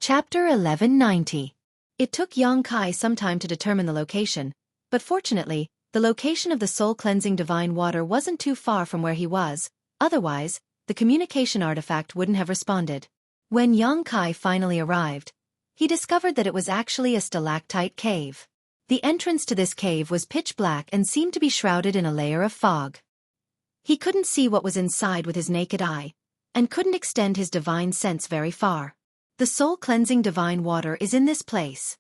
Chapter 1190. It took Yang Kai some time to determine the location, but fortunately, the location of the soul-cleansing divine water wasn't too far from where he was, otherwise, the communication artifact wouldn't have responded. When Yang Kai finally arrived, he discovered that it was actually a stalactite cave. The entrance to this cave was pitch black and seemed to be shrouded in a layer of fog. He couldn't see what was inside with his naked eye, and couldn't extend his divine sense very far. The soul-cleansing divine water is in this place.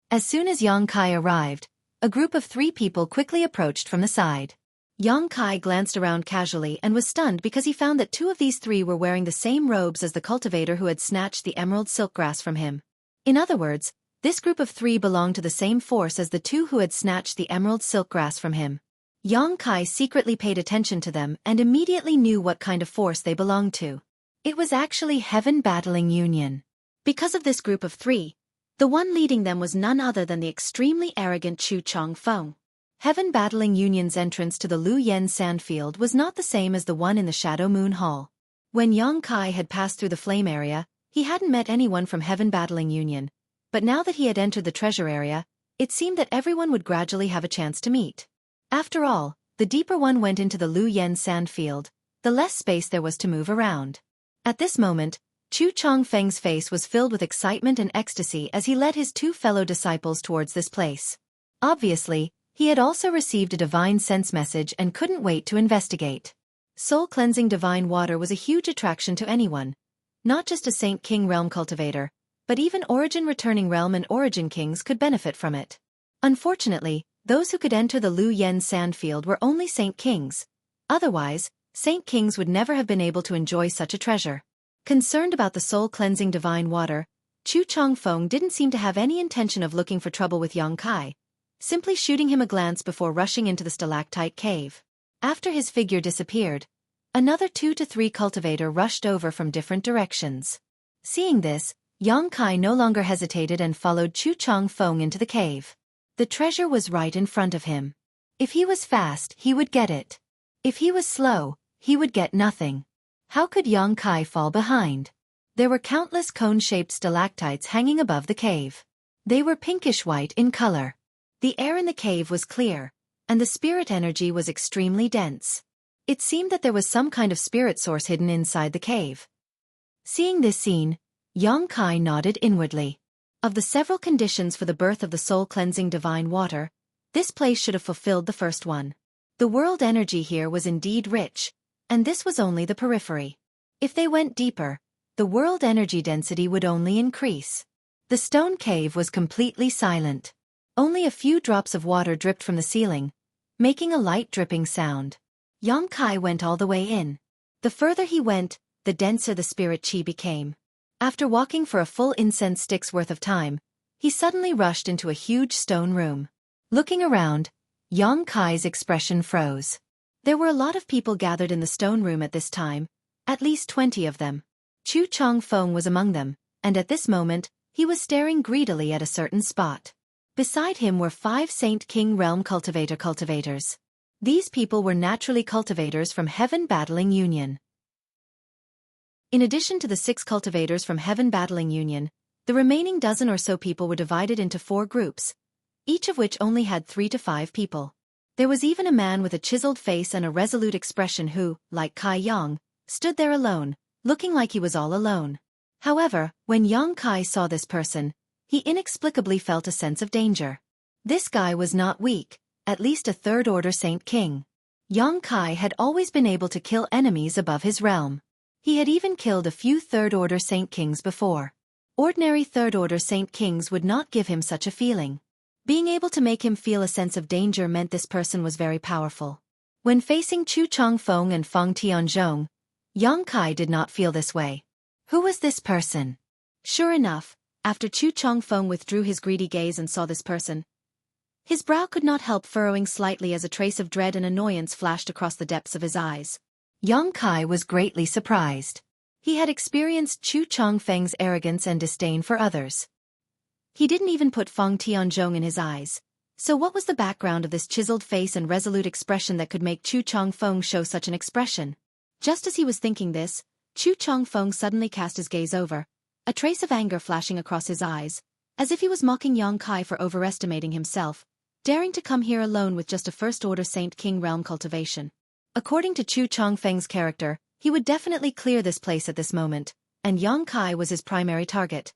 As soon as Yang Kai arrived, a group of 3 people quickly approached from the side. Yang Kai glanced around casually and was stunned because he found that 2 of these 3 were wearing the same robes as the cultivator who had snatched the emerald silkgrass from him. In other words, this group of 3 belonged to the same force as the 2 who had snatched the emerald silkgrass from him. Yang Kai secretly paid attention to them and immediately knew what kind of force they belonged to. It was actually Heaven Battling Union. Because of this group of 3, the one leading them was none other than the extremely arrogant Chu Changfeng. Heaven Battling Union's entrance to the Lu Yen Sandfield was not the same as the one in the Shadow Moon Hall. When Yang Kai had passed through the flame area, he hadn't met anyone from Heaven Battling Union, but now that he had entered the treasure area, it seemed that everyone would gradually have a chance to meet. After all, the deeper one went into the Lu Yen Sandfield, the less space there was to move around. At this moment, Chu Changfeng's face was filled with excitement and ecstasy as he led his 2 fellow disciples towards this place. Obviously, he had also received a divine sense message and couldn't wait to investigate. Soul-cleansing divine water was a huge attraction to anyone, not just a Saint King realm cultivator, but even Origin returning realm and Origin kings could benefit from it. Unfortunately, those who could enter the Lu Yen Sandfield were only Saint Kings. Otherwise, Saint Kings would never have been able to enjoy such a treasure. Concerned about the soul-cleansing divine water, Chu Changfeng didn't seem to have any intention of looking for trouble with Yang Kai, simply shooting him a glance before rushing into the stalactite cave. After his figure disappeared, another 2 to 3 cultivator rushed over from different directions. Seeing this, Yang Kai no longer hesitated and followed Chu Changfeng into the cave. The treasure was right in front of him. If he was fast, he would get it. If he was slow, he would get nothing. How could Yang Kai fall behind? There were countless cone-shaped stalactites hanging above the cave. They were pinkish-white in color. The air in the cave was clear, and the spirit energy was extremely dense. It seemed that there was some kind of spirit source hidden inside the cave. Seeing this scene, Yang Kai nodded inwardly. Of the several conditions for the birth of the soul-cleansing divine water, this place should have fulfilled the first one. The world energy here was indeed rich, and this was only the periphery. If they went deeper, the world energy density would only increase. The stone cave was completely silent. Only a few drops of water dripped from the ceiling, making a light dripping sound. Yang Kai went all the way in. The further he went, the denser the spirit chi became. After walking for a full incense stick's worth of time, he suddenly rushed into a huge stone room. Looking around, Yang Kai's expression froze. There were a lot of people gathered in the stone room at this time, at least 20 of them. Chu Changfeng was among them, and at this moment, he was staring greedily at a certain spot. Beside him were 5 Saint King realm cultivators. These people were naturally cultivators from Heaven Battling Union. In addition to the 6 cultivators from Heaven Battling Union, the remaining dozen or so people were divided into 4 groups, each of which only had 3 to 5 people. There was even a man with a chiseled face and a resolute expression who, like Kai Yang, stood there alone, looking like he was all alone. However, when Yang Kai saw this person, he inexplicably felt a sense of danger. This guy was not weak, at least a 3rd-order Saint King. Yang Kai had always been able to kill enemies above his realm. He had even killed a few 3rd-order Saint Kings before. Ordinary 3rd-order Saint Kings would not give him such a feeling. Being able to make him feel a sense of danger meant this person was very powerful. When facing Chu Changfeng and Feng Tianzhong, Yang Kai did not feel this way. Who was this person? Sure enough, after Chu Changfeng withdrew his greedy gaze and saw this person, his brow could not help furrowing slightly as a trace of dread and annoyance flashed across the depths of his eyes. Yang Kai was greatly surprised. He had experienced Chu Changfeng's arrogance and disdain for others. He didn't even put Feng Tianzhong in his eyes. So what was the background of this chiseled face and resolute expression that could make Chu Changfeng show such an expression? Just as he was thinking this, Chu Changfeng suddenly cast his gaze over, a trace of anger flashing across his eyes, as if he was mocking Yang Kai for overestimating himself, daring to come here alone with just a first-order Saint King realm cultivation. According to Chu Chongfeng's character, he would definitely clear this place at this moment, and Yang Kai was his primary target.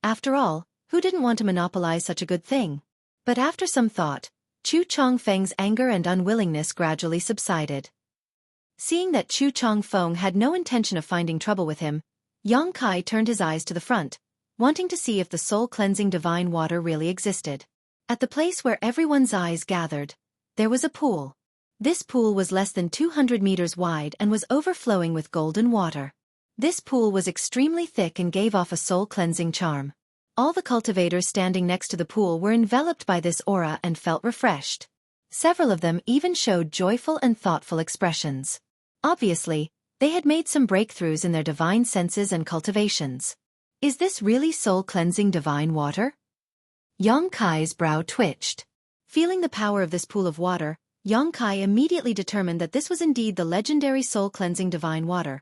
After all, who didn't want to monopolize such a good thing? But after some thought, Chu Chongfeng's anger and unwillingness gradually subsided. Seeing that Chu Chongfeng had no intention of finding trouble with him, Yang Kai turned his eyes to the front, wanting to see if the soul-cleansing divine water really existed. At the place where everyone's eyes gathered, there was a pool. This pool was less than 200 meters wide and was overflowing with golden water. This pool was extremely thick and gave off a soul-cleansing charm. All the cultivators standing next to the pool were enveloped by this aura and felt refreshed. Several of them even showed joyful and thoughtful expressions. Obviously, they had made some breakthroughs in their divine senses and cultivations. Is this really soul-cleansing divine water? Yang Kai's brow twitched. Feeling the power of this pool of water, Yang Kai immediately determined that this was indeed the legendary soul-cleansing divine water.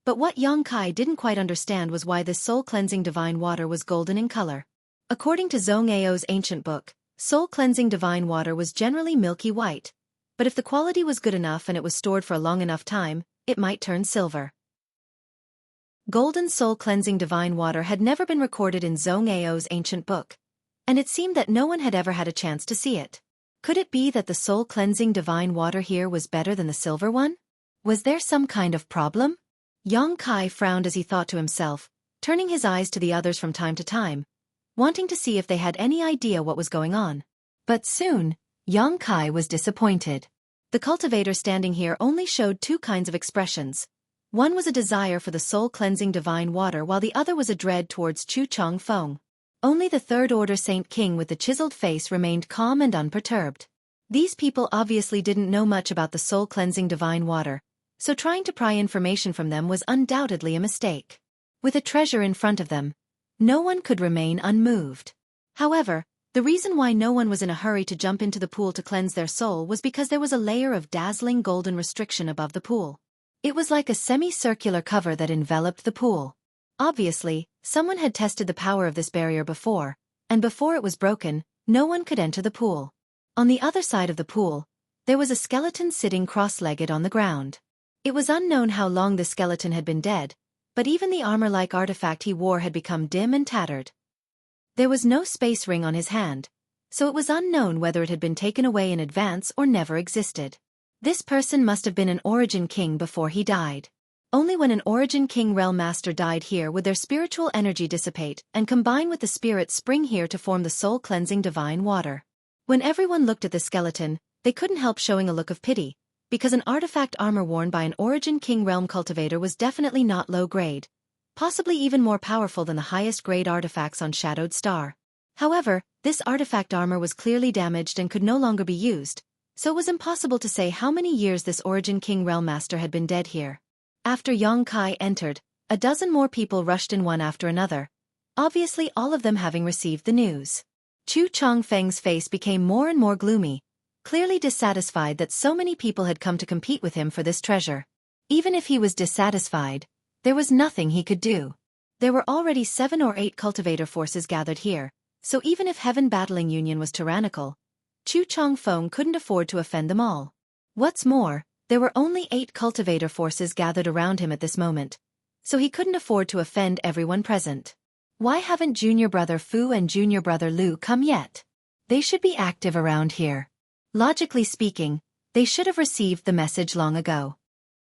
But what Yang Kai didn't quite understand was why this soul-cleansing divine water was golden in color. According to Zhongao's ancient book, soul-cleansing divine water was generally milky white, but if the quality was good enough and it was stored for a long enough time, it might turn silver. Golden soul-cleansing divine water had never been recorded in Zhongao's ancient book, and it seemed that no one had ever had a chance to see it. Could it be that the soul-cleansing divine water here was better than the silver one? Was there some kind of problem? Yang Kai frowned as he thought to himself, turning his eyes to the others from time to time, wanting to see if they had any idea what was going on. But soon, Yang Kai was disappointed. The cultivator standing here only showed two kinds of expressions. One was a desire for the soul-cleansing divine water while the other was a dread towards Chu Chongfeng. Only the third-order Saint King with the chiseled face remained calm and unperturbed. These people obviously didn't know much about the soul-cleansing divine water, so trying to pry information from them was undoubtedly a mistake. With a treasure in front of them, no one could remain unmoved. However, the reason why no one was in a hurry to jump into the pool to cleanse their soul was because there was a layer of dazzling golden restriction above the pool. It was like a semicircular cover that enveloped the pool. Obviously, someone had tested the power of this barrier before, and before it was broken, no one could enter the pool. On the other side of the pool, there was a skeleton sitting cross-legged on the ground. It was unknown how long the skeleton had been dead, but even the armor-like artifact he wore had become dim and tattered. There was no space ring on his hand, so it was unknown whether it had been taken away in advance or never existed. This person must have been an Origin King before he died. Only when an Origin King Realm Master died here would their spiritual energy dissipate and combine with the spirit spring here to form the soul-cleansing divine water. When everyone looked at the skeleton, they couldn't help showing a look of pity, because an artifact armor worn by an Origin King Realm cultivator was definitely not low grade, possibly even more powerful than the highest grade artifacts on Shadowed Star. However, this artifact armor was clearly damaged and could no longer be used, so it was impossible to say how many years this Origin King Realm Master had been dead here. After Yang Kai entered, a dozen more people rushed in one after another, obviously all of them having received the news. Chu Chongfeng's face became more and more gloomy, clearly dissatisfied that so many people had come to compete with him for this treasure. Even if he was dissatisfied, there was nothing he could do. There were already 7 or 8 cultivator forces gathered here, so even if Heaven Battling Union was tyrannical, Chu Chongfeng couldn't afford to offend them all. What's more, there were only 8 cultivator forces gathered around him at this moment, so he couldn't afford to offend everyone present. Why haven't Junior Brother Fu and Junior Brother Lu come yet? They should be active around here. Logically speaking, they should have received the message long ago.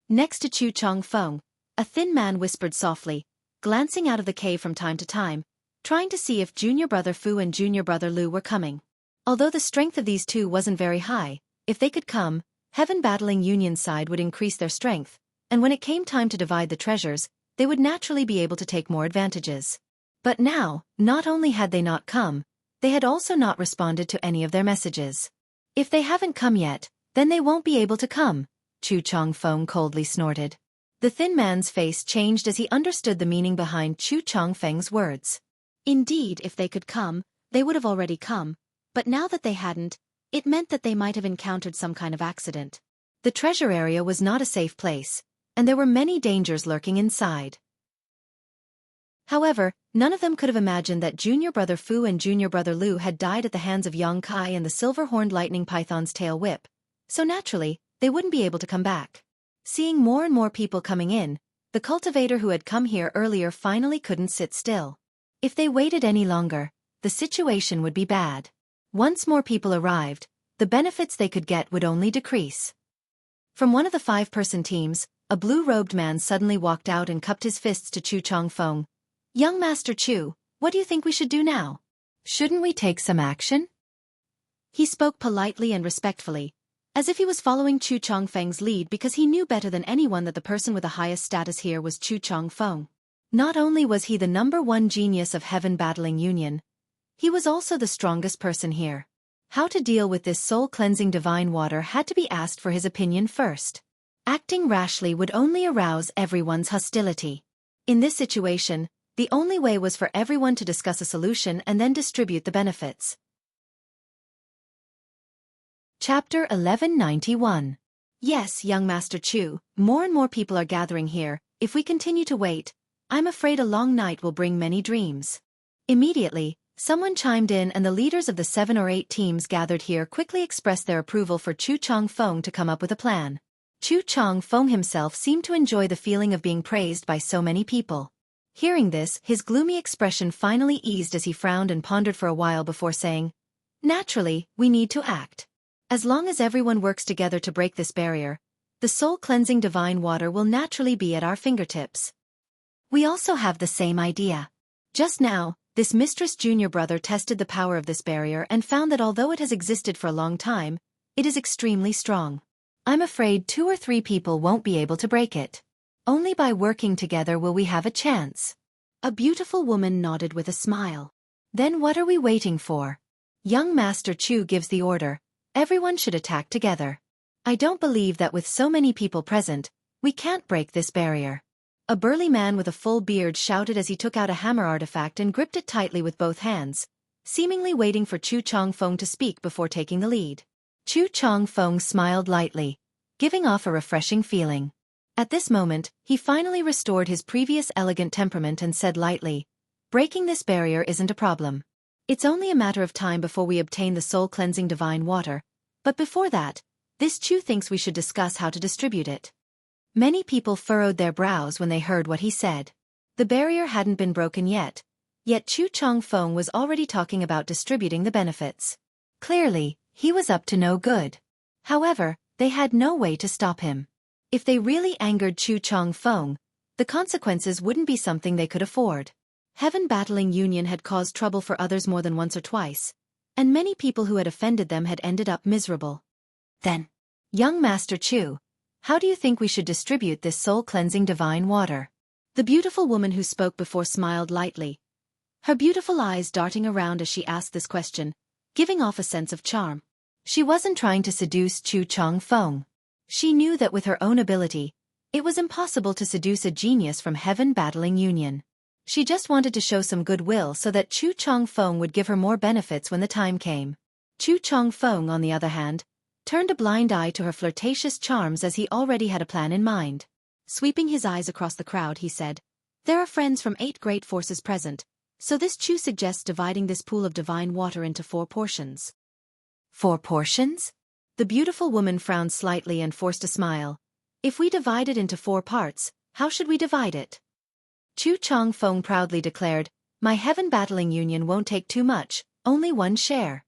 Next to Chu Chongfeng, a thin man whispered softly, glancing out of the cave from time to time, trying to see if Junior Brother Fu and Junior Brother Lu were coming. Although the strength of these two wasn't very high, if they could come, Heaven Battling Union's side would increase their strength, and when it came time to divide the treasures, they would naturally be able to take more advantages. But now, not only had they not come, they had also not responded to any of their messages. If they haven't come yet, then they won't be able to come, Chu Chongfeng coldly snorted. The thin man's face changed as he understood the meaning behind Chu Chongfeng's words. Indeed, if they could come, they would have already come, but now that they hadn't, it meant that they might have encountered some kind of accident. The treasure area was not a safe place, and there were many dangers lurking inside. However, none of them could have imagined that junior brother Fu and junior brother Lu had died at the hands of Yang Kai and the silver-horned lightning python's tail whip, so naturally, they wouldn't be able to come back. Seeing more and more people coming in, the cultivator who had come here earlier finally couldn't sit still. If they waited any longer, the situation would be bad. Once more people arrived, the benefits they could get would only decrease. From one of the 5-person teams, a blue-robed man suddenly walked out and cupped his fists to Chu Chongfeng. "Young Master Chu, what do you think we should do now? Shouldn't we take some action?" He spoke politely and respectfully, as if he was following Chu Chongfeng's lead because he knew better than anyone that the person with the highest status here was Chu Chongfeng. Not only was he the #1 genius of Heaven Battling Union, he was also the strongest person here. How to deal with this soul-cleansing divine water had to be asked for his opinion first. Acting rashly would only arouse everyone's hostility. In this situation, the only way was for everyone to discuss a solution and then distribute the benefits. Chapter 1191. Yes, young Master Chu, more and more people are gathering here. If we continue to wait, I'm afraid a long night will bring many dreams. Immediately, someone chimed in and the leaders of the 7 or 8 teams gathered here quickly expressed their approval for Chu Chongfeng to come up with a plan. Chu Chongfeng himself seemed to enjoy the feeling of being praised by so many people. Hearing this, his gloomy expression finally eased as he frowned and pondered for a while before saying, "Naturally, we need to act. As long as everyone works together to break this barrier, the soul-cleansing divine water will naturally be at our fingertips. We also have the same idea. Just now, this Mistress Junior Brother tested the power of this barrier and found that although it has existed for a long time, it is extremely strong. I'm afraid 2 or 3 people won't be able to break it. Only by working together will we have a chance." A beautiful woman nodded with a smile. "Then what are we waiting for? Young Master Chu gives the order. Everyone should attack together. I don't believe that with so many people present, we can't break this barrier." A burly man with a full beard shouted as he took out a hammer artifact and gripped it tightly with both hands, seemingly waiting for Chu Chongfeng to speak before taking the lead. Chu Chongfeng smiled lightly, giving off a refreshing feeling. At this moment, he finally restored his previous elegant temperament and said lightly, "Breaking this barrier isn't a problem. It's only a matter of time before we obtain the soul-cleansing divine water, but before that, this Chu thinks we should discuss how to distribute it." Many people furrowed their brows when they heard what he said. The barrier hadn't been broken yet Chu Chongfeng was already talking about distributing the benefits. Clearly, he was up to no good. However, they had no way to stop him. If they really angered Chu Chongfeng, the consequences wouldn't be something they could afford. Heaven Battling Union had caused trouble for others more than once or twice, and many people who had offended them had ended up miserable. Then, "Young Master Chu, how do you think we should distribute this soul-cleansing divine water?" The beautiful woman who spoke before smiled lightly, her beautiful eyes darting around as she asked this question, giving off a sense of charm. She wasn't trying to seduce Chu Chongfeng. She knew that with her own ability, it was impossible to seduce a genius from Heaven Battling Union. She just wanted to show some goodwill so that Chu Chongfeng would give her more benefits when the time came. Chu Chongfeng, on the other hand, turned a blind eye to her flirtatious charms as he already had a plan in mind. Sweeping his eyes across the crowd, he said, "There are friends from 8 great forces present, so this Chu suggests dividing this pool of divine water into 4 portions. 4 portions? The beautiful woman frowned slightly and forced a smile. "If we divide it into 4 parts, how should we divide it?" Chu Chongfeng proudly declared, "My Heaven Battling Union won't take too much, only 1 share."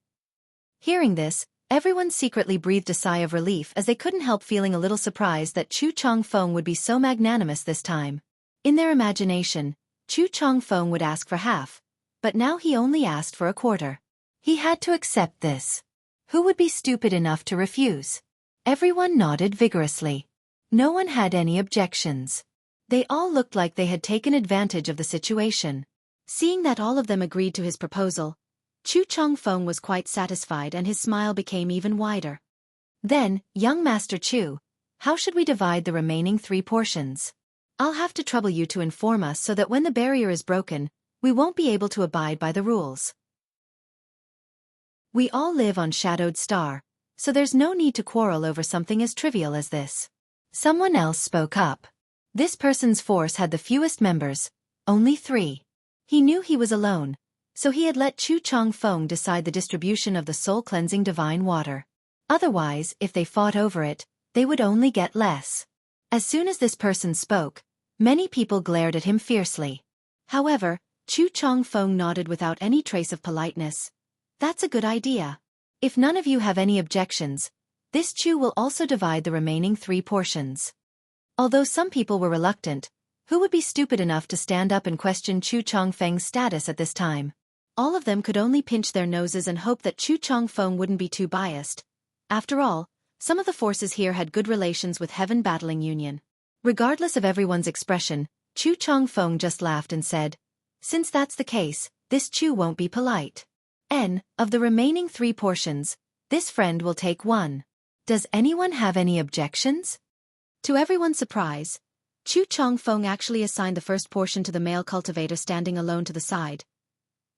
Hearing this, everyone secretly breathed a sigh of relief as they couldn't help feeling a little surprised that Chu Chongfeng would be so magnanimous this time. In their imagination, Chu Chongfeng would ask for half, but now he only asked for a quarter. He had to accept this. Who would be stupid enough to refuse? Everyone nodded vigorously. No one had any objections. They all looked like they had taken advantage of the situation. Seeing that all of them agreed to his proposal, Chu Chongfeng was quite satisfied and his smile became even wider. "Then, young Master Chu, how should we divide the remaining 3 portions? I'll have to trouble you to inform us so that when the barrier is broken, we won't be able to abide by the rules. We all live on Shadowed Star, so there's no need to quarrel over something as trivial as this." Someone else spoke up. This person's force had the fewest members, only 3. He knew he was alone, so he had let Chu Changfeng decide the distribution of the soul-cleansing divine water. Otherwise, if they fought over it, they would only get less. As soon as this person spoke, many people glared at him fiercely. However, Chu Changfeng nodded without any trace of politeness. That's a good idea. If none of you have any objections, this Chu will also divide the remaining 3 portions. Although some people were reluctant, who would be stupid enough to stand up and question Chu Changfeng's status at this time? All of them could only pinch their noses and hope that Chu Changfeng wouldn't be too biased. After all, some of the forces here had good relations with Heaven Battling Union. Regardless of everyone's expression, Chu Changfeng just laughed and said, "Since that's the case, this Chu won't be polite. Of the remaining 3 portions, this friend will take 1. Does anyone have any objections?" To everyone's surprise, Chu Changfeng actually assigned the first portion to the male cultivator standing alone to the side.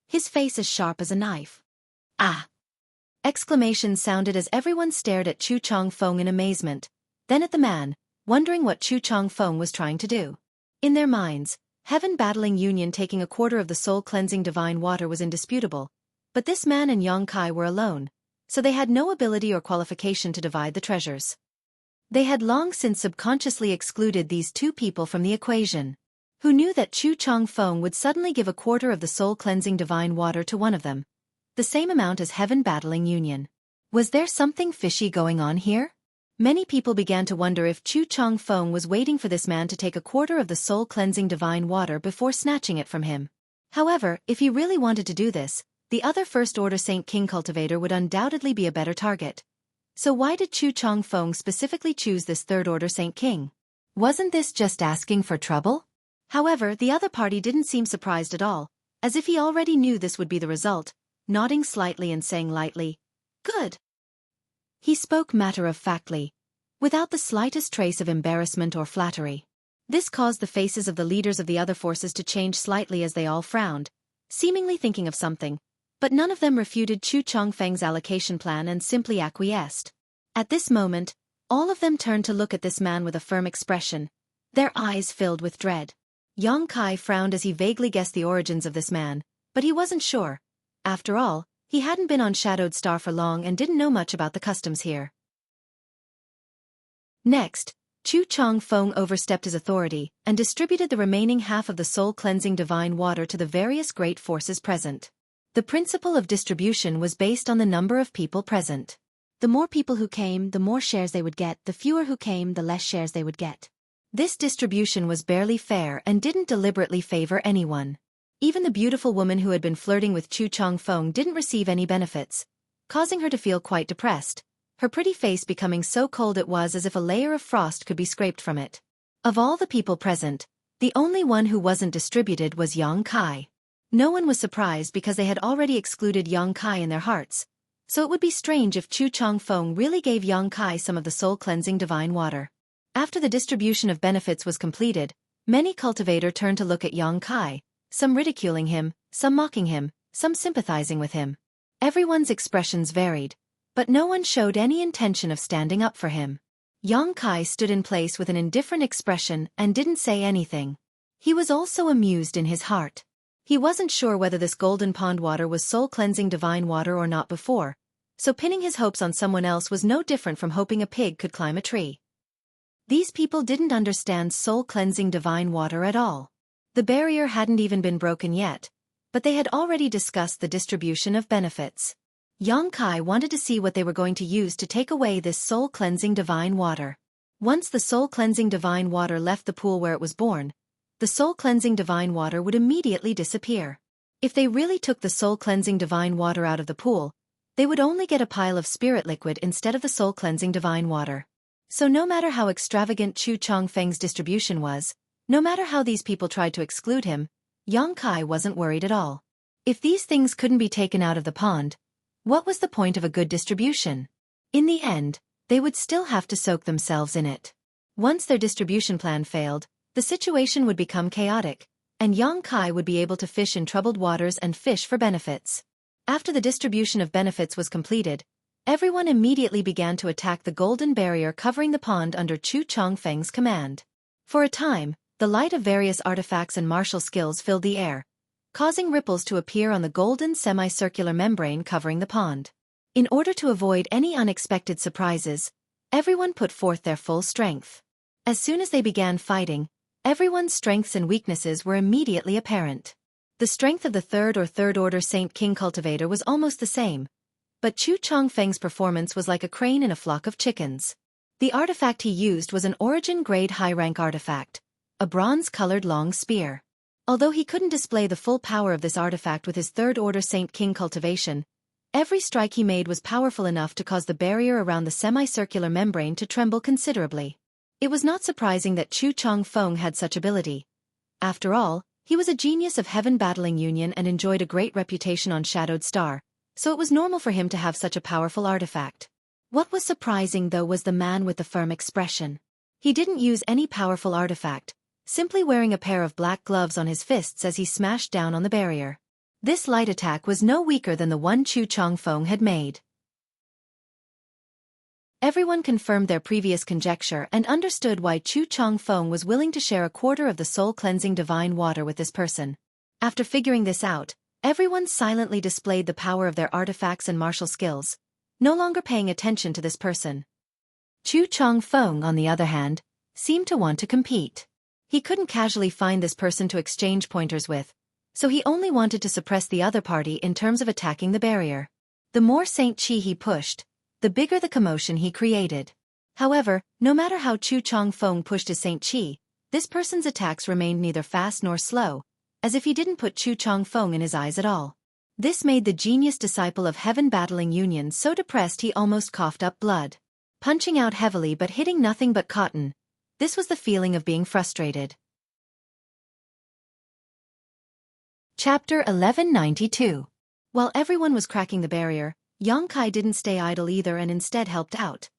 His face as sharp as a knife. "Ah!" Exclamations sounded as everyone stared at Chu Changfeng in amazement, then at the man, wondering what Chu Changfeng was trying to do. In their minds, Heaven Battling Union taking a quarter of the soul-cleansing divine water was indisputable, but this man and Yang Kai were alone, so they had no ability or qualification to divide the treasures. They had long since subconsciously excluded these 2 people from the equation. Who knew that Chu Changfeng would suddenly give a quarter of the soul-cleansing divine water to one of them? The same amount as Heaven Battling Union. Was there something fishy going on here? Many people began to wonder if Chu Changfeng was waiting for this man to take a quarter of the soul-cleansing divine water before snatching it from him. However, if he really wanted to do this, the other First Order Saint King cultivator would undoubtedly be a better target. So why did Chu Changfeng specifically choose this Third Order Saint King? Wasn't this just asking for trouble? However, the other party didn't seem surprised at all, as if he already knew this would be the result, nodding slightly and saying lightly, "Good." He spoke matter-of-factly, without the slightest trace of embarrassment or flattery. This caused the faces of the leaders of the other forces to change slightly as they all frowned, seemingly thinking of something, but none of them refuted Chu Changfeng's allocation plan and simply acquiesced. At this moment, all of them turned to look at this man with a firm expression, their eyes filled with dread. Yang Kai frowned as he vaguely guessed the origins of this man, but he wasn't sure. After all, he hadn't been on Shadowed Star for long and didn't know much about the customs here. Next, Chu Changfeng overstepped his authority and distributed the remaining half of the soul-cleansing divine water to the various great forces present. The principle of distribution was based on the number of people present. The more people who came, the more shares they would get, the fewer who came, the less shares they would get. This distribution was barely fair and didn't deliberately favor anyone. Even the beautiful woman who had been flirting with Chu Changfeng didn't receive any benefits, causing her to feel quite depressed, her pretty face becoming so cold it was as if a layer of frost could be scraped from it. Of all the people present, the only one who wasn't distributed was Yang Kai. No one was surprised because they had already excluded Yang Kai in their hearts, so it would be strange if Chu Changfeng really gave Yang Kai some of the soul-cleansing divine water. After the distribution of benefits was completed, many cultivators turned to look at Yang Kai, some ridiculing him, some mocking him, some sympathizing with him. Everyone's expressions varied, but no one showed any intention of standing up for him. Yang Kai stood in place with an indifferent expression and didn't say anything. He was also amused in his heart. He wasn't sure whether this golden pond water was soul-cleansing divine water or not before, so pinning his hopes on someone else was no different from hoping a pig could climb a tree. These people didn't understand soul-cleansing divine water at all. The barrier hadn't even been broken yet, but they had already discussed the distribution of benefits. Yang Kai wanted to see what they were going to use to take away this soul-cleansing divine water. Once the soul-cleansing divine water left the pool where it was born, the soul-cleansing divine water would immediately disappear. If they really took the soul-cleansing divine water out of the pool, they would only get a pile of spirit liquid instead of the soul-cleansing divine water. So no matter how extravagant Chu Changfeng's distribution was, no matter how these people tried to exclude him, Yang Kai wasn't worried at all. If these things couldn't be taken out of the pond, what was the point of a good distribution? In the end, they would still have to soak themselves in it. Once their distribution plan failed, the situation would become chaotic, and Yang Kai would be able to fish in troubled waters and fish for benefits. After the distribution of benefits was completed, everyone immediately began to attack the golden barrier covering the pond under Chu Changfeng's command. For a time, the light of various artifacts and martial skills filled the air, causing ripples to appear on the golden semicircular membrane covering the pond. In order to avoid any unexpected surprises, everyone put forth their full strength. As soon as they began fighting, everyone's strengths and weaknesses were immediately apparent. The strength of the third order Saint King cultivator was almost the same, but Chu Chongfeng's performance was like a crane in a flock of chickens. The artifact he used was an origin-grade high-rank artifact, a bronze-colored long spear. Although he couldn't display the full power of this artifact with his third-order Saint King cultivation, every strike he made was powerful enough to cause the barrier around the semicircular membrane to tremble considerably. It was not surprising that Chu Chongfeng had such ability. After all, he was a genius of Heaven Battling Union and enjoyed a great reputation on Shadowed Star, so it was normal for him to have such a powerful artifact. What was surprising though was the man with the firm expression. He didn't use any powerful artifact, simply wearing a pair of black gloves on his fists as he smashed down on the barrier. This light attack was no weaker than the one Chu Chongfeng had made. Everyone confirmed their previous conjecture and understood why Chu Chongfeng was willing to share a quarter of the soul-cleansing divine water with this person. After figuring this out, everyone silently displayed the power of their artifacts and martial skills, no longer paying attention to this person. Chu Chongfeng, on the other hand, seemed to want to compete. He couldn't casually find this person to exchange pointers with, so he only wanted to suppress the other party in terms of attacking the barrier. The more Saint Qi he pushed, the bigger the commotion he created. However, no matter how Chu Chongfeng pushed his Saint Qi, this person's attacks remained neither fast nor slow, as if he didn't put Chu Chongfeng in his eyes at all. This made the genius disciple of Heaven Battling Union so depressed he almost coughed up blood. Punching out heavily but hitting nothing but cotton, this was the feeling of being frustrated. Chapter 1192. While everyone was cracking the barrier, Yang Kai didn't stay idle either and instead helped out.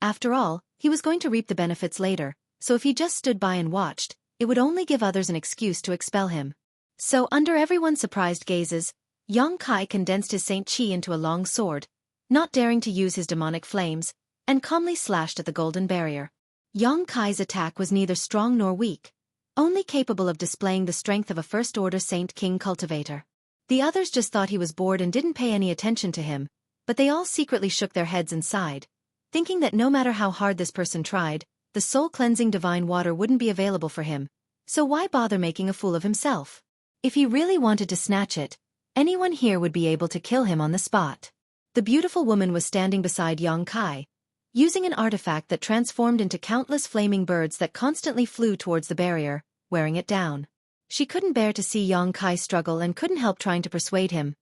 After all, he was going to reap the benefits later, so if he just stood by and watched, it would only give others an excuse to expel him. So under everyone's surprised gazes, Yang Kai condensed his Saint Qi into a long sword, not daring to use his demonic flames, and calmly slashed at the golden barrier. Yang Kai's attack was neither strong nor weak, only capable of displaying the strength of a first-order Saint King cultivator. The others just thought he was bored and didn't pay any attention to him, but they all secretly shook their heads and sighed, thinking that no matter how hard this person tried, the soul-cleansing divine water wouldn't be available for him, so why bother making a fool of himself? If he really wanted to snatch it, anyone here would be able to kill him on the spot. The beautiful woman was standing beside Yang Kai, using an artifact that transformed into countless flaming birds that constantly flew towards the barrier, wearing it down. She couldn't bear to see Yang Kai struggle and couldn't help trying to persuade him.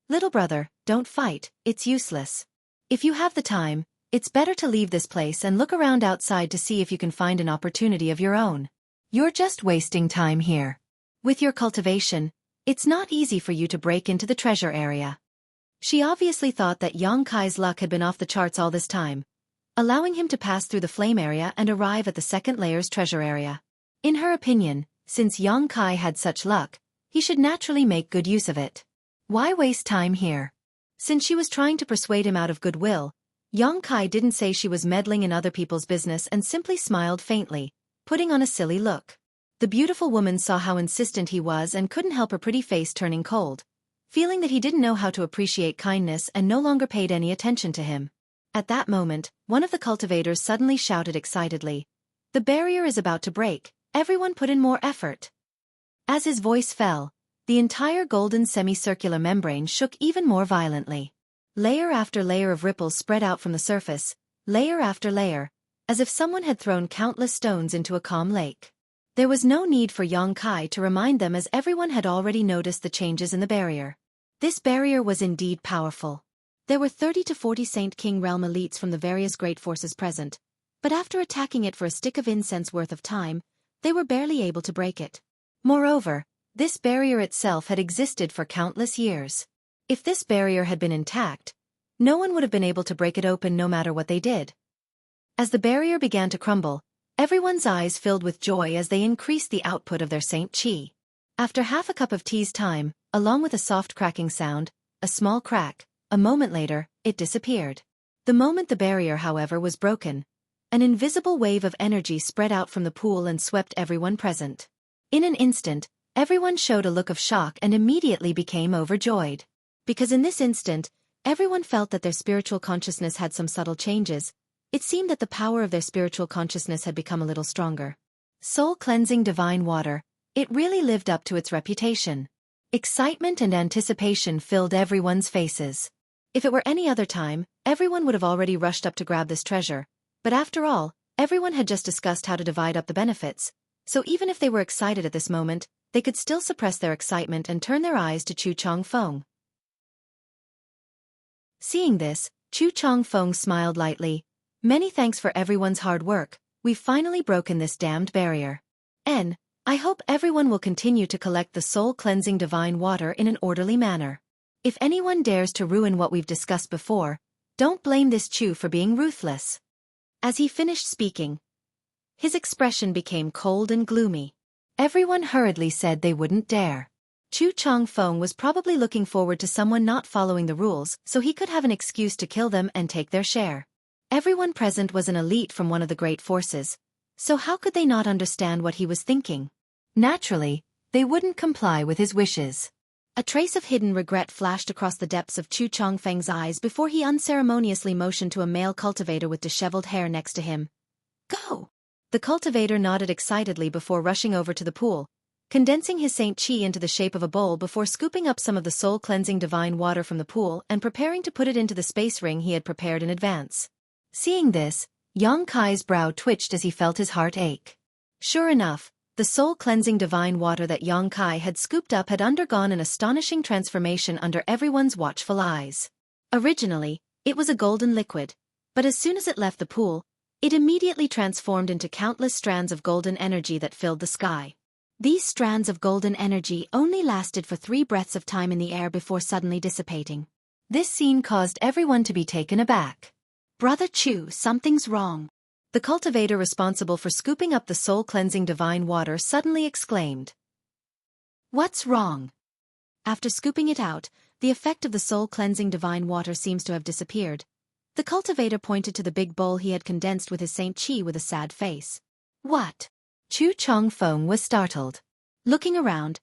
"Little brother, don't fight, it's useless. If you have the time, it's better to leave this place and look around outside to see if you can find an opportunity of your own. You're just wasting time here. With your cultivation, it's not easy for you to break into the treasure area." She obviously thought that Yang Kai's luck had been off the charts all this time, allowing him to pass through the flame area and arrive at the second layer's treasure area. In her opinion, since Yang Kai had such luck, he should naturally make good use of it. Why waste time here? Since she was trying to persuade him out of goodwill, Yang Kai didn't say she was meddling in other people's business and simply smiled faintly, putting on a silly look. The beautiful woman saw how insistent he was and couldn't help her pretty face turning cold, feeling that he didn't know how to appreciate kindness and no longer paid any attention to him. At that moment, one of the cultivators suddenly shouted excitedly, "The barrier is about to break, everyone put in more effort." As his voice fell, the entire golden semicircular membrane shook even more violently. Layer after layer of ripples spread out from the surface, layer after layer, as if someone had thrown countless stones into a calm lake. There was no need for Yang Kai to remind them as everyone had already noticed the changes in the barrier. This barrier was indeed powerful. There were 30 to 40 Saint King realm elites from the various great forces present, but after attacking it for a stick of incense worth of time, they were barely able to break it. Moreover, this barrier itself had existed for countless years. If this barrier had been intact, no one would have been able to break it open no matter what they did. As the barrier began to crumble, everyone's eyes filled with joy as they increased the output of their Saint Qi. After half a cup of tea's time, along with a soft cracking sound, a small crack, a moment later, it disappeared. The moment the barrier, however, was broken, an invisible wave of energy spread out from the pool and swept everyone present. In an instant, everyone showed a look of shock and immediately became overjoyed. Because in this instant, everyone felt that their spiritual consciousness had some subtle changes. It seemed that the power of their spiritual consciousness had become a little stronger. Soul-cleansing divine water, it really lived up to its reputation. Excitement and anticipation filled everyone's faces. If it were any other time, everyone would have already rushed up to grab this treasure. But after all, everyone had just discussed how to divide up the benefits. So even if they were excited at this moment, they could still suppress their excitement and turn their eyes to Chu Changfeng. Seeing this, Chu Changfeng smiled lightly. Many thanks for everyone's hard work. We've finally broken this damned barrier. I hope everyone will continue to collect the soul-cleansing divine water in an orderly manner. If anyone dares to ruin what we've discussed before, don't blame this Chu for being ruthless. As he finished speaking, his expression became cold and gloomy. Everyone hurriedly said they wouldn't dare. Chu Changfeng was probably looking forward to someone not following the rules so he could have an excuse to kill them and take their share. Everyone present was an elite from one of the great forces, so how could they not understand what he was thinking? Naturally, they wouldn't comply with his wishes. A trace of hidden regret flashed across the depths of Chu Changfeng's eyes before he unceremoniously motioned to a male cultivator with disheveled hair next to him. Go! The cultivator nodded excitedly before rushing over to the pool, condensing his Saint Qi into the shape of a bowl before scooping up some of the soul-cleansing divine water from the pool and preparing to put it into the space ring he had prepared in advance. Seeing this, Yang Kai's brow twitched as he felt his heart ache. Sure enough, the soul-cleansing divine water that Yang Kai had scooped up had undergone an astonishing transformation under everyone's watchful eyes. Originally, it was a golden liquid, but as soon as it left the pool, it immediately transformed into countless strands of golden energy that filled the sky. These strands of golden energy only lasted for 3 breaths of time in the air before suddenly dissipating. This scene caused everyone to be taken aback. Brother Chu, something's wrong. The cultivator responsible for scooping up the soul-cleansing divine water suddenly exclaimed. What's wrong? After scooping it out, the effect of the soul-cleansing divine water seems to have disappeared. The cultivator pointed to the big bowl he had condensed with his Saint Qi with a sad face. What? Chu Changfeng was startled. Looking around,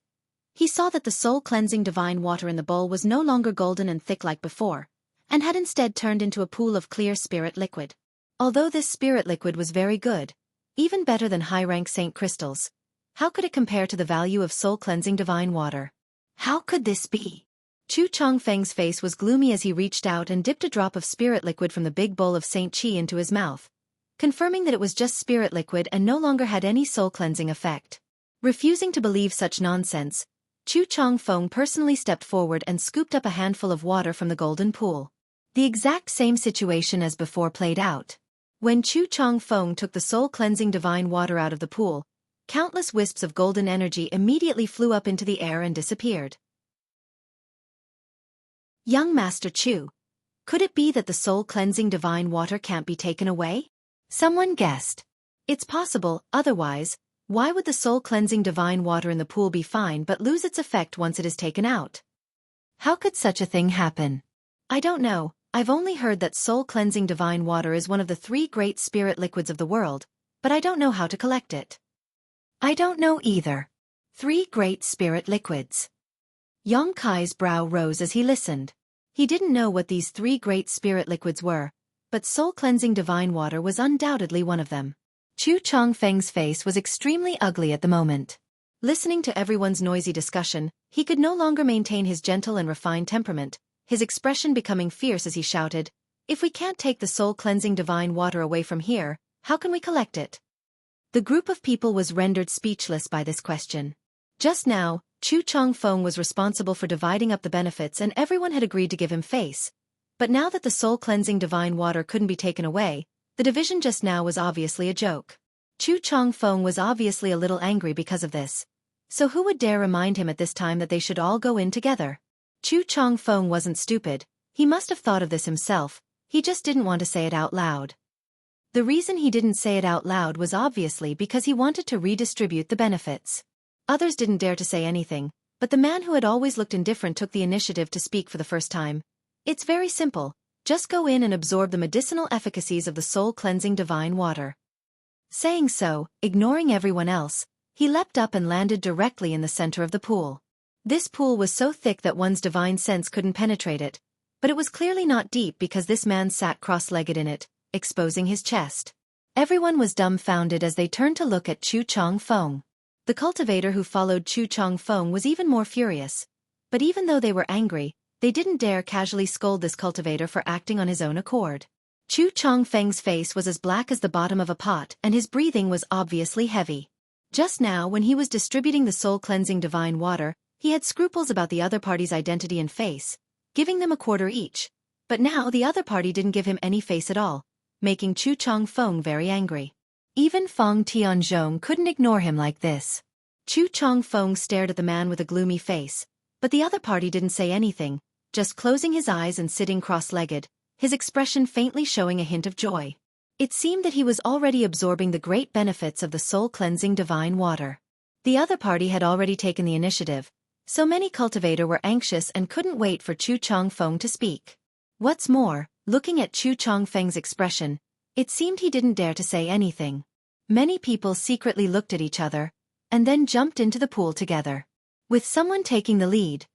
he saw that the soul-cleansing divine water in the bowl was no longer golden and thick like before, and had instead turned into a pool of clear spirit liquid. Although this spirit liquid was very good, even better than high-rank saint crystals, how could it compare to the value of soul-cleansing divine water? How could this be? Chu Changfeng's face was gloomy as he reached out and dipped a drop of spirit liquid from the big bowl of Saint Qi into his mouth, confirming that it was just spirit liquid and no longer had any soul-cleansing effect. Refusing to believe such nonsense, Chu Changfeng personally stepped forward and scooped up a handful of water from the golden pool. The exact same situation as before played out. When Chu Changfeng took the soul-cleansing divine water out of the pool, countless wisps of golden energy immediately flew up into the air and disappeared. Young Master Chu, could it be that the soul-cleansing divine water can't be taken away? Someone guessed. It's possible, otherwise, why would the soul-cleansing divine water in the pool be fine but lose its effect once it is taken out? How could such a thing happen? I don't know. I've only heard that soul-cleansing divine water is one of the 3 great spirit liquids of the world, but I don't know how to collect it. I don't know either. 3 great spirit liquids. Yang Kai's brow rose as he listened. He didn't know what these 3 great spirit liquids were, but soul-cleansing divine water was undoubtedly one of them. Chu Changfeng's face was extremely ugly at the moment. Listening to everyone's noisy discussion, he could no longer maintain his gentle and refined temperament, his expression becoming fierce as he shouted, "If we can't take the soul-cleansing divine water away from here, how can we collect it?" The group of people was rendered speechless by this question. Just now, Chu Changfeng was responsible for dividing up the benefits and everyone had agreed to give him face. But now that the soul-cleansing divine water couldn't be taken away, the division just now was obviously a joke. Chu Changfeng was obviously a little angry because of this. So who would dare remind him at this time that they should all go in together? Chu Changfeng wasn't stupid, he must have thought of this himself, he just didn't want to say it out loud. The reason he didn't say it out loud was obviously because he wanted to redistribute the benefits. Others didn't dare to say anything, but the man who had always looked indifferent took the initiative to speak for the first time. It's very simple, just go in and absorb the medicinal efficacies of the soul-cleansing divine water. Saying so, ignoring everyone else, He leapt up and landed directly in the center of the pool. This pool was so thick that one's divine sense couldn't penetrate it, but it was clearly not deep because this man sat cross-legged in it, exposing his chest. Everyone was dumbfounded as they turned to look at Chu Changfeng. The cultivator who followed Chu Changfeng was even more furious. But even though they were angry, they didn't dare casually scold this cultivator for acting on his own accord. Chu Changfeng's face was as black as the bottom of a pot and his breathing was obviously heavy. Just now, when he was distributing the soul-cleansing divine water, he had scruples about the other party's identity and face, giving them a quarter each. But now the other party didn't give him any face at all, making Chu Changfeng very angry. Even Feng Tianzhong couldn't ignore him like this. Chu Changfeng stared at the man with a gloomy face, but the other party didn't say anything, just closing his eyes and sitting cross-legged, his expression faintly showing a hint of joy. It seemed that he was already absorbing the great benefits of the soul-cleansing divine water. The other party had already taken the initiative, so many cultivators were anxious and couldn't wait for Chu Changfeng to speak. What's more, looking at Chu Changfeng's expression, it seemed he didn't dare to say anything. Many people secretly looked at each other, and then jumped into the pool together. With someone taking the lead,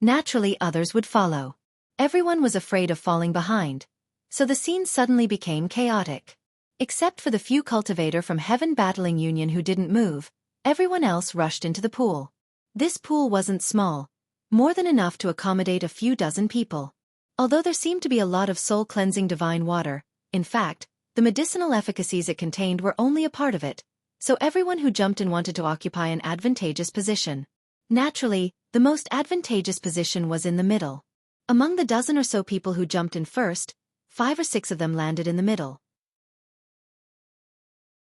naturally others would follow. Everyone was afraid of falling behind, so the scene suddenly became chaotic. Except for the few cultivators from Heaven Battling Union who didn't move, everyone else rushed into the pool. This pool wasn't small, more than enough to accommodate a few dozen people. Although there seemed to be a lot of soul-cleansing divine water, in fact, the medicinal efficacies it contained were only a part of it, so everyone who jumped in wanted to occupy an advantageous position. Naturally, the most advantageous position was in the middle. Among the dozen or so people who jumped in first, 5 or 6 of them landed in the middle.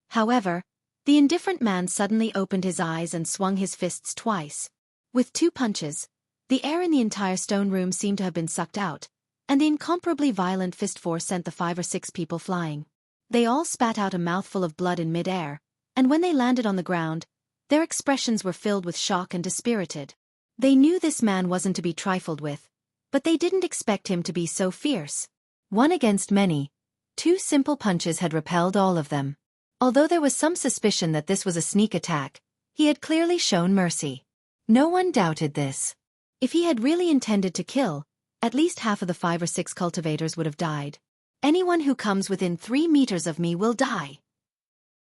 However, the indifferent man suddenly opened his eyes and swung his fists twice. With 2 punches, the air in the entire stone room seemed to have been sucked out, and the incomparably violent fist force sent the 5 or 6 people flying. They all spat out a mouthful of blood in mid-air, and when they landed on the ground, their expressions were filled with shock and dispirited. They knew this man wasn't to be trifled with, but they didn't expect him to be so fierce. 1 against many, 2 simple punches had repelled all of them. Although there was some suspicion that this was a sneak attack, he had clearly shown mercy. No one doubted this. If he had really intended to kill, at least half of the 5 or 6 cultivators would have died. Anyone who comes within 3 meters of me will die.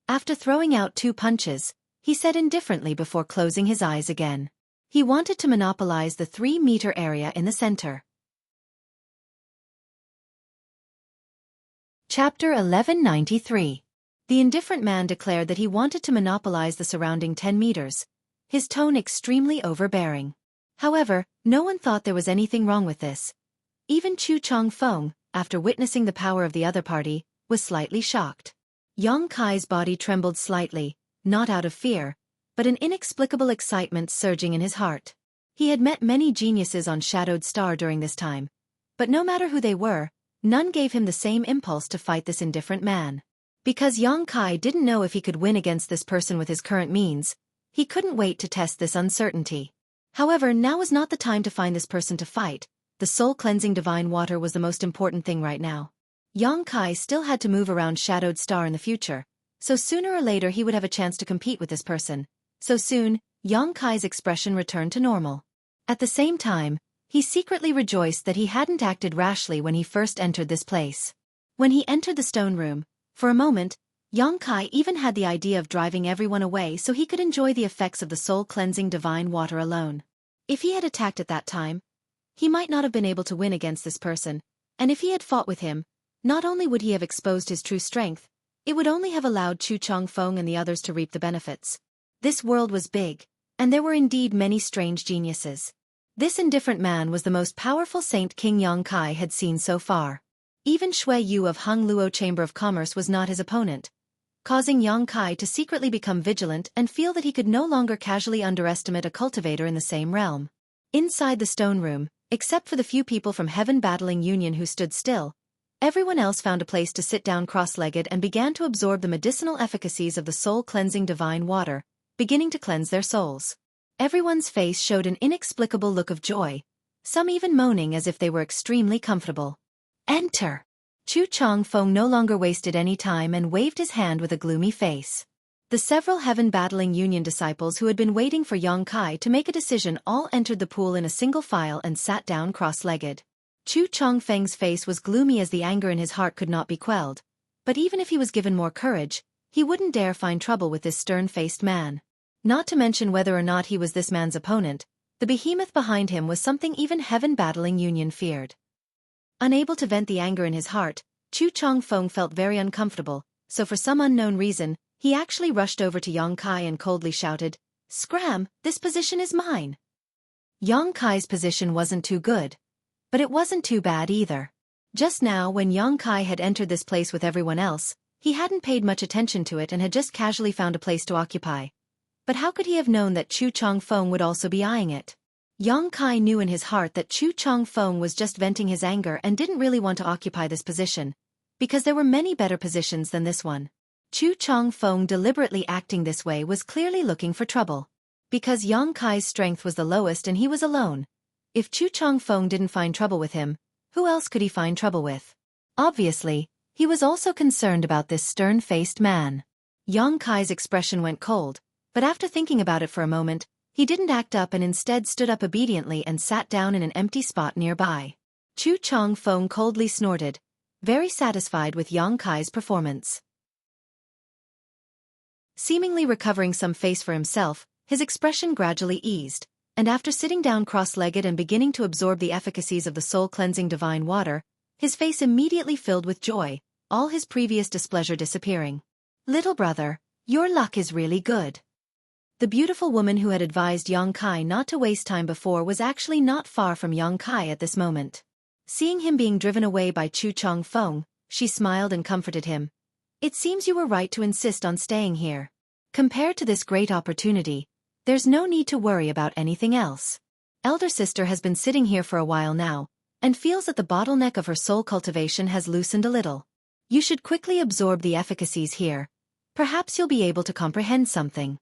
After throwing out 2 punches, he said indifferently before closing his eyes again. He wanted to monopolize the 3-meter area in the center. Chapter 1193. The indifferent man declared that he wanted to monopolize the surrounding 10 meters, his tone extremely overbearing. However, no one thought there was anything wrong with this. Even Chu Changfeng, after witnessing the power of the other party, was slightly shocked. Yang Kai's body trembled slightly, not out of fear, but an inexplicable excitement surging in his heart. He had met many geniuses on Shadowed Star during this time, but no matter who they were, none gave him the same impulse to fight this indifferent man. Because Yang Kai didn't know if he could win against this person with his current means, he couldn't wait to test this uncertainty. However, now was not the time to find this person to fight. The soul-cleansing divine water was the most important thing right now. Yang Kai still had to move around Shadowed Star in the future, so sooner or later he would have a chance to compete with this person. So soon, Yang Kai's expression returned to normal. At the same time, he secretly rejoiced that he hadn't acted rashly when he first entered this place. When he entered the stone room, for a moment, Yang Kai even had the idea of driving everyone away so he could enjoy the effects of the soul-cleansing divine water alone. If he had attacked at that time, he might not have been able to win against this person, and if he had fought with him, not only would he have exposed his true strength, it would only have allowed Chu Changfeng and the others to reap the benefits. This world was big, and there were indeed many strange geniuses. This indifferent man was the most powerful saint King Yang Kai had seen so far. Even Xueqi of Hung Luo Chamber of Commerce was not his opponent, causing Yang Kai to secretly become vigilant and feel that he could no longer casually underestimate a cultivator in the same realm. Inside the stone room, except for the few people from Heaven Battling Union who stood still, everyone else found a place to sit down cross-legged and began to absorb the medicinal efficacies of the soul-cleansing divine water, beginning to cleanse their souls. Everyone's face showed an inexplicable look of joy, some even moaning as if they were extremely comfortable. Enter! Chu Changfeng no longer wasted any time and waved his hand with a gloomy face. The several heaven-battling Union disciples who had been waiting for Yang Kai to make a decision all entered the pool in a single file and sat down cross-legged. Chu Chongfeng's face was gloomy as the anger in his heart could not be quelled, but even if he was given more courage, he wouldn't dare find trouble with this stern-faced man. Not to mention whether or not he was this man's opponent, the behemoth behind him was something even heaven-battling Union feared. Unable to vent the anger in his heart, Chu Chongfeng felt very uncomfortable, so for some unknown reason, he actually rushed over to Yang Kai and coldly shouted, "Scram, this position is mine." Yang Kai's position wasn't too good, but it wasn't too bad either. Just now when Yang Kai had entered this place with everyone else, he hadn't paid much attention to it and had just casually found a place to occupy. But how could he have known that Chu Chongfeng would also be eyeing it? Yang Kai knew in his heart that Chu Chongfeng was just venting his anger and didn't really want to occupy this position, because there were many better positions than this one. Chu Chongfeng deliberately acting this way was clearly looking for trouble. Because Yang Kai's strength was the lowest and he was alone. If Chu Chongfeng didn't find trouble with him, who else could he find trouble with? Obviously, he was also concerned about this stern-faced man. Yang Kai's expression went cold, but after thinking about it for a moment, he didn't act up and instead stood up obediently and sat down in an empty spot nearby. Chu Chongfeng coldly snorted, very satisfied with Yang Kai's performance. Seemingly recovering some face for himself, his expression gradually eased, and after sitting down cross-legged and beginning to absorb the efficacies of the soul-cleansing divine water, his face immediately filled with joy, all his previous displeasure disappearing. "Little brother, your luck is really good." The beautiful woman who had advised Yang Kai not to waste time before was actually not far from Yang Kai at this moment. Seeing him being driven away by Chu Chongfeng, she smiled and comforted him. "It seems you were right to insist on staying here. Compared to this great opportunity, there's no need to worry about anything else. Elder sister has been sitting here for a while now, and feels that the bottleneck of her soul cultivation has loosened a little. You should quickly absorb the efficacies here. Perhaps you'll be able to comprehend something."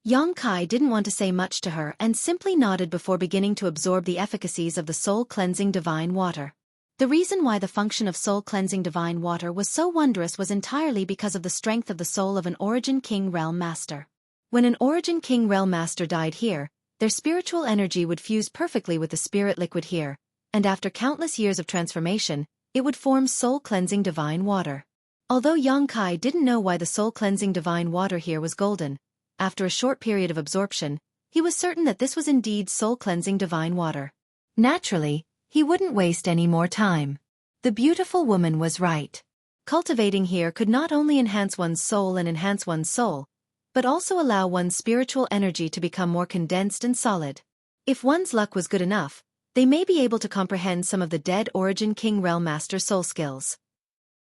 Yang Kai didn't want to say much to her and simply nodded before beginning to absorb the efficacies of the soul-cleansing divine water. The reason why the function of soul-cleansing divine water was so wondrous was entirely because of the strength of the soul of an Origin King Realm Master. When an Origin King Realm Master died here, their spiritual energy would fuse perfectly with the spirit liquid here, and after countless years of transformation, it would form soul-cleansing divine water. Although Yang Kai didn't know why the soul-cleansing divine water here was golden, after a short period of absorption, he was certain that this was indeed soul-cleansing divine water. Naturally, he wouldn't waste any more time. The beautiful woman was right. Cultivating here could not only enhance one's soul, but also allow one's spiritual energy to become more condensed and solid. If one's luck was good enough, they may be able to comprehend some of the dead Origin King Realm Master soul skills.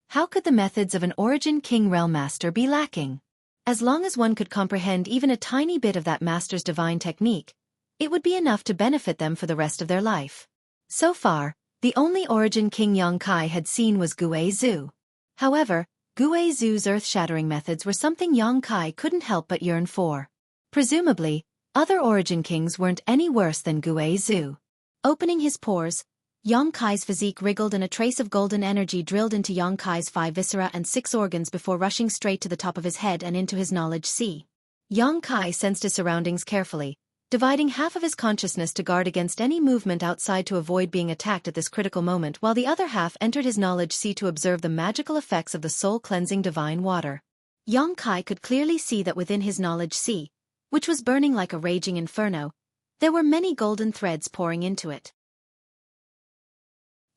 How could the methods of an Origin King Realm Master be lacking? As long as one could comprehend even a tiny bit of that master's divine technique, it would be enough to benefit them for the rest of their life. So far, the only Origin King Yang Kai had seen was Gue Zhu. However, Gue Zhu's earth-shattering methods were something Yang Kai couldn't help but yearn for. Presumably, other Origin Kings weren't any worse than Gue Zhu. Opening his pores, Yang Kai's physique wriggled and a trace of golden energy drilled into Yang Kai's 5 viscera and 6 organs before rushing straight to the top of his head and into his knowledge sea. Yang Kai sensed his surroundings carefully, dividing half of his consciousness to guard against any movement outside to avoid being attacked at this critical moment, while the other half entered his knowledge sea to observe the magical effects of the soul-cleansing divine water. Yang Kai could clearly see that within his knowledge sea, which was burning like a raging inferno, there were many golden threads pouring into it.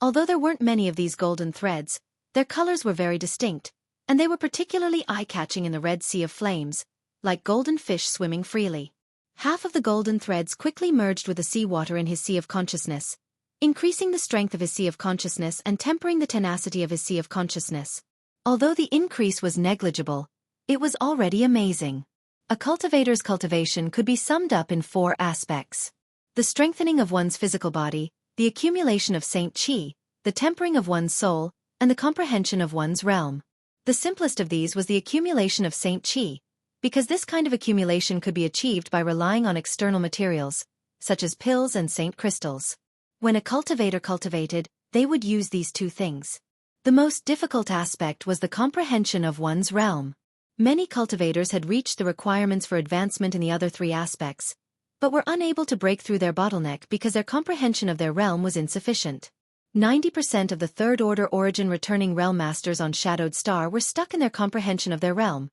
Although there weren't many of these golden threads, their colors were very distinct, and they were particularly eye-catching in the red sea of flames, like golden fish swimming freely. Half of the golden threads quickly merged with the seawater in his sea of consciousness, increasing the strength of his sea of consciousness and tempering the tenacity of his sea of consciousness. Although the increase was negligible, it was already amazing. A cultivator's cultivation could be summed up in 4 aspects: the strengthening of one's physical body, the accumulation of Saint Qi, the tempering of one's soul, and the comprehension of one's realm. The simplest of these was the accumulation of Saint Qi, because this kind of accumulation could be achieved by relying on external materials, such as pills and saint crystals. When a cultivator cultivated, they would use these 2 things. The most difficult aspect was the comprehension of one's realm. Many cultivators had reached the requirements for advancement in the other three aspects, but were unable to break through their bottleneck because their comprehension of their realm was insufficient. 90% of the third-order origin returning realm masters on Shadowed Star were stuck in their comprehension of their realm,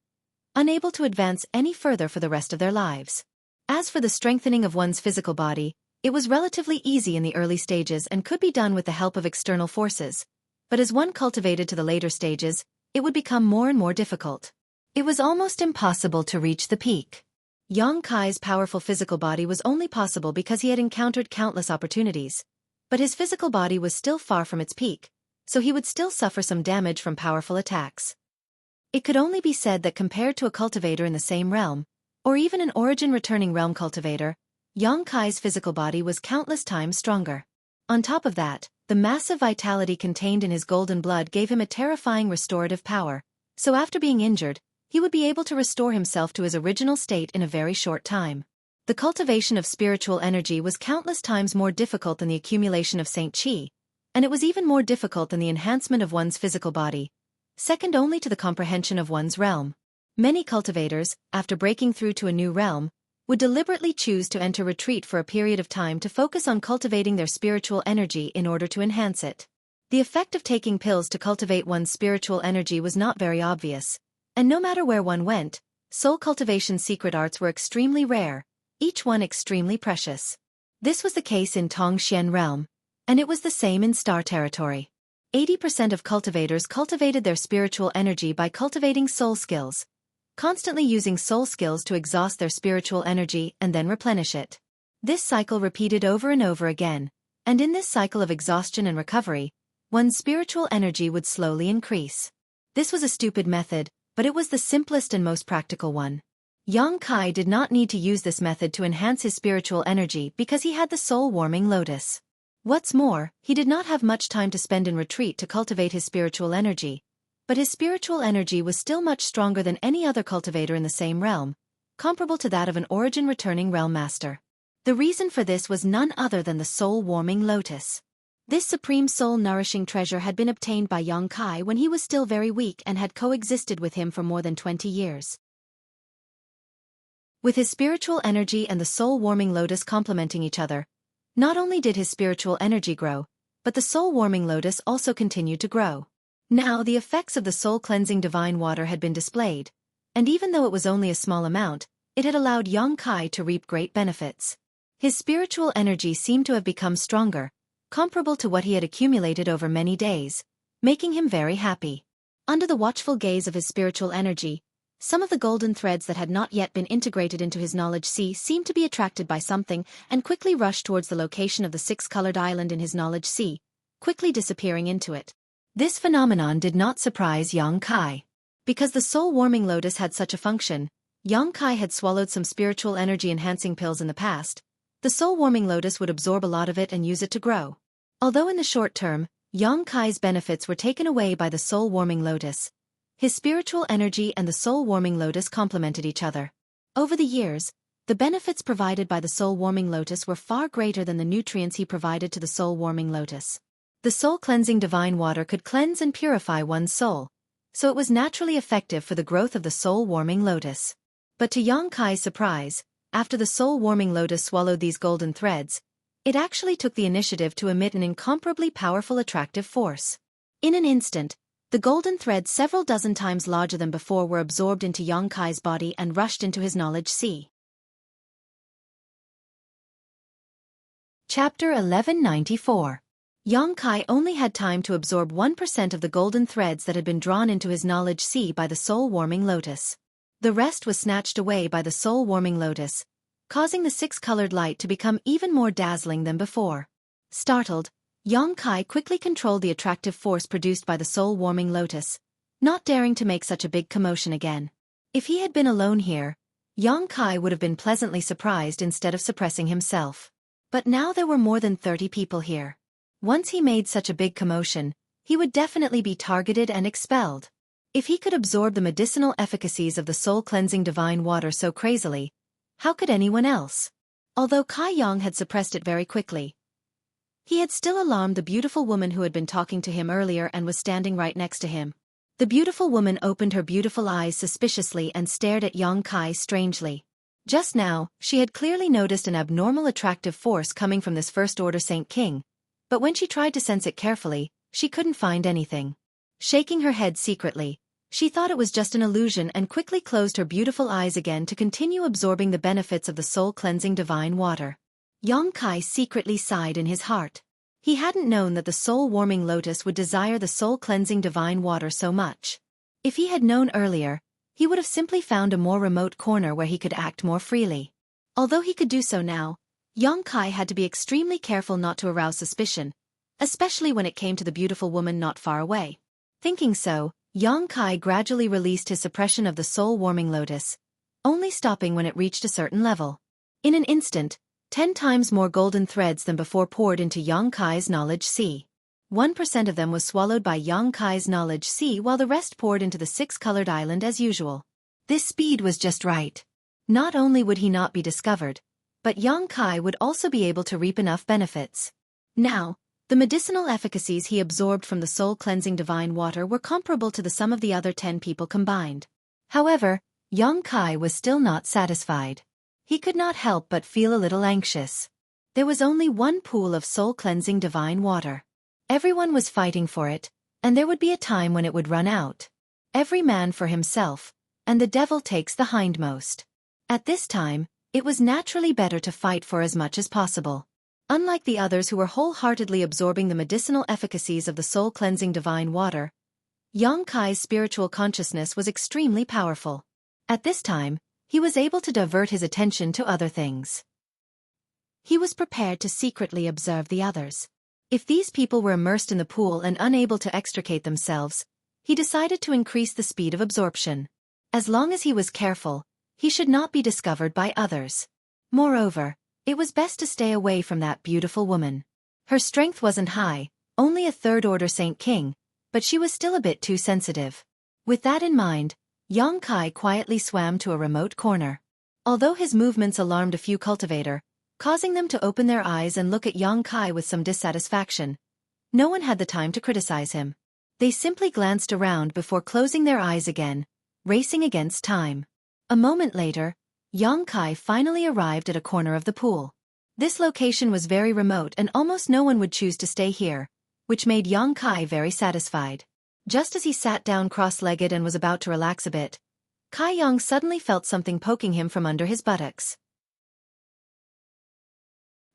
unable to advance any further for the rest of their lives. As for the strengthening of one's physical body, it was relatively easy in the early stages and could be done with the help of external forces, but as one cultivated to the later stages, it would become more and more difficult. It was almost impossible to reach the peak. Yang Kai's powerful physical body was only possible because he had encountered countless opportunities, but his physical body was still far from its peak, so he would still suffer some damage from powerful attacks. It could only be said that compared to a cultivator in the same realm, or even an origin-returning realm cultivator, Yang Kai's physical body was countless times stronger. On top of that, the massive vitality contained in his golden blood gave him a terrifying restorative power, so after being injured, he would be able to restore himself to his original state in a very short time. The cultivation of spiritual energy was countless times more difficult than the accumulation of Saint Qi, and it was even more difficult than the enhancement of one's physical body, second only to the comprehension of one's realm. Many cultivators, after breaking through to a new realm, would deliberately choose to enter retreat for a period of time to focus on cultivating their spiritual energy in order to enhance it. The effect of taking pills to cultivate one's spiritual energy was not very obvious, and no matter where one went, soul cultivation secret arts were extremely rare, each one extremely precious. This was the case in Tongxian realm, and it was the same in Star territory. 80% of cultivators cultivated their spiritual energy by cultivating soul skills, constantly using soul skills to exhaust their spiritual energy and then replenish it. This cycle repeated over and over again, and in this cycle of exhaustion and recovery, one's spiritual energy would slowly increase. This was a stupid method, but it was the simplest and most practical one. Yang Kai did not need to use this method to enhance his spiritual energy because he had the soul-warming lotus. What's more, he did not have much time to spend in retreat to cultivate his spiritual energy, but his spiritual energy was still much stronger than any other cultivator in the same realm, comparable to that of an origin-returning realm master. The reason for this was none other than the soul-warming lotus. This supreme soul-nourishing treasure had been obtained by Yang Kai when he was still very weak and had coexisted with him for more than 20 years. With his spiritual energy and the soul-warming lotus complementing each other, not only did his spiritual energy grow, but the soul-warming lotus also continued to grow. Now the effects of the soul-cleansing divine water had been displayed, and even though it was only a small amount, it had allowed Yang Kai to reap great benefits. His spiritual energy seemed to have become stronger, comparable to what he had accumulated over many days, making him very happy. Under the watchful gaze of his spiritual energy, some of the golden threads that had not yet been integrated into his knowledge sea seemed to be attracted by something and quickly rushed towards the location of the six-colored island in his knowledge sea, quickly disappearing into it. This phenomenon did not surprise Yang Kai. Because the soul-warming lotus had such a function, Yang Kai had swallowed some spiritual energy-enhancing pills in the past. The soul-warming lotus would absorb a lot of it and use it to grow. Although in the short term, Yang Kai's benefits were taken away by the soul-warming lotus, his spiritual energy and the soul-warming lotus complemented each other. Over the years, the benefits provided by the soul-warming lotus were far greater than the nutrients he provided to the soul-warming lotus. The soul-cleansing divine water could cleanse and purify one's soul, so it was naturally effective for the growth of the soul-warming lotus. But to Yang Kai's surprise, after the soul-warming lotus swallowed these golden threads, it actually took the initiative to emit an incomparably powerful attractive force. In an instant, the golden threads several dozen times larger than before were absorbed into Yang Kai's body and rushed into his knowledge sea. Chapter 1194. Yang Kai only had time to absorb 1% of the golden threads that had been drawn into his knowledge sea by the soul-warming lotus. The rest was snatched away by the soul-warming lotus, causing the six-colored light to become even more dazzling than before. Startled, Yang Kai quickly controlled the attractive force produced by the soul-warming lotus, not daring to make such a big commotion again. If he had been alone here, Yang Kai would have been pleasantly surprised instead of suppressing himself. But now there were more than 30 people here. Once he made such a big commotion, he would definitely be targeted and expelled. If he could absorb the medicinal efficacies of the soul-cleansing divine water so crazily, how could anyone else? Although Kai Yang had suppressed it very quickly, he had still alarmed the beautiful woman who had been talking to him earlier and was standing right next to him. The beautiful woman opened her beautiful eyes suspiciously and stared at Yang Kai strangely. Just now, she had clearly noticed an abnormal attractive force coming from this first-order Saint King, but when she tried to sense it carefully, she couldn't find anything. Shaking her head secretly, she thought it was just an illusion and quickly closed her beautiful eyes again to continue absorbing the benefits of the soul-cleansing divine water. Yang Kai secretly sighed in his heart. He hadn't known that the soul-warming lotus would desire the soul-cleansing divine water so much. If he had known earlier, he would have simply found a more remote corner where he could act more freely. Although he could do so now, Yang Kai had to be extremely careful not to arouse suspicion, especially when it came to the beautiful woman not far away. Thinking so, Yang Kai gradually released his suppression of the soul-warming lotus, only stopping when it reached a certain level. In an instant, 10 times more golden threads than before poured into Yang Kai's knowledge sea. 1% of them was swallowed by Yang Kai's knowledge sea while the rest poured into the 6-colored island as usual. This speed was just right. Not only would he not be discovered, but Yang Kai would also be able to reap enough benefits. Now, the medicinal efficacies he absorbed from the soul-cleansing divine water were comparable to the sum of the other 10 people combined. However, Yang Kai was still not satisfied. He could not help but feel a little anxious. There was only one pool of soul-cleansing divine water. Everyone was fighting for it, and there would be a time when it would run out. Every man for himself, and the devil takes the hindmost. At this time, it was naturally better to fight for as much as possible. Unlike the others who were wholeheartedly absorbing the medicinal efficacies of the soul-cleansing divine water, Yang Kai's spiritual consciousness was extremely powerful. At this time, he was able to divert his attention to other things. He was prepared to secretly observe the others. If these people were immersed in the pool and unable to extricate themselves, he decided to increase the speed of absorption. As long as he was careful, he should not be discovered by others. Moreover, it was best to stay away from that beautiful woman. Her strength wasn't high, only a third-order Saint King, but she was still a bit too sensitive. With that in mind, Yang Kai quietly swam to a remote corner. Although his movements alarmed a few cultivator, causing them to open their eyes and look at Yang Kai with some dissatisfaction, no one had the time to criticize him. They simply glanced around before closing their eyes again, racing against time. A moment later, Yang Kai finally arrived at a corner of the pool. This location was very remote and almost no one would choose to stay here, which made Yang Kai very satisfied. Just as he sat down cross-legged and was about to relax a bit, Kai Yang suddenly felt something poking him from under his buttocks.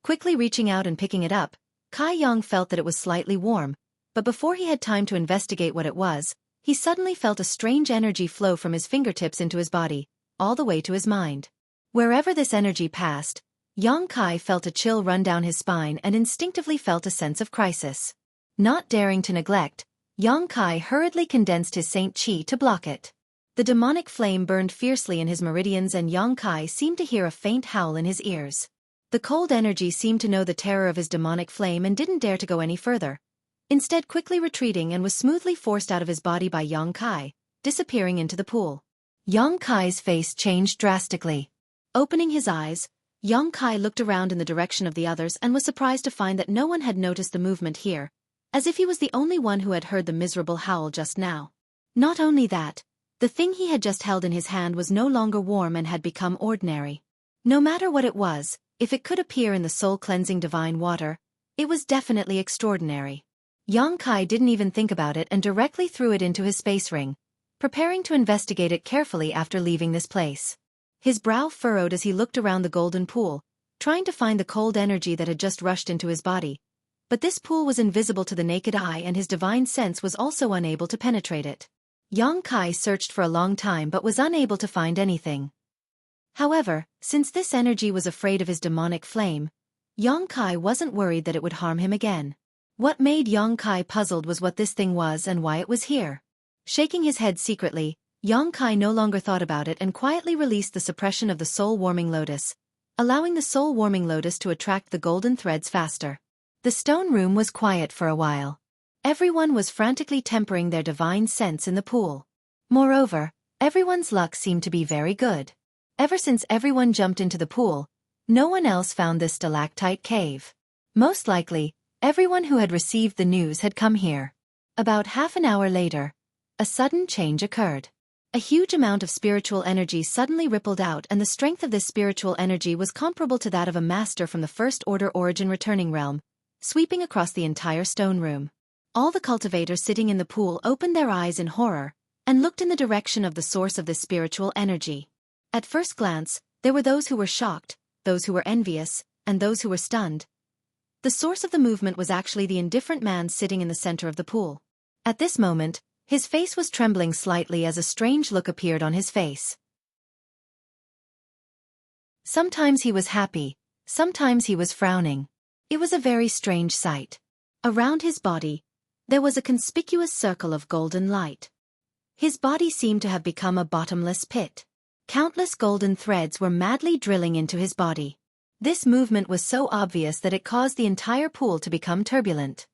Quickly reaching out and picking it up, Kai Yang felt that it was slightly warm, but before he had time to investigate what it was, he suddenly felt a strange energy flow from his fingertips into his body, all the way to his mind. Wherever this energy passed, Yang Kai felt a chill run down his spine and instinctively felt a sense of crisis. Not daring to neglect, Yang Kai hurriedly condensed his Saint Qi to block it. The demonic flame burned fiercely in his meridians and Yang Kai seemed to hear a faint howl in his ears. The cold energy seemed to know the terror of his demonic flame and didn't dare to go any further, instead quickly retreating and was smoothly forced out of his body by Yang Kai, disappearing into the pool. Yang Kai's face changed drastically. Opening his eyes, Yang Kai looked around in the direction of the others and was surprised to find that no one had noticed the movement here, as if he was the only one who had heard the miserable howl just now. Not only that, the thing he had just held in his hand was no longer warm and had become ordinary. No matter what it was, if it could appear in the soul-cleansing divine water, it was definitely extraordinary. Yang Kai didn't even think about it and directly threw it into his space ring, preparing to investigate it carefully after leaving this place. His brow furrowed as he looked around the golden pool, trying to find the cold energy that had just rushed into his body. But this pool was invisible to the naked eye and his divine sense was also unable to penetrate it. Yang Kai searched for a long time but was unable to find anything. However, since this energy was afraid of his demonic flame, Yang Kai wasn't worried that it would harm him again. What made Yang Kai puzzled was what this thing was and why it was here. Shaking his head secretly, Yang Kai no longer thought about it and quietly released the suppression of the soul-warming lotus, allowing the soul-warming lotus to attract the golden threads faster. The stone room was quiet for a while. Everyone was frantically tempering their divine sense in the pool. Moreover, everyone's luck seemed to be very good. Ever since everyone jumped into the pool, no one else found this stalactite cave. Most likely, everyone who had received the news had come here. About half an hour later, a sudden change occurred. A huge amount of spiritual energy suddenly rippled out, and the strength of this spiritual energy was comparable to that of a master from the First Order Origin Returning Realm, sweeping across the entire stone room. All the cultivators sitting in the pool opened their eyes in horror, and looked in the direction of the source of this spiritual energy. At first glance, there were those who were shocked, those who were envious, and those who were stunned. The source of the movement was actually the indifferent man sitting in the center of the pool. At this moment, his face was trembling slightly as a strange look appeared on his face. Sometimes he was happy, sometimes he was frowning. It was a very strange sight. Around his body, there was a conspicuous circle of golden light. His body seemed to have become a bottomless pit. Countless golden threads were madly drilling into his body. This movement was so obvious that it caused the entire pool to become turbulent.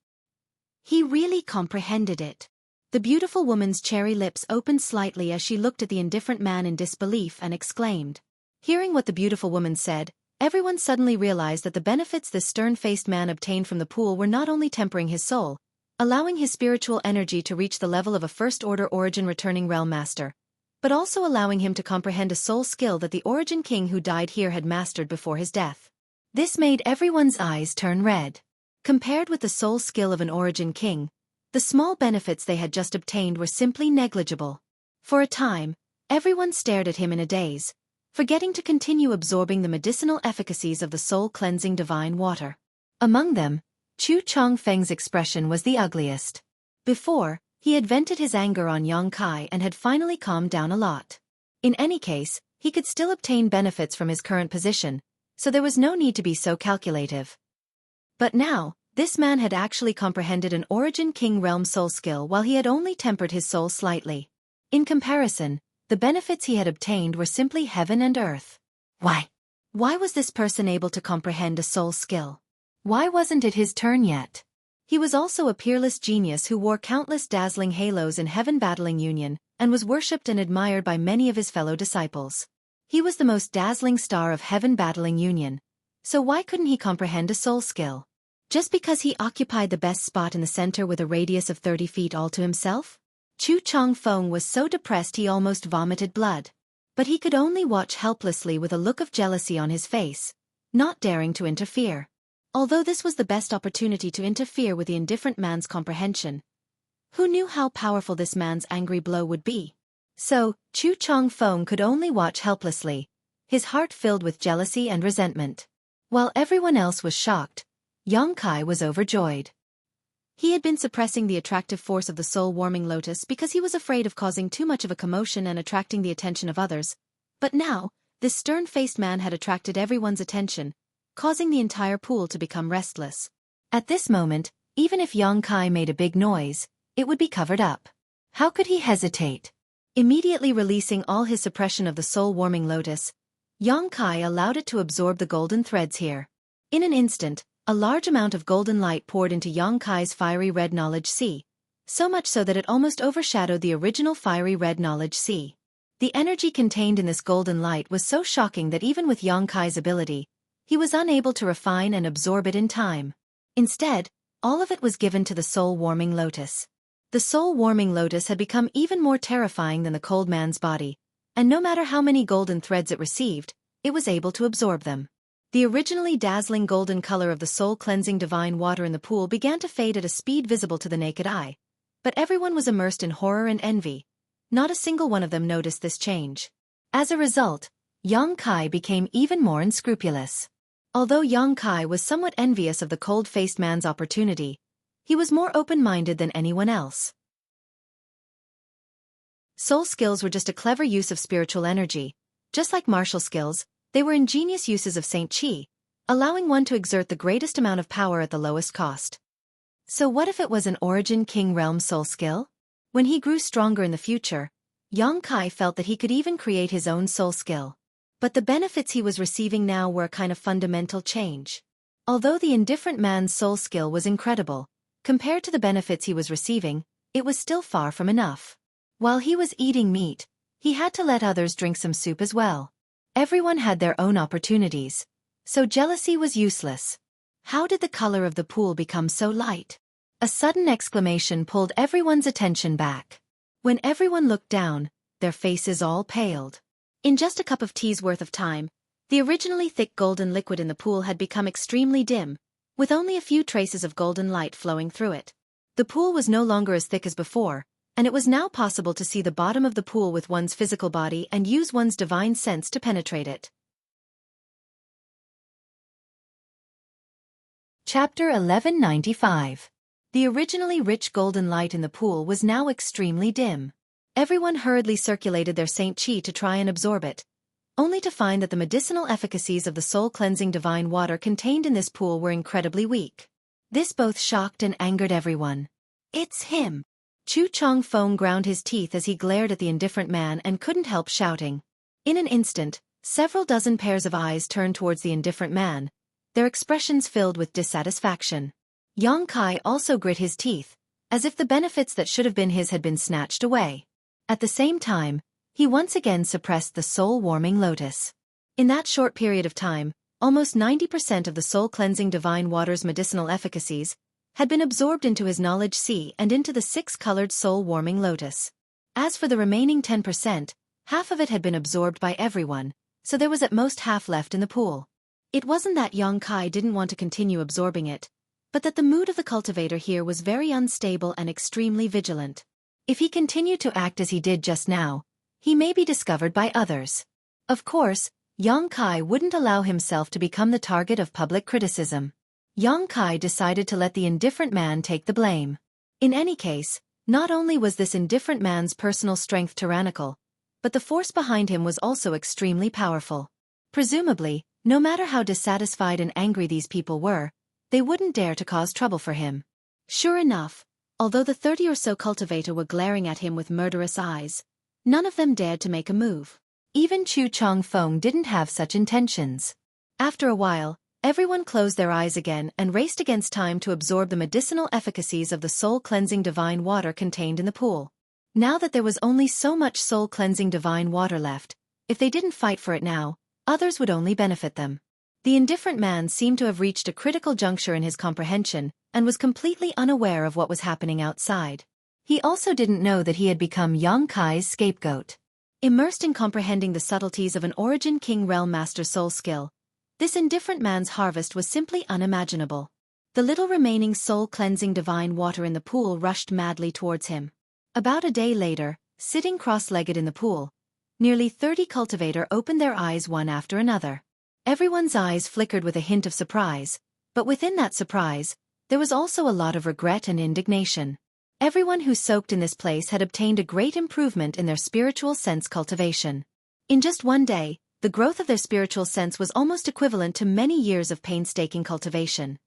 He really comprehended it. The beautiful woman's cherry lips opened slightly as she looked at the indifferent man in disbelief and exclaimed. Hearing what the beautiful woman said, everyone suddenly realized that the benefits this stern-faced man obtained from the pool were not only tempering his soul, allowing his spiritual energy to reach the level of a First-Order Origin Returning Realm Master, but also allowing him to comprehend a soul skill that the Origin King who died here had mastered before his death. This made everyone's eyes turn red. Compared with the soul skill of an Origin King, the small benefits they had just obtained were simply negligible. For a time, everyone stared at him in a daze, forgetting to continue absorbing the medicinal efficacies of the soul-cleansing divine water. Among them, Chu Chongfeng's expression was the ugliest. Before, he had vented his anger on Yang Kai and had finally calmed down a lot. In any case, he could still obtain benefits from his current position, so there was no need to be so calculative. But now, this man had actually comprehended an Origin King realm soul skill while he had only tempered his soul slightly. In comparison, the benefits he had obtained were simply heaven and earth. Why was this person able to comprehend a soul skill? Why wasn't it his turn yet? He was also a peerless genius who wore countless dazzling halos in Heaven Battling Union, and was worshipped and admired by many of his fellow disciples. He was the most dazzling star of Heaven Battling Union, so why couldn't he comprehend a soul skill? Just because he occupied the best spot in the center with a radius of 30 feet all to himself? Chu Chongfeng was so depressed he almost vomited blood. But he could only watch helplessly with a look of jealousy on his face, not daring to interfere. Although this was the best opportunity to interfere with the indifferent man's comprehension, who knew how powerful this man's angry blow would be? So, Chu Chongfeng could only watch helplessly, his heart filled with jealousy and resentment. While everyone else was shocked, Yang Kai was overjoyed. He had been suppressing the attractive force of the soul-warming lotus because he was afraid of causing too much of a commotion and attracting the attention of others, but now, this stern-faced man had attracted everyone's attention, causing the entire pool to become restless. At this moment, even if Yang Kai made a big noise, it would be covered up. How could he hesitate? Immediately releasing all his suppression of the soul-warming lotus, Yang Kai allowed it to absorb the golden threads here. In an instant, a large amount of golden light poured into Yang Kai's fiery red knowledge sea, so much so that it almost overshadowed the original fiery red knowledge sea. The energy contained in this golden light was so shocking that even with Yang Kai's ability, he was unable to refine and absorb it in time. Instead, all of it was given to the soul-warming lotus. The soul-warming lotus had become even more terrifying than the cold man's body, and no matter how many golden threads it received, it was able to absorb them. The originally dazzling golden color of the soul-cleansing divine water in the pool began to fade at a speed visible to the naked eye, but everyone was immersed in horror and envy. Not a single one of them noticed this change. As a result, Yang Kai became even more unscrupulous. Although Yang Kai was somewhat envious of the cold-faced man's opportunity, he was more open-minded than anyone else. Soul skills were just a clever use of spiritual energy. Just like martial skills, they were ingenious uses of Saint Qi, allowing one to exert the greatest amount of power at the lowest cost. So what if it was an Origin King realm soul skill? When he grew stronger in the future, Yang Kai felt that he could even create his own soul skill. But the benefits he was receiving now were a kind of fundamental change. Although the indifferent man's soul skill was incredible, compared to the benefits he was receiving, it was still far from enough. While he was eating meat, he had to let others drink some soup as well. Everyone had their own opportunities, so jealousy was useless. How did the color of the pool become so light? A sudden exclamation pulled everyone's attention back. When everyone looked down, their faces all paled. In just a cup of tea's worth of time, the originally thick golden liquid in the pool had become extremely dim, with only a few traces of golden light flowing through it. The pool was no longer as thick as before, and it was now possible to see the bottom of the pool with one's physical body and use one's divine sense to penetrate it. Chapter 1195. The originally rich golden light in the pool was now extremely dim. Everyone hurriedly circulated their Saint Qi to try and absorb it, only to find that the medicinal efficacies of the soul-cleansing divine water contained in this pool were incredibly weak. This both shocked and angered everyone. "It's him!" Chu Chongfeng ground his teeth as he glared at the indifferent man and couldn't help shouting. In an instant, several dozen pairs of eyes turned towards the indifferent man, their expressions filled with dissatisfaction. Yang Kai also grit his teeth, as if the benefits that should have been his had been snatched away. At the same time, he once again suppressed the soul-warming lotus. In that short period of time, almost 90% of the soul-cleansing divine water's medicinal efficacies had been absorbed into his knowledge sea and into the six-colored soul-warming lotus. As for the remaining 10%, half of it had been absorbed by everyone, so there was at most half left in the pool. It wasn't that Yang Kai didn't want to continue absorbing it, but that the mood of the cultivator here was very unstable and extremely vigilant. If he continued to act as he did just now, he may be discovered by others. Of course, Yang Kai wouldn't allow himself to become the target of public criticism. Yang Kai decided to let the indifferent man take the blame. In any case, not only was this indifferent man's personal strength tyrannical, but the force behind him was also extremely powerful. Presumably, no matter how dissatisfied and angry these people were, they wouldn't dare to cause trouble for him. Sure enough, although the 30 or so cultivator were glaring at him with murderous eyes, none of them dared to make a move. Even Chu Chongfeng didn't have such intentions. After a while, everyone closed their eyes again and raced against time to absorb the medicinal efficacies of the soul-cleansing divine water contained in the pool. Now that there was only so much soul-cleansing divine water left, if they didn't fight for it now, others would only benefit them. The indifferent man seemed to have reached a critical juncture in his comprehension and was completely unaware of what was happening outside. He also didn't know that he had become Yang Kai's scapegoat. Immersed in comprehending the subtleties of an Origin King Realm Master soul skill, this indifferent man's harvest was simply unimaginable. The little remaining soul-cleansing divine water in the pool rushed madly towards him. About a day later, sitting cross-legged in the pool, nearly 30 cultivator opened their eyes one after another. Everyone's eyes flickered with a hint of surprise, but within that surprise, there was also a lot of regret and indignation. Everyone who soaked in this place had obtained a great improvement in their spiritual sense cultivation. In just one day, the growth of their spiritual sense was almost equivalent to many years of painstaking cultivation.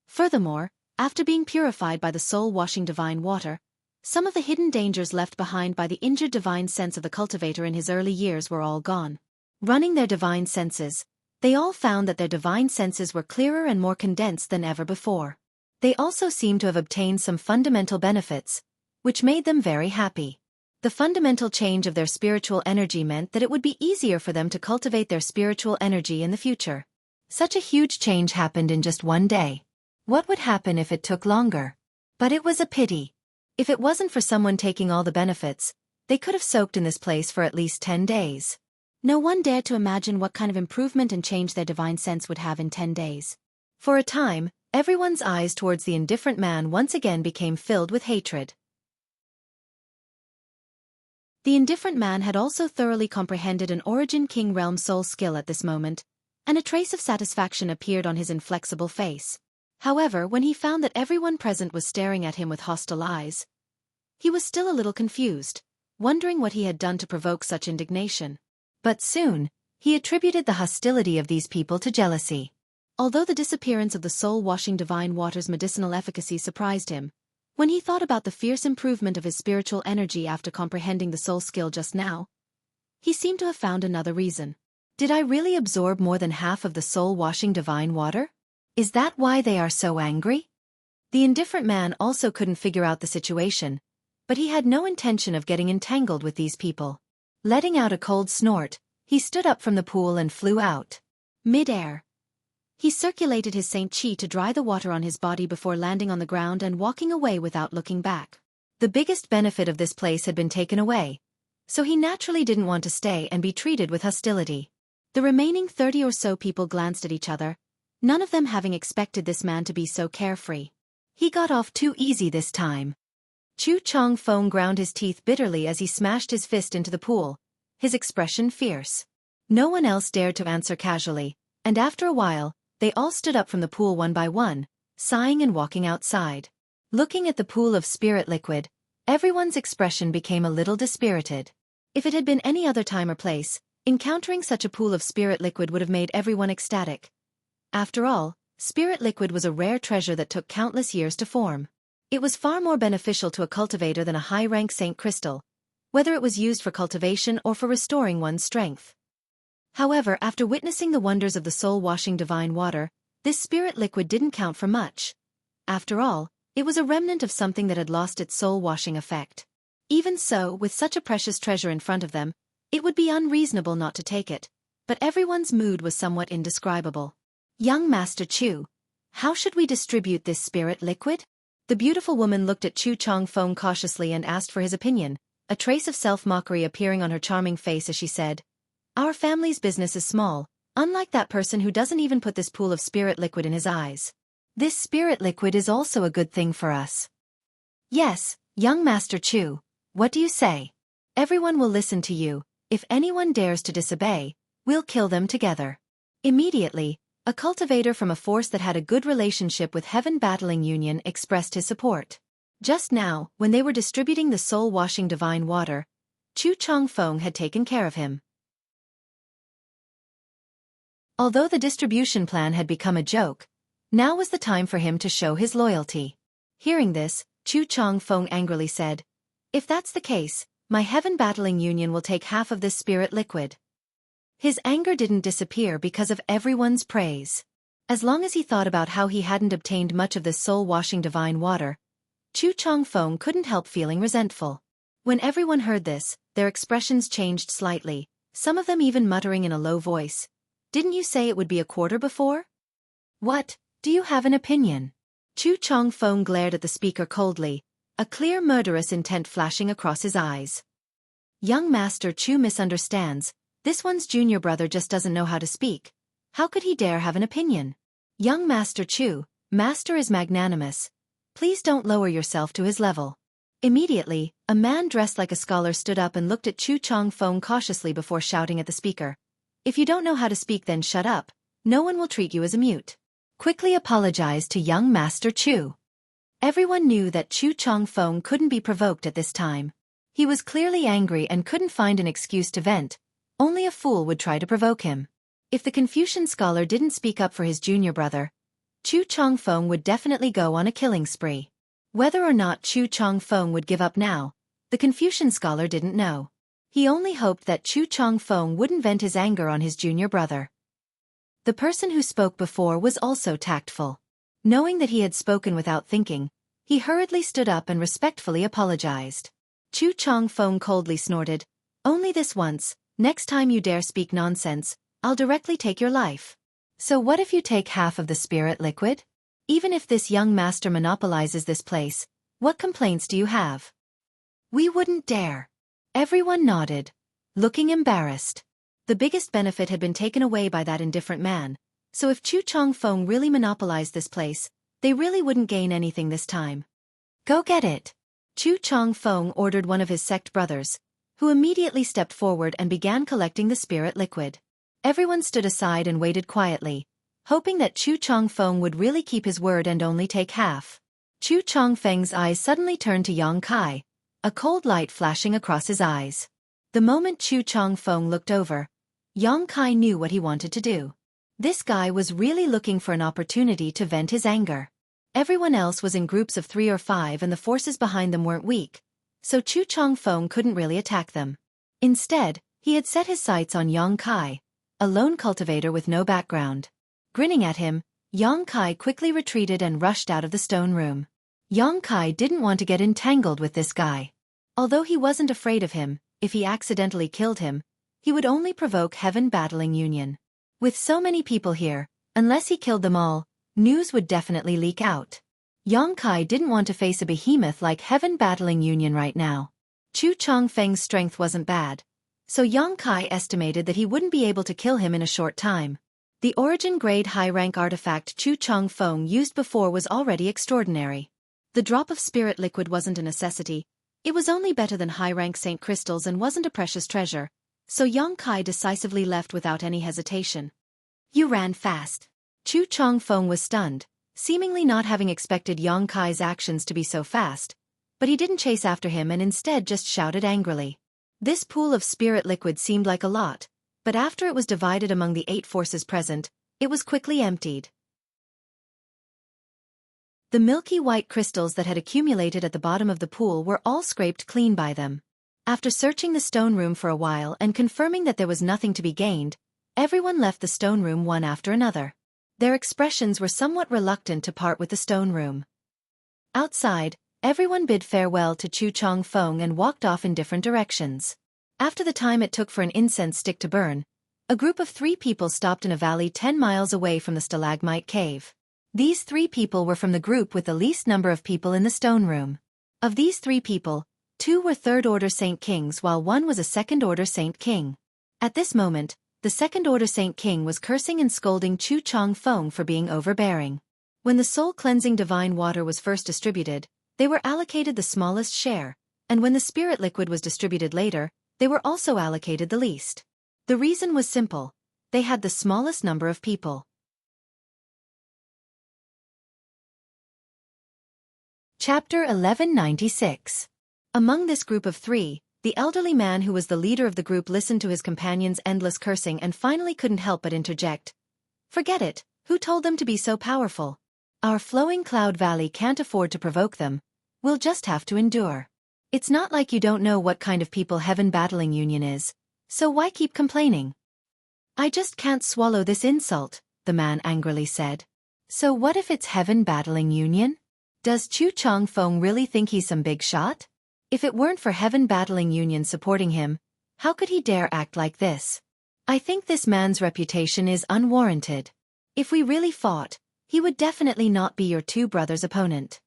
Furthermore, after being purified by the soul-washing divine water, some of the hidden dangers left behind by the injured divine sense of the cultivator in his early years were all gone. Running their divine senses, they all found that their divine senses were clearer and more condensed than ever before. They also seemed to have obtained some fundamental benefits, which made them very happy. The fundamental change of their spiritual energy meant that it would be easier for them to cultivate their spiritual energy in the future. Such a huge change happened in just one day. What would happen if it took longer? But it was a pity. If it wasn't for someone taking all the benefits, they could have soaked in this place for at least 10 days. No one dared to imagine what kind of improvement and change their divine sense would have in 10 days. For a time, everyone's eyes towards the indifferent man once again became filled with hatred. The indifferent man had also thoroughly comprehended an Origin King Realm soul skill at this moment, and a trace of satisfaction appeared on his inflexible face. However, when he found that everyone present was staring at him with hostile eyes, he was still a little confused, wondering what he had done to provoke such indignation. But soon, he attributed the hostility of these people to jealousy. Although the disappearance of the soul-washing divine water's medicinal efficacy surprised him, when he thought about the fierce improvement of his spiritual energy after comprehending the soul skill just now, he seemed to have found another reason. Did I really absorb more than half of the soul-washing divine water? Is that why they are so angry? The indifferent man also couldn't figure out the situation, but he had no intention of getting entangled with these people. Letting out a cold snort, he stood up from the pool and flew out. Mid-air, he circulated his Saint Qi to dry the water on his body before landing on the ground and walking away without looking back. The biggest benefit of this place had been taken away, so he naturally didn't want to stay and be treated with hostility. The remaining 30 or so people glanced at each other, none of them having expected this man to be so carefree. He got off too easy this time. Chu Chong-fong ground his teeth bitterly as he smashed his fist into the pool, his expression fierce. No one else dared to answer casually, and after a while, they all stood up from the pool one by one, sighing and walking outside. Looking at the pool of spirit liquid, everyone's expression became a little dispirited. If it had been any other time or place, encountering such a pool of spirit liquid would have made everyone ecstatic. After all, spirit liquid was a rare treasure that took countless years to form. It was far more beneficial to a cultivator than a high-rank Saint Crystal, whether it was used for cultivation or for restoring one's strength. However, after witnessing the wonders of the soul-washing divine water, this spirit liquid didn't count for much. After all, it was a remnant of something that had lost its soul-washing effect. Even so, with such a precious treasure in front of them, it would be unreasonable not to take it, but everyone's mood was somewhat indescribable. Young Master Chu, how should we distribute this spirit liquid? The beautiful woman looked at Chu Chong-fong cautiously and asked for his opinion, a trace of self-mockery appearing on her charming face as she said, "Our family's business is small, unlike that person who doesn't even put this pool of spirit liquid in his eyes. This spirit liquid is also a good thing for us." "Yes, young Master Chu, what do you say? Everyone will listen to you. If anyone dares to disobey, we'll kill them together." Immediately, a cultivator from a force that had a good relationship with Heaven Battling Union expressed his support. Just now, when they were distributing the soul-washing divine water, Chu Chong-fong had taken care of him. Although the distribution plan had become a joke, now was the time for him to show his loyalty. Hearing this, Chu Chong-fong angrily said, "If that's the case, my Heaven Battling Union will take half of this spirit liquid." His anger didn't disappear because of everyone's praise. As long as he thought about how he hadn't obtained much of this soul-washing divine water, Chu Chong-fong couldn't help feeling resentful. When everyone heard this, their expressions changed slightly, some of them even muttering in a low voice, "Didn't you say it would be a quarter before? What, do you have an opinion?" Chu Chong-fong glared at the speaker coldly, a clear murderous intent flashing across his eyes. Young Master Chu misunderstands, this one's junior brother just doesn't know how to speak. How could he dare have an opinion? Young Master Chu, Master is magnanimous. Please don't lower yourself to his level. Immediately, a man dressed like a scholar stood up and looked at Chu Chong-fong cautiously before shouting at the speaker, "If you don't know how to speak, then shut up. No one will treat you as a mute." Quickly apologized to young Master Chu. Everyone knew that Chu Chong-fong couldn't be provoked at this time. He was clearly angry and couldn't find an excuse to vent. Only a fool would try to provoke him. If the Confucian scholar didn't speak up for his junior brother, Chu Chong-fong would definitely go on a killing spree. Whether or not Chu Chong-fong would give up now, the Confucian scholar didn't know. He only hoped that Chu Chong-fong wouldn't vent his anger on his junior brother. The person who spoke before was also tactful. Knowing that he had spoken without thinking, he hurriedly stood up and respectfully apologized. Chu Chong-fong coldly snorted, "Only this once, next time you dare speak nonsense, I'll directly take your life." "So what if you take half of the spirit liquid? Even if this young master monopolizes this place, what complaints do you have?" "We wouldn't dare." Everyone nodded, looking embarrassed. The biggest benefit had been taken away by that indifferent man, so if Chu Chong-fong really monopolized this place, they really wouldn't gain anything this time. "Go get it." Chu Chong-fong ordered one of his sect brothers, who immediately stepped forward and began collecting the spirit liquid. Everyone stood aside and waited quietly, hoping that Chu Chong-fong would really keep his word and only take half. Chu Chong-feng's eyes suddenly turned to Yang Kai, a cold light flashing across his eyes. The moment Chu Chong-fong looked over, Yang Kai knew what he wanted to do. This guy was really looking for an opportunity to vent his anger. Everyone else was in groups of 3 or 5 and the forces behind them weren't weak, so Chu Chong-fong couldn't really attack them. Instead, he had set his sights on Yang Kai, a lone cultivator with no background. Grinning at him, Yang Kai quickly retreated and rushed out of the stone room. Yang Kai didn't want to get entangled with this guy. Although he wasn't afraid of him, if he accidentally killed him, he would only provoke Heaven Battling Union. With so many people here, unless he killed them all, news would definitely leak out. Yang Kai didn't want to face a behemoth like Heaven Battling Union right now. Chu Changfeng's strength wasn't bad, so Yang Kai estimated that he wouldn't be able to kill him in a short time. The origin-grade high-rank artifact Chu Changfeng used before was already extraordinary. The drop of spirit liquid wasn't a necessity. It was only better than high-rank saint crystals and wasn't a precious treasure, so Yang Kai decisively left without any hesitation. You ran fast. Chu Changfeng was stunned, seemingly not having expected Yang Kai's actions to be so fast, but he didn't chase after him and instead just shouted angrily. This pool of spirit liquid seemed like a lot, but after it was divided among the 8 forces present, it was quickly emptied. The milky white crystals that had accumulated at the bottom of the pool were all scraped clean by them. After searching the stone room for a while and confirming that there was nothing to be gained, everyone left the stone room one after another. Their expressions were somewhat reluctant to part with the stone room. Outside, everyone bid farewell to Chu Changfeng and walked off in different directions. After the time it took for an incense stick to burn, a group of 3 people stopped in a valley 10 miles away from the stalagmite cave. These 3 people were from the group with the least number of people in the stone room. Of these 3 people, 2 were third-order Saint Kings while 1 was a second-order Saint King. At this moment, the second-order Saint King was cursing and scolding Chu Changfeng for being overbearing. When the soul-cleansing divine water was first distributed, they were allocated the smallest share, and when the spirit liquid was distributed later, they were also allocated the least. The reason was simple. They had the smallest number of people. Chapter 1196. Among this group of 3, the elderly man who was the leader of the group listened to his companion's endless cursing and finally couldn't help but interject. Forget it, who told them to be so powerful? Our flowing cloud valley can't afford to provoke them. We'll just have to endure. It's not like you don't know what kind of people Heaven Battling Union is, so why keep complaining? I just can't swallow this insult, the man angrily said. So what if it's Heaven Battling Union? Does Chu Changfeng really think he's some big shot? If it weren't for Heaven Battling Union supporting him, how could he dare act like this? I think this man's reputation is unwarranted. If we really fought, he would definitely not be your 2 brothers' opponent.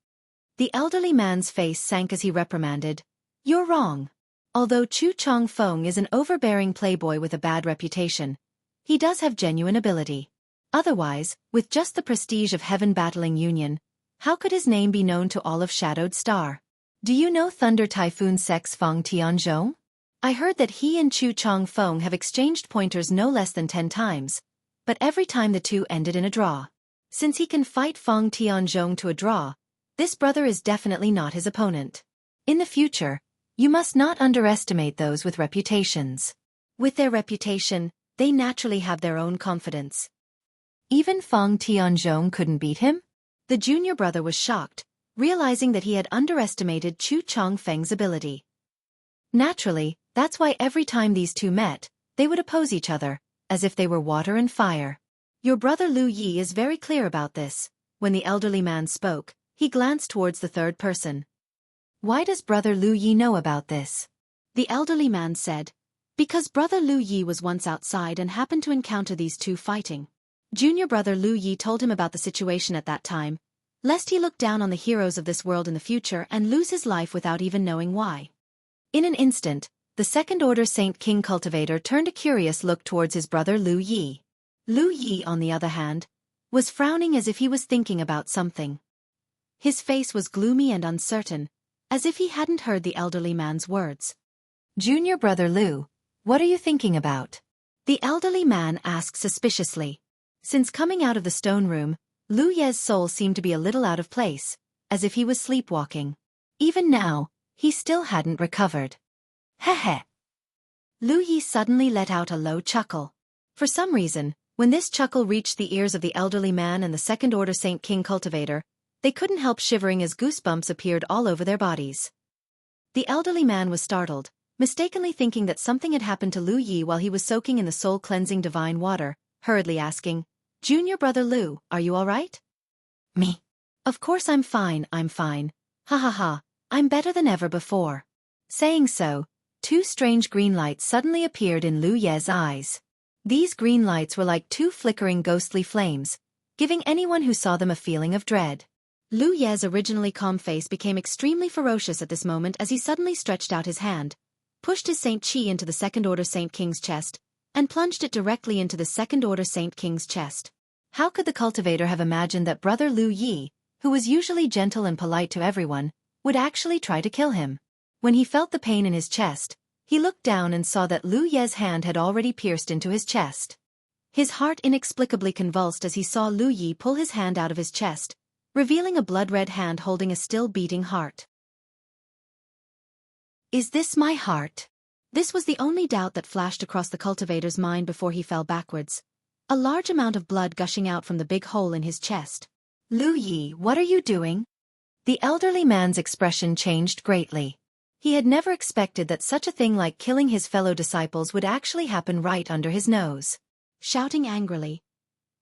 The elderly man's face sank as he reprimanded. You're wrong. Although Chu Changfeng is an overbearing playboy with a bad reputation, he does have genuine ability. Otherwise, with just the prestige of Heaven Battling Union, how could his name be known to all of Shadowed Star? Do you know Thunder Typhoon Sex Feng Tianzhong? I heard that he and Chu Changfeng have exchanged pointers no less than 10 times, but every time the 2 ended in a draw. Since he can fight Feng Tianzhong to a draw, this brother is definitely not his opponent. In the future, you must not underestimate those with reputations. With their reputation, they naturally have their own confidence. Even Feng Tianzhong couldn't beat him? The junior brother was shocked, realizing that he had underestimated Chu Changfeng's ability. Naturally, that's why every time these 2 met, they would oppose each other, as if they were water and fire. Your brother Lu Yi is very clear about this. When the elderly man spoke, he glanced towards the third person. Why does brother Lu Yi know about this? The elderly man said. Because brother Lu Yi was once outside and happened to encounter these 2 fighting. Junior brother Lu Yi told him about the situation at that time, lest he look down on the heroes of this world in the future and lose his life without even knowing why. In an instant, the second-order Saint King cultivator turned a curious look towards his brother Lu Yi. Lu Yi, on the other hand, was frowning as if he was thinking about something. His face was gloomy and uncertain, as if he hadn't heard the elderly man's words. Junior brother Lu, what are you thinking about? The elderly man asked suspiciously. Since coming out of the stone room, Lu Ye's soul seemed to be a little out of place, as if he was sleepwalking. Even now, he still hadn't recovered. Heh. Lu Yi suddenly let out a low chuckle. For some reason, when this chuckle reached the ears of the elderly man and the second-order Saint King cultivator, they couldn't help shivering as goosebumps appeared all over their bodies. The elderly man was startled, mistakenly thinking that something had happened to Lu Yi while he was soaking in the soul-cleansing divine water, hurriedly asking, Junior brother Lu, are you all right? Me? Of course I'm fine. Ha ha ha, I'm better than ever before. Saying so, 2 strange green lights suddenly appeared in Lu Ye's eyes. These green lights were like 2 flickering ghostly flames, giving anyone who saw them a feeling of dread. Lu Ye's originally calm face became extremely ferocious at this moment as he suddenly stretched out his hand, pushed his Saint Qi into the second-order Saint King's chest, and plunged it directly into the second-order Saint King's chest. How could the cultivator have imagined that brother Lu Yi, who was usually gentle and polite to everyone, would actually try to kill him? When he felt the pain in his chest, he looked down and saw that Lu Ye's hand had already pierced into his chest. His heart inexplicably convulsed as he saw Lu Yi pull his hand out of his chest, revealing a blood-red hand holding a still-beating heart. Is this my heart? This was the only doubt that flashed across the cultivator's mind before he fell backwards, a large amount of blood gushing out from the big hole in his chest. Lu Yi, what are you doing? The elderly man's expression changed greatly. He had never expected that such a thing like killing his fellow disciples would actually happen right under his nose. Shouting angrily,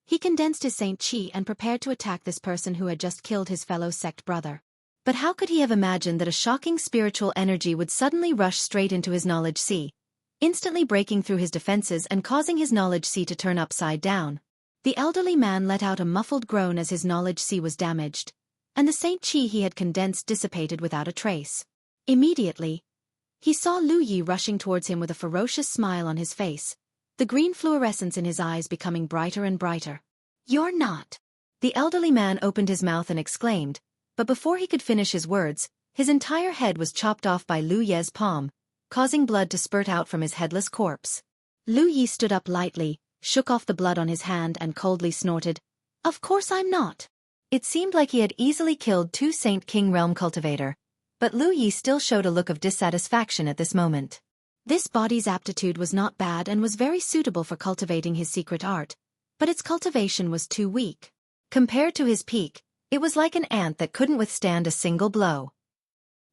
he condensed his Saint Qi and prepared to attack this person who had just killed his fellow sect brother. But how could he have imagined that a shocking spiritual energy would suddenly rush straight into his knowledge sea, instantly breaking through his defenses and causing his knowledge sea to turn upside down? The elderly man let out a muffled groan as his knowledge sea was damaged, and the Saint Qi he had condensed dissipated without a trace. Immediately, he saw Lu Yi rushing towards him with a ferocious smile on his face, the green fluorescence in his eyes becoming brighter and brighter. You're not. The elderly man opened his mouth and exclaimed, but before he could finish his words, his entire head was chopped off by Lu Ye's palm, causing blood to spurt out from his headless corpse. Lu Yi stood up lightly, shook off the blood on his hand and coldly snorted, "Of course I'm not." It seemed like he had easily killed two Saint King realm cultivator, but Lu Yi still showed a look of dissatisfaction at this moment. This body's aptitude was not bad and was very suitable for cultivating his secret art, but its cultivation was too weak. Compared to his peak, it was like an ant that couldn't withstand a single blow.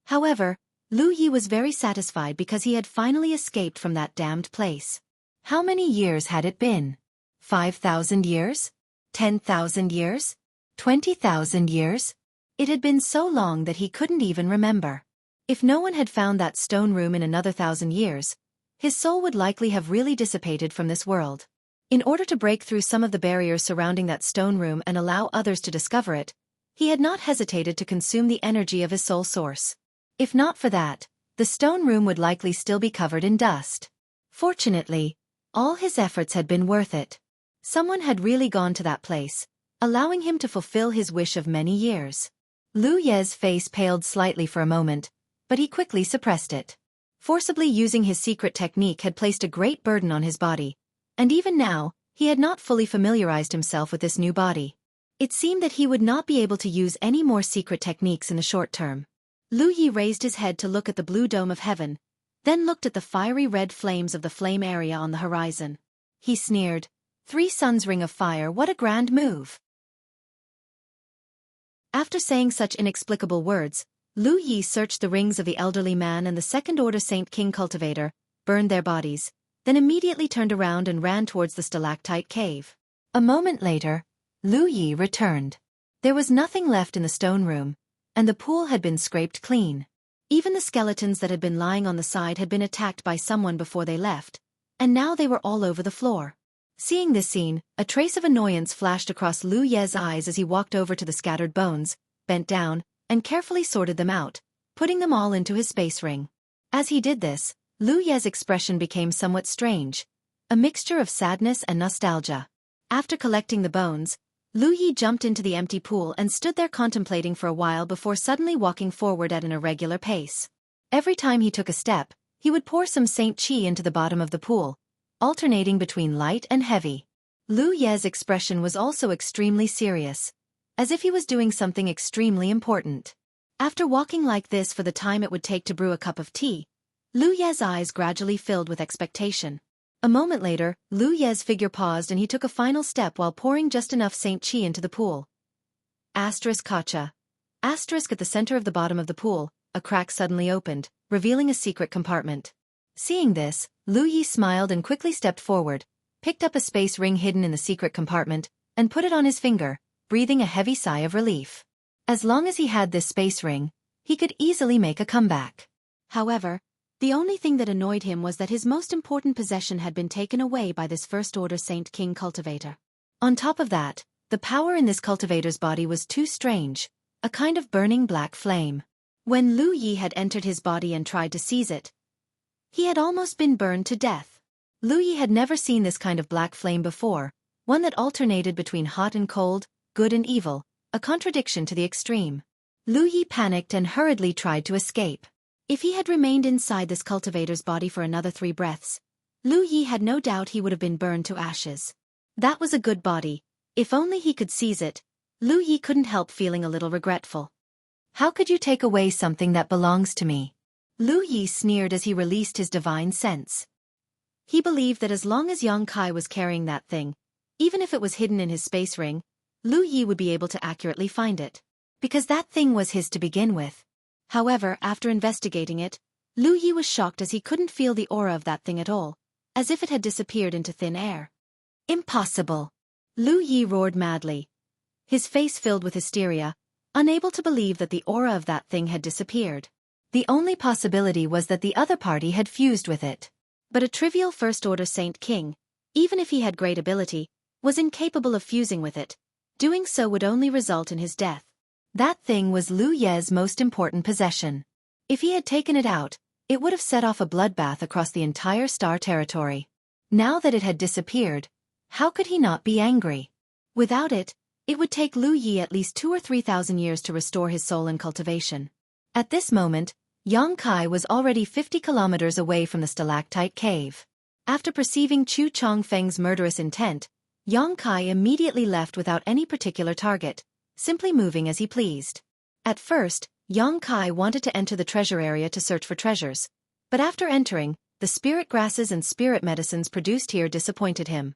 However, Lu Yi was very satisfied because he had finally escaped from that damned place. How many years had it been? 5,000 years? 10,000 years? 20,000 years? It had been so long that he couldn't even remember. If no one had found that stone room in another 1,000 years, his soul would likely have really dissipated from this world. In order to break through some of the barriers surrounding that stone room and allow others to discover it, he had not hesitated to consume the energy of his soul source. If not for that, the stone room would likely still be covered in dust. Fortunately, all his efforts had been worth it. Someone had really gone to that place, allowing him to fulfill his wish of many years. Lu Ye's face paled slightly for a moment, but he quickly suppressed it. Forcibly using his secret technique had placed a great burden on his body, and even now, he had not fully familiarized himself with this new body. It seemed that he would not be able to use any more secret techniques in the short term. Lu Yi raised his head to look at the blue dome of heaven, then looked at the fiery red flames of the flame area on the horizon. He sneered, "3 suns ring of fire, what a grand move." After saying such inexplicable words, Lu Yi searched the rings of the elderly man and the second-order Saint King cultivator, burned their bodies, then immediately turned around and ran towards the stalactite cave. A moment later, Lu Yi returned. There was nothing left in the stone room, and the pool had been scraped clean. Even the skeletons that had been lying on the side had been attacked by someone before they left, and now they were all over the floor. Seeing this scene, a trace of annoyance flashed across Lu Ye's eyes as he walked over to the scattered bones, bent down, and carefully sorted them out, putting them all into his space ring. As he did this, Lu Ye's expression became somewhat strange, a mixture of sadness and nostalgia. After collecting the bones, Lu Yi jumped into the empty pool and stood there contemplating for a while before suddenly walking forward at an irregular pace. Every time he took a step, he would pour some Saint Qi into the bottom of the pool, alternating between light and heavy. Lu Ye's expression was also extremely serious, as if he was doing something extremely important. After walking like this for the time it would take to brew a cup of tea, Lu Ye's eyes gradually filled with expectation. A moment later, Lu Ye's figure paused and he took a final step while pouring just enough Saint Qi into the pool. Kacha. At the center of the bottom of the pool, a crack suddenly opened, revealing a secret compartment. Seeing this, Lu Yi smiled and quickly stepped forward, picked up a space ring hidden in the secret compartment, and put it on his finger, breathing a heavy sigh of relief. As long as he had this space ring, he could easily make a comeback. However, the only thing that annoyed him was that his most important possession had been taken away by this first-order Saint King cultivator. On top of that, the power in this cultivator's body was too strange, a kind of burning black flame. When Lu Yi had entered his body and tried to seize it, he had almost been burned to death. Lu Yi had never seen this kind of black flame before, one that alternated between hot and cold, good and evil, a contradiction to the extreme. Lu Yi panicked and hurriedly tried to escape. If he had remained inside this cultivator's body for another 3 breaths, Lu Yi had no doubt he would have been burned to ashes. That was a good body. If only he could seize it. Lu Yi couldn't help feeling a little regretful. How could you take away something that belongs to me? Lu Yi sneered as he released his divine sense. He believed that as long as Yang Kai was carrying that thing, even if it was hidden in his space ring, Lu Yi would be able to accurately find it. Because that thing was his to begin with. However, after investigating it, Lu Yi was shocked as he couldn't feel the aura of that thing at all, as if it had disappeared into thin air. Impossible! Lu Yi roared madly, his face filled with hysteria, unable to believe that the aura of that thing had disappeared. The only possibility was that the other party had fused with it. But a trivial first-order Saint King, even if he had great ability, was incapable of fusing with it. Doing so would only result in his death. That thing was Lu Ye's most important possession. If he had taken it out, it would have set off a bloodbath across the entire star territory. Now that it had disappeared, how could he not be angry? Without it, it would take Lu Yi at least 2,000 or 3,000 years to restore his soul and cultivation. At this moment, Yang Kai was already 50 kilometers away from the stalactite cave. After perceiving Chu Chongfeng's murderous intent, Yang Kai immediately left without any particular target, simply moving as he pleased. At first, Yang Kai wanted to enter the treasure area to search for treasures, but after entering, the spirit grasses and spirit medicines produced here disappointed him.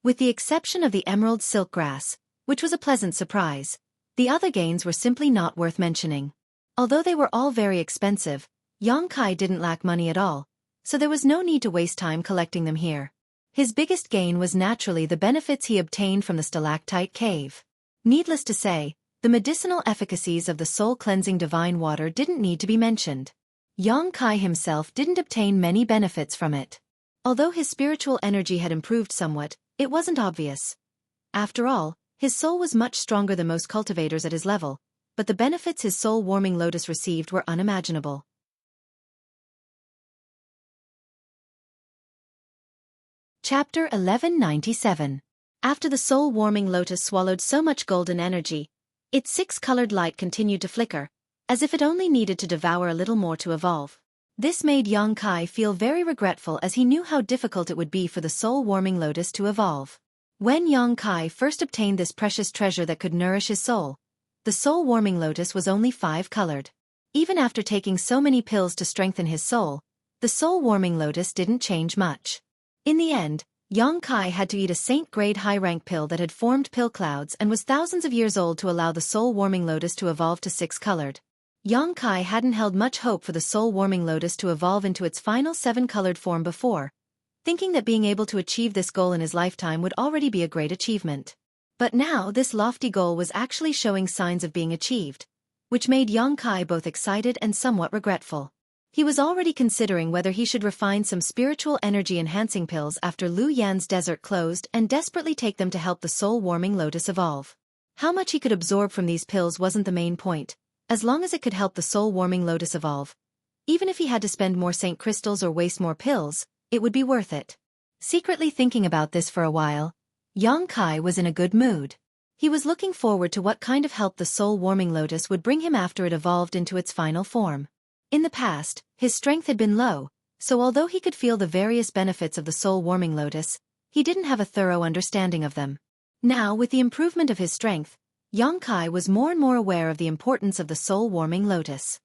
With the exception of the emerald silk grass, which was a pleasant surprise, the other gains were simply not worth mentioning. Although they were all very expensive, Yang Kai didn't lack money at all, so there was no need to waste time collecting them here. His biggest gain was naturally the benefits he obtained from the stalactite cave. Needless to say, the medicinal efficacies of the soul-cleansing divine water didn't need to be mentioned. Yang Kai himself didn't obtain many benefits from it. Although his spiritual energy had improved somewhat, it wasn't obvious. After all, his soul was much stronger than most cultivators at his level, but the benefits his soul-warming lotus received were unimaginable. Chapter 1197. After the soul-warming lotus swallowed so much golden energy, its 6-colored light continued to flicker, as if it only needed to devour a little more to evolve. This made Yang Kai feel very regretful as he knew how difficult it would be for the soul-warming lotus to evolve. When Yang Kai first obtained this precious treasure that could nourish his soul, the soul-warming lotus was only 5-colored. Even after taking so many pills to strengthen his soul, the soul-warming lotus didn't change much. In the end, Yang Kai had to eat a saint-grade high-rank pill that had formed pill clouds and was thousands of years old to allow the soul-warming lotus to evolve to 6-colored. Yang Kai hadn't held much hope for the soul-warming lotus to evolve into its final 7-colored form before, thinking that being able to achieve this goal in his lifetime would already be a great achievement. But now this lofty goal was actually showing signs of being achieved, which made Yang Kai both excited and somewhat regretful. He was already considering whether he should refine some spiritual energy-enhancing pills after Lu Yan's desert closed and desperately take them to help the soul-warming lotus evolve. How much he could absorb from these pills wasn't the main point, as long as it could help the soul-warming lotus evolve. Even if he had to spend more saint crystals or waste more pills, it would be worth it. Secretly thinking about this for a while, Yang Kai was in a good mood. He was looking forward to what kind of help the soul-warming lotus would bring him after it evolved into its final form. In the past, his strength had been low, so although he could feel the various benefits of the soul-warming lotus, he didn't have a thorough understanding of them. Now, with the improvement of his strength, Yang Kai was more and more aware of the importance of the soul-warming lotus.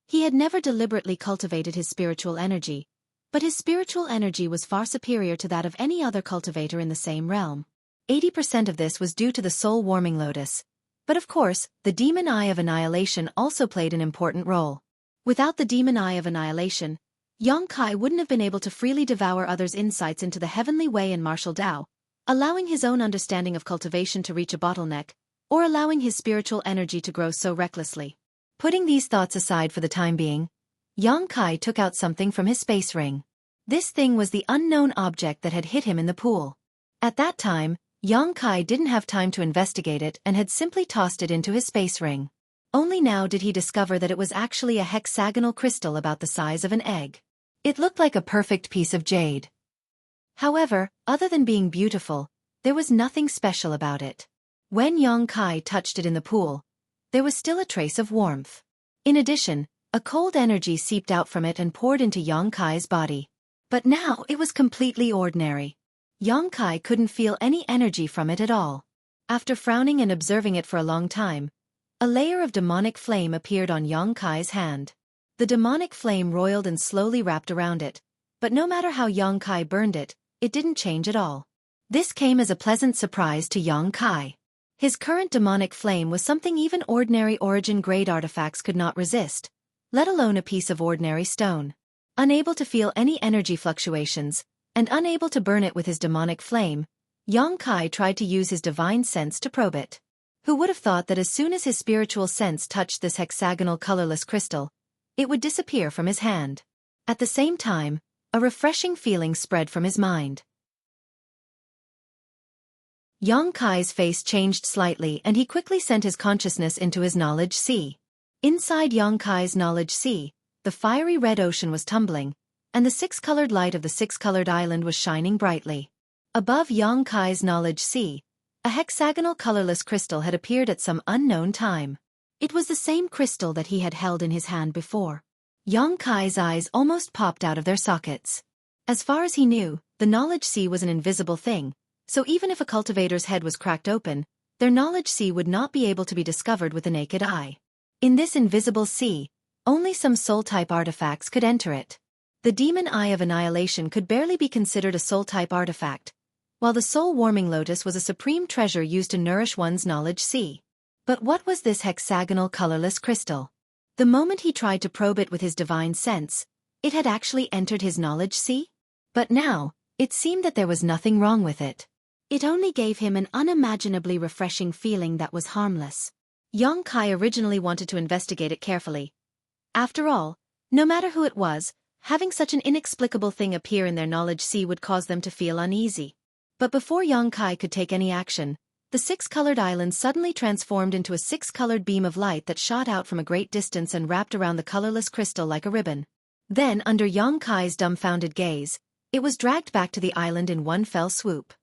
He had never deliberately cultivated his spiritual energy, but his spiritual energy was far superior to that of any other cultivator in the same realm. 80% of this was due to the soul-warming lotus, but of course, the demon eye of annihilation also played an important role. Without the demon eye of annihilation, Yang Kai wouldn't have been able to freely devour others' insights into the heavenly way and martial Tao, allowing his own understanding of cultivation to reach a bottleneck, or allowing his spiritual energy to grow so recklessly. Putting these thoughts aside for the time being, Yang Kai took out something from his space ring. This thing was the unknown object that had hit him in the pool. At that time, Yang Kai didn't have time to investigate it and had simply tossed it into his space ring. Only now did he discover that it was actually a hexagonal crystal about the size of an egg. It looked like a perfect piece of jade. However, other than being beautiful, there was nothing special about it. When Yang Kai touched it in the pool, there was still a trace of warmth. In addition, a cold energy seeped out from it and poured into Yang Kai's body. But now it was completely ordinary. Yang Kai couldn't feel any energy from it at all. After frowning and observing it for a long time, a layer of demonic flame appeared on Yang Kai's hand. The demonic flame roiled and slowly wrapped around it, but no matter how Yang Kai burned it, it didn't change at all. This came as a pleasant surprise to Yang Kai. His current demonic flame was something even ordinary origin-grade artifacts could not resist, let alone a piece of ordinary stone. Unable to feel any energy fluctuations, and unable to burn it with his demonic flame, Yang Kai tried to use his divine sense to probe it. Who would have thought that as soon as his spiritual sense touched this hexagonal colorless crystal, it would disappear from his hand. At the same time, a refreshing feeling spread from his mind. Yang Kai's face changed slightly and he quickly sent his consciousness into his knowledge sea. Inside Yang Kai's knowledge sea, the fiery red ocean was tumbling, and the six-colored light of the six-colored island was shining brightly. Above Yang Kai's knowledge sea, a hexagonal colorless crystal had appeared at some unknown time. It was the same crystal that he had held in his hand before. Yang Kai's eyes almost popped out of their sockets. As far as he knew, the knowledge sea was an invisible thing, so even if a cultivator's head was cracked open, their knowledge sea would not be able to be discovered with the naked eye. In this invisible sea, only some soul-type artifacts could enter it. The demon eye of annihilation could barely be considered a soul-type artifact, while the soul-warming lotus was a supreme treasure used to nourish one's knowledge sea. But what was this hexagonal colorless crystal? The moment he tried to probe it with his divine sense, it had actually entered his knowledge sea? But now, it seemed that there was nothing wrong with it. It only gave him an unimaginably refreshing feeling that was harmless. Yang Kai originally wanted to investigate it carefully. After all, no matter who it was, having such an inexplicable thing appear in their knowledge sea would cause them to feel uneasy. But before Yang Kai could take any action, the six-colored island suddenly transformed into a six-colored beam of light that shot out from a great distance and wrapped around the colorless crystal like a ribbon. Then, under Yang Kai's dumbfounded gaze, it was dragged back to the island in one fell swoop.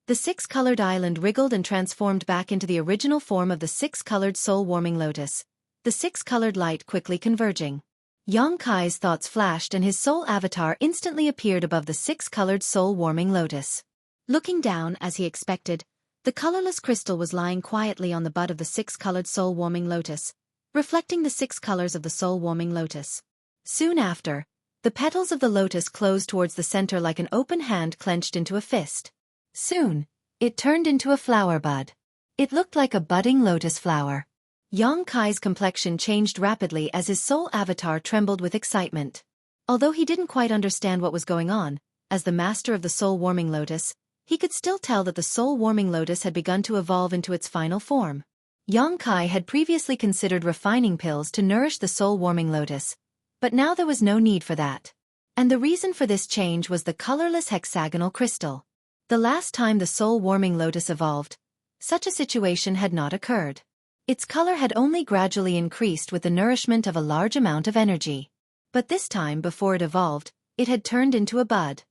The six-colored island wriggled and transformed back into the original form of the six-colored soul-warming lotus, the six-colored light quickly converging. Yang Kai's thoughts flashed and his soul avatar instantly appeared above the six-colored soul-warming lotus. Looking down, as he expected, the colorless crystal was lying quietly on the bud of the six-colored soul-warming lotus, reflecting the six colors of the soul-warming lotus. Soon after, the petals of the lotus closed towards the center like an open hand clenched into a fist. Soon, it turned into a flower bud. It looked like a budding lotus flower. Yang Kai's complexion changed rapidly as his soul avatar trembled with excitement. Although he didn't quite understand what was going on, as the master of the soul-warming lotus, he could still tell that the soul-warming lotus had begun to evolve into its final form. Yang Kai had previously considered refining pills to nourish the soul-warming lotus, but now there was no need for that. And the reason for this change was the colorless hexagonal crystal. The last time the soul-warming lotus evolved, such a situation had not occurred. Its color had only gradually increased with the nourishment of a large amount of energy. But this time before it evolved, it had turned into a bud.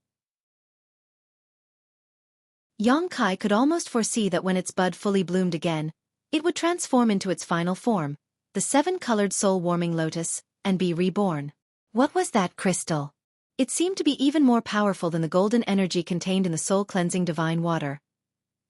Yang Kai could almost foresee that when its bud fully bloomed again, it would transform into its final form, the seven-colored soul-warming lotus, and be reborn. What was that crystal? It seemed to be even more powerful than the golden energy contained in the soul-cleansing divine water.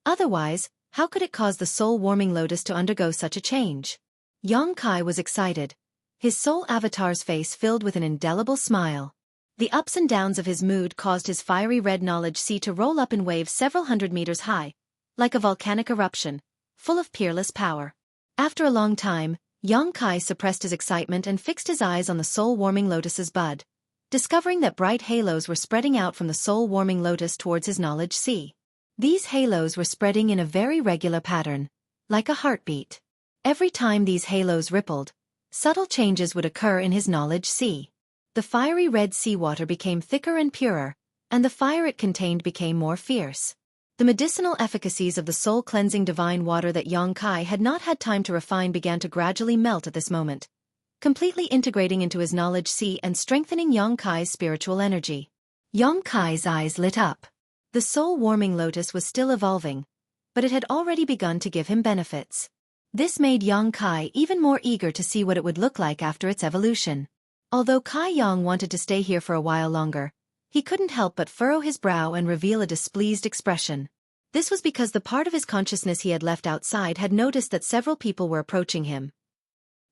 Otherwise, how could it cause the soul-warming lotus to undergo such a change? Yang Kai was excited. His soul avatar's face filled with an indelible smile. The ups and downs of his mood caused his fiery red knowledge sea to roll up in waves several hundred meters high, like a volcanic eruption, full of peerless power. After a long time, Yang Kai suppressed his excitement and fixed his eyes on the soul-warming lotus's bud, discovering that bright halos were spreading out from the soul-warming lotus towards his knowledge sea. These halos were spreading in a very regular pattern, like a heartbeat. Every time these halos rippled, subtle changes would occur in his knowledge sea. The fiery red seawater became thicker and purer, and the fire it contained became more fierce. The medicinal efficacies of the soul-cleansing divine water that Xueqi had not had time to refine began to gradually melt at this moment, completely integrating into his knowledge sea and strengthening Xueqi's spiritual energy. Xueqi's eyes lit up. The soul-warming lotus was still evolving, but it had already begun to give him benefits. This made Xueqi even more eager to see what it would look like after its evolution. Although Kai Yang wanted to stay here for a while longer, he couldn't help but furrow his brow and reveal a displeased expression. This was because the part of his consciousness he had left outside had noticed that several people were approaching him.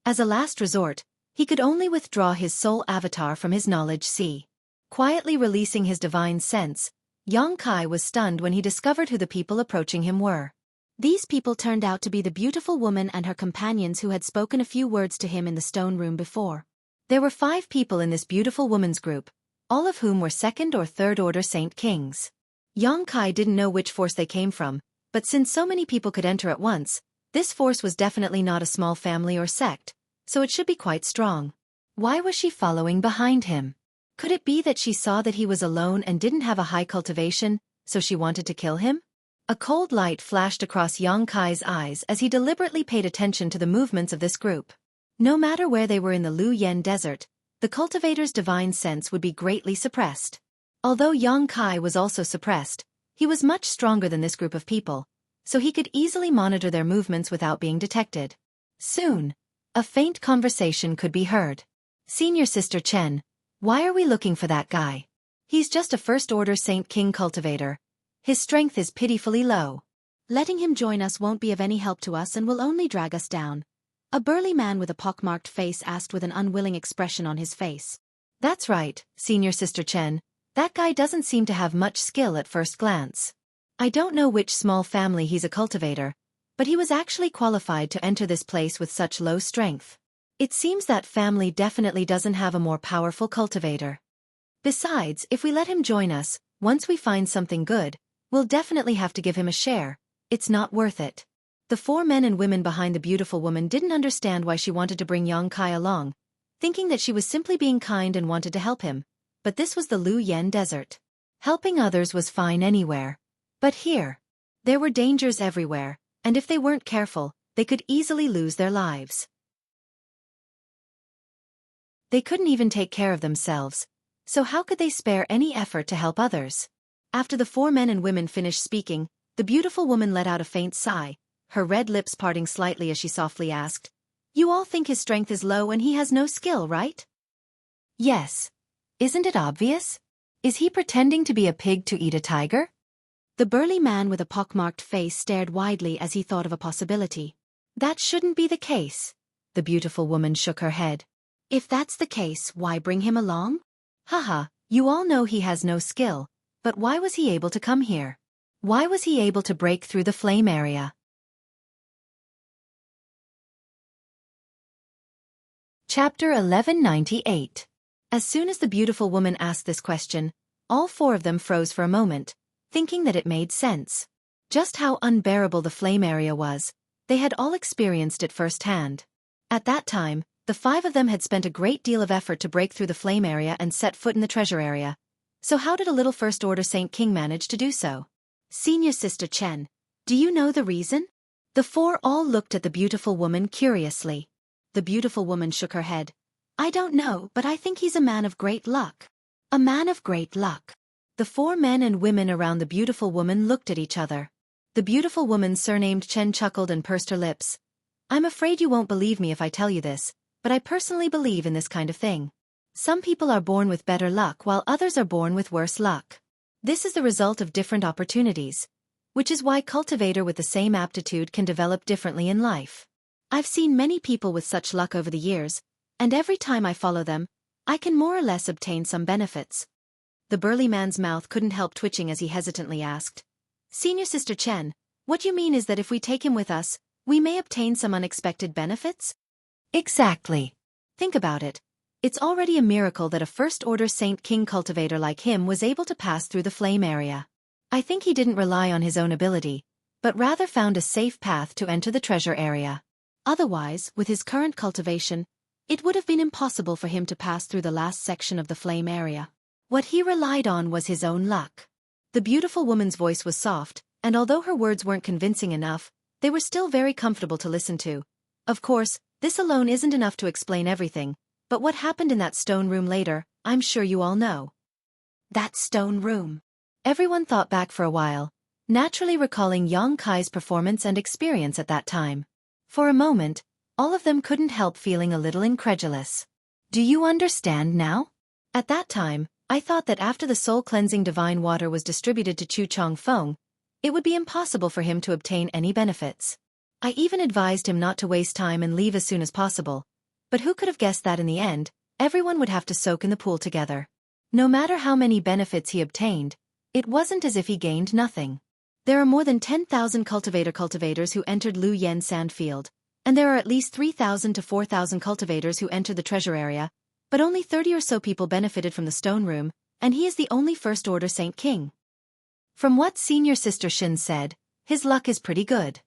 As a last resort, he could only withdraw his soul avatar from his knowledge sea. Quietly releasing his divine sense, Xueqi was stunned when he discovered who the people approaching him were. These people turned out to be the beautiful woman and her companions who had spoken a few words to him in the stone room before. There were 5 people in this beautiful woman's group, all of whom were 2nd or 3rd order Saint Kings. Xueqi didn't know which force they came from, but since so many people could enter at once, this force was definitely not a small family or sect, so it should be quite strong. Why was she following behind him? Could it be that she saw that he was alone and didn't have a high cultivation, so she wanted to kill him? A cold light flashed across Xueqi's eyes as he deliberately paid attention to the movements of this group. No matter where they were in the Lu Yen desert, the cultivator's divine sense would be greatly suppressed. Although Xueqi was also suppressed, he was much stronger than this group of people, so he could easily monitor their movements without being detected. Soon, a faint conversation could be heard. "Senior Sister Chen, why are we looking for that guy? He's just a first-order Saint King cultivator. His strength is pitifully low. Letting him join us won't be of any help to us and will only drag us down," a burly man with a pockmarked face asked with an unwilling expression on his face. "That's right, Senior Sister Chen. That guy doesn't seem to have much skill at first glance. I don't know which small family he's a cultivator, but he was actually qualified to enter this place with such low strength. It seems that family definitely doesn't have a more powerful cultivator. Besides, if we let him join us, once we find something good, we'll definitely have to give him a share. It's not worth it." The 4 men and women behind the beautiful woman didn't understand why she wanted to bring Xueqi along, thinking that she was simply being kind and wanted to help him, but this was the Lu Yen desert. Helping others was fine anywhere. But here, there were dangers everywhere, and if they weren't careful, they could easily lose their lives. They couldn't even take care of themselves, so how could they spare any effort to help others? After the 4 men and women finished speaking, the beautiful woman let out a faint sigh, her red lips parting slightly as she softly asked, "You all think his strength is low and he has no skill, right?" "Yes. Isn't it obvious? Is he pretending to be a pig to eat a tiger?" The burly man with a pockmarked face stared widely as he thought of a possibility. "That shouldn't be the case." The beautiful woman shook her head. "If that's the case, why bring him along? Haha, you all know he has no skill, but why was he able to come here? Why was he able to break through the flame area?" Chapter 1198. As soon as the beautiful woman asked this question, all 4 of them froze for a moment, thinking that it made sense. Just how unbearable the flame area was, they had all experienced it firsthand. At that time, the 5 of them had spent a great deal of effort to break through the flame area and set foot in the treasure area. So how did a little first-order Saint King manage to do so? "Senior Sister Chen, do you know the reason?" The 4 all looked at the beautiful woman curiously. The beautiful woman shook her head. "I don't know, but I think he's a man of great luck." "A man of great luck." The 4 men and women around the beautiful woman looked at each other. The beautiful woman surnamed Chen chuckled and pursed her lips. "I'm afraid you won't believe me if I tell you this, but I personally believe in this kind of thing. Some people are born with better luck while others are born with worse luck. This is the result of different opportunities, which is why cultivator with the same aptitude can develop differently in life. I've seen many people with such luck over the years, and every time I follow them, I can more or less obtain some benefits." The burly man's mouth couldn't help twitching as he hesitantly asked, "Senior Sister Chen, what you mean is that if we take him with us, we may obtain some unexpected benefits?" "Exactly. Think about it. It's already a miracle that a first-order Saint King cultivator like him was able to pass through the flame area. I think he didn't rely on his own ability, but rather found a safe path to enter the treasure area. Otherwise, with his current cultivation, it would have been impossible for him to pass through the last section of the flame area. What he relied on was his own luck." The beautiful woman's voice was soft, and although her words weren't convincing enough, they were still very comfortable to listen to. Of course, this alone isn't enough to explain everything, but what happened in that stone room later, I'm sure you all know. That stone room. Everyone thought back for a while, naturally recalling Yang Kai's performance and experience at that time. For a moment, all of them couldn't help feeling a little incredulous. Do you understand now? At that time, I thought that after the soul-cleansing divine water was distributed to Chu Changfeng, it would be impossible for him to obtain any benefits. I even advised him not to waste time and leave as soon as possible. But who could have guessed that in the end, everyone would have to soak in the pool together. No matter how many benefits he obtained, it wasn't as if he gained nothing. There are more than 10,000 cultivators who entered Lu Yen Sandfield, and there are at least 3,000 to 4,000 cultivators who entered the treasure area, but only 30 or so people benefited from the stone room, and he is the only First Order Saint King. From what Senior Sister Shin said, his luck is pretty good.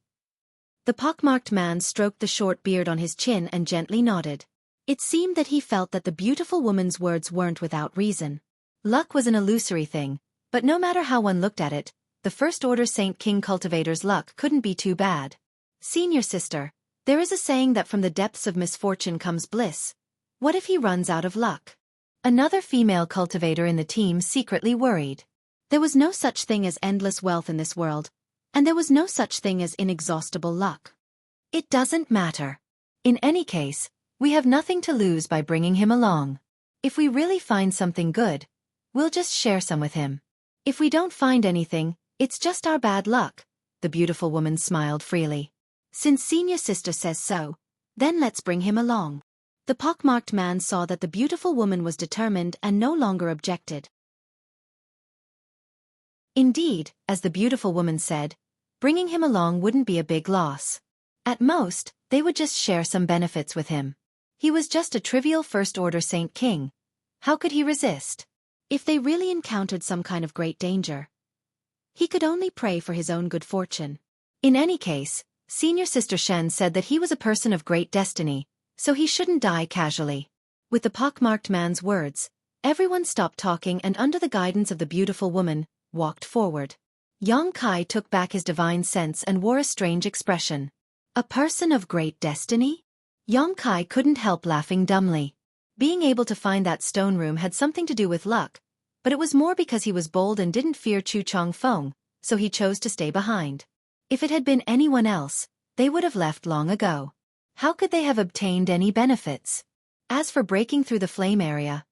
The pockmarked man stroked the short beard on his chin and gently nodded. It seemed that he felt that the beautiful woman's words weren't without reason. Luck was an illusory thing, but no matter how one looked at it, the First Order Saint King cultivator's luck couldn't be too bad. Senior Sister, there is a saying that from the depths of misfortune comes bliss. What if he runs out of luck? Another female cultivator in the team secretly worried. There was no such thing as endless wealth in this world, and there was no such thing as inexhaustible luck. It doesn't matter. In any case, we have nothing to lose by bringing him along. If we really find something good, we'll just share some with him. If we don't find anything, it's just our bad luck. The beautiful woman smiled freely. Since Senior Sister says so, then let's bring him along. The pockmarked man saw that the beautiful woman was determined and no longer objected. Indeed, as the beautiful woman said, bringing him along wouldn't be a big loss. At most, they would just share some benefits with him. He was just a trivial First Order Saint King. How could he resist? If they really encountered some kind of great danger, he could only pray for his own good fortune. In any case, Senior Sister Shen said that he was a person of great destiny, so he shouldn't die casually. With the pockmarked man's words, everyone stopped talking and under the guidance of the beautiful woman, walked forward. Yang Kai took back his divine sense and wore a strange expression. A person of great destiny? Yang Kai couldn't help laughing dumbly. Being able to find that stone room had something to do with luck, but it was more because he was bold and didn't fear Chu Changfeng, so he chose to stay behind. If it had been anyone else, they would have left long ago. How could they have obtained any benefits? As for breaking through the flame area,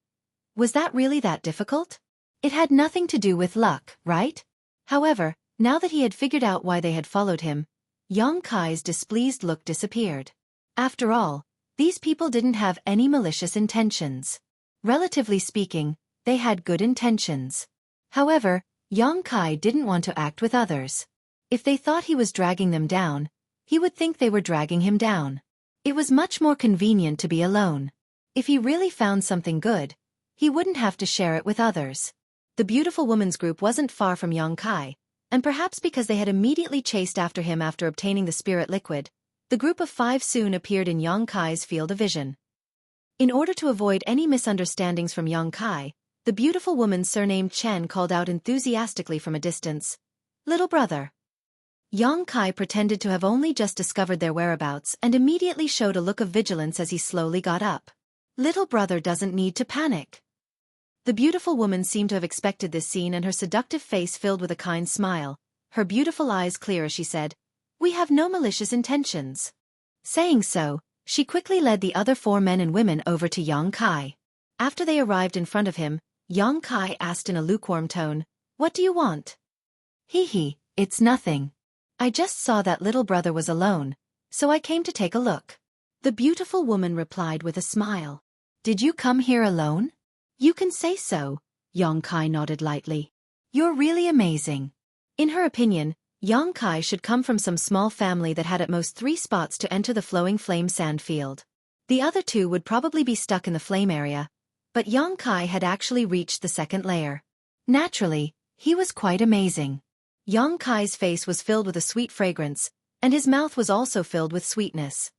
was that really that difficult? It had nothing to do with luck, right? However, now that he had figured out why they had followed him, Yang Kai's displeased look disappeared. After all, these people didn't have any malicious intentions. Relatively speaking, they had good intentions. However, Yang Kai didn't want to act with others. If they thought he was dragging them down, he would think they were dragging him down. It was much more convenient to be alone. If he really found something good, he wouldn't have to share it with others. The beautiful woman's group wasn't far from Yang Kai, and perhaps because they had immediately chased after him after obtaining the spirit liquid, the group of 5 soon appeared in Yang Kai's field of vision. In order to avoid any misunderstandings from Yang Kai, the beautiful woman surnamed Chen called out enthusiastically from a distance, "Little brother." Yang Kai pretended to have only just discovered their whereabouts and immediately showed a look of vigilance as he slowly got up. Little brother doesn't need to panic. The beautiful woman seemed to have expected this scene and her seductive face filled with a kind smile, her beautiful eyes clear as she said, "We have no malicious intentions." Saying so, she quickly led the other 4 men and women over to Yang Kai. After they arrived in front of him, Yang Kai asked in a lukewarm tone, "What do you want?" "Hee, it's nothing. I just saw that little brother was alone, so I came to take a look." The beautiful woman replied with a smile. "Did you come here alone?" "You can say so," Yang Kai nodded lightly. "You're really amazing." In her opinion, Yang Kai should come from some small family that had at most 3 spots to enter the flowing flame sand field. The other 2 would probably be stuck in the flame area, but Yang Kai had actually reached the 2nd layer. Naturally, he was quite amazing. Yang Kai's face was filled with a sweet fragrance, and his mouth was also filled with sweetness.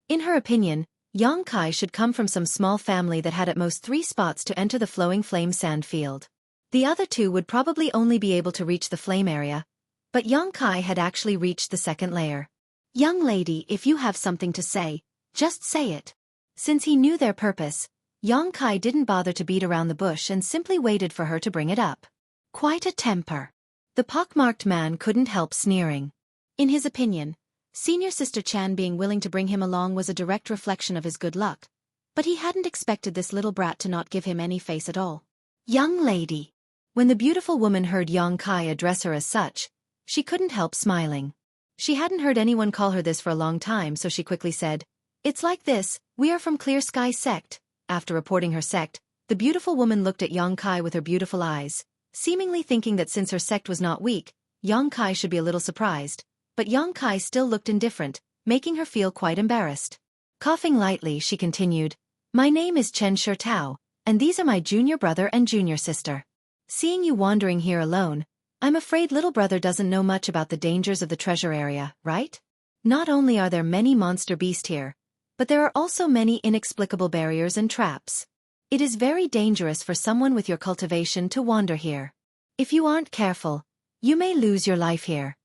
In her opinion, Yang Kai should come from some small family that had at most 3 spots to enter the flowing flame sand field. The other two would probably only be able to reach the flame area, but Yang Kai had actually reached the second layer. Young lady, if you have something to say, just say it. Since he knew their purpose, Yang Kai didn't bother to beat around the bush and simply waited for her to bring it up. Quite a temper. The pockmarked man couldn't help sneering. In his opinion, Senior Sister Chan being willing to bring him along was a direct reflection of his good luck, but he hadn't expected this little brat to not give him any face at all. Young lady. When the beautiful woman heard Yang Kai address her as such, she couldn't help smiling. She hadn't heard anyone call her this for a long time, so she quickly said, "It's like this, we are from Clear Sky Sect." After reporting her sect, the beautiful woman looked at Yang Kai with her beautiful eyes, seemingly thinking that since her sect was not weak, Yang Kai should be a little surprised, but Yang Kai still looked indifferent, making her feel quite embarrassed. Coughing lightly, she continued, "My name is Chen Shirtao, and these are my junior brother and junior sister. Seeing you wandering here alone, I'm afraid little brother doesn't know much about the dangers of the treasure area, right? Not only are there many monster beasts here, but there are also many inexplicable barriers and traps. It is very dangerous for someone with your cultivation to wander here. If you aren't careful, you may lose your life here."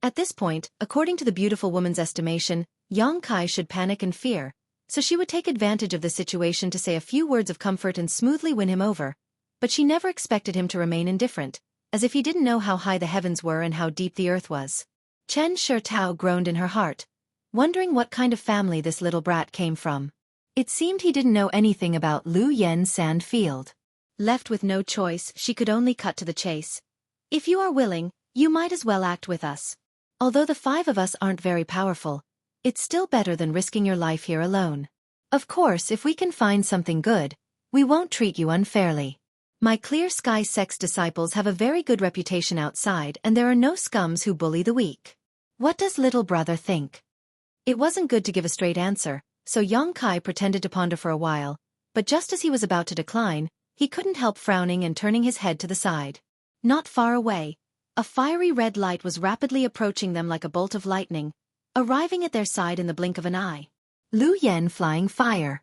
At this point, according to the beautiful woman's estimation, Yang Kai should panic and fear, so she would take advantage of the situation to say a few words of comfort and smoothly win him over, but she never expected him to remain indifferent, as if he didn't know how high the heavens were and how deep the earth was. Chen Shirtao groaned in her heart, wondering what kind of family this little brat came from. It seemed he didn't know anything about Lu Yen Sand Field. Left with no choice, she could only cut to the chase. "If you are willing, you might as well act with us. Although the 5 of us aren't very powerful, it's still better than risking your life here alone. Of course, if we can find something good, we won't treat you unfairly. My Clear Sky Sect's disciples have a very good reputation outside, and there are no scums who bully the weak. What does little brother think?" It wasn't good to give a straight answer, so Yang Kai pretended to ponder for a while, but just as he was about to decline, he couldn't help frowning and turning his head to the side. Not far away, a fiery red light was rapidly approaching them like a bolt of lightning, arriving at their side in the blink of an eye. Lu Yen flying fire.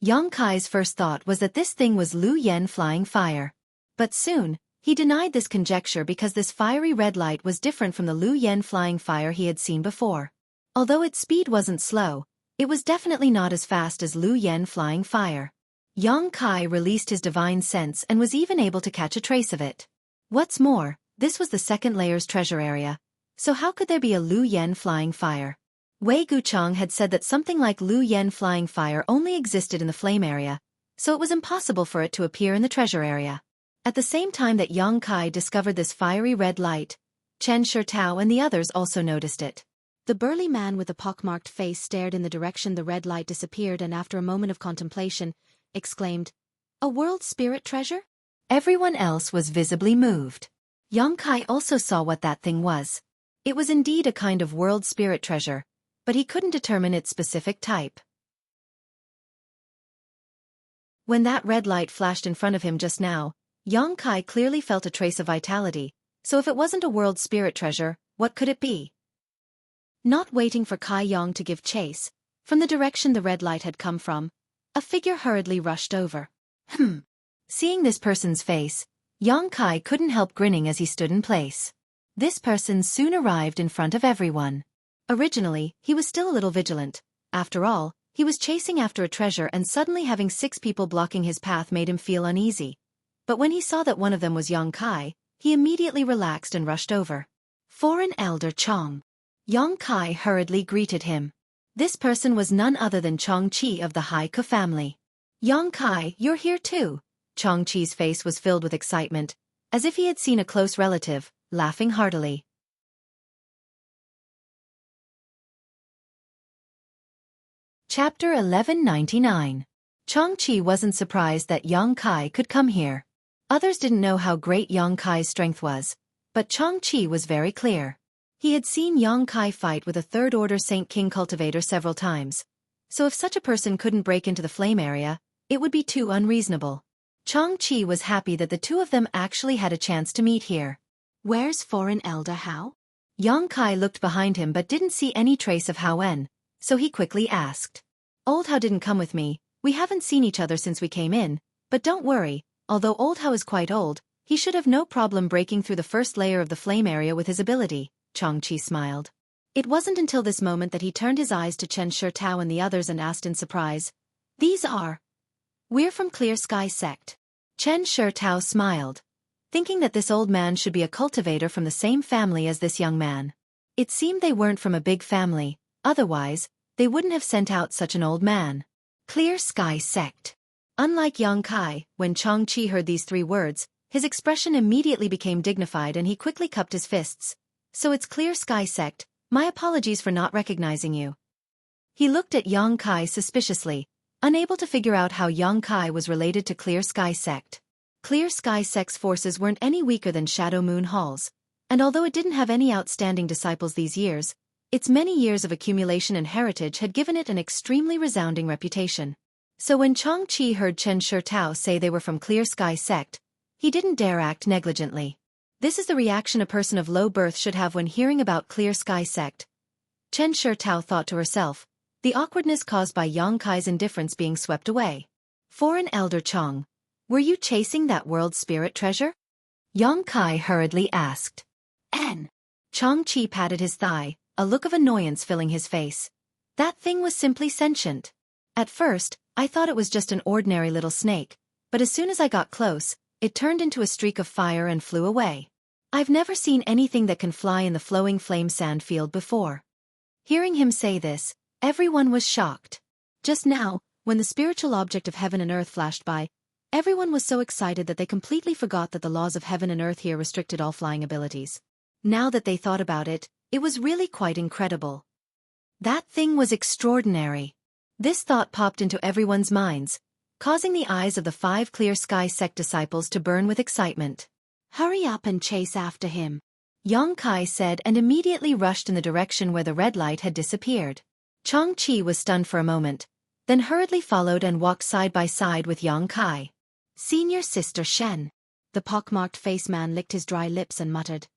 Yang Kai's first thought was that this thing was Lu Yen flying fire. But soon, he denied this conjecture because this fiery red light was different from the Lu Yen flying fire he had seen before. Although its speed wasn't slow, it was definitely not as fast as Lu Yen flying fire. Yang Kai released his divine sense and was even able to catch a trace of it. What's more, this was the second layer's treasure area, so how could there be a Lu Yen flying fire? Wei Guchang had said that something like Lu Yen flying fire only existed in the flame area, so it was impossible for it to appear in the treasure area. At the same time that Yang Kai discovered this fiery red light, Chen Shirtao and the others also noticed it. The burly man with the pockmarked face stared in the direction the red light disappeared and after a moment of contemplation, exclaimed, "A world spirit treasure?" Everyone else was visibly moved. Yang Kai also saw what that thing was. It was indeed a kind of world spirit treasure, but he couldn't determine its specific type. When that red light flashed in front of him just now, Yang Kai clearly felt a trace of vitality, so if it wasn't a world spirit treasure, what could it be? Not waiting for Kai Yang to give chase, from the direction the red light had come from, a figure hurriedly rushed over. Seeing this person's face, Yang Kai couldn't help grinning as he stood in place. This person soon arrived in front of everyone. Originally, he was still a little vigilant. After all, he was chasing after a treasure and suddenly having 6 people blocking his path made him feel uneasy. But when he saw that one of them was Yang Kai, he immediately relaxed and rushed over. Foreign Elder Chong. Yang Kai hurriedly greeted him. This person was none other than Chong Qi of the Haiku family. "Yang Kai, you're here too." Chong Qi's face was filled with excitement, as if he had seen a close relative, laughing heartily. Chapter 1199. Chong Qi wasn't surprised that Yang Kai could come here. Others didn't know how great Yang Kai's strength was, but Chong Qi was very clear. He had seen Yang Kai fight with a third-order Saint King cultivator several times, so if such a person couldn't break into the flame area, it would be too unreasonable. Chong Qi was happy that the two of them actually had a chance to meet here. "Where's Foreign Elder Hao?" Yang Kai looked behind him but didn't see any trace of Hao En, so he quickly asked. "Old Hao didn't come with me, we haven't seen each other since we came in, but don't worry, Although Old Hao is quite old, he should have no problem breaking through the first layer of the flame area with his ability, Xueqi smiled. It wasn't until this moment that he turned his eyes to Chen Shitao and the others and asked in surprise, "These are..." "We're from Clear Sky Sect." Chen Shitao smiled, thinking that this old man should be a cultivator from the same family as this young man. It seemed they weren't from a big family, otherwise, they wouldn't have sent out such an old man. Clear Sky Sect. Unlike Yang Kai, when Xueqi heard these 3 words, his expression immediately became dignified and he quickly cupped his fists. "So it's Clear Sky Sect, my apologies for not recognizing you." He looked at Yang Kai suspiciously, unable to figure out how Yang Kai was related to Clear Sky Sect. Clear Sky Sect's forces weren't any weaker than Shadow Moon Hall's, and although it didn't have any outstanding disciples these years, its many years of accumulation and heritage had given it an extremely resounding reputation. So when Xueqi heard Chen Shitao say they were from Clear Sky Sect, he didn't dare act negligently. This is the reaction a person of low birth should have when hearing about Clear Sky Sect. Chen Shitao thought to herself, the awkwardness caused by Yang Kai's indifference being swept away. "Foreign Elder Chong, were you chasing that world spirit treasure?" Yang Kai hurriedly asked. "N." Xueqi patted his thigh, a look of annoyance filling his face. "That thing was simply sentient. At first, I thought it was just an ordinary little snake, but as soon as I got close, it turned into a streak of fire and flew away. I've never seen anything that can fly in the flowing flame sand field before." Hearing him say this, everyone was shocked. Just now, when the spiritual object of heaven and earth flashed by, everyone was so excited that they completely forgot that the laws of heaven and earth here restricted all flying abilities. Now that they thought about it, it was really quite incredible. That thing was extraordinary. This thought popped into everyone's minds, causing the eyes of the 5 Clear Sky Sect disciples to burn with excitement. "Hurry up and chase after him," Yang Kai said and immediately rushed in the direction where the red light had disappeared. Xueqi was stunned for a moment, then hurriedly followed and walked side by side with Yang Kai. "Senior Sister Shen." The pockmarked face man licked his dry lips and muttered,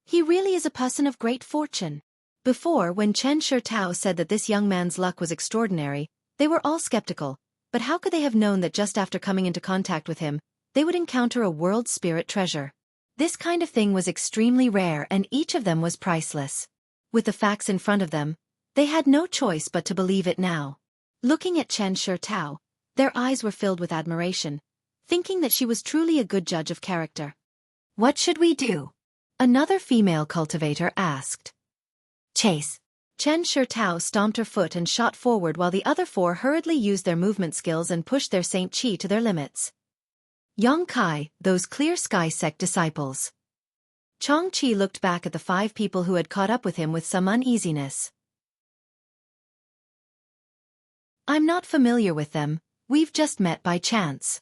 "He really is a person of great fortune." Before, when Chen Shitao said that this young man's luck was extraordinary, they were all skeptical, but how could they have known that just after coming into contact with him, they would encounter a world spirit treasure? This kind of thing was extremely rare and each of them was priceless. With the facts in front of them, they had no choice but to believe it now. Looking at Chen Shitao, their eyes were filled with admiration, thinking that she was truly a good judge of character. "What should we do?" another female cultivator asked. "Chase." Chen Shitao stomped her foot and shot forward while the other 4 hurriedly used their movement skills and pushed their Saint Chi to their limits. Yang Kai, those Clear Sky Sect disciples. Xueqi looked back at the 5 people who had caught up with him with some uneasiness. "I'm not familiar with them, we've just met by chance."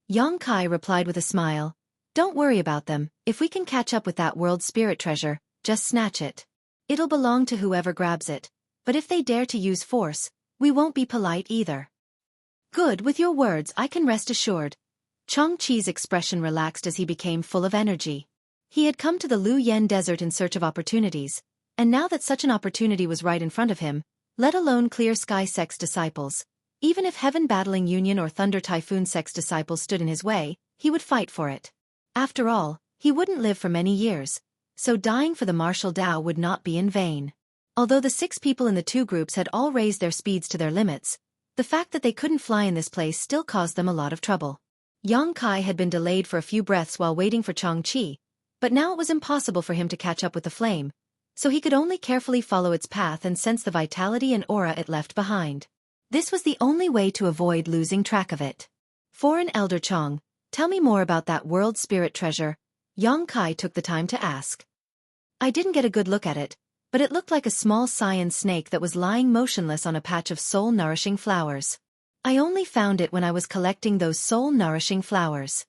Yang Kai replied with a smile, "Don't worry about them, if we can catch up with that world spirit treasure, just snatch it. It'll belong to whoever grabs it, but if they dare to use force, we won't be polite either." "Good, with your words I can rest assured." Xueqi's expression relaxed as he became full of energy. He had come to the Lu Yen Desert in search of opportunities, and now that such an opportunity was right in front of him, let alone Clear Sky Sect's disciples, even if Heaven Battling Union or Thunder Typhoon Sect's disciples stood in his way, he would fight for it. After all, he wouldn't live for many years, so dying for the martial Tao would not be in vain. Although the 6 people in the 2 groups had all raised their speeds to their limits, the fact that they couldn't fly in this place still caused them a lot of trouble. Yang Kai had been delayed for a few breaths while waiting for Xueqi, but now it was impossible for him to catch up with the flame, so he could only carefully follow its path and sense the vitality and aura it left behind. This was the only way to avoid losing track of it. "Foreign Elder Chong, tell me more about that world spirit treasure," Yang Kai took the time to ask. "I didn't get a good look at it, but it looked like a small cyan snake that was lying motionless on a patch of soul-nourishing flowers. I only found it when I was collecting those soul-nourishing flowers."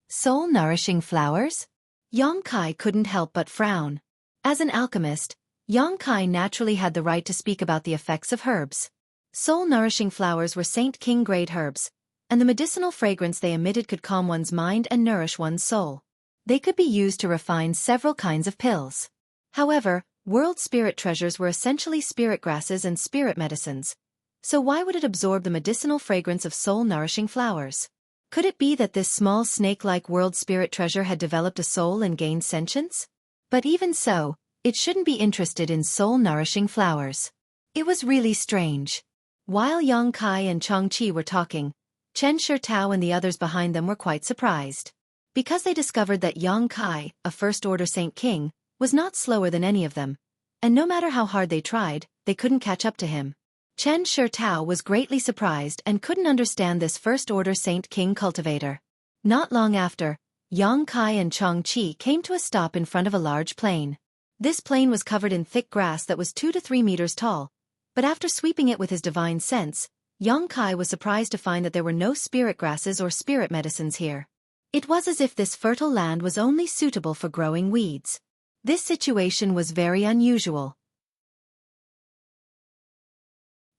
"Soul-nourishing flowers?" Yang Kai couldn't help but frown. As an alchemist, Yang Kai naturally had the right to speak about the effects of herbs. Soul-nourishing flowers were Saint King-grade herbs, and the medicinal fragrance they emitted could calm one's mind and nourish one's soul. They could be used to refine several kinds of pills. However, world spirit treasures were essentially spirit grasses and spirit medicines, so why would it absorb the medicinal fragrance of soul-nourishing flowers? Could it be that this small snake-like world spirit treasure had developed a soul and gained sentience? But even so, it shouldn't be interested in soul-nourishing flowers. It was really strange. While Yang Kai and Xueqi were talking, Chen Shitao and the others behind them were quite surprised. Because they discovered that Yang Kai, a First-Order Saint King, was not slower than any of them, and no matter how hard they tried, they couldn't catch up to him. Chen Shitao was greatly surprised and couldn't understand this First-Order Saint King cultivator. Not long after, Yang Kai and Xueqi came to a stop in front of a large plain. This plain was covered in thick grass that was 2 to 3 meters tall, but after sweeping it with his divine sense, Yang Kai was surprised to find that there were no spirit grasses or spirit medicines here. It was as if this fertile land was only suitable for growing weeds. This situation was very unusual.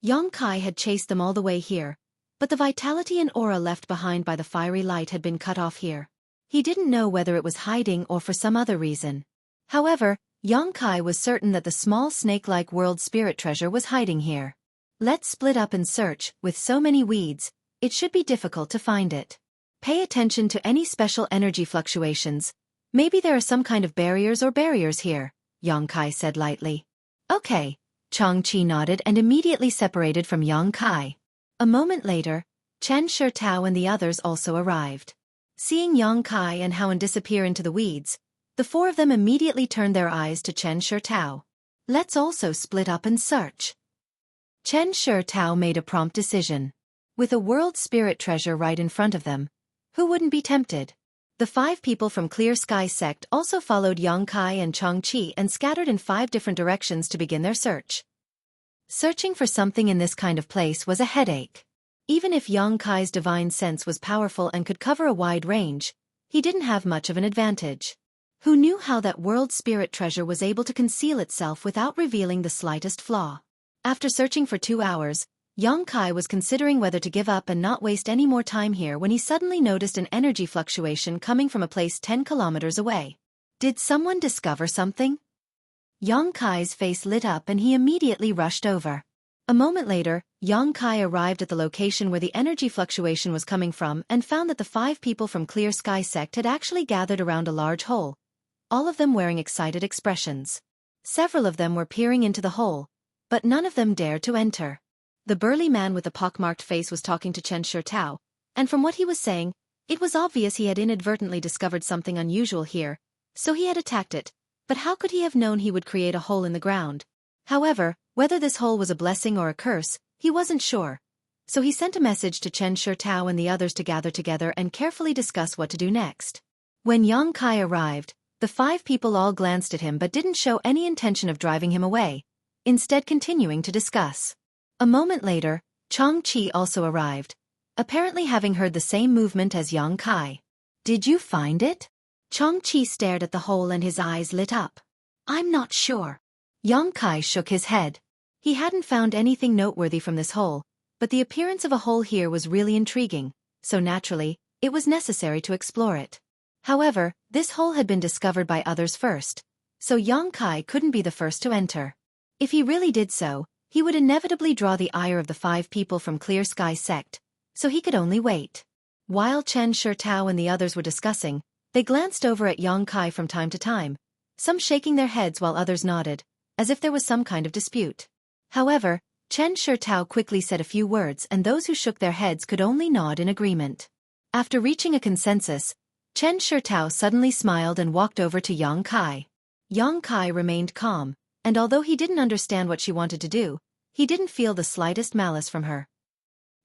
Yang Kai had chased them all the way here, but the vitality and aura left behind by the fiery light had been cut off here. He didn't know whether it was hiding or for some other reason. However, Yang Kai was certain that the small snake-like world spirit treasure was hiding here. Let's split up and search. With so many weeds, it should be difficult to find it. Pay attention to any special energy fluctuations. Maybe there are some kind of barriers here, Yang Kai said lightly. Okay. Xueqi nodded and immediately separated from Yang Kai. A moment later, Chen Shitao and the others also arrived. Seeing Yang Kai and Howen disappear into the weeds, the four of them immediately turned their eyes to Chen Shitao. Let's also split up and search. Chen Shitao made a prompt decision. With a world spirit treasure right in front of them, who wouldn't be tempted? The 5 people from Clear Sky sect also followed Yang Kai and Xueqi and scattered in 5 different directions to begin their search. Searching for something in this kind of place was a headache. Even if Yang Kai's divine sense was powerful and could cover a wide range, he didn't have much of an advantage. Who knew how that world spirit treasure was able to conceal itself without revealing the slightest flaw? After searching for 2 hours, Yang Kai was considering whether to give up and not waste any more time here when he suddenly noticed an energy fluctuation coming from a place 10 kilometers away. Did someone discover something? Yang Kai's face lit up and he immediately rushed over. A moment later, Yang Kai arrived at the location where the energy fluctuation was coming from and found that the 5 people from Clear Sky sect had actually gathered around a large hole, all of them wearing excited expressions. Several of them were peering into the hole, but none of them dared to enter. The burly man with the pockmarked face was talking to Chen Shitao, and from what he was saying, it was obvious he had inadvertently discovered something unusual here, so he had attacked it, but how could he have known he would create a hole in the ground? However, whether this hole was a blessing or a curse, he wasn't sure. So he sent a message to Chen Shitao and the others to gather together and carefully discuss what to do next. When Yang Kai arrived, the 5 people all glanced at him but didn't show any intention of driving him away, instead continuing to discuss. A moment later, Xueqi also arrived, apparently having heard the same movement as Yang Kai. Did you find it? Xueqi stared at the hole and his eyes lit up. I'm not sure. Yang Kai shook his head. He hadn't found anything noteworthy from this hole, but the appearance of a hole here was really intriguing, so naturally, it was necessary to explore it. However, this hole had been discovered by others first, so Yang Kai couldn't be the first to enter. If he really did so, he would inevitably draw the ire of the 5 people from Clear Sky sect, so he could only wait. While Chen Shitao and the others were discussing, they glanced over at Yang Kai from time to time, some shaking their heads while others nodded, as if there was some kind of dispute. However, Chen Shitao quickly said a few words and those who shook their heads could only nod in agreement. After reaching a consensus, Chen Shitao suddenly smiled and walked over to Yang Kai. Yang Kai remained calm, and although he didn't understand what she wanted to do, he didn't feel the slightest malice from her.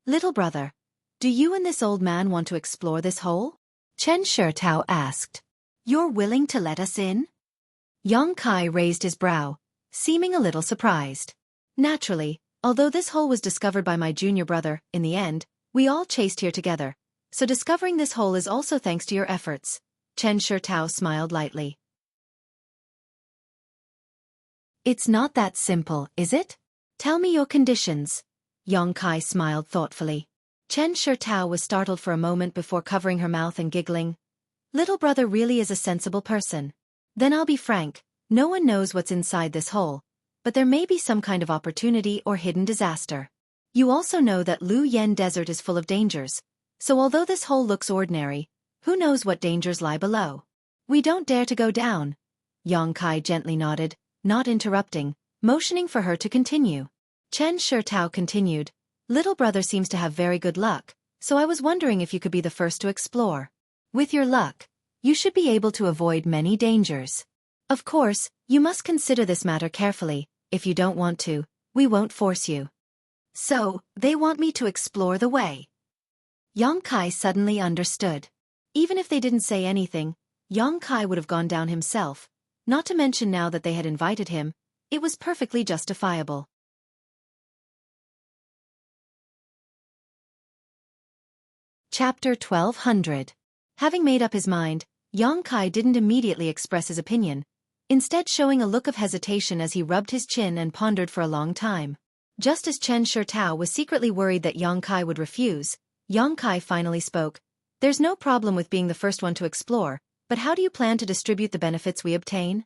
Little brother, do you and this old man want to explore this hole? Chen Shitao asked. You're willing to let us in? Yang Kai raised his brow, seeming a little surprised. Naturally, although this hole was discovered by my junior brother, in the end, we all chased here together, so discovering this hole is also thanks to your efforts. Chen Shitao smiled lightly. It's not that simple, is it? Tell me your conditions. Yang Kai smiled thoughtfully. Chen Shitao was startled for a moment before covering her mouth and giggling. Little brother really is a sensible person. Then I'll be frank, no one knows what's inside this hole, but there may be some kind of opportunity or hidden disaster. You also know that Lu Yen Desert is full of dangers, So although this hole looks ordinary, who knows what dangers lie below? We don't dare to go down. Yongkai gently nodded, not interrupting, motioning for her to continue. Chen Shitao continued, little brother seems to have very good luck, so I was wondering if you could be the first to explore. With your luck, you should be able to avoid many dangers. Of course, you must consider this matter carefully. If you don't want to, we won't force you. So, they want me to explore the way. Yongkai suddenly understood. Even if they didn't say anything, Yongkai would have gone down himself, not to mention now that they had invited him, it was perfectly justifiable. Chapter 1200. Having made up his mind, Yongkai didn't immediately express his opinion, instead showing a look of hesitation as he rubbed his chin and pondered for a long time. Just as Chen Shitao was secretly worried that Yongkai would refuse, Yongkai finally spoke. There's no problem with being the first one to explore, but how do you plan to distribute the benefits we obtain?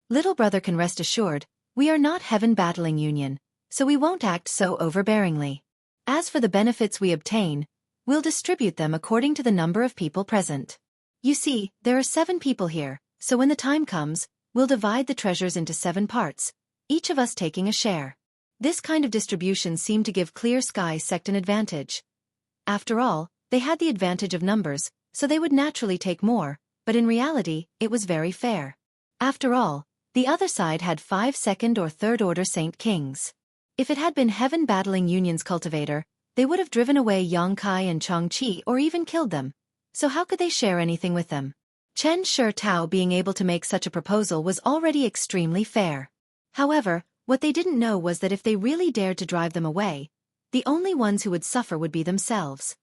Little brother can rest assured, we are not Heaven Battling Union, so we won't act so overbearingly. As for the benefits we obtain, we'll distribute them according to the number of people present. You see, there are 7 people here, so when the time comes, we'll divide the treasures into 7 parts, each of us taking a share. This kind of distribution seemed to give Clear Sky Sect an advantage. After all, they had the advantage of numbers, so they would naturally take more, but in reality, it was very fair. After all, the other side had 5 second or third order Saint Kings. If it had been Heaven Battling Union's cultivator, they would have driven away Yongkai and Xueqi or even killed them. So how could they share anything with them? Chen Shitao being able to make such a proposal was already extremely fair. However, what they didn't know was that if they really dared to drive them away, the only ones who would suffer would be themselves.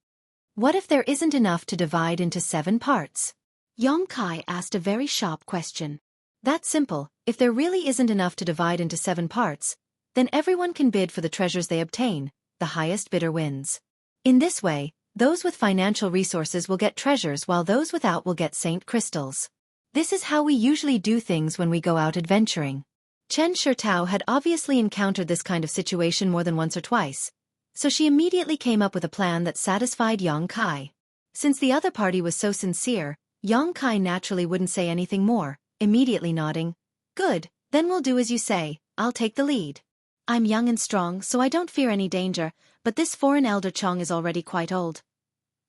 What if there isn't enough to divide into 7 parts? Yongkai asked a very sharp question. That's simple, if there really isn't enough to divide into 7 parts, then everyone can bid for the treasures they obtain, the highest bidder wins. In this way, those with financial resources will get treasures while those without will get saint crystals. This is how we usually do things when we go out adventuring. Chen Shitao had obviously encountered this kind of situation more than once or twice, so she immediately came up with a plan that satisfied Yongkai. Since the other party was so sincere, Yongkai naturally wouldn't say anything more, immediately nodding. Good, then we'll do as you say, I'll take the lead. I'm young and strong, so I don't fear any danger, but this foreign elder Chong is already quite old.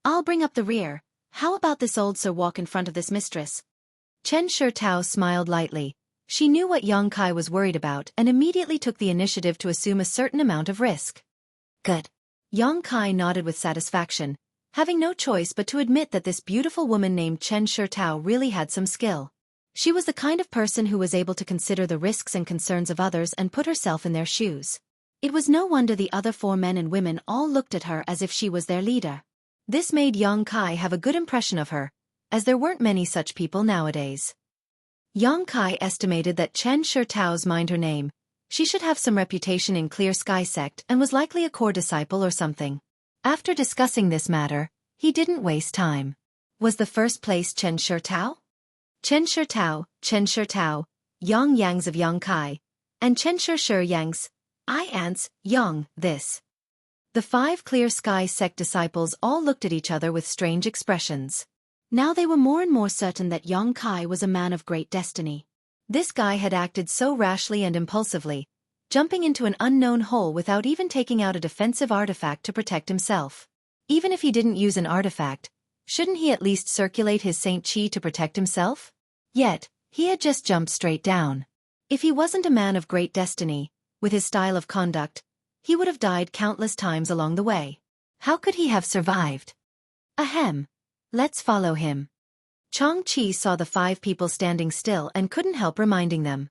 I'll bring up the rear. How about this old sir walk in front of this mistress? Chen Shitao smiled lightly. She knew what Yongkai was worried about and immediately took the initiative to assume a certain amount of risk. Good. Yongkai nodded with satisfaction, having no choice but to admit that this beautiful woman named Chen Shitao really had some skill. She was the kind of person who was able to consider the risks and concerns of others and put herself in their shoes. It was no wonder the other 4 men and women all looked at her as if she was their leader. This made Yongkai have a good impression of her, as there weren't many such people nowadays. Yongkai estimated that Chen Shitao's mind her name. She should have some reputation in Clear Sky Sect and was likely a core disciple or something. After discussing this matter, he didn't waste time. Was the first place Chen Shitao? Chen Shitao, Yang Yangs of Yongkai, and Chen Yangs, I ants, Yang, this. The 5 Clear Sky Sect disciples all looked at each other with strange expressions. Now they were more and more certain that Yongkai was a man of great destiny. This guy had acted so rashly and impulsively, jumping into an unknown hole without even taking out a defensive artifact to protect himself. Even if he didn't use an artifact, shouldn't he at least circulate his Saint Chi to protect himself? Yet, he had just jumped straight down. If he wasn't a man of great destiny, with his style of conduct, he would have died countless times along the way. How could he have survived? Ahem. Let's follow him. Xueqi saw the 5 people standing still and couldn't help reminding them.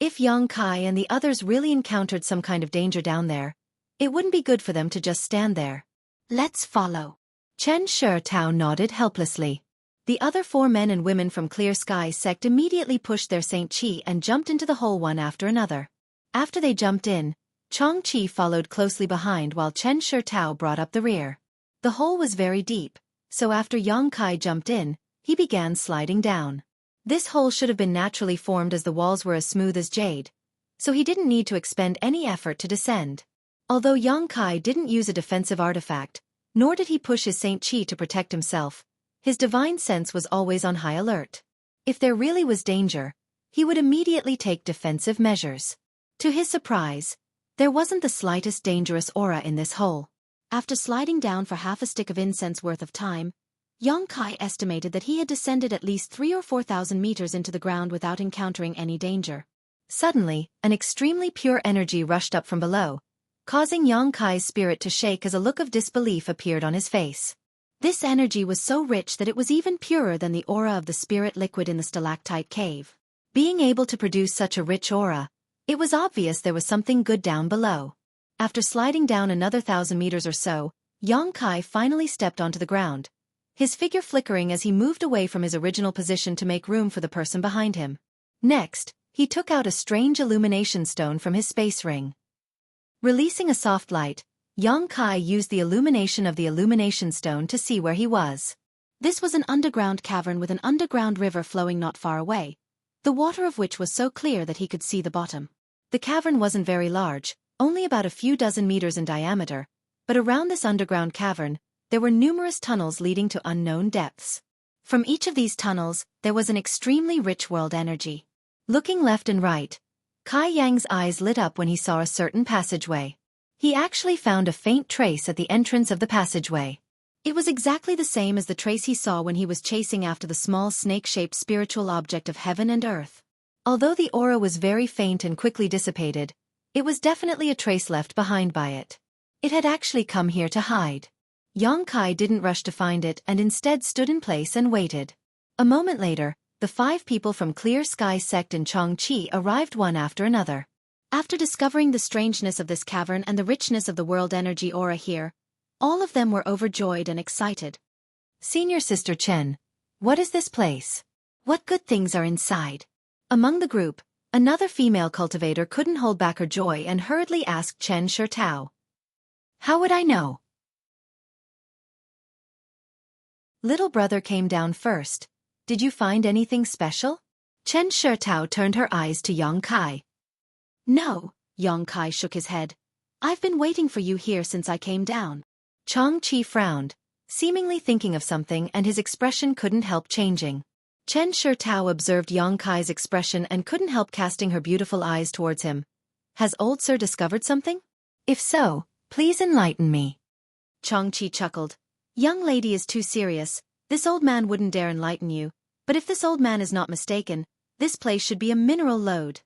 If Yongkai and the others really encountered some kind of danger down there, it wouldn't be good for them to just stand there. Let's follow. Chen Shitao nodded helplessly. The other 4 men and women from Clear Sky Sect immediately pushed their Saint Chi and jumped into the hole one after another. After they jumped in, Xueqi followed closely behind while Chen Shitao brought up the rear. The hole was very deep, so after Yongkai jumped in, he began sliding down. This hole should have been naturally formed as the walls were as smooth as jade, so he didn't need to expend any effort to descend. Although Yang Kai didn't use a defensive artifact, nor did he push his Saint Chi to protect himself, his divine sense was always on high alert. If there really was danger, he would immediately take defensive measures. To his surprise, there wasn't the slightest dangerous aura in this hole. After sliding down for half a stick of incense worth of time, Yang Kai estimated that he had descended at least 3,000 or 4,000 meters into the ground without encountering any danger. Suddenly, an extremely pure energy rushed up from below, causing Yang Kai's spirit to shake as a look of disbelief appeared on his face. This energy was so rich that it was even purer than the aura of the spirit liquid in the stalactite cave. Being able to produce such a rich aura, it was obvious there was something good down below. After sliding down another 1,000 meters or so, Yang Kai finally stepped onto the ground, his figure flickering as he moved away from his original position to make room for the person behind him. Next, he took out a strange illumination stone from his space ring. Releasing a soft light, Yang Kai used the illumination of the illumination stone to see where he was. This was an underground cavern with an underground river flowing not far away, the water of which was so clear that he could see the bottom. The cavern wasn't very large, only about a few dozen meters in diameter, but around this underground cavern, there were numerous tunnels leading to unknown depths. From each of these tunnels, there was an extremely rich world energy. Looking left and right, Kai Yang's eyes lit up when he saw a certain passageway. He actually found a faint trace at the entrance of the passageway. It was exactly the same as the trace he saw when he was chasing after the small snake-shaped spiritual object of heaven and earth. Although the aura was very faint and quickly dissipated, it was definitely a trace left behind by it. It had actually come here to hide. Yang Kai didn't rush to find it and instead stood in place and waited. A moment later, the 5 people from Clear Sky Sect in Chongqi arrived one after another. After discovering the strangeness of this cavern and the richness of the world energy aura here, all of them were overjoyed and excited. Senior Sister Chen, what is this place? What good things are inside? Among the group, another female cultivator couldn't hold back her joy and hurriedly asked Chen Shitao. How would I know? Little brother came down first. Did you find anything special? Chen Shitao turned her eyes to Yang Kai. No, Yang Kai shook his head. I've been waiting for you here since I came down. Chong Chi frowned, seemingly thinking of something, and his expression couldn't help changing. Chen Shitao observed Yang Kai's expression and couldn't help casting her beautiful eyes towards him. Has old sir discovered something? If so, please enlighten me. Chong Chi chuckled. Young lady is too serious, this old man wouldn't dare enlighten you, but if this old man is not mistaken, this place should be a mineral lode.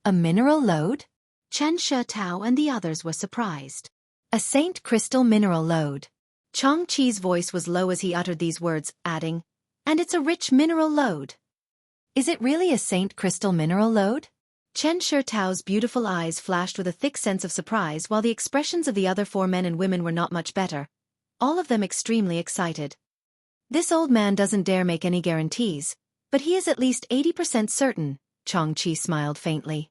A mineral lode? Chen Shitao and the others were surprised. A Saint Crystal mineral lode. Chong Chi's voice was low as he uttered these words, adding, and it's a rich mineral lode. Is it really a Saint Crystal mineral lode? Chen Shitao's beautiful eyes flashed with a thick sense of surprise while the expressions of the other 4 men and women were not much better, all of them extremely excited. This old man doesn't dare make any guarantees, but he is at least 80% certain, Chong Chi smiled faintly.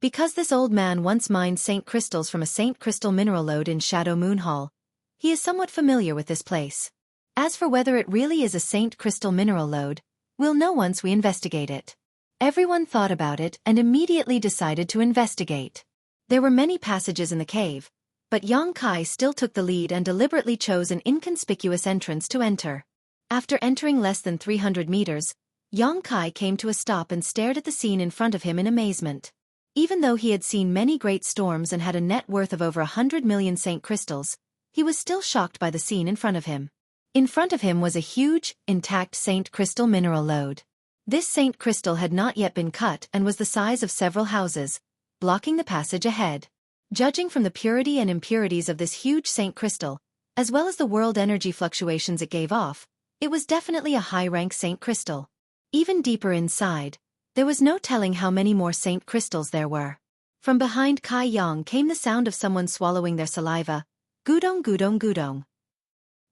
Because this old man once mined Saint Crystals from a Saint Crystal mineral lode in Shadow Moon Hall, he is somewhat familiar with this place. As for whether it really is a Saint Crystal mineral lode, we'll know once we investigate it. Everyone thought about it and immediately decided to investigate. There were many passages in the cave, but Yang Kai still took the lead and deliberately chose an inconspicuous entrance to enter. After entering less than 300 meters, Yang Kai came to a stop and stared at the scene in front of him in amazement. Even though he had seen many great storms and had a net worth of over 100 million Saint Crystals, he was still shocked by the scene in front of him. In front of him was a huge, intact Saint Crystal mineral lode. This Saint Crystal had not yet been cut and was the size of several houses, blocking the passage ahead. Judging from the purity and impurities of this huge Saint Crystal, as well as the world energy fluctuations it gave off, it was definitely a high-rank Saint Crystal. Even deeper inside, there was no telling how many more Saint Crystals there were. From behind Kai Yang came the sound of someone swallowing their saliva, gudong gudong gudong.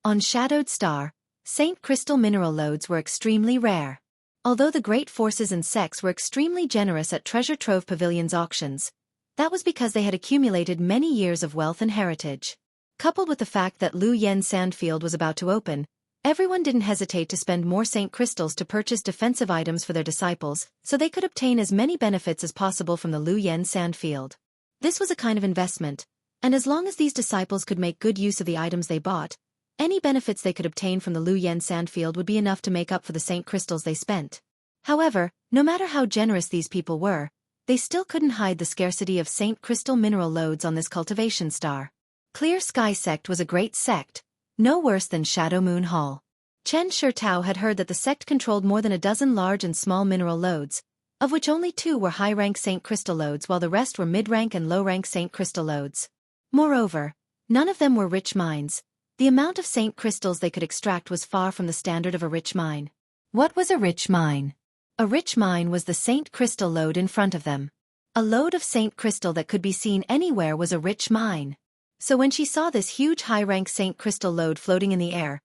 On Shadowed Star, Saint Crystal mineral lodes were extremely rare. Although the great forces and sects were extremely generous at Treasure Trove Pavilion's auctions, that was because they had accumulated many years of wealth and heritage. Coupled with the fact that Lu Yen Sandfield was about to open, everyone didn't hesitate to spend more Saint Crystals to purchase defensive items for their disciples, so they could obtain as many benefits as possible from the Lu Yen Sandfield. This was a kind of investment, And as long as these disciples could make good use of the items they bought, any benefits they could obtain from the Luoyan sandfield would be enough to make up for the Saint crystals they spent. However, no matter how generous these people were, they still couldn't hide the scarcity of Saint crystal mineral lodes on this cultivation star. Clear Sky sect was a great sect, no worse than Shadow Moon Hall. Chen Shitao had heard that the sect controlled more than a dozen large and small mineral lodes, of which only 2 were high-rank Saint crystal lodes while the rest were mid-rank and low-rank Saint crystal lodes. Moreover, none of them were rich mines. The amount of Saint crystals they could extract was far from the standard of a rich mine. What was a rich mine? A rich mine was the Saint crystal lode in front of them. A lode of Saint crystal that could be seen anywhere was a rich mine. So when she saw this huge high-rank Saint crystal lode floating in the air,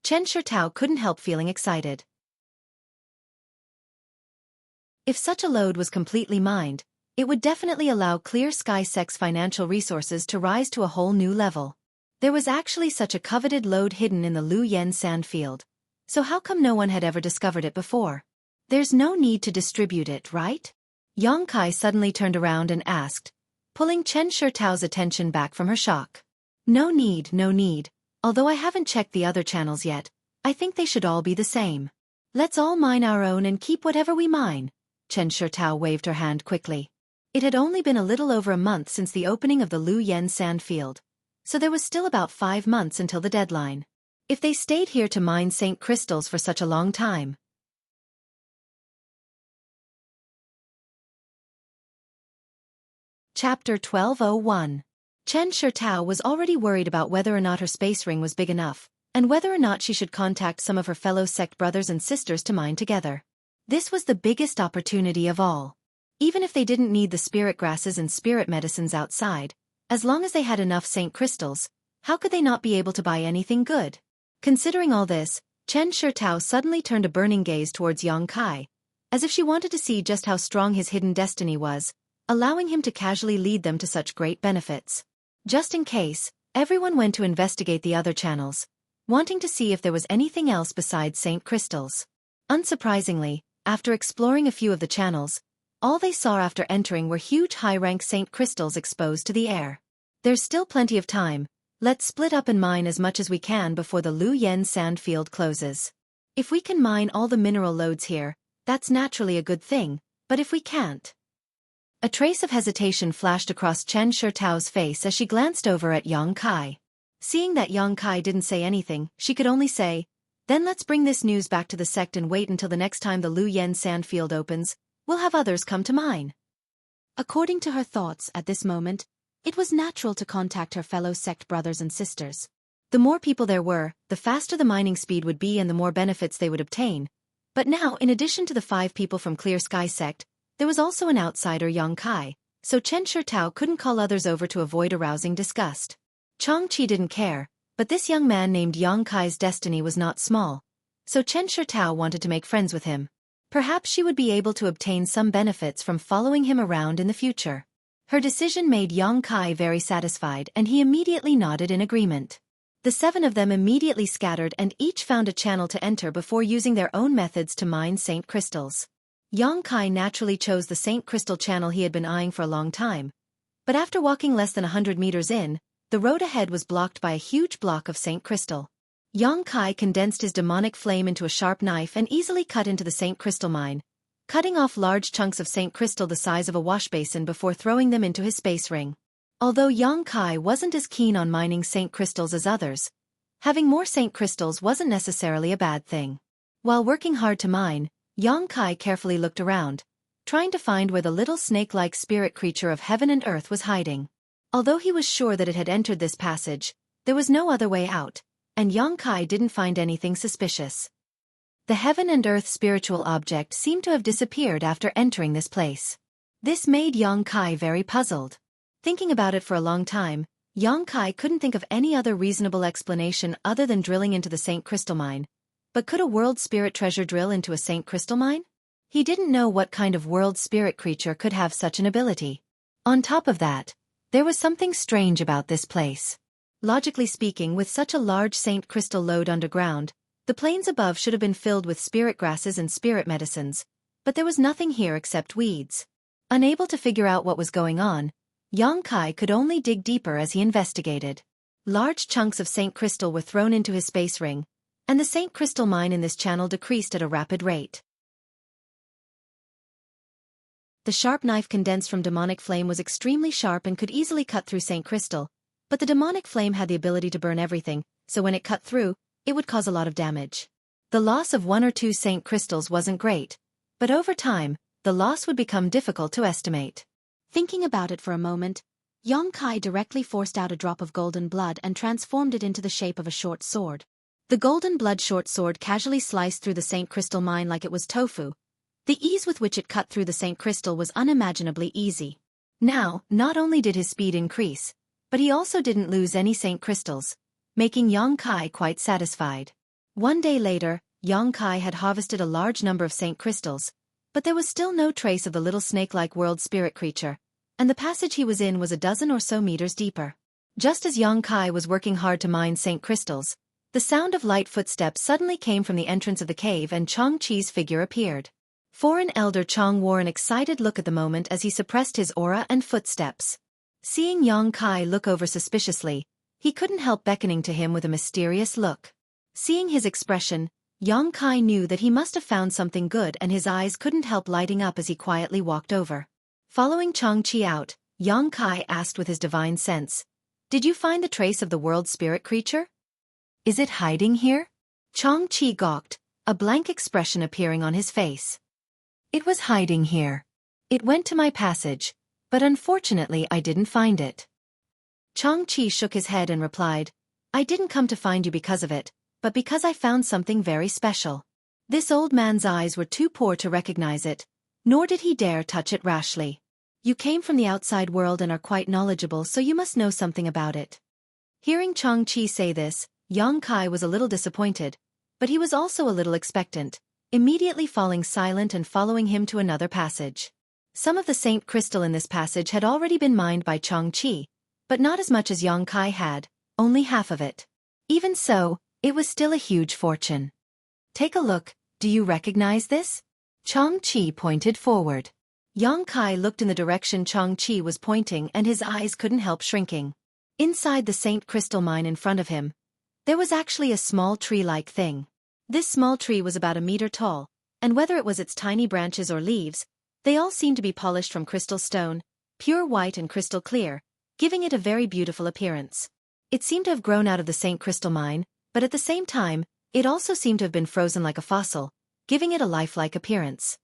Chen Shitao couldn't help feeling excited. If such a lode was completely mined, it would definitely allow Clear Sky sect's financial resources to rise to a whole new level. There was actually such a coveted lode hidden in the Luoyan sandfield. So how come no one had ever discovered it before? There's no need to distribute it, right? Yang Kai suddenly turned around and asked, pulling Chen Shitao's attention back from her shock. No need, no need. Although I haven't checked the other channels yet, I think they should all be the same. Let's all mine our own and keep whatever we mine. Chen Shitao waved her hand quickly. It had only been a little over a month since the opening of the Luoyan sandfield, so there was still about 5 months until the deadline. If they stayed here to mine Saint crystals for such a long time. Chapter 1201. Chen Shitao was already worried about whether or not her space ring was big enough, and whether or not she should contact some of her fellow sect brothers and sisters to mine together. This was the biggest opportunity of all. Even if they didn't need the spirit grasses and spirit medicines outside, as long as they had enough Saint crystals, how could they not be able to buy anything good? Considering all this, Chen Shitao suddenly turned a burning gaze towards Yang Kai, as if she wanted to see just how strong his hidden destiny was, allowing him to casually lead them to such great benefits. Just in case, everyone went to investigate the other channels, wanting to see if there was anything else besides Saint crystals. Unsurprisingly, after exploring a few of the channels, all they saw after entering were huge high-rank Saint crystals exposed to the air. There's still plenty of time. Let's split up and mine as much as we can before the Luoyan sandfield closes. If we can mine all the mineral lodes here, that's naturally a good thing, but if we can't... A trace of hesitation flashed across Chen Shitao's face as she glanced over at Yang Kai. Seeing that Yang Kai didn't say anything, she could only say, then let's bring this news back to the sect and wait until the next time the Luoyan sandfield opens, we'll have others come to mine. According to her thoughts at this moment, it was natural to contact her fellow sect brothers and sisters. The more people there were, the faster the mining speed would be and the more benefits they would obtain. But now, in addition to the 5 people from Clear Sky sect, there was also an outsider, Yang Kai, so Chen Shitao couldn't call others over to avoid arousing disgust. Changqi didn't care, but this young man named Yang Kai's destiny was not small, so Chen Shitao wanted to make friends with him. Perhaps she would be able to obtain some benefits from following him around in the future. Her decision made Yang Kai very satisfied and he immediately nodded in agreement. The 7 of them immediately scattered and each found a channel to enter before using their own methods to mine Saint crystals. Yang Kai naturally chose the Saint crystal channel he had been eyeing for a long time, but after walking less than 100 meters in, the road ahead was blocked by a huge block of Saint crystal. Yang Kai condensed his demonic flame into a sharp knife and easily cut into the Saint crystal mine, cutting off large chunks of Saint crystal the size of a wash basin before throwing them into his space ring. Although Yang Kai wasn't as keen on mining Saint crystals as others, having more Saint crystals wasn't necessarily a bad thing. While working hard to mine, Yang Kai carefully looked around, trying to find where the little snake-like spirit creature of heaven and earth was hiding. Although he was sure that it had entered this passage, there was no other way out, and Yang Kai didn't find anything suspicious. The heaven and earth spiritual object seemed to have disappeared after entering this place. This made Yang Kai very puzzled. Thinking about it for a long time, Yang Kai couldn't think of any other reasonable explanation other than drilling into the Saint crystal mine. But could a world spirit treasure drill into a Saint crystal mine? He didn't know what kind of world spirit creature could have such an ability. On top of that, there was something strange about this place. Logically speaking, with such a large Saint crystal lode underground, the plains above should have been filled with spirit grasses and spirit medicines, but there was nothing here except weeds. Unable to figure out what was going on, Yongkai could only dig deeper as he investigated. Large chunks of Saint Crystal were thrown into his space ring, and the Saint Crystal mine in this channel decreased at a rapid rate. The sharp knife condensed from demonic flame was extremely sharp and could easily cut through Saint Crystal, but the demonic flame had the ability to burn everything, so when it cut through, it would cause a lot of damage. The loss of 1 or 2 Saint Crystals wasn't great, but over time, the loss would become difficult to estimate. Thinking about it for a moment, Yongkai directly forced out a drop of golden blood and transformed it into the shape of a short sword. The golden blood short sword casually sliced through the Saint Crystal mine like it was tofu. The ease with which it cut through the Saint Crystal was unimaginably easy. Now, not only did his speed increase, but he also didn't lose any Saint Crystals, making Yongkai quite satisfied. One day later, Yongkai had harvested a large number of Saint Crystals, but there was still no trace of the little snake-like world spirit creature, and the passage he was in was a dozen or so meters deeper. Just as Yongkai was working hard to mine Saint Crystals, the sound of light footsteps suddenly came from the entrance of the cave and Changqi's figure appeared. Foreign Elder Chang wore an excited look at the moment as he suppressed his aura and footsteps. Seeing Yongkai look over suspiciously, he couldn't help beckoning to him with a mysterious look. Seeing his expression, Yongkai knew that he must have found something good and his eyes couldn't help lighting up as he quietly walked over. Following Changqi out, Yongkai asked with his divine sense, "Did you find the trace of the world spirit creature? Is it hiding here?" Changqi gawked, a blank expression appearing on his face. "It was hiding here. It went to my passage, but unfortunately I didn't find it." Changqi shook his head and replied, "I didn't come to find you because of it, but because I found something very special." This old man's eyes were too poor to recognize it, nor did he dare touch it rashly. "You came from the outside world and are quite knowledgeable, so you must know something about it." Hearing Changqi say this, Yongkai was a little disappointed, but he was also a little expectant, immediately falling silent and following him to another passage. Some of the Saint Crystal in this passage had already been mined by Changqi, but not as much as Yongkai had, only half of it. Even so, it was still a huge fortune. "Take a look, do you recognize this?" Changqi pointed forward. Yongkai looked in the direction Changqi was pointing and his eyes couldn't help shrinking. Inside the Saint Crystal mine in front of him, there was actually a small tree-like thing. This small tree was about a meter tall, and whether it was its tiny branches or leaves, they all seemed to be polished from crystal stone, pure white and crystal clear, giving it a very beautiful appearance. It seemed to have grown out of the Saint Crystal mine, but at the same time, it also seemed to have been frozen like a fossil, giving it a lifelike appearance.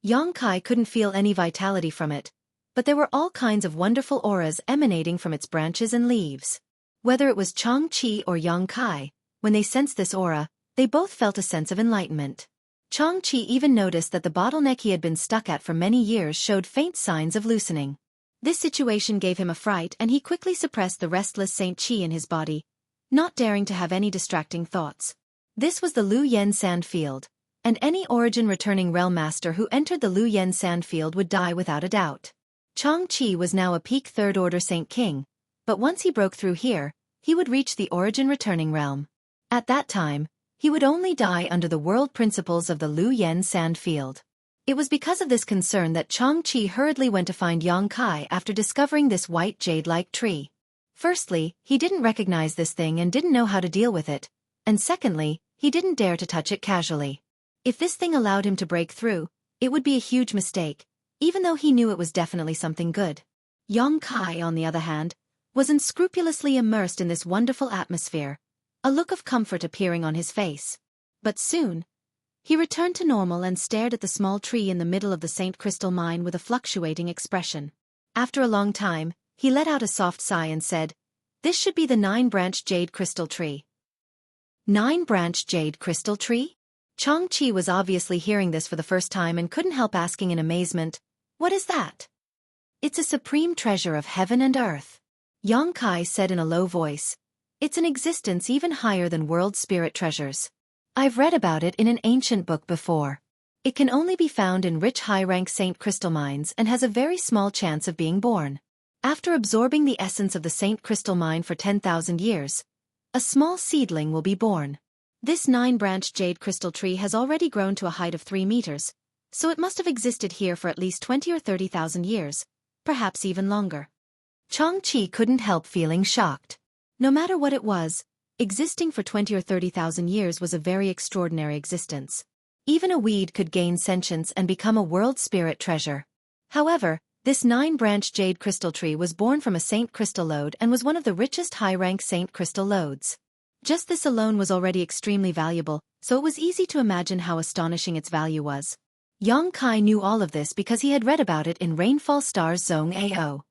Yongkai couldn't feel any vitality from it, but there were all kinds of wonderful auras emanating from its branches and leaves. Whether it was Changqi or Yongkai, when they sensed this aura, they both felt a sense of enlightenment. Changqi even noticed that the bottleneck he had been stuck at for many years showed faint signs of loosening. This situation gave him a fright and he quickly suppressed the restless Saint Qi in his body, not daring to have any distracting thoughts. This was the Lu Yen Sand Field, and any origin returning realm master who entered the Lu Yen Sand Field would die without a doubt. Changqi was now a peak Third Order Saint King, but once he broke through here, he would reach the origin returning realm. At that time, he would only die under the world principles of the Lu Yen Sand Field. It was because of this concern that Changqi hurriedly went to find Yongkai after discovering this white jade-like tree. Firstly, he didn't recognize this thing and didn't know how to deal with it, and secondly, he didn't dare to touch it casually. If this thing allowed him to break through, it would be a huge mistake, even though he knew it was definitely something good. Yongkai, on the other hand, was unscrupulously immersed in this wonderful atmosphere, a look of comfort appearing on his face. But soon, he returned to normal and stared at the small tree in the middle of the Saint Crystal mine with a fluctuating expression. After a long time, he let out a soft sigh and said, "This should be the 9-branched jade crystal tree." 9-branched jade crystal tree? Changqi was obviously hearing this for the first time and couldn't help asking in amazement, "What is that?" "It's a supreme treasure of heaven and earth," Yongkai said in a low voice. "It's an existence even higher than world spirit treasures. I've read about it in an ancient book before. It can only be found in rich high-rank Saint Crystal mines and has a very small chance of being born. After absorbing the essence of the Saint Crystal mine for 10,000 years, a small seedling will be born. This 9-branched jade crystal tree has already grown to a height of 3 meters, so it must have existed here for at least 20 or 30,000 years, perhaps even longer. Xueqi couldn't help feeling shocked. No matter what it was, existing for 20 or 30,000 years was a very extraordinary existence. Even a weed could gain sentience and become a world spirit treasure. However, this 9-branched jade crystal tree was born from a saint crystal lode and was one of the richest high-rank saint crystal lodes. Just this alone was already extremely valuable, so it was easy to imagine how astonishing its value was. Xueqi knew all of this because he had read about it in Rainfall Star's Zhong-ao.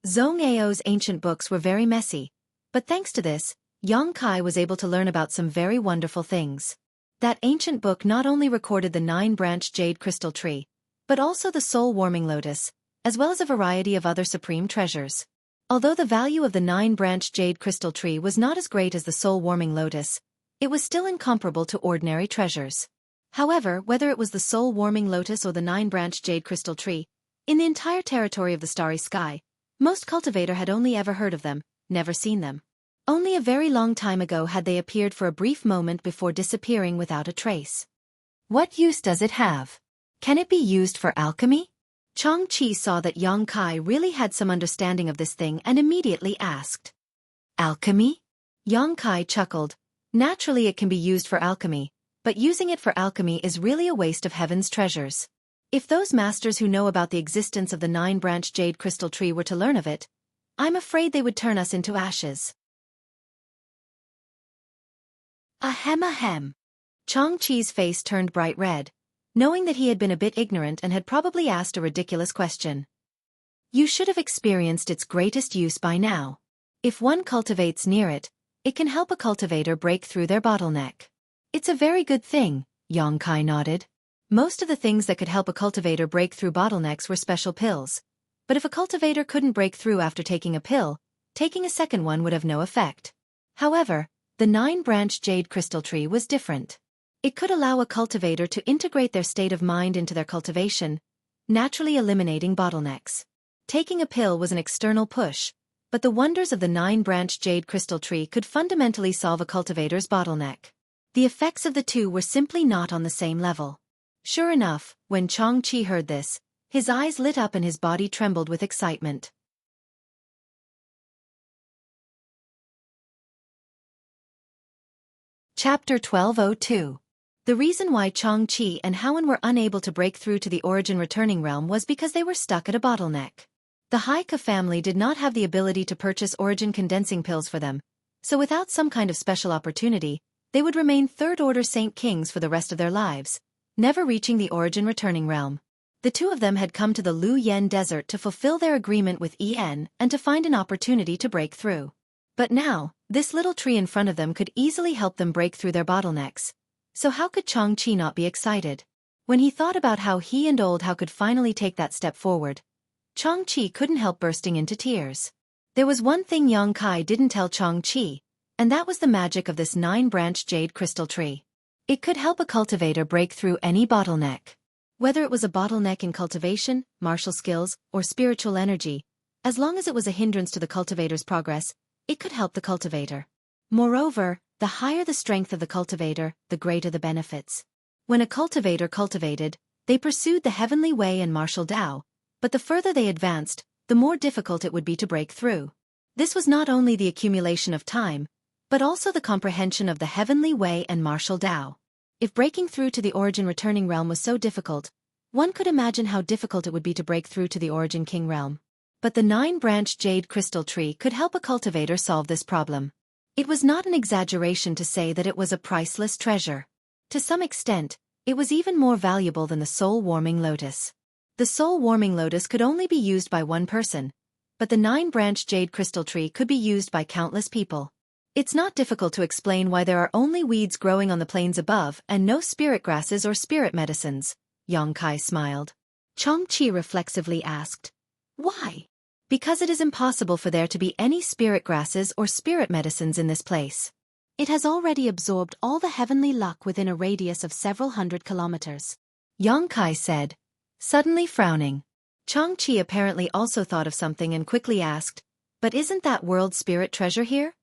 Zhong-ao's ancient books were very messy, but thanks to this, Xueqi was able to learn about some very wonderful things. That ancient book not only recorded the 9-branched jade crystal tree, but also the soul-warming lotus, as well as a variety of other supreme treasures. Although the value of the 9-branched jade crystal tree was not as great as the soul-warming lotus, it was still incomparable to ordinary treasures. However, whether it was the soul-warming lotus or the 9-branched jade crystal tree, in the entire territory of the starry sky, most cultivator had only ever heard of them, never seen them. Only a very long time ago had they appeared for a brief moment before disappearing without a trace. What use does it have? Can it be used for alchemy? Xueqi saw that Xueqi really had some understanding of this thing and immediately asked. Alchemy? Xueqi chuckled. Naturally it can be used for alchemy, but using it for alchemy is really a waste of heaven's treasures. If those masters who know about the existence of the 9-branched jade crystal tree were to learn of it, I'm afraid they would turn us into ashes. Ahem ahem. Xueqi's face turned bright red, knowing that he had been a bit ignorant and had probably asked a ridiculous question. You should have experienced its greatest use by now. If one cultivates near it, it can help a cultivator break through their bottleneck. It's a very good thing, Xueqi nodded. Most of the things that could help a cultivator break through bottlenecks were special pills. But if a cultivator couldn't break through after taking a pill, taking a second one would have no effect. However, the 9-branched jade crystal tree was different. It could allow a cultivator to integrate their state of mind into their cultivation, naturally eliminating bottlenecks. Taking a pill was an external push, but the wonders of the 9-branched jade crystal tree could fundamentally solve a cultivator's bottleneck. The effects of the two were simply not on the same level. Sure enough, when Xueqi heard this, his eyes lit up and his body trembled with excitement. Chapter 1202. The reason why Xueqi and Howen were unable to break through to the origin returning realm was because they were stuck at a bottleneck. The Xueqi family did not have the ability to purchase origin condensing pills for them, so without some kind of special opportunity, they would remain third-order Saint Kings for the rest of their lives, never reaching the origin returning realm. The two of them had come to the Lu Yen Desert to fulfill their agreement with En and to find an opportunity to break through. But now, this little tree in front of them could easily help them break through their bottlenecks. So how could Xueqi not be excited? When he thought about how he and Old How could finally take that step forward, Xueqi couldn't help bursting into tears. There was one thing Xueqi didn't tell Xueqi, and that was the magic of this 9-branched jade crystal tree. It could help a cultivator break through any bottleneck. Whether it was a bottleneck in cultivation, martial skills, or spiritual energy, as long as it was a hindrance to the cultivator's progress, it could help the cultivator. Moreover, the higher the strength of the cultivator, the greater the benefits. When a cultivator cultivated, they pursued the heavenly way and martial Tao, but the further they advanced, the more difficult it would be to break through. This was not only the accumulation of time, but also the comprehension of the heavenly way and martial Tao. If breaking through to the origin returning realm was so difficult, one could imagine how difficult it would be to break through to the origin king realm. But the 9-branched jade crystal tree could help a cultivator solve this problem. It was not an exaggeration to say that it was a priceless treasure. To some extent, it was even more valuable than the soul-warming lotus. The soul-warming lotus could only be used by one person, but the 9-branched jade crystal tree could be used by countless people. It's not difficult to explain why there are only weeds growing on the plains above and no spirit grasses or spirit medicines, Xueqi smiled. Xueqi reflexively asked, why? Because it is impossible for there to be any spirit grasses or spirit medicines in this place. It has already absorbed all the heavenly luck within a radius of several hundred kilometers. Xueqi said, suddenly frowning. Xueqi apparently also thought of something and quickly asked, but isn't that world spirit treasure here?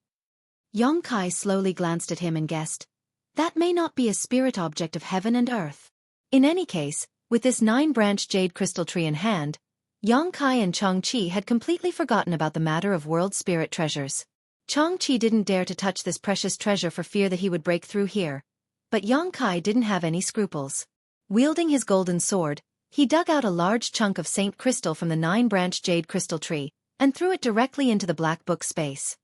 Xueqi slowly glanced at him and guessed, that may not be a spirit object of heaven and earth. In any case, With this 9-branched jade crystal tree in hand, Yongkai and Xueqi had completely forgotten about the matter of world spirit treasures. Xueqi didn't dare to touch this precious treasure for fear that he would break through here, but Yongkai didn't have any scruples. Wielding his golden sword, he dug out a large chunk of Saint Crystal from the 9-branched jade crystal tree and threw it directly into the black book space.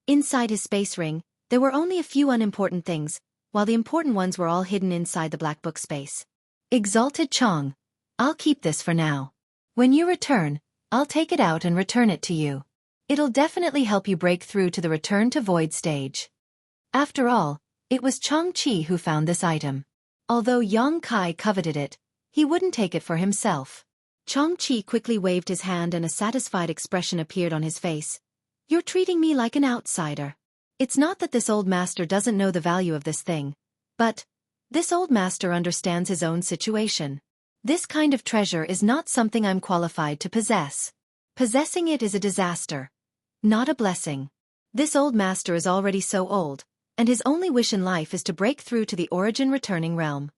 Inside his space ring, there were only a few unimportant things, while the important ones were all hidden inside the black book space. Exalted Chong, I'll keep this for now. When you return, I'll take it out and return it to you. It'll definitely help you break through to the return to void stage. After all, it was Xueqi who found this item. Although Yongkai coveted it, he wouldn't take it for himself. Xueqi quickly waved his hand and a satisfied expression appeared on his face. You're treating me like an outsider. It's not that this old master doesn't know the value of this thing, but this old master understands his own situation. This kind of treasure is not something I'm qualified to possess. Possessing it is a disaster, not a blessing. This old master is already so old, and his only wish in life is to break through to the origin returning realm.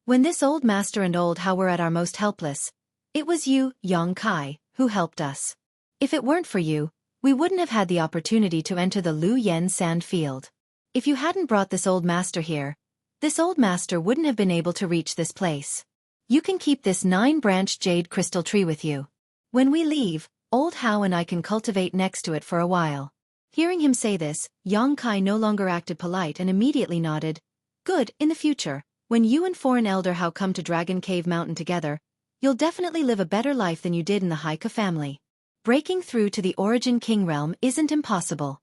When this old master and old Hao were at our most helpless, it was you, Yongkai, who helped us. If it weren't for you, we wouldn't have had the opportunity to enter the Lu Yen sand field. If you hadn't brought this old master here, this old master wouldn't have been able to reach this place. You can keep this 9-branched jade crystal tree with you. When we leave, old Hao and I can cultivate next to it for a while. Hearing him say this, Yongkai no longer acted polite and immediately nodded. Good, in the future, when you and foreign elder Hao come to Dragon Cave Mountain together, you'll definitely live a better life than you did in the Haika family. Breaking through to the Origin King realm isn't impossible.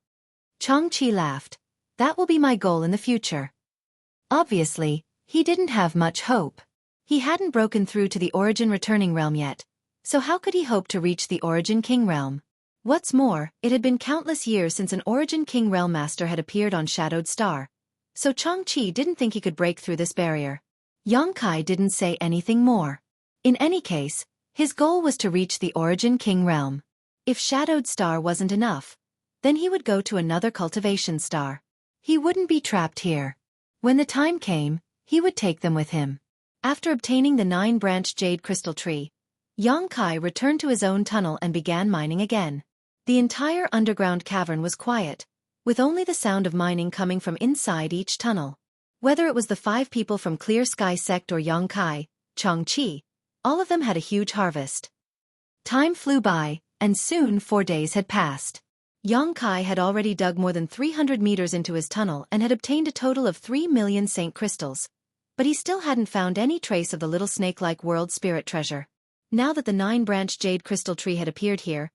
Xueqi laughed. That will be my goal in the future. Obviously, he didn't have much hope. He hadn't broken through to the Origin Returning realm yet, so how could he hope to reach the Origin King realm? What's more, it had been countless years since an Origin King realm master had appeared on Shadowed Star, so Xueqi didn't think he could break through this barrier. Yongkai didn't say anything more. In any case, his goal was to reach the Origin King realm. If Shadowed Star wasn't enough, then he would go to another cultivation star. He wouldn't be trapped here. When the time came, he would take them with him. After obtaining the 9-branched jade crystal tree, Yongkai returned to his own tunnel and began mining again. The entire underground cavern was quiet, with only the sound of mining coming from inside each tunnel. Whether it was the 5 people from Clear Sky Sect or Yongkai, Xueqi, all of them had a huge harvest. Time flew by, and soon 4 days had passed. Yongkai had already dug more than 300 meters into his tunnel and had obtained a total of 3 million Saint Crystals, but he still hadn't found any trace of the little snake-like world spirit treasure. Now that the 9-branched jade crystal tree had appeared here,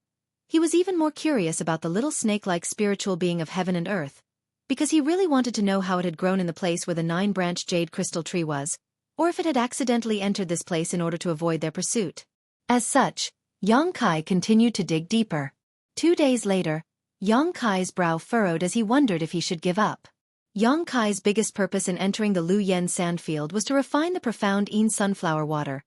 he was even more curious about the little snake-like spiritual being of heaven and earth, because he really wanted to know how it had grown in the place where the 9-branched jade crystal tree was, or if it had accidentally entered this place in order to avoid their pursuit. As such, Yongkai continued to dig deeper. 2 days later, Yongkai's brow furrowed as he wondered if he should give up. Yongkai's biggest purpose in entering the Lu Yen sandfield was to refine the profound Yin sunflower water,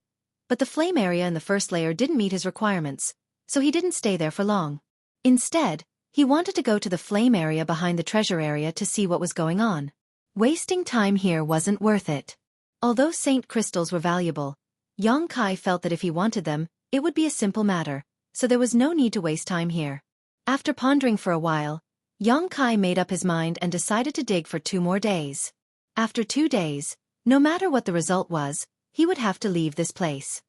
but the flame area in the first layer didn't meet his requirements, so he didn't stay there for long. Instead, he wanted to go to the flame area behind the treasure area to see what was going on. Wasting time here wasn't worth it. Although Saint Crystals were valuable, Yongkai felt that if he wanted them, it would be a simple matter, so there was no need to waste time here. After pondering for a while, Yongkai made up his mind and decided to dig for 2 more days. After 2 days, no matter what the result was, he would have to leave this place.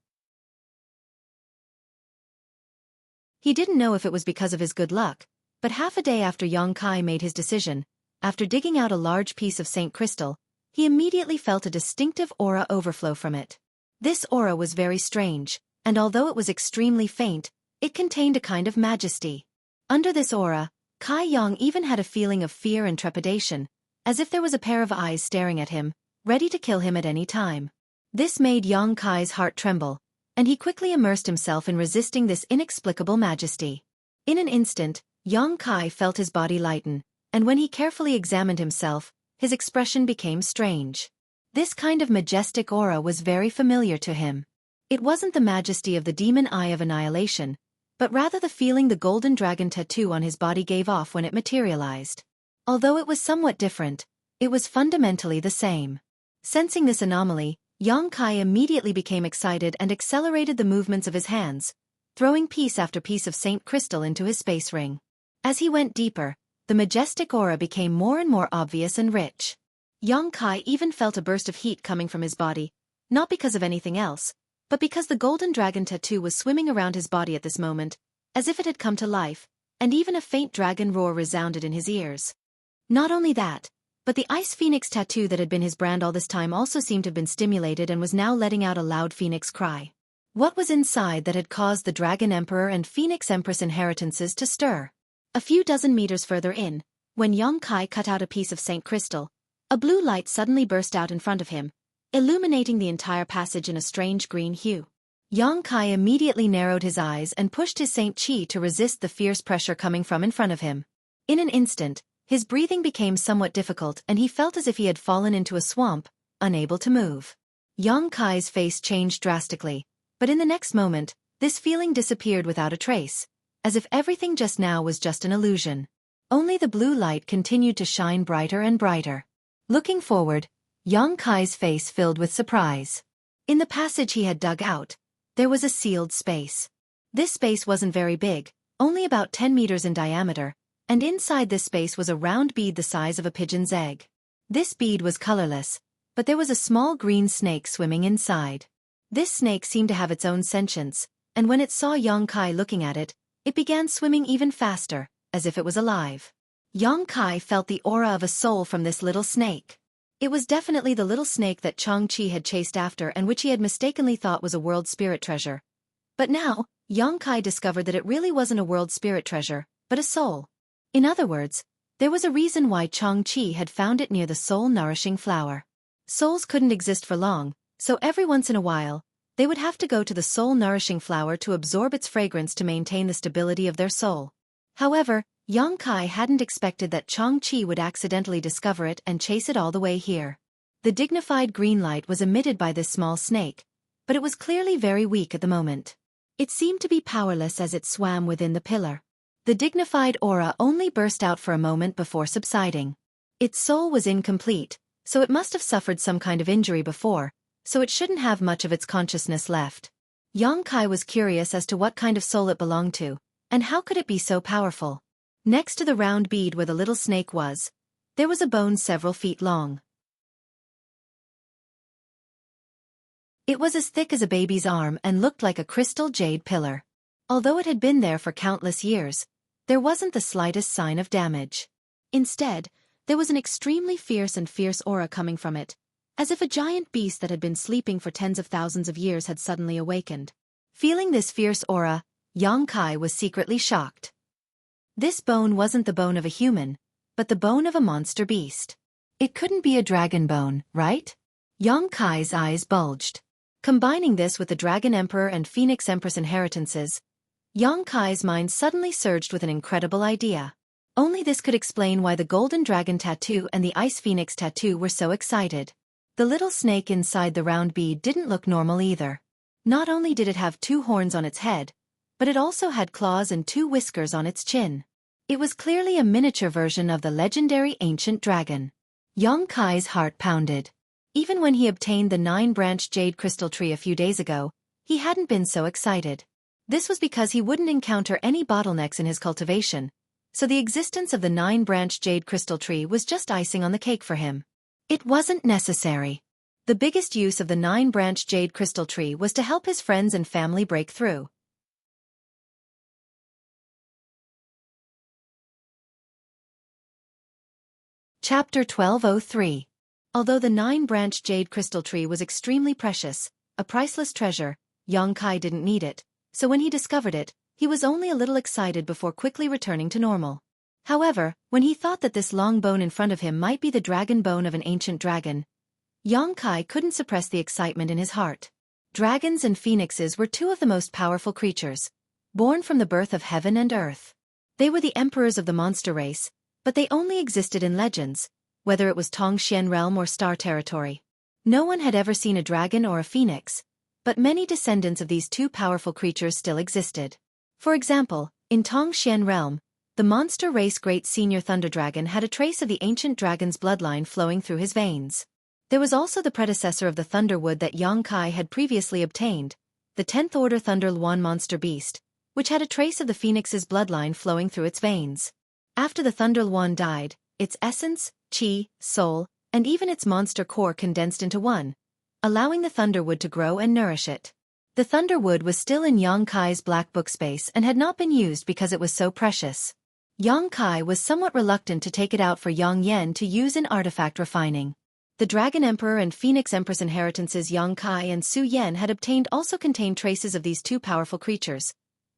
He didn't know if it was because of his good luck, but half a day after Yongkai made his decision, after digging out a large piece of Saint Crystal, he immediately felt a distinctive aura overflow from it. This aura was very strange, and although it was extremely faint, it contained a kind of majesty. Under this aura, Kai Yang even had a feeling of fear and trepidation, as if there was a pair of eyes staring at him, ready to kill him at any time. This made Yongkai's heart tremble, and he quickly immersed himself in resisting this inexplicable majesty. In an instant, Yongkai felt his body lighten, and when he carefully examined himself, his expression became strange. This kind of majestic aura was very familiar to him. It wasn't the majesty of the demon eye of annihilation, but rather the feeling the golden dragon tattoo on his body gave off when it materialized. Although it was somewhat different, it was fundamentally the same. Sensing this anomaly, Yang Kai immediately became excited and accelerated the movements of his hands, throwing piece after piece of Saint Crystal into his space ring. As he went deeper, the majestic aura became more and more obvious and rich. Yang Kai even felt a burst of heat coming from his body, not because of anything else, but because the golden dragon tattoo was swimming around his body at this moment, as if it had come to life, and even a faint dragon roar resounded in his ears. Not only that, but the ice phoenix tattoo that had been his brand all this time also seemed to have been stimulated and was now letting out a loud phoenix cry. What was inside that had caused the Dragon Emperor and Phoenix Empress inheritances to stir? A few dozen meters further in, when Yang Kai cut out a piece of Saint Crystal, a blue light suddenly burst out in front of him, illuminating the entire passage in a strange green hue. Yang Kai immediately narrowed his eyes and pushed his Saint Qi to resist the fierce pressure coming from in front of him. In an instant, his breathing became somewhat difficult and he felt as if he had fallen into a swamp, unable to move. Yang Kai's face changed drastically, but in the next moment, this feeling disappeared without a trace, as if everything just now was just an illusion. Only the blue light continued to shine brighter and brighter. Looking forward, Yang Kai's face filled with surprise. In the passage he had dug out, there was a sealed space. This space wasn't very big, only about 10 meters in diameter, and inside this space was a round bead the size of a pigeon's egg. This bead was colorless, but there was a small green snake swimming inside. This snake seemed to have its own sentience, and when it saw Yang Kai looking at it, it began swimming even faster, as if it was alive. Yang Kai felt the aura of a soul from this little snake. It was definitely the little snake that Changqi had chased after and which he had mistakenly thought was a world spirit treasure. But now, Yang Kai discovered that it really wasn't a world spirit treasure, but a soul. In other words, there was a reason why Changqi had found it near the soul-nourishing flower. Souls couldn't exist for long, so every once in a while, they would have to go to the soul-nourishing flower to absorb its fragrance to maintain the stability of their soul. However, Yang Kai hadn't expected that Changqi would accidentally discover it and chase it all the way here. The dignified green light was emitted by this small snake, but it was clearly very weak at the moment. It seemed to be powerless as it swam within the pillar. The dignified aura only burst out for a moment before subsiding. Its soul was incomplete, so it must have suffered some kind of injury before, so it shouldn't have much of its consciousness left. Yang Kai was curious as to what kind of soul it belonged to, and how could it be so powerful. Next to the round bead where the little snake was, there was a bone several feet long. It was as thick as a baby's arm and looked like a crystal jade pillar. Although it had been there for countless years, there wasn't the slightest sign of damage. Instead, there was an extremely fierce aura coming from it, as if a giant beast that had been sleeping for tens of thousands of years had suddenly awakened. Feeling this fierce aura, Yang Kai was secretly shocked. This bone wasn't the bone of a human, but the bone of a monster beast. It couldn't be a dragon bone, right? Yang Kai's eyes bulged. Combining this with the Dragon Emperor and Phoenix Empress inheritances, Yang Kai's mind suddenly surged with an incredible idea. Only this could explain why the Golden Dragon tattoo and the Ice Phoenix tattoo were so excited. The little snake inside the round bead didn't look normal either. Not only did it have 2 horns on its head, but it also had claws and 2 whiskers on its chin. It was clearly a miniature version of the legendary ancient dragon. Yang Kai's heart pounded. Even when he obtained the 9-branched jade crystal tree a few days ago, he hadn't been so excited. This was because he wouldn't encounter any bottlenecks in his cultivation, so the existence of the 9-branched jade crystal tree was just icing on the cake for him. It wasn't necessary. The biggest use of the 9-branched jade crystal tree was to help his friends and family break through. Chapter 1203. Although the 9-branched jade crystal tree was extremely precious, a priceless treasure, Yang Kai didn't need it, so when he discovered it, he was only a little excited before quickly returning to normal. However, when he thought that this long bone in front of him might be the dragon bone of an ancient dragon, Yang Kai couldn't suppress the excitement in his heart. Dragons and phoenixes were 2 of the most powerful creatures, born from the birth of heaven and earth. They were the emperors of the monster race, but they only existed in legends, whether it was Tongxian realm or star territory. No one had ever seen a dragon or a phoenix, but many descendants of these 2 powerful creatures still existed. For example, in Tongxian realm, the monster race Great Senior Thunder Dragon had a trace of the ancient dragon's bloodline flowing through his veins. There was also the predecessor of the Thunderwood that Yang Kai had previously obtained, the 10th Order Thunder Luan monster beast, which had a trace of the phoenix's bloodline flowing through its veins. After the Thunder Luan died, its essence, chi, soul, and even its monster core condensed into one, allowing the Thunderwood to grow and nourish it. The Thunderwood was still in Yang Kai's black book space and had not been used because it was so precious. Yang Kai was somewhat reluctant to take it out for Yang Yen to use in artifact refining. The Dragon Emperor and Phoenix Empress inheritances Yang Kai and Su Yen had obtained also contained traces of these two powerful creatures.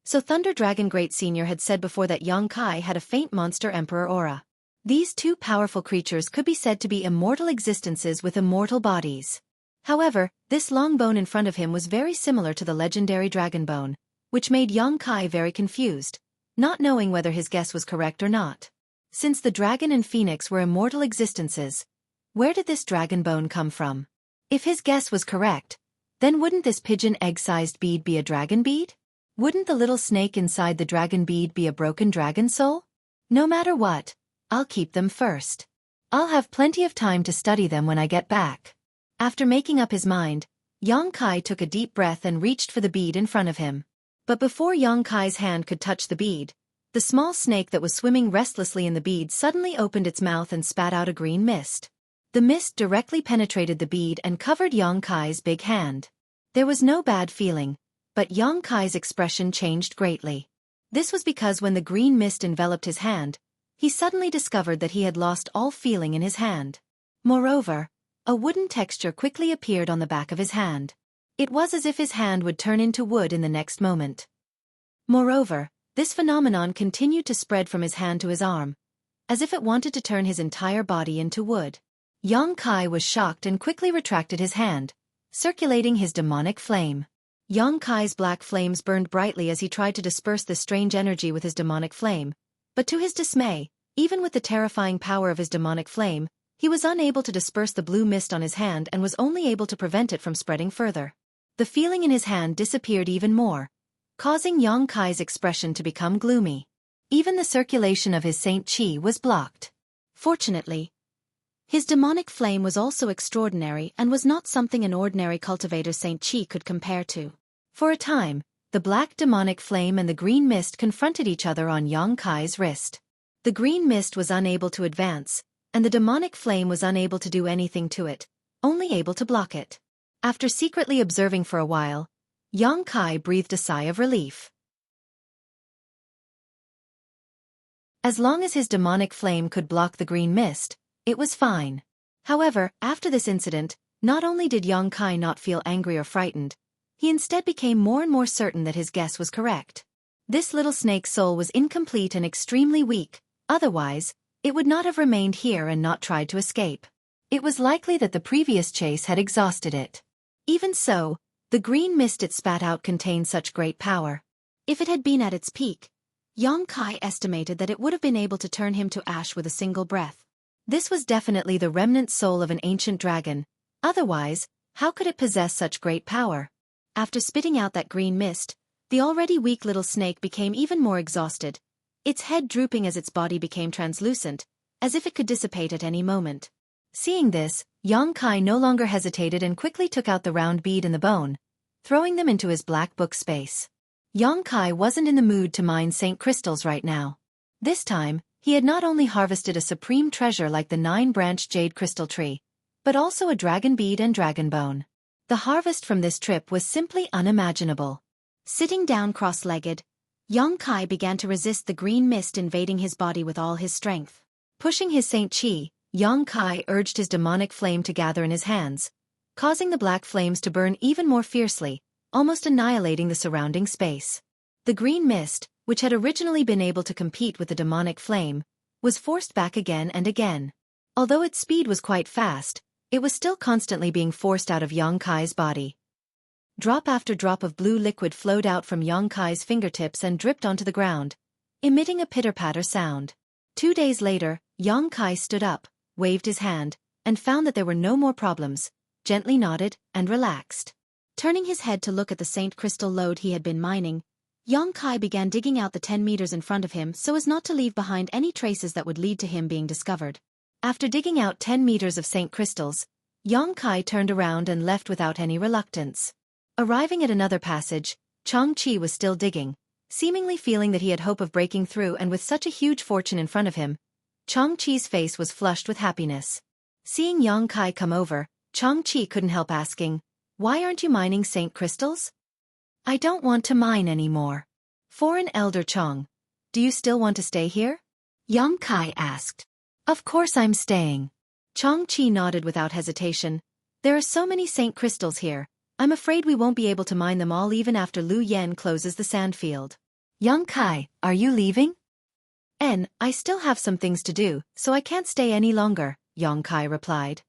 So Thunder Dragon Great Senior had said before that Yang Kai had a faint monster emperor aura. These two powerful creatures could be said to be immortal existences with immortal bodies. However, this long bone in front of him was very similar to the legendary dragon bone, which made Yang Kai very confused, not knowing whether his guess was correct or not. Since the dragon and phoenix were immortal existences, where did this dragon bone come from? If his guess was correct, then wouldn't this pigeon egg-sized bead be a dragon bead? Wouldn't the little snake inside the dragon bead be a broken dragon soul? No matter what, I'll keep them first. I'll have plenty of time to study them when I get back. After making up his mind, Yang Kai took a deep breath and reached for the bead in front of him. But before Yang Kai's hand could touch the bead, the small snake that was swimming restlessly in the bead suddenly opened its mouth and spat out a green mist. The mist directly penetrated the bead and covered Yang Kai's big hand. There was no bad feeling, but Yang Kai's expression changed greatly. This was because when the green mist enveloped his hand, he suddenly discovered that he had lost all feeling in his hand. Moreover, a wooden texture quickly appeared on the back of his hand. It was as if his hand would turn into wood in the next moment. Moreover, this phenomenon continued to spread from his hand to his arm, as if it wanted to turn his entire body into wood. Yang Kai was shocked and quickly retracted his hand, circulating his demonic flame. Yang Kai's black flames burned brightly as he tried to disperse this strange energy with his demonic flame, but to his dismay, even with the terrifying power of his demonic flame, he was unable to disperse the blue mist on his hand and was only able to prevent it from spreading further. The feeling in his hand disappeared even more, causing Yang Kai's expression to become gloomy. Even the circulation of his Saint Chi was blocked. Fortunately, his demonic flame was also extraordinary and was not something an ordinary cultivator's Saint Chi could compare to. For a time, the black demonic flame and the green mist confronted each other on Yang Kai's wrist. The green mist was unable to advance, and the demonic flame was unable to do anything to it, only able to block it. After secretly observing for a while, Yang Kai breathed a sigh of relief. As long as his demonic flame could block the green mist, it was fine. However, after this incident, not only did Yang Kai not feel angry or frightened, he instead became more and more certain that his guess was correct. This little snake's soul was incomplete and extremely weak, otherwise, it would not have remained here and not tried to escape. It was likely that the previous chase had exhausted it. Even so, the green mist it spat out contained such great power. If it had been at its peak, Yang Kai estimated that it would have been able to turn him to ash with a single breath. This was definitely the remnant soul of an ancient dragon, otherwise, how could it possess such great power? After spitting out that green mist, the already weak little snake became even more exhausted, its head drooping as its body became translucent, as if it could dissipate at any moment. Seeing this, Yang Kai no longer hesitated and quickly took out the round bead and the bone, throwing them into his black book space. Yang Kai wasn't in the mood to mine Saint crystals right now. This time, he had not only harvested a supreme treasure like the 9-branched jade crystal tree, but also a dragon bead and dragon bone. The harvest from this trip was simply unimaginable. Sitting down cross-legged, Yang Kai began to resist the green mist invading his body with all his strength. Pushing his Saint Chi, Yang Kai urged his demonic flame to gather in his hands, causing the black flames to burn even more fiercely, almost annihilating the surrounding space. The green mist, which had originally been able to compete with the demonic flame, was forced back again and again. Although its speed was quite fast, it was still constantly being forced out of Yang Kai's body. Drop after drop of blue liquid flowed out from Yang Kai's fingertips and dripped onto the ground, emitting a pitter-patter sound. 2 days later, Yang Kai stood up, waved his hand, and found that there were no more problems, gently nodded, and relaxed. Turning his head to look at the Saint crystal lode he had been mining, Yang Kai began digging out the 10 meters in front of him so as not to leave behind any traces that would lead to him being discovered. After digging out 10 meters of Saint crystals, Yang Kai turned around and left without any reluctance. Arriving at another passage, Xueqi was still digging, seemingly feeling that he had hope of breaking through, and with such a huge fortune in front of him, Xueqi's face was flushed with happiness. Seeing Yang Kai come over, Xueqi couldn't help asking, "Why aren't you mining Saint crystals?" "I don't want to mine anymore." "Foreign elder Chong, do you still want to stay here?" Yang Kai asked. "Of course I'm staying." Xueqi nodded without hesitation. "There are so many Saint crystals here, I'm afraid we won't be able to mine them all even after Lu Yen closes the sandfield." "Yang Kai, are you leaving?" I still have some things to do, so I can't stay any longer," Yang Kai replied.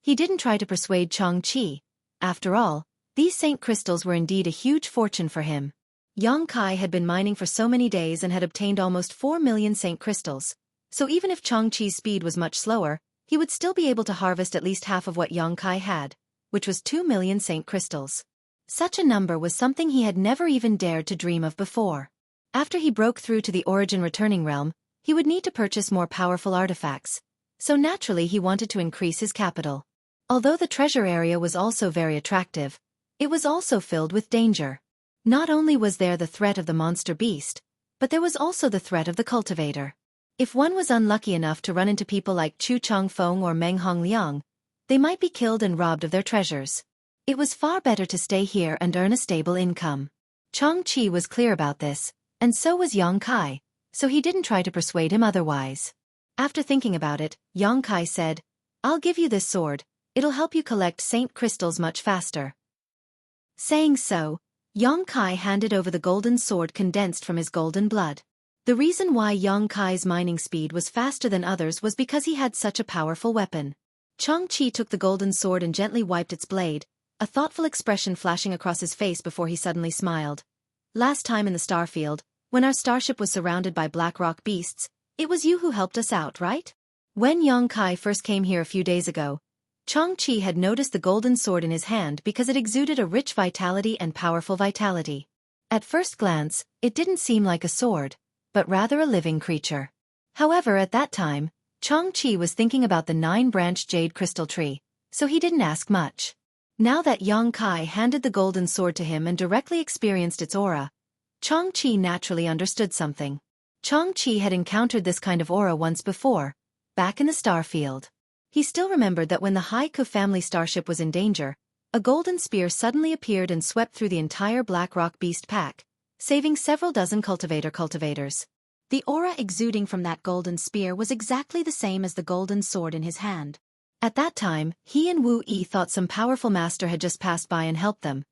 He didn't try to persuade Xueqi. After all, these Saint crystals were indeed a huge fortune for him. Yang Kai had been mining for so many days and had obtained almost 4 million Saint crystals, so even if Xueqi's speed was much slower, he would still be able to harvest at least half of what Yang Kai had, which was 2 million Saint crystals. Such a number was something he had never even dared to dream of before. After he broke through to the origin returning realm, he would need to purchase more powerful artifacts, so naturally he wanted to increase his capital. Although the treasure area was also very attractive, it was also filled with danger. Not only was there the threat of the monster beast, but there was also the threat of the cultivator. If one was unlucky enough to run into people like Chu Changfeng or Meng Hongliang, they might be killed and robbed of their treasures. It was far better to stay here and earn a stable income. Xueqi was clear about this, and so was Yang Kai, so he didn't try to persuade him otherwise. After thinking about it, Yang Kai said, "I'll give you this sword, it'll help you collect Saint crystals much faster." Saying so, Yang Kai handed over the golden sword condensed from his golden blood. The reason why Yang Kai's mining speed was faster than others was because he had such a powerful weapon. Xueqi took the golden sword and gently wiped its blade, a thoughtful expression flashing across his face before he suddenly smiled. "Last time in the starfield, when our starship was surrounded by black rock beasts, it was you who helped us out, right?" When Yang Kai first came here a few days ago, Xueqi had noticed the golden sword in his hand because it exuded a rich vitality and powerful vitality. At first glance, it didn't seem like a sword, but rather a living creature. However, at that time, Xueqi was thinking about the 9-branched jade crystal tree, so he didn't ask much. Now that Yang Kai handed the golden sword to him and directly experienced its aura, Xueqi naturally understood something. Xueqi had encountered this kind of aura once before, back in the starfield. He still remembered that when the Haiku family starship was in danger, a golden spear suddenly appeared and swept through the entire Black Rock Beast pack, saving several dozen cultivators. The aura exuding from that golden spear was exactly the same as the golden sword in his hand. At that time, he and Wu Yi thought some powerful master had just passed by and helped them.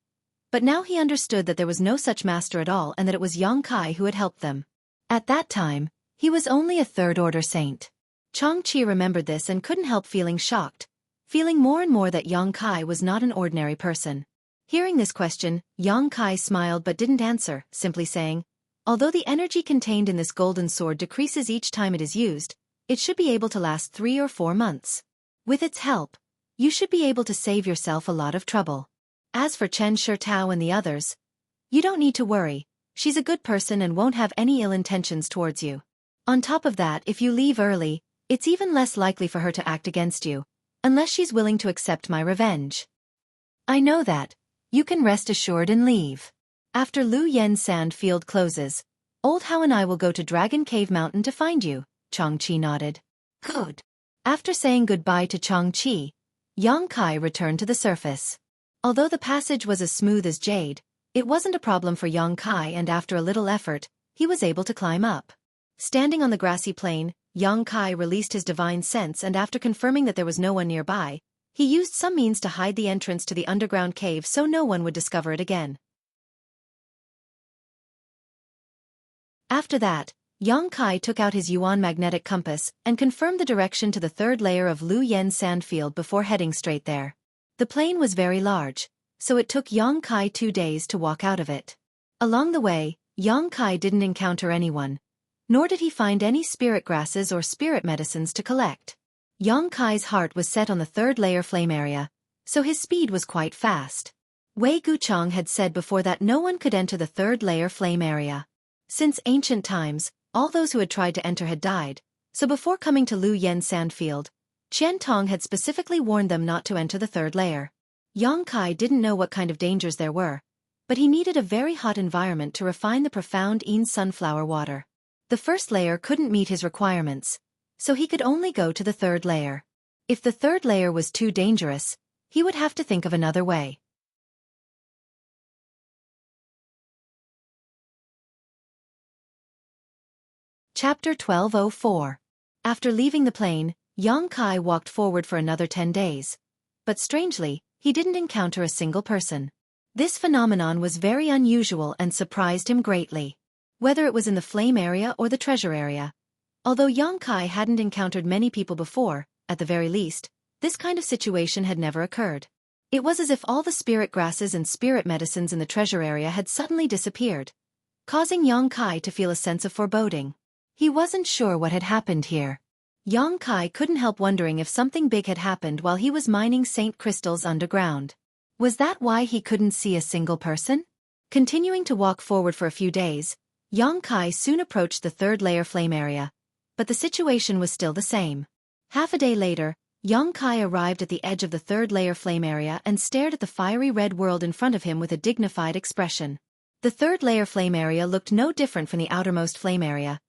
But now he understood that there was no such master at all and that it was Yang Kai who had helped them. At that time, he was only a third-order saint. Xueqi remembered this and couldn't help feeling shocked, feeling more and more that Yang Kai was not an ordinary person. Hearing this question, Yang Kai smiled but didn't answer, simply saying, "Although the energy contained in this golden sword decreases each time it is used, it should be able to last 3 or 4 months. With its help, you should be able to save yourself a lot of trouble. As for Chen Shitao and the others, you don't need to worry, she's a good person and won't have any ill intentions towards you. On top of that, if you leave early, it's even less likely for her to act against you, unless she's willing to accept my revenge. I know that. You can rest assured and leave. After Lu Yen's sand field closes, Old Hao and I will go to Dragon Cave Mountain to find you," Xueqi nodded. "Good." After saying goodbye to Xueqi, Yang Kai returned to the surface. Although the passage was as smooth as jade, it wasn't a problem for Yang Kai, and after a little effort, he was able to climb up. Standing on the grassy plain, Yang Kai released his divine sense, and after confirming that there was no one nearby, he used some means to hide the entrance to the underground cave so no one would discover it again. After that, Yang Kai took out his Yuan magnetic compass and confirmed the direction to the 3rd layer of Lu Yen sandfield before heading straight there. The plain was very large, so it took Yang Kai 2 days to walk out of it. Along the way, Yang Kai didn't encounter anyone, nor did he find any spirit grasses or spirit medicines to collect. Yang Kai's heart was set on the 3rd layer flame area, so his speed was quite fast. Wei Guchang had said before that no one could enter the 3rd layer flame area. Since ancient times, all those who had tried to enter had died, So before coming to Lu Yen Sandfield, Qian Tong had specifically warned them not to enter the third layer. Yang Kai didn't know what kind of dangers there were, but he needed a very hot environment to refine the profound Yin sunflower water. The first layer couldn't meet his requirements, so he could only go to the third layer. If the third layer was too dangerous, he would have to think of another way. Chapter 1204. After leaving the plane, Yang Kai walked forward for another 10 days. But strangely, he didn't encounter a single person. This phenomenon was very unusual and surprised him greatly. Whether it was in the flame area or the treasure area. Although Yang Kai hadn't encountered many people before, at the very least, this kind of situation had never occurred. It was as if all the spirit grasses and spirit medicines in the treasure area had suddenly disappeared, causing Yang Kai to feel a sense of foreboding. He wasn't sure what had happened here. Yang Kai couldn't help wondering if something big had happened while he was mining Saint crystals underground. Was that why he couldn't see a single person? Continuing to walk forward for a few days, Yang Kai soon approached the third layer flame area, but the situation was still the same. Half a day later, Yang Kai arrived at the edge of the third layer flame area and stared at the fiery red world in front of him with a dignified expression. The third layer flame area looked no different from the outermost flame area,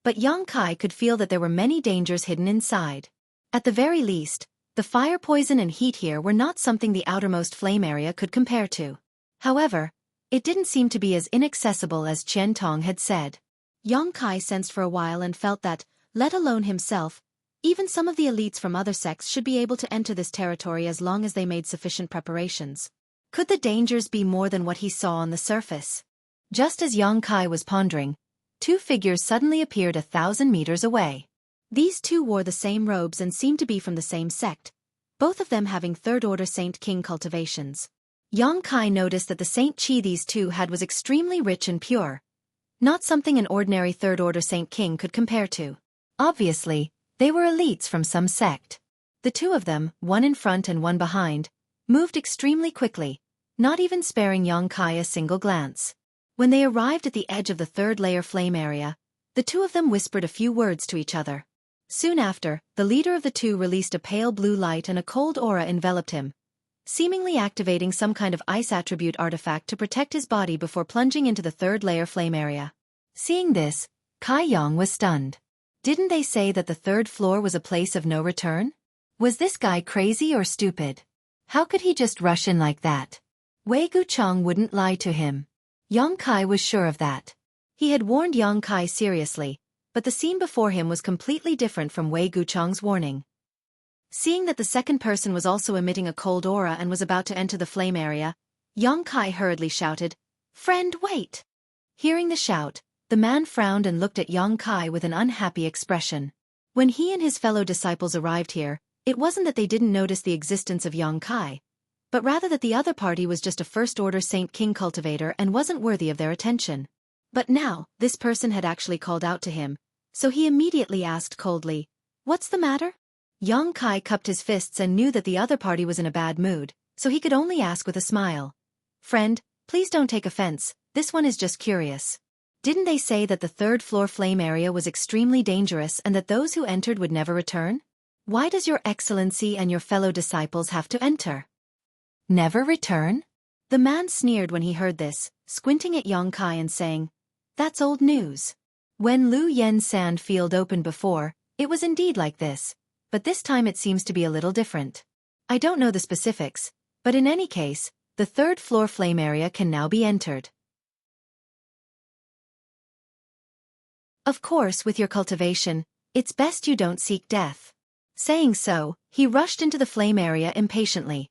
but Yang Kai could feel that there were many dangers hidden inside. At the very least, the fire poison and heat here were not something the outermost flame area could compare to. However, it didn't seem to be as inaccessible as Qian Tong had said. Yang Kai sensed for a while and felt that, let alone himself, even some of the elites from other sects should be able to enter this territory as long as they made sufficient preparations. Could the dangers be more than what he saw on the surface? Just as Yang Kai was pondering, two figures suddenly appeared 1,000 meters away. These two wore the same robes and seemed to be from the same sect, both of them having third-order Saint King cultivations. Yang Kai noticed that the Saint Qi these two had was extremely rich and pure, not something an ordinary third-order Saint King could compare to. Obviously, they were elites from some sect. The two of them, one in front and one behind, moved extremely quickly, not even sparing Yang Kai a single glance. When they arrived at the edge of the third layer flame area, the two of them whispered a few words to each other. Soon after, the leader of the two released a pale blue light and a cold aura enveloped him, seemingly activating some kind of ice attribute artifact to protect his body before plunging into the third layer flame area. Seeing this, Kai Yang was stunned. Didn't they say that the third floor was a place of no return? Was this guy crazy or stupid? How could he just rush in like that? Wei Gucheng wouldn't lie to him. Yang Kai was sure of that. He had warned Yang Kai seriously, but the scene before him was completely different from Wei Gucheng's warning. Seeing that the second person was also emitting a cold aura and was about to enter the flame area, Yang Kai hurriedly shouted, "Friend, wait!" Hearing the shout, the man frowned and looked at Yang Kai with an unhappy expression. When he and his fellow disciples arrived here, it wasn't that they didn't notice the existence of Yang Kai, but rather that the other party was just a first-order Saint King cultivator and wasn't worthy of their attention. But now, this person had actually called out to him, so he immediately asked coldly, "What's the matter?" Yang Kai cupped his fists and knew that the other party was in a bad mood, so he could only ask with a smile, "Friend, please don't take offense, this one is just curious. Didn't they say that the third floor flame area was extremely dangerous and that those who entered would never return? Why does your excellency and your fellow disciples have to enter? Never return?" The man sneered when he heard this, squinting at Yang Kai and saying, "That's old news. When Lu Yen Sand Field opened before, it was indeed like this, but this time it seems to be a little different. I don't know the specifics, but in any case, the third floor flame area can now be entered. Of course, with your cultivation, it's best you don't seek death." Saying so, he rushed into the flame area impatiently,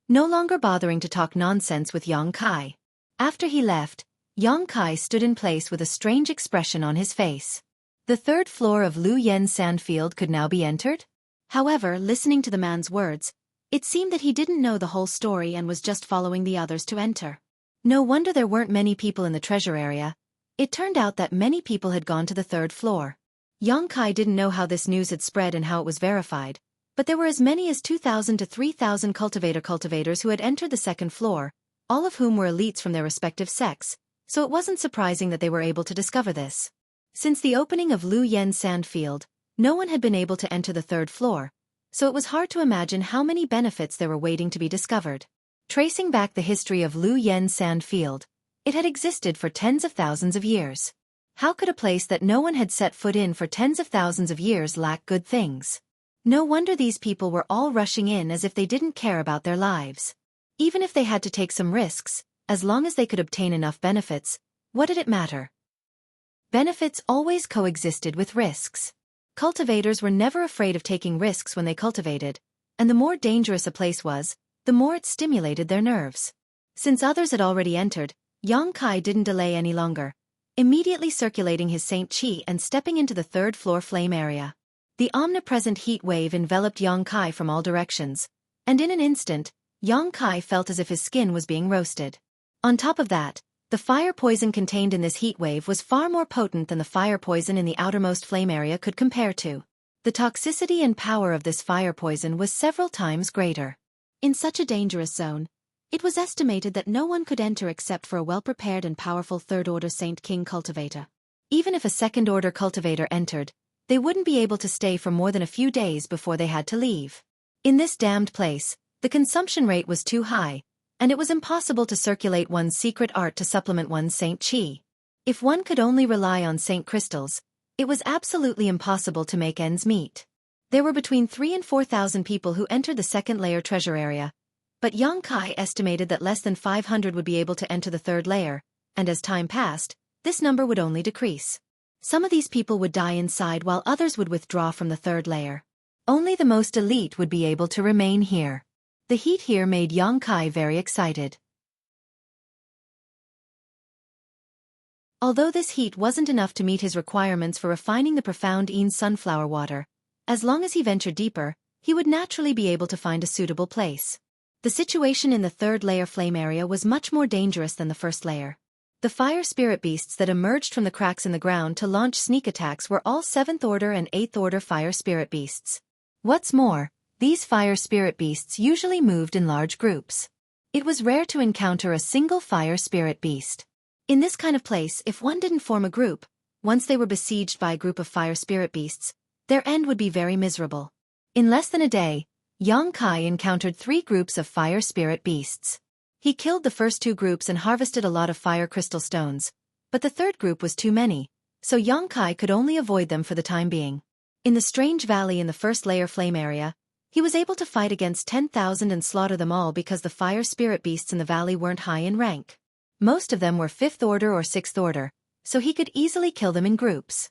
no longer bothering to talk nonsense with Yang Kai. After he left, Yang Kai stood in place with a strange expression on his face. The third floor of Lu Yen Sandfield could now be entered? However, listening to the man's words, it seemed that he didn't know the whole story and was just following the others to enter. No wonder there weren't many people in the treasure area. It turned out that many people had gone to the third floor. Yang Kai didn't know how this news had spread and how it was verified, but there were as many as 2,000 to 3,000 cultivators who had entered the second floor, all of whom were elites from their respective sects, so it wasn't surprising that they were able to discover this. Since the opening of Lu Yen Sandfield, No one had been able to enter the third floor, so it was hard to imagine how many benefits there were waiting to be discovered. Tracing back the history of Lu Yen Sand Field, it had existed for tens of thousands of years. How could a place that no one had set foot in for tens of thousands of years lack good things? No wonder these people were all rushing in as if they didn't care about their lives. Even if they had to take some risks, as long as they could obtain enough benefits, what did it matter? Benefits always coexisted with risks. Cultivators were never afraid of taking risks when they cultivated, and the more dangerous a place was, the more it stimulated their nerves. Since others had already entered, Yang Kai didn't delay any longer, immediately circulating his Saint Qi and stepping into the third-floor flame area. The omnipresent heat wave enveloped Yang Kai from all directions, and in an instant, Yang Kai felt as if his skin was being roasted. On top of that, the fire poison contained in this heat wave was far more potent than the fire poison in the outermost flame area could compare to. The toxicity and power of this fire poison was several times greater. In such a dangerous zone, it was estimated that no one could enter except for a well-prepared and powerful third-order Saint King cultivator. Even if a second-order cultivator entered, they wouldn't be able to stay for more than a few days before they had to leave. In this damned place, the consumption rate was too high, and it was impossible to circulate one's secret art to supplement one's Saint Qi. If one could only rely on Saint Crystals, it was absolutely impossible to make ends meet. There were between 3,000 and 4,000 people who entered the second-layer treasure area, but Yang Kai estimated that less than 500 would be able to enter the third layer, and as time passed, this number would only decrease. Some of these people would die inside while others would withdraw from the third layer. Only the most elite would be able to remain here. The heat here made Yang Kai very excited. Although this heat wasn't enough to meet his requirements for refining the profound Yin sunflower water, as long as he ventured deeper, he would naturally be able to find a suitable place. The situation in the third layer flame area was much more dangerous than the first layer. The fire spirit beasts that emerged from the cracks in the ground to launch sneak attacks were all 7th order and 8th order fire spirit beasts. What's more, these fire spirit beasts usually moved in large groups. It was rare to encounter a single fire spirit beast. In this kind of place, if one didn't form a group, once they were besieged by a group of fire spirit beasts, their end would be very miserable. In less than a day, Yang Kai encountered 3 groups of fire spirit beasts. He killed the first 2 groups and harvested a lot of fire crystal stones, but the third group was too many, so Yang Kai could only avoid them for the time being. In the strange valley in the first layer flame area, he was able to fight against 10,000 and slaughter them all because the fire spirit beasts in the valley weren't high in rank. Most of them were 5th order or 6th order, so he could easily kill them in groups.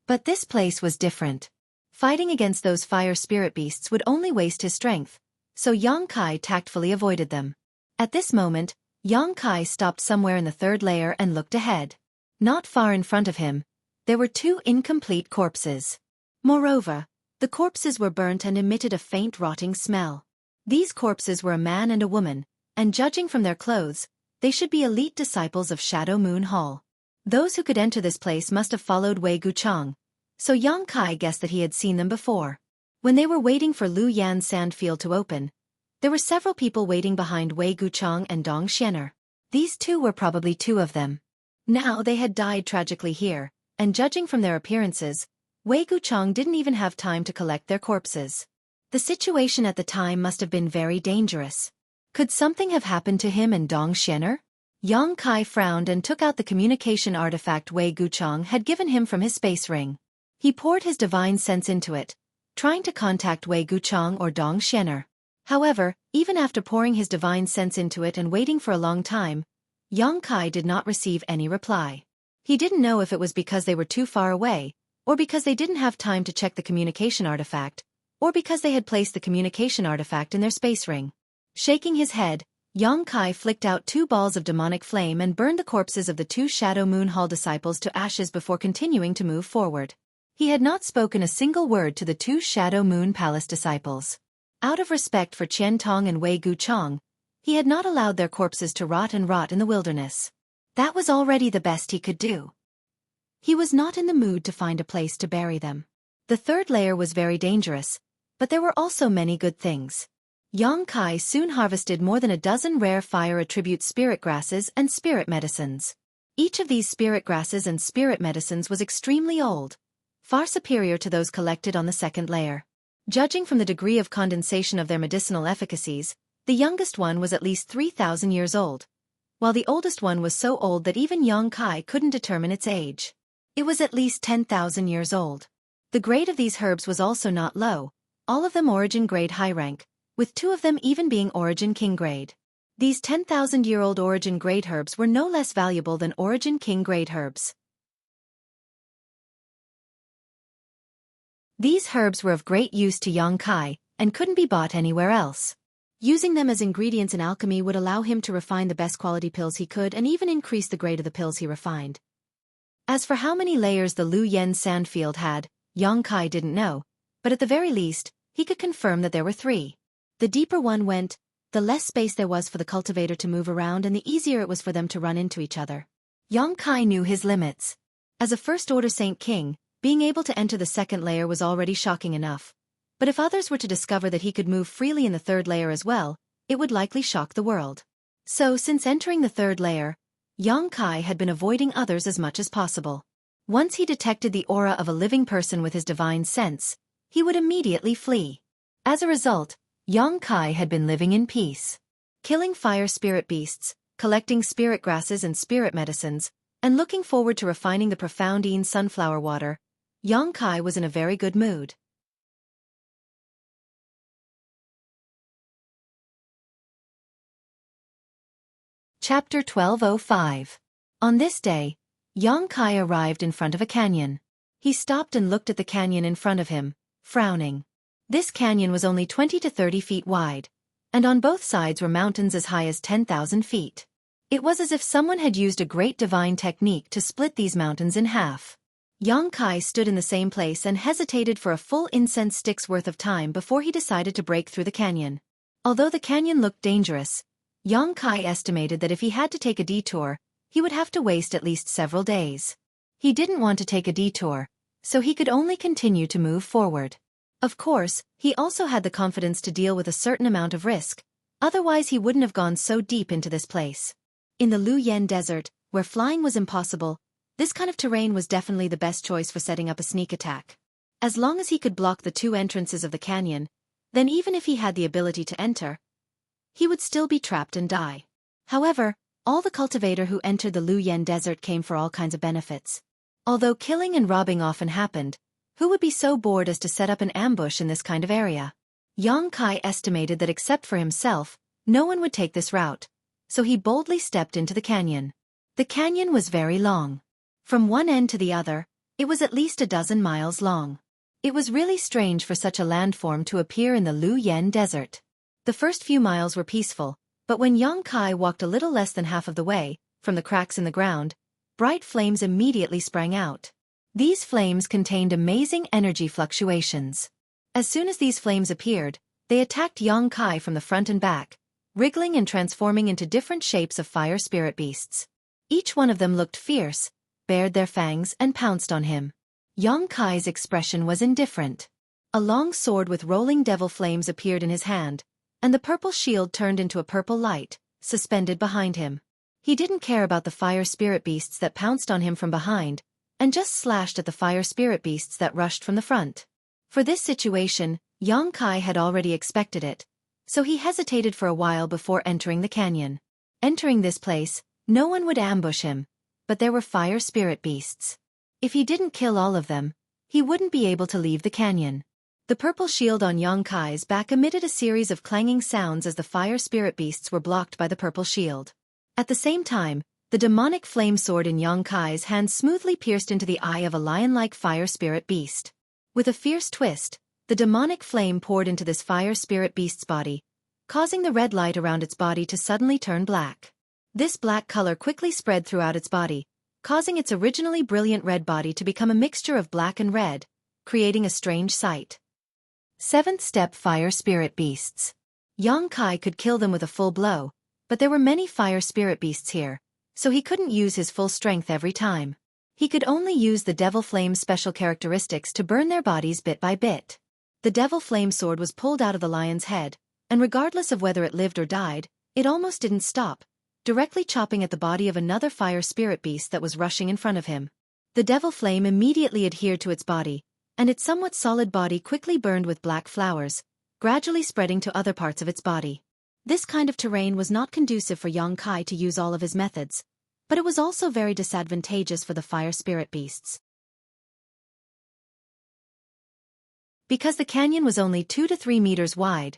But this place was different. Fighting against those fire spirit beasts would only waste his strength, so Yang Kai tactfully avoided them. At this moment, Yang Kai stopped somewhere in the third layer and looked ahead. Not far in front of him, there were 2 incomplete corpses. Moreover, the corpses were burnt and emitted a faint rotting smell. These corpses were a man and a woman, and judging from their clothes, they should be elite disciples of Shadow Moon Hall. Those who could enter this place must have followed Wei Guchang, so Yang Kai guessed that he had seen them before. When they were waiting for Lu Yan Sandfield to open, there were several people waiting behind Wei Guchang and Dong Xianer. These 2 were probably 2 of them. Now they had died tragically here, and judging from their appearances, Wei Guchang didn't even have time to collect their corpses. The situation at the time must have been very dangerous. Could something have happened to him and Dong Xianer? Yang Kai frowned and took out the communication artifact Wei Guchang had given him from his space ring. He poured his divine sense into it, trying to contact Wei Guchang or Dong Xianer. However, even after pouring his divine sense into it and waiting for a long time, Yang Kai did not receive any reply. He didn't know if it was because they were too far away, or because they didn't have time to check the communication artifact, or because they had placed the communication artifact in their space ring. Shaking his head, Yang Kai flicked out 2 balls of demonic flame and burned the corpses of the 2 Shadow Moon Hall disciples to ashes before continuing to move forward. He had not spoken a single word to the 2 Shadow Moon Palace disciples. Out of respect for Qian Tong and Wei Guchang, he had not allowed their corpses to rot in the wilderness. That was already the best he could do. He was not in the mood to find a place to bury them. The third layer was very dangerous, but there were also many good things. Yang Kai soon harvested more than a dozen rare fire attribute spirit grasses and spirit medicines. Each of these spirit grasses and spirit medicines was extremely old, far superior to those collected on the second layer. Judging from the degree of condensation of their medicinal efficacies, the youngest one was at least 3,000 years old, while the oldest one was so old that even Xueqi couldn't determine its age. It was at least 10,000 years old. The grade of these herbs was also not low, all of them origin grade high rank, with 2 of them even being origin king grade. These 10,000-year-old origin grade herbs were no less valuable than origin king grade herbs. These herbs were of great use to Xueqi, and couldn't be bought anywhere else. Using them as ingredients in alchemy would allow him to refine the best quality pills he could and even increase the grade of the pills he refined. As for how many layers the Lu Yen sandfield had, Xueqi didn't know, but at the very least, he could confirm that there were 3. The deeper one went, the less space there was for the cultivator to move around and the easier it was for them to run into each other. Xueqi knew his limits. As a first-order Saint King, being able to enter the second layer was already shocking enough. But if others were to discover that he could move freely in the third layer as well, it would likely shock the world. So, since entering the third layer, Xueqi had been avoiding others as much as possible. Once he detected the aura of a living person with his divine sense, he would immediately flee. As a result, Xueqi had been living in peace. Killing fire spirit beasts, collecting spirit grasses and spirit medicines, and looking forward to refining the profound sunflower water, Xueqi was in a very good mood. Chapter 1205. On this day, Xueqi arrived in front of a canyon. He stopped and looked at the canyon in front of him, frowning. This canyon was only 20 to 30 feet wide, and on both sides were mountains as high as 10,000 feet. It was as if someone had used a great divine technique to split these mountains in half. Xueqi stood in the same place and hesitated for a full incense stick's worth of time before he decided to break through the canyon. Although the canyon looked dangerous, Xueqi estimated that if he had to take a detour, he would have to waste at least several days. He didn't want to take a detour, so he could only continue to move forward. Of course, he also had the confidence to deal with a certain amount of risk, otherwise he wouldn't have gone so deep into this place. In the Lu Yen desert, where flying was impossible, this kind of terrain was definitely the best choice for setting up a sneak attack. As long as he could block the 2 entrances of the canyon, then even if he had the ability to enter, he would still be trapped and die. However, all the cultivator who entered the Lu Yen desert came for all kinds of benefits. Although killing and robbing often happened, who would be so bored as to set up an ambush in this kind of area? Xueqi estimated that except for himself, no one would take this route, so he boldly stepped into the canyon. The canyon was very long. From one end to the other, it was at least a dozen miles long. It was really strange for such a landform to appear in the Lu Yen desert. The first few miles were peaceful, but when Xueqi walked a little less than half of the way, from the cracks in the ground, bright flames immediately sprang out. These flames contained amazing energy fluctuations. As soon as these flames appeared, they attacked Xueqi from the front and back, wriggling and transforming into different shapes of fire spirit beasts. Each one of them looked fierce, bared their fangs and pounced on him. Xueqi's expression was indifferent. A long sword with rolling devil flames appeared in his hand, and the purple shield turned into a purple light, suspended behind him. He didn't care about the fire spirit beasts that pounced on him from behind, and just slashed at the fire spirit beasts that rushed from the front. For this situation, Xueqi had already expected it, so he hesitated for a while before entering the canyon. Entering this place, no one would ambush him, but there were fire spirit beasts. If he didn't kill all of them, he wouldn't be able to leave the canyon. The purple shield on Xueqi's back emitted a series of clanging sounds as the fire spirit beasts were blocked by the purple shield. At the same time, the demonic flame sword in Xueqi's hand smoothly pierced into the eye of a lion-like fire spirit beast. With a fierce twist, the demonic flame poured into this fire spirit beast's body, causing the red light around its body to suddenly turn black. This black color quickly spread throughout its body, causing its originally brilliant red body to become a mixture of black and red, creating a strange sight. 7th step fire spirit beasts. Xueqi could kill them with a full blow, but there were many fire spirit beasts here, so he couldn't use his full strength every time. He could only use the devil flame's special characteristics to burn their bodies bit by bit. The devil flame sword was pulled out of the lion's head, and regardless of whether it lived or died, it almost didn't stop, directly chopping at the body of another fire spirit beast that was rushing in front of him. The devil flame immediately adhered to its body, and its somewhat solid body quickly burned with black flowers, gradually spreading to other parts of its body. This kind of terrain was not conducive for Xueqi to use all of his methods, but it was also very disadvantageous for the fire spirit beasts. Because the canyon was only 2 to 3 meters wide,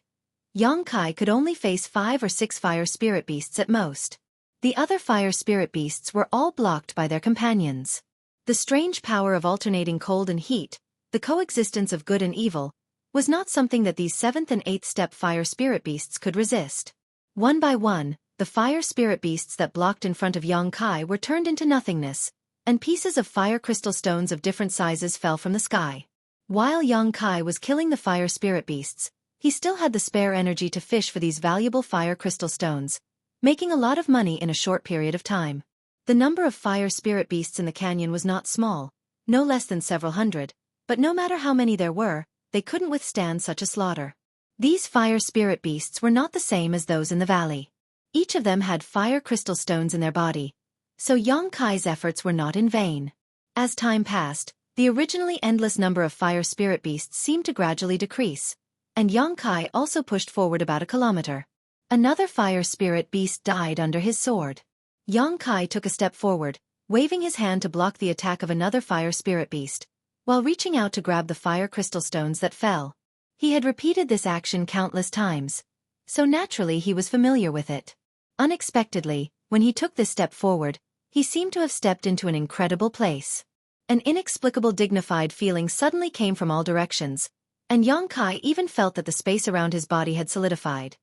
Xueqi could only face 5 or 6 fire spirit beasts at most. The other fire spirit beasts were all blocked by their companions. The strange power of alternating cold and heat, the coexistence of good and evil, was not something that these 7th and 8th step fire spirit beasts could resist. One by one, the fire spirit beasts that blocked in front of Xueqi were turned into nothingness, and pieces of fire crystal stones of different sizes fell from the sky. While Xueqi was killing the fire spirit beasts, he still had the spare energy to fish for these valuable fire crystal stones, making a lot of money in a short period of time. The number of fire spirit beasts in the canyon was not small, no less than several hundred, but no matter how many there were, they couldn't withstand such a slaughter. These fire spirit beasts were not the same as those in the valley. Each of them had fire crystal stones in their body, so Xueqi's efforts were not in vain. As time passed, the originally endless number of fire spirit beasts seemed to gradually decrease, and Xueqi also pushed forward about a kilometer. Another fire spirit beast died under his sword. Xueqi took a step forward, waving his hand to block the attack of another fire spirit beast, while reaching out to grab the fire crystal stones that fell. He had repeated this action countless times, so naturally he was familiar with it. Unexpectedly, when he took this step forward, he seemed to have stepped into an incredible place. An inexplicable dignified feeling suddenly came from all directions, and Xueqi even felt that the space around his body had solidified.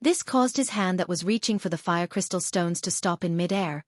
This caused his hand that was reaching for the fire crystal stones to stop in mid-air,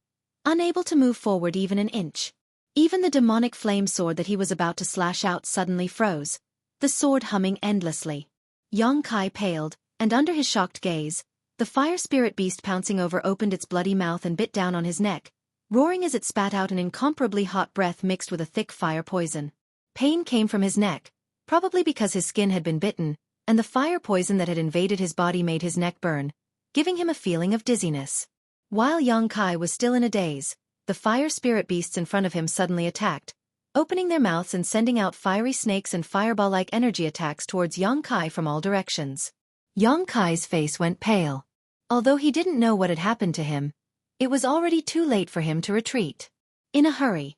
unable to move forward even an inch. Even the demonic flame sword that he was about to slash out suddenly froze, the sword humming endlessly. Xueqi paled, and under his shocked gaze, the fire spirit beast pouncing over opened its bloody mouth and bit down on his neck, roaring as it spat out an incomparably hot breath mixed with a thick fire poison. Pain came from his neck, probably because his skin had been bitten, and the fire poison that had invaded his body made his neck burn, giving him a feeling of dizziness. While Xueqi was still in a daze, the fire spirit beasts in front of him suddenly attacked, opening their mouths and sending out fiery snakes and fireball-like energy attacks towards Xueqi from all directions. Xueqi's face went pale. Although he didn't know what had happened to him, it was already too late for him to retreat. In a hurry,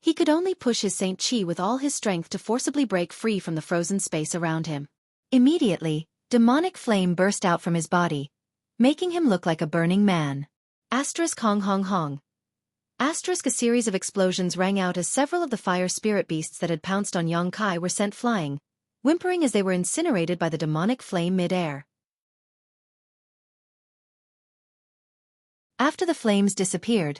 he could only push his Saint Chi with all his strength to forcibly break free from the frozen space around him. Immediately, demonic flame burst out from his body, making him look like a burning man. Asterisk hong hong hong. Asterisk a series of explosions rang out as several of the fire spirit beasts that had pounced on Xueqi were sent flying, whimpering as they were incinerated by the demonic flame mid-air. After the flames disappeared,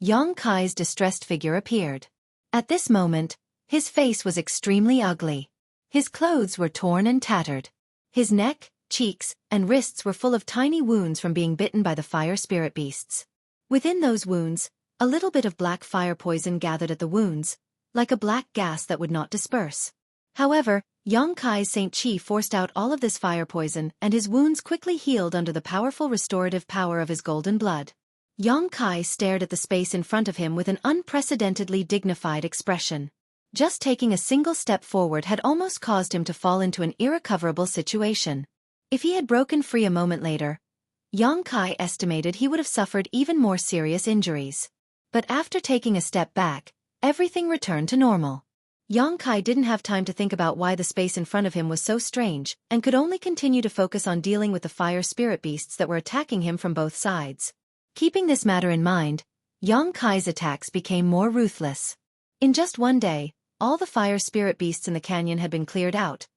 Xueqi's distressed figure appeared. At this moment, his face was extremely ugly. His clothes were torn and tattered. His neck, cheeks, and wrists were full of tiny wounds from being bitten by the fire spirit beasts. Within those wounds, a little bit of black fire poison gathered at the wounds, like a black gas that would not disperse. However, Xueqi's Saint Chi forced out all of this fire poison, and his wounds quickly healed under the powerful restorative power of his golden blood. Xueqi stared at the space in front of him with an unprecedentedly dignified expression. Just taking a single step forward had almost caused him to fall into an irrecoverable situation. If he had broken free a moment later, Xueqi estimated he would have suffered even more serious injuries. But after taking a step back, everything returned to normal. Xueqi didn't have time to think about why the space in front of him was so strange, and could only continue to focus on dealing with the fire spirit beasts that were attacking him from both sides. Keeping this matter in mind, Xueqi's attacks became more ruthless. In just one day, all the fire spirit beasts in the canyon had been cleared out,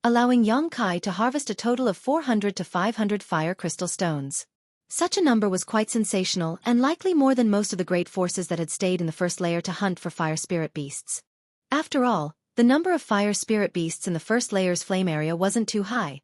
allowing Xueqi to harvest a total of 400 to 500 fire crystal stones. Such a number was quite sensational and likely more than most of the great forces that had stayed in the first layer to hunt for fire spirit beasts. After all, the number of fire spirit beasts in the first layer's flame area wasn't too high,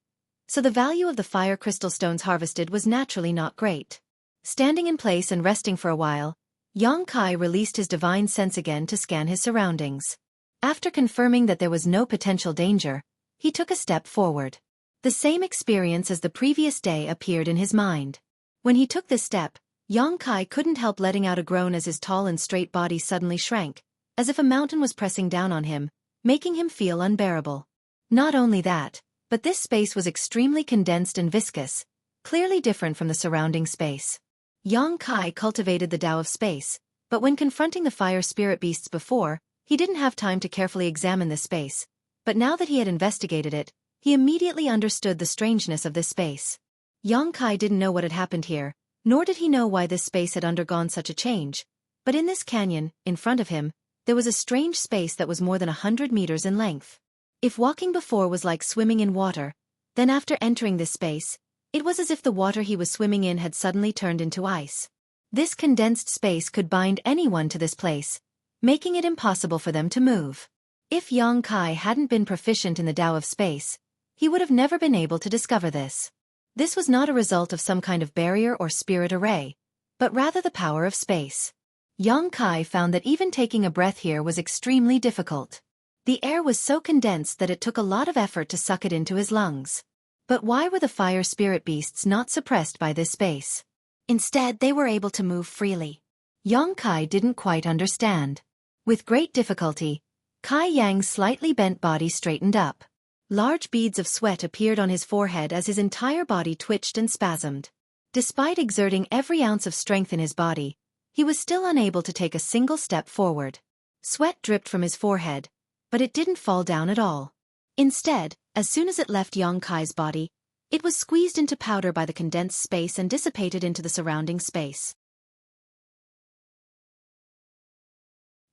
so the value of the fire crystal stones harvested was naturally not great. Standing in place and resting for a while, Xueqi released his divine sense again to scan his surroundings. After confirming that there was no potential danger, he took a step forward. The same experience as the previous day appeared in his mind. When he took this step, Xueqi couldn't help letting out a groan as his tall and straight body suddenly shrank, as if a mountain was pressing down on him, making him feel unbearable. Not only that, but this space was extremely condensed and viscous, clearly different from the surrounding space. Yang Kai cultivated the Tao of space, but when confronting the fire spirit beasts before, he didn't have time to carefully examine this space. But now that he had investigated it, he immediately understood the strangeness of this space. Yang Kai didn't know what had happened here, nor did he know why this space had undergone such a change. But in this canyon, in front of him, there was a strange space that was more than 100 meters in length. If walking before was like swimming in water, then after entering this space, it was as if the water he was swimming in had suddenly turned into ice. This condensed space could bind anyone to this place, making it impossible for them to move. If Yang Kai hadn't been proficient in the Tao of space, he would have never been able to discover this. This was not a result of some kind of barrier or spirit array, but rather the power of space. Yang Kai found that even taking a breath here was extremely difficult. The air was so condensed that it took a lot of effort to suck it into his lungs. But why were the fire spirit beasts not suppressed by this space? Instead, they were able to move freely. Yang Kai didn't quite understand. With great difficulty, Kai Yang's slightly bent body straightened up. Large beads of sweat appeared on his forehead as his entire body twitched and spasmed. Despite exerting every ounce of strength in his body, he was still unable to take a single step forward. Sweat dripped from his forehead, but it didn't fall down at all. Instead, as soon as it left Yang Kai's body, it was squeezed into powder by the condensed space and dissipated into the surrounding space.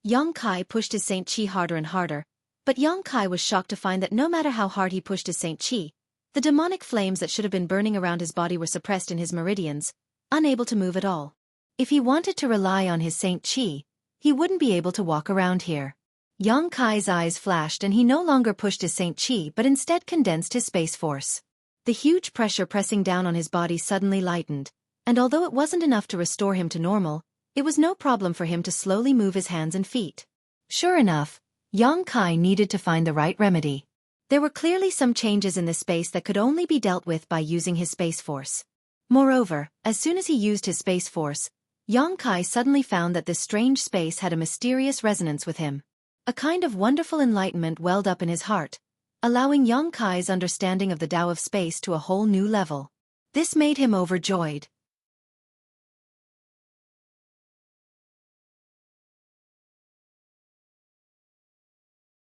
Yang Kai pushed his Saint Chi harder and harder, but Yang Kai was shocked to find that no matter how hard he pushed his Saint Chi, the demonic flames that should have been burning around his body were suppressed in his meridians, unable to move at all. If he wanted to rely on his Saint Chi, he wouldn't be able to walk around here. Yang Kai's eyes flashed and he no longer pushed his Saint Chi but instead condensed his space force. The huge pressure pressing down on his body suddenly lightened, and although it wasn't enough to restore him to normal, it was no problem for him to slowly move his hands and feet. Sure enough, Yang Kai needed to find the right remedy. There were clearly some changes in this space that could only be dealt with by using his space force. Moreover, as soon as he used his space force, Yang Kai suddenly found that this strange space had a mysterious resonance with him. A kind of wonderful enlightenment welled up in his heart, allowing Yang Kai's understanding of the Tao of space to a whole new level. This made him overjoyed.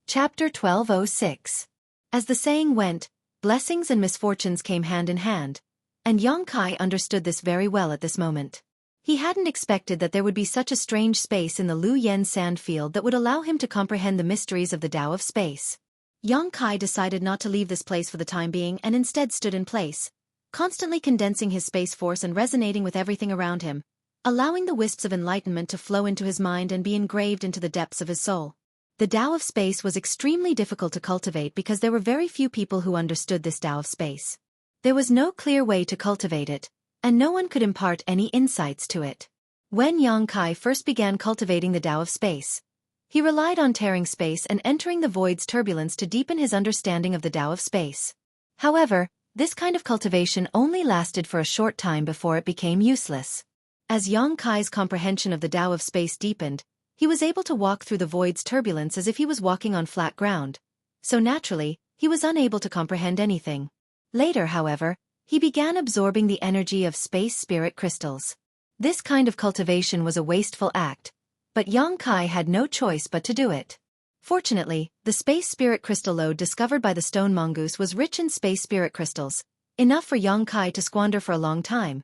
Chapter 1206. As the saying went, blessings and misfortunes came hand in hand, and Yang Kai understood this very well at this moment. He hadn't expected that there would be such a strange space in the Lu Yen sand field that would allow him to comprehend the mysteries of the Tao of space. Yang Kai decided not to leave this place for the time being and instead stood in place, constantly condensing his space force and resonating with everything around him, allowing the wisps of enlightenment to flow into his mind and be engraved into the depths of his soul. The Tao of space was extremely difficult to cultivate because there were very few people who understood this Tao of space. There was no clear way to cultivate it, and no one could impart any insights to it. When Yang Kai first began cultivating the Tao of space, he relied on tearing space and entering the void's turbulence to deepen his understanding of the Tao of space. However, this kind of cultivation only lasted for a short time before it became useless. As Yang Kai's comprehension of the Tao of space deepened, he was able to walk through the void's turbulence as if he was walking on flat ground. So naturally, he was unable to comprehend anything. Later, however, he began absorbing the energy of space spirit crystals. This kind of cultivation was a wasteful act, but Yang Kai had no choice but to do it. Fortunately, the space spirit crystal lode discovered by the stone mongoose was rich in space spirit crystals, enough for Yang Kai to squander for a long time.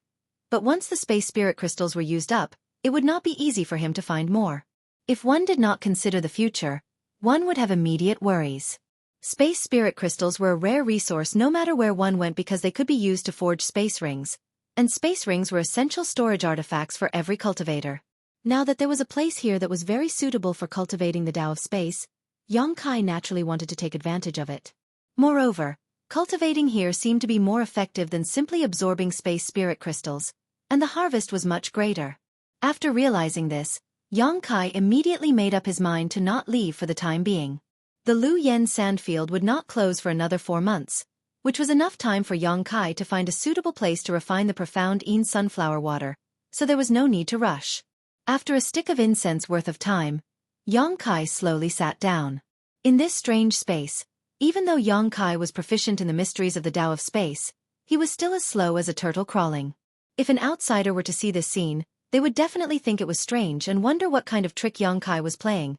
But once the space spirit crystals were used up, it would not be easy for him to find more. If one did not consider the future, one would have immediate worries. Space spirit crystals were a rare resource no matter where one went because they could be used to forge space rings, and space rings were essential storage artifacts for every cultivator. Now that there was a place here that was very suitable for cultivating the Tao of space, Yang Kai naturally wanted to take advantage of it. Moreover, cultivating here seemed to be more effective than simply absorbing space spirit crystals, and the harvest was much greater. After realizing this, Yang Kai immediately made up his mind to not leave for the time being. The Lu Yen sandfield would not close for another 4 months, which was enough time for Yang Kai to find a suitable place to refine the profound Yin sunflower water, so there was no need to rush. After a stick of incense worth of time, Yang Kai slowly sat down. In this strange space, even though Yang Kai was proficient in the mysteries of the Tao of space, he was still as slow as a turtle crawling. If an outsider were to see this scene, they would definitely think it was strange and wonder what kind of trick Yang Kai was playing,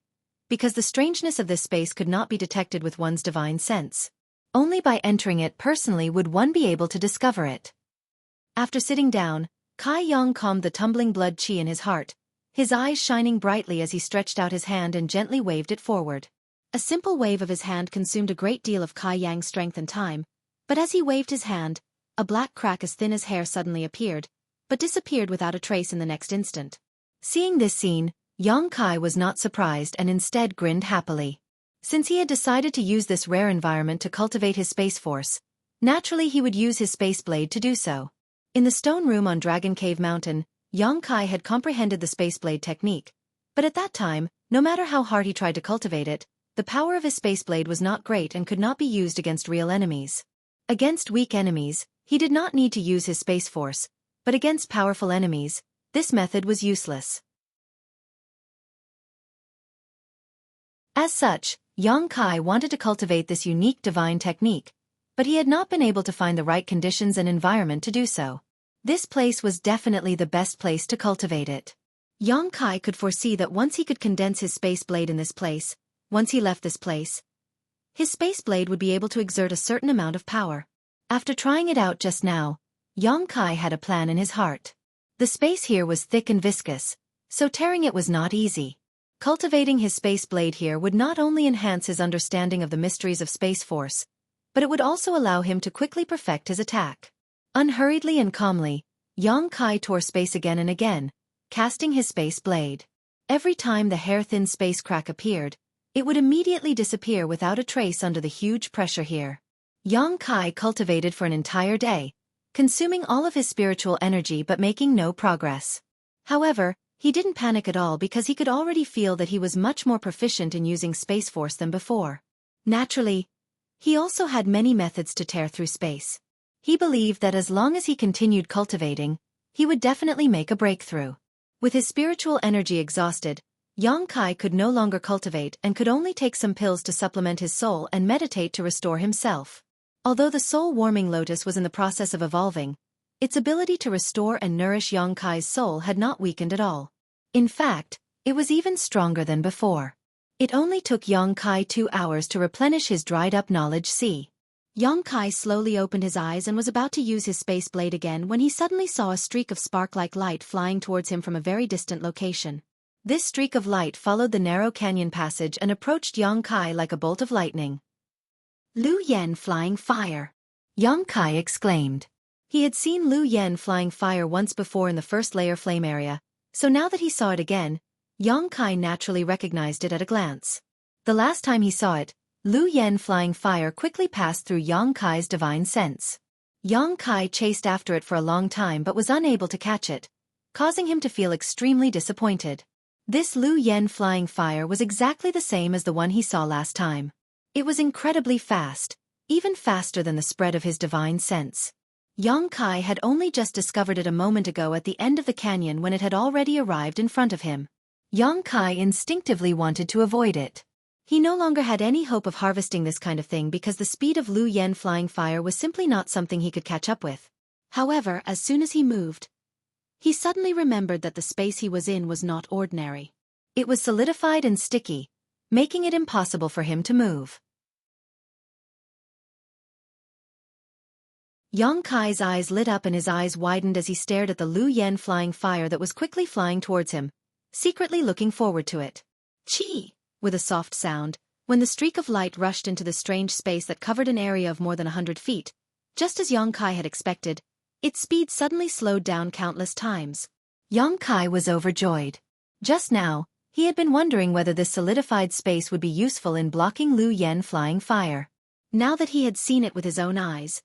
because the strangeness of this space could not be detected with one's divine sense. Only by entering it personally would one be able to discover it. After sitting down, Kai Yang calmed the tumbling blood qi in his heart, his eyes shining brightly as he stretched out his hand and gently waved it forward. A simple wave of his hand consumed a great deal of Kai Yang's strength and time, but as he waved his hand, a black crack as thin as hair suddenly appeared, but disappeared without a trace in the next instant. Seeing this scene, Yang Kai was not surprised and instead grinned happily. Since he had decided to use this rare environment to cultivate his space force, naturally he would use his space blade to do so. In the stone room on Dragon Cave Mountain, Yang Kai had comprehended the space blade technique, but at that time, no matter how hard he tried to cultivate it, the power of his space blade was not great and could not be used against real enemies. Against weak enemies, he did not need to use his space force, but against powerful enemies, this method was useless. As such, Yang Kai wanted to cultivate this unique divine technique, but he had not been able to find the right conditions and environment to do so. This place was definitely the best place to cultivate it. Yang Kai could foresee that once he could condense his space blade in this place, once he left this place, his space blade would be able to exert a certain amount of power. After trying it out just now, Yang Kai had a plan in his heart. The space here was thick and viscous, so tearing it was not easy. Cultivating his space blade here would not only enhance his understanding of the mysteries of space force, but it would also allow him to quickly perfect his attack. Unhurriedly and calmly, Yang Kai tore space again and again, casting his space blade. Every time the hair-thin space crack appeared, it would immediately disappear without a trace under the huge pressure here. Yang Kai cultivated for an entire day, consuming all of his spiritual energy but making no progress. However, he didn't panic at all because he could already feel that he was much more proficient in using Space Force than before. Naturally, he also had many methods to tear through space. He believed that as long as he continued cultivating, he would definitely make a breakthrough. With his spiritual energy exhausted, Yang Kai could no longer cultivate and could only take some pills to supplement his soul and meditate to restore himself. Although the soul-warming lotus was in the process of evolving, its ability to restore and nourish Yang Kai's soul had not weakened at all. In fact, it was even stronger than before. It only took Yang Kai 2 hours to replenish his dried-up knowledge sea. Yang Kai slowly opened his eyes and was about to use his space blade again when he suddenly saw a streak of spark-like light flying towards him from a very distant location. This streak of light followed the narrow canyon passage and approached Yang Kai like a bolt of lightning. Lu Yen flying fire! Yang Kai exclaimed. He had seen Lu Yen flying fire once before in the first layer flame area, so now that he saw it again, Yang Kai naturally recognized it at a glance. The last time he saw it, Lu Yen flying fire quickly passed through Yang Kai's divine sense. Yang Kai chased after it for a long time but was unable to catch it, causing him to feel extremely disappointed. This Lu Yen flying fire was exactly the same as the one he saw last time. It was incredibly fast, even faster than the spread of his divine sense. Yang Kai had only just discovered it a moment ago at the end of the canyon when it had already arrived in front of him. Yang Kai instinctively wanted to avoid it. He no longer had any hope of harvesting this kind of thing because the speed of Lu Yen flying fire was simply not something he could catch up with. However, as soon as he moved, he suddenly remembered that the space he was in was not ordinary. It was solidified and sticky, making it impossible for him to move. Yang Kai's eyes lit up and his eyes widened as he stared at the Lu Yen flying fire that was quickly flying towards him, secretly looking forward to it. Chi! With a soft sound, when the streak of light rushed into the strange space that covered an area of more than 100 feet, just as Yang Kai had expected, its speed suddenly slowed down countless times. Yang Kai was overjoyed. Just now, he had been wondering whether this solidified space would be useful in blocking Lu Yen flying fire. Now that he had seen it with his own eyes,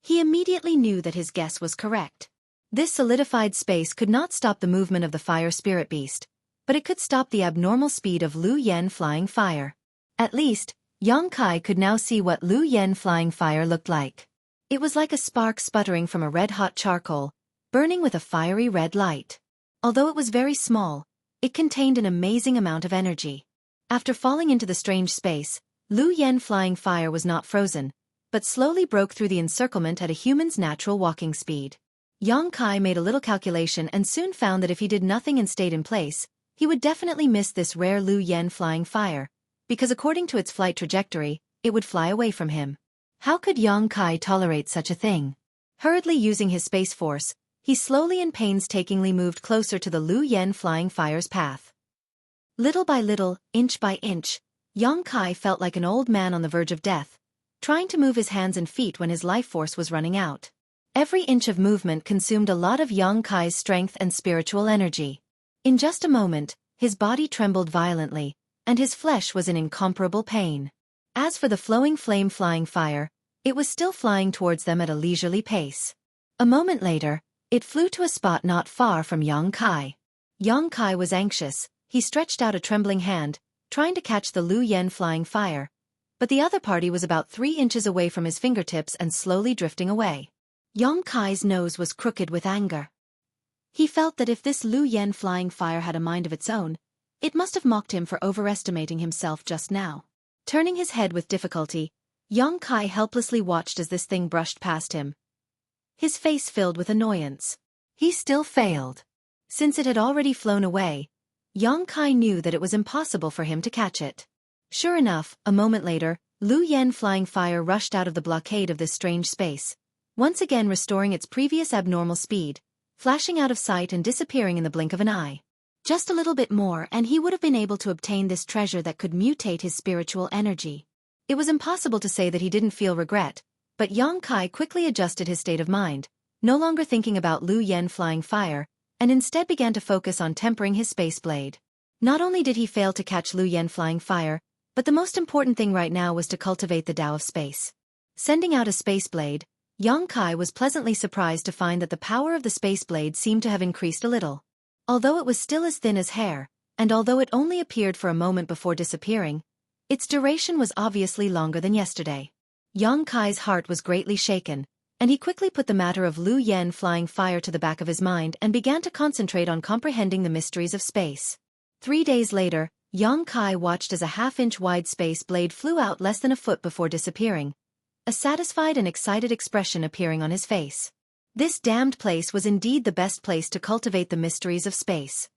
he immediately knew that his guess was correct. This solidified space could not stop the movement of the fire spirit beast, but it could stop the abnormal speed of Lu Yen flying fire. At least, Yang Kai could now see what Lu Yen flying fire looked like. It was like a spark sputtering from a red-hot charcoal, burning with a fiery red light. Although it was very small, It contained an amazing amount of energy. After falling into the strange space, Lu Yen flying fire was not frozen, but slowly broke through the encirclement at a human's natural walking speed. Yang Kai made a little calculation and soon found that if he did nothing and stayed in place, he would definitely miss this rare Lu Yen flying fire, because according to its flight trajectory, it would fly away from him. How could Yang Kai tolerate such a thing? Hurriedly using his space force, he slowly and painstakingly moved closer to the Lu Yen flying fire's path. Little by little, inch by inch, Yang Kai felt like an old man on the verge of death, trying to move his hands and feet when his life force was running out. Every inch of movement consumed a lot of Yang Kai's strength and spiritual energy. In just a moment, his body trembled violently, and his flesh was in incomparable pain. As for the flowing flame flying fire, it was still flying towards them at a leisurely pace. A moment later, it flew to a spot not far from Yang Kai. Yang Kai was anxious. He stretched out a trembling hand, trying to catch the Lu Yen flying fire, but the other party was about 3 inches away from his fingertips and slowly drifting away. Yang Kai's nose was crooked with anger. He felt that if this Lu Yen flying fire had a mind of its own, it must have mocked him for overestimating himself just now. Turning his head with difficulty, Yang Kai helplessly watched as this thing brushed past him. His face filled with annoyance. He still failed. Since it had already flown away, Yang Kai knew that it was impossible for him to catch it. Sure enough, a moment later, Lu Yen flying fire rushed out of the blockade of this strange space, once again restoring its previous abnormal speed, flashing out of sight and disappearing in the blink of an eye. Just a little bit more and he would have been able to obtain this treasure that could mutate his spiritual energy. It was impossible to say that he didn't feel regret, but Yang Kai quickly adjusted his state of mind, no longer thinking about Lu Yen flying fire, and instead began to focus on tempering his space blade. Not only did he fail to catch Lu Yen flying fire, but the most important thing right now was to cultivate the Tao of space. Sending out a space blade, Yang Kai was pleasantly surprised to find that the power of the space blade seemed to have increased a little. Although it was still as thin as hair, and although it only appeared for a moment before disappearing, its duration was obviously longer than yesterday. Yang Kai's heart was greatly shaken, and he quickly put the matter of Lu Yen flying fire to the back of his mind and began to concentrate on comprehending the mysteries of space. 3 days later, Yang Kai watched as a half-inch wide space blade flew out less than a foot before disappearing, a satisfied and excited expression appearing on his face. This damned place was indeed the best place to cultivate the mysteries of space.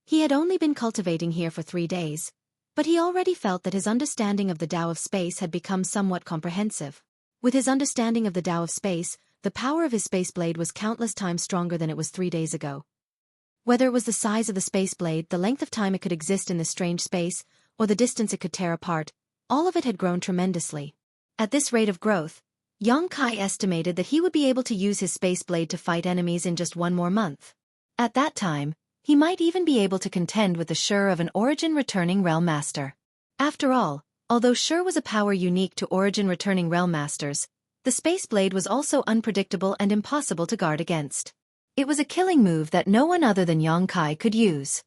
He had only been cultivating here for 3 days, but he already felt that his understanding of the Tao of space had become somewhat comprehensive. With his understanding of the Tao of space, the power of his space blade was countless times stronger than it was 3 days ago. Whether it was the size of the space blade, the length of time it could exist in this strange space, or the distance it could tear apart, all of it had grown tremendously. At this rate of growth, Yang Kai estimated that he would be able to use his space blade to fight enemies in just 1 more month. At that time, he might even be able to contend with the Sure of an Origin-returning Realm Master. After all, although Sure was a power unique to Origin-returning Realm Masters, the space blade was also unpredictable and impossible to guard against. It was a killing move that no one other than Yang Kai could use.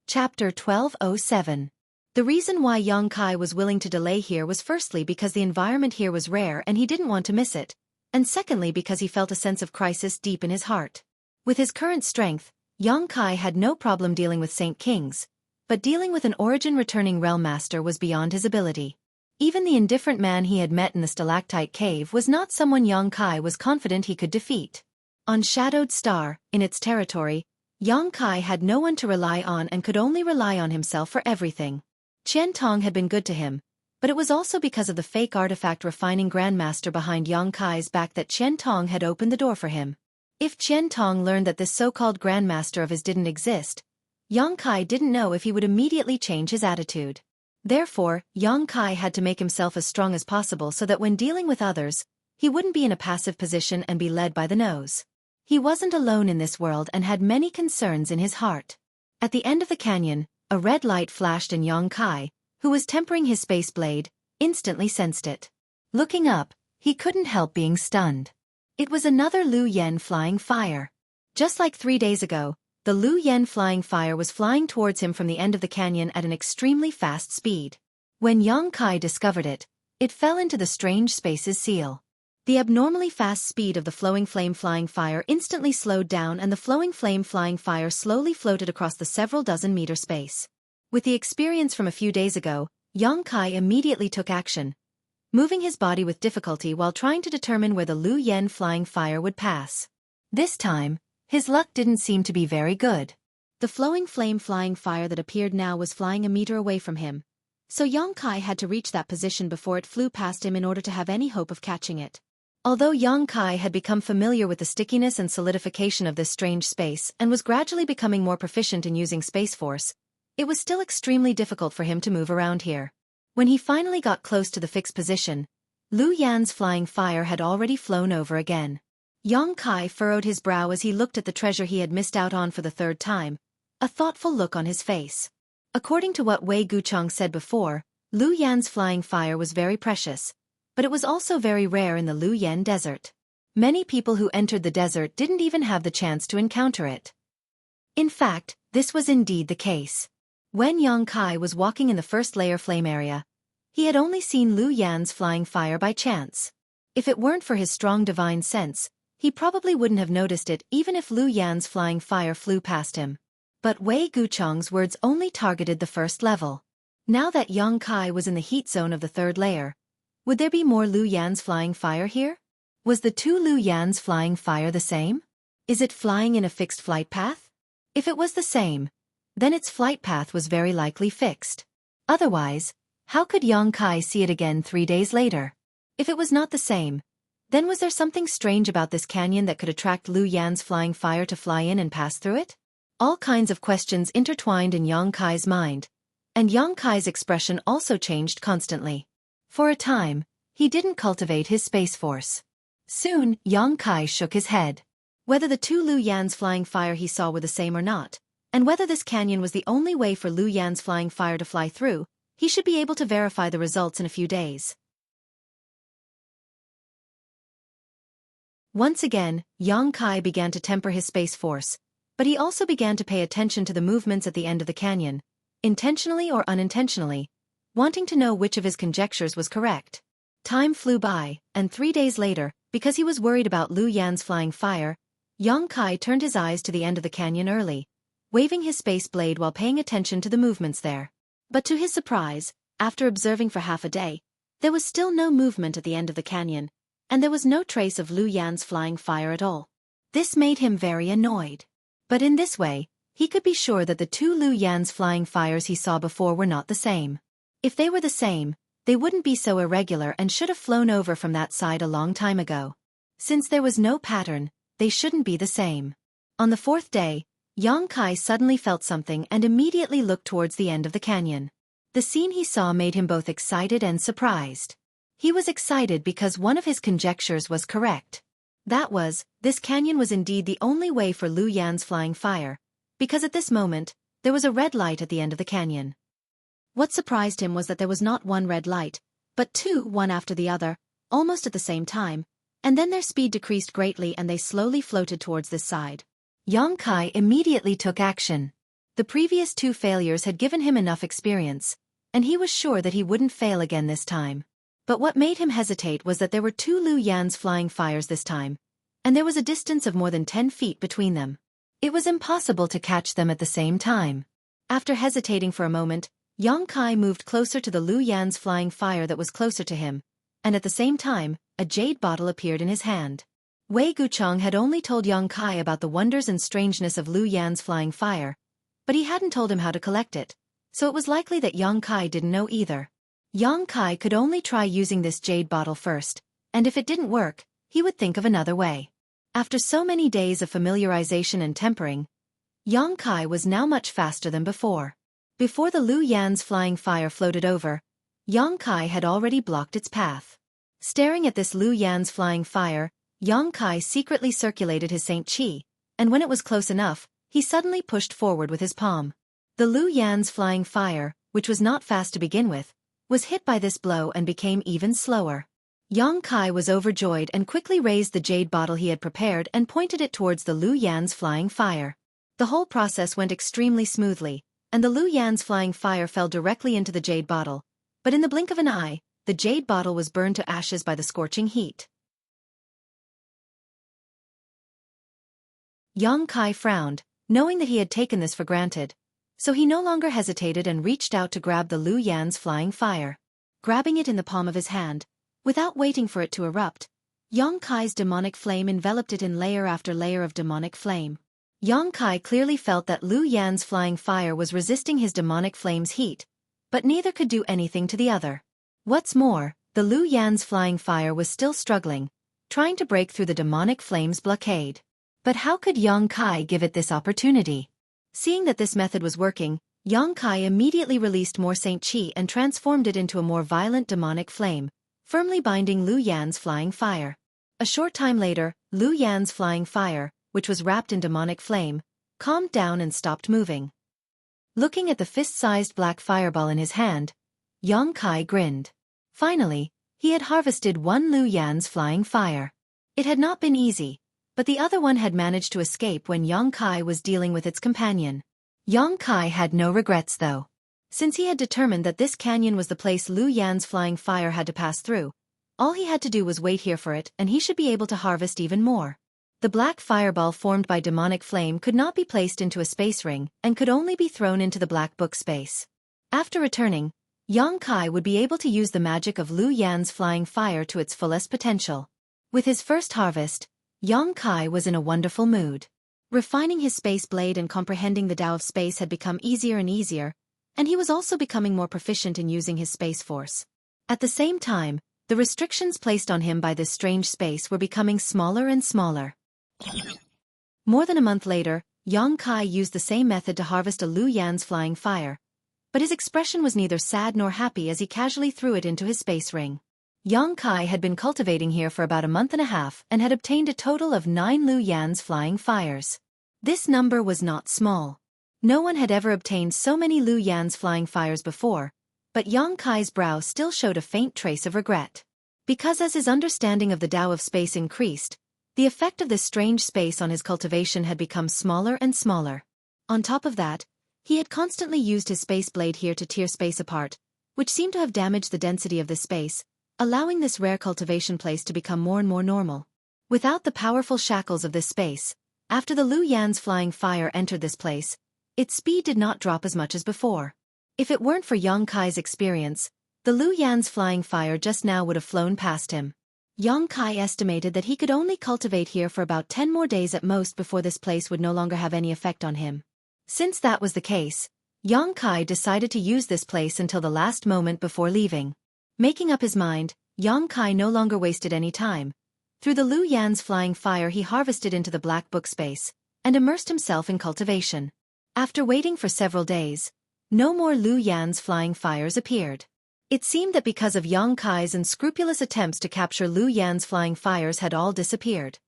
Chapter 1207. The reason why Yang Kai was willing to delay here was firstly because the environment here was rare and he didn't want to miss it, and secondly because he felt a sense of crisis deep in his heart. With his current strength, Yang Kai had no problem dealing with Saint Kings, but dealing with an Origin-returning Realm Master was beyond his ability. Even the indifferent man he had met in the stalactite cave was not someone Yang Kai was confident he could defeat. On Shadowed Star, in its territory, Yang Kai had no one to rely on and could only rely on himself for everything. Qian Tong had been good to him, but it was also because of the fake artifact refining Grandmaster behind Yang Kai's back that Qian Tong had opened the door for him. If Qian Tong learned that this so-called Grandmaster of his didn't exist, Yang Kai didn't know if he would immediately change his attitude. Therefore, Yang Kai had to make himself as strong as possible so that when dealing with others, he wouldn't be in a passive position and be led by the nose. He wasn't alone in this world and had many concerns in his heart. At the end of the canyon, a red light flashed and Yang Kai, who was tempering his space blade, instantly sensed it. Looking up, he couldn't help being stunned. It was another Lu Yen flying fire. Just like 3 days ago, the Lu Yen flying fire was flying towards him from the end of the canyon at an extremely fast speed. When Yang Kai discovered it, it fell into the strange space's seal. The abnormally fast speed of the flowing flame flying fire instantly slowed down, and the flowing flame flying fire slowly floated across the several dozen meter space. With the experience from a few days ago, Yang Kai immediately took action, moving his body with difficulty while trying to determine where the Lu Yen flying fire would pass. This time, his luck didn't seem to be very good. The flowing flame flying fire that appeared now was flying a meter away from him, so Yang Kai had to reach that position before it flew past him in order to have any hope of catching it. Although Yang Kai had become familiar with the stickiness and solidification of this strange space and was gradually becoming more proficient in using Space Force, it was still extremely difficult for him to move around here. When he finally got close to the fixed position, Lu Yan's flying fire had already flown over again. Yang Kai furrowed his brow as he looked at the treasure he had missed out on for the third time, a thoughtful look on his face. According to what Wei Gucheng said before, Lu Yan's flying fire was very precious, but it was also very rare in the Lu Yan desert. Many people who entered the desert didn't even have the chance to encounter it. In fact, this was indeed the case. When Yang Kai was walking in the first layer flame area, he had only seen Lu Yan's flying fire by chance. If it weren't for his strong divine sense, he probably wouldn't have noticed it even if Lu Yan's flying fire flew past him. But Wei Gucheng's words only targeted the first level. Now that Yang Kai was in the heat zone of the third layer, would there be more Lu Yan's flying fire here? Was the two Lu Yan's flying fire the same? Is it flying in a fixed flight path? If it was the same, then its flight path was very likely fixed. Otherwise, how could Yang Kai see it again 3 days later? If it was not the same, then was there something strange about this canyon that could attract Lu Yan's flying fire to fly in and pass through it? All kinds of questions intertwined in Yang Kai's mind, and Yang Kai's expression also changed constantly. For a time, he didn't cultivate his space force. Soon, Yang Kai shook his head. Whether the two Lu Yan's flying fire he saw were the same or not, and whether this canyon was the only way for Lu Yan's flying fire to fly through, he should be able to verify the results in a few days. Once again, Yang Kai began to temper his space force, but he also began to pay attention to the movements at the end of the canyon, intentionally or unintentionally, wanting to know which of his conjectures was correct. Time flew by, and 3 days later, because he was worried about Lu Yan's flying fire, Yang Kai turned his eyes to the end of the canyon early, waving his space blade while paying attention to the movements there. But to his surprise, after observing for half a day, there was still no movement at the end of the canyon, and there was no trace of Lu Yan's flying fire at all. This made him very annoyed. But in this way, he could be sure that the two Lu Yan's flying fires he saw before were not the same. If they were the same, they wouldn't be so irregular and should have flown over from that side a long time ago. Since there was no pattern, they shouldn't be the same. On the fourth day, Yang Kai suddenly felt something and immediately looked towards the end of the canyon. The scene he saw made him both excited and surprised. He was excited because one of his conjectures was correct. That was, this canyon was indeed the only way for Lu Yan's flying fire, because at this moment, there was a red light at the end of the canyon. What surprised him was that there was not one red light, but two, one after the other, almost at the same time, and then their speed decreased greatly and they slowly floated towards this side. Yang Kai immediately took action. The previous two failures had given him enough experience, and he was sure that he wouldn't fail again this time. But what made him hesitate was that there were two Lu Yan's flying fires this time, and there was a distance of more than 10 feet between them. It was impossible to catch them at the same time. After hesitating for a moment, Yang Kai moved closer to the Lu Yan's flying fire that was closer to him, and at the same time, a jade bottle appeared in his hand. Wei Gucheng had only told Yang Kai about the wonders and strangeness of Lu Yan's flying fire, but he hadn't told him how to collect it, so it was likely that Yang Kai didn't know either. Yang Kai could only try using this jade bottle first, and if it didn't work, he would think of another way. After so many days of familiarization and tempering, Yang Kai was now much faster than before. Before the Lu Yan's flying fire floated over, Yang Kai had already blocked its path. Staring at this Lu Yan's flying fire, Yang Kai secretly circulated his Saint Qi, and when it was close enough, he suddenly pushed forward with his palm. The Lu Yan's flying fire, which was not fast to begin with, was hit by this blow and became even slower. Yang Kai was overjoyed and quickly raised the jade bottle he had prepared and pointed it towards the Lu Yan's flying fire. The whole process went extremely smoothly, and the Lu Yan's flying fire fell directly into the jade bottle, But in the blink of an eye, the jade bottle was burned to ashes by the scorching heat. Yang Kai frowned, knowing that he had taken this for granted, so he no longer hesitated and reached out to grab the Lu Yan's flying fire. Grabbing it in the palm of his hand, without waiting for it to erupt, Yang Kai's demonic flame enveloped it in layer after layer of demonic flame. Yang Kai clearly felt that Lu Yan's flying fire was resisting his demonic flame's heat, but neither could do anything to the other. What's more, the Lu Yan's flying fire was still struggling, trying to break through the demonic flame's blockade. But how could Yang Kai give it this opportunity? Seeing that this method was working, Yang Kai immediately released more Saint Qi and transformed it into a more violent demonic flame, firmly binding Lu Yan's flying fire. A short time later, Lu Yan's flying fire, which was wrapped in demonic flame, calmed down and stopped moving. Looking at the fist-sized black fireball in his hand, Yang Kai grinned. Finally, he had harvested one Lu Yan's flying fire. It had not been easy, but the other one had managed to escape when Yang Kai was dealing with its companion. Yang Kai had no regrets though. Since he had determined that this canyon was the place Lu Yan's flying fire had to pass through, all he had to do was wait here for it and he should be able to harvest even more. The black fireball formed by demonic flame could not be placed into a space ring and could only be thrown into the black book space. After returning, Yang Kai would be able to use the magic of Lu Yan's flying fire to its fullest potential. With his first harvest, Yang Kai was in a wonderful mood. Refining his space blade and comprehending the Tao of space had become easier and easier, and he was also becoming more proficient in using his space force. At the same time, the restrictions placed on him by this strange space were becoming smaller and smaller. More than a month later, Yang Kai used the same method to harvest a Lu Yan's flying fire, but his expression was neither sad nor happy as he casually threw it into his space ring. Yang Kai had been cultivating here for about a month and a half and had obtained a total of 9 Lu Yan's flying fires. This number was not small. No one had ever obtained so many Lu Yan's flying fires before, but Yang Kai's brow still showed a faint trace of regret. Because as his understanding of the Tao of space increased, the effect of this strange space on his cultivation had become smaller and smaller. On top of that, he had constantly used his space blade here to tear space apart, which seemed to have damaged the density of this space, allowing this rare cultivation place to become more and more normal. Without the powerful shackles of this space, after the Lu Yan's flying fire entered this place, its speed did not drop as much as before. If it weren't for Yang Kai's experience, the Lu Yan's flying fire just now would have flown past him. Yang Kai estimated that he could only cultivate here for about 10 more days at most before this place would no longer have any effect on him. Since that was the case, Yang Kai decided to use this place until the last moment before leaving. Making up his mind, Yang Kai no longer wasted any time. Through the Lu Yan's flying fire he harvested into the black book space, and immersed himself in cultivation. After waiting for several days, no more Lu Yan's flying fires appeared. It seemed that because of Yang Kai's unscrupulous attempts to capture Lu Yan's flying fires had all disappeared.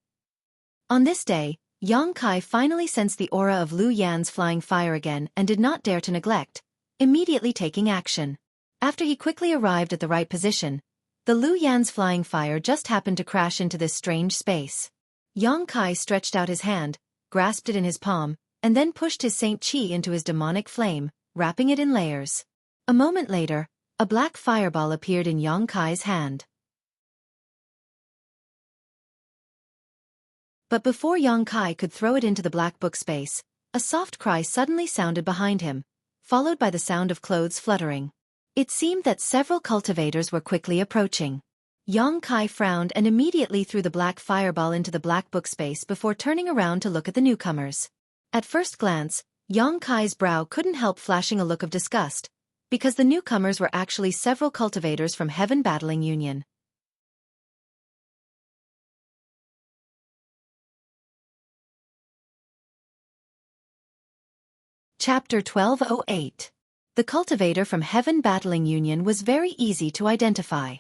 On this day, Yang Kai finally sensed the aura of Lu Yan's flying fire again and did not dare to neglect, immediately taking action. After he quickly arrived at the right position, the Lu Yan's flying fire just happened to crash into this strange space. Yang Kai stretched out his hand, grasped it in his palm, and then pushed his Saint Qi into his demonic flame, wrapping it in layers. A moment later, a black fireball appeared in Yang Kai's hand. But before Yang Kai could throw it into the black book space, a soft cry suddenly sounded behind him, followed by the sound of clothes fluttering. It seemed that several cultivators were quickly approaching. Yang Kai frowned and immediately threw the black fireball into the black book space before turning around to look at the newcomers. At first glance, Yang Kai's brow couldn't help flashing a look of disgust, because the newcomers were actually several cultivators from Heaven Battling Union. Chapter 1208. The cultivator from Heaven Battling Union was very easy to identify.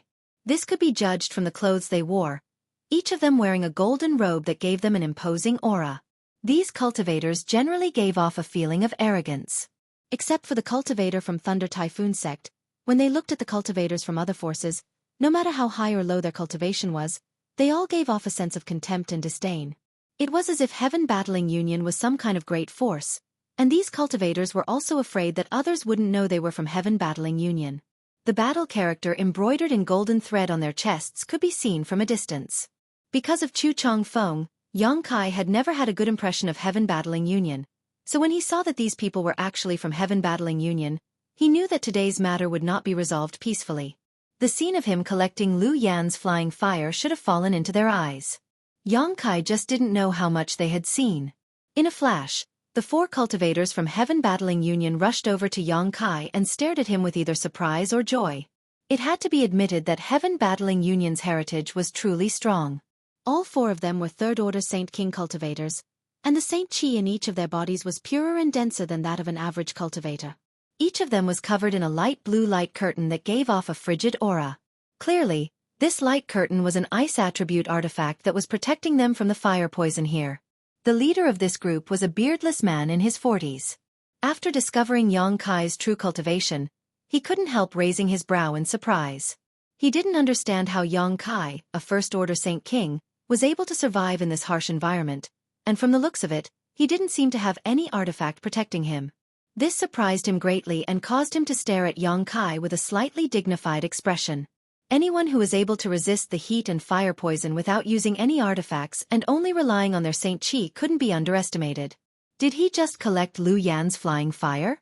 This could be judged from the clothes they wore, each of them wearing a golden robe that gave them an imposing aura. These cultivators generally gave off a feeling of arrogance. Except for the cultivator from Thunder Typhoon sect, when they looked at the cultivators from other forces, no matter how high or low their cultivation was, they all gave off a sense of contempt and disdain. It was as if Heaven Battling Union was some kind of great force, and these cultivators were also afraid that others wouldn't know they were from Heaven Battling Union. The battle character embroidered in golden thread on their chests could be seen from a distance. Because of Chu Changfeng, Yang Kai had never had a good impression of Heaven Battling Union, so when he saw that these people were actually from Heaven Battling Union, he knew that today's matter would not be resolved peacefully. The scene of him collecting Lu Yan's flying fire should have fallen into their eyes. Yang Kai just didn't know how much they had seen. In a flash, the 4 cultivators from Heaven Battling Union rushed over to Yang Kai and stared at him with either surprise or joy. It had to be admitted that Heaven Battling Union's heritage was truly strong. All 4 of them were third-order Saint King cultivators, and the Saint Qi in each of their bodies was purer and denser than that of an average cultivator. Each of them was covered in a light blue light curtain that gave off a frigid aura. Clearly, this light curtain was an ice attribute artifact that was protecting them from the fire poison here. The leader of this group was a beardless man in his 40s. After discovering Yang Kai's true cultivation, he couldn't help raising his brow in surprise. He didn't understand how Yang Kai, a first-order Saint King, was able to survive in this harsh environment, and from the looks of it, he didn't seem to have any artifact protecting him. This surprised him greatly and caused him to stare at Yang Kai with a slightly dignified expression. Anyone who is able to resist the heat and fire poison without using any artifacts and only relying on their Saint Qi couldn't be underestimated. Did he just collect Lu Yan's flying fire?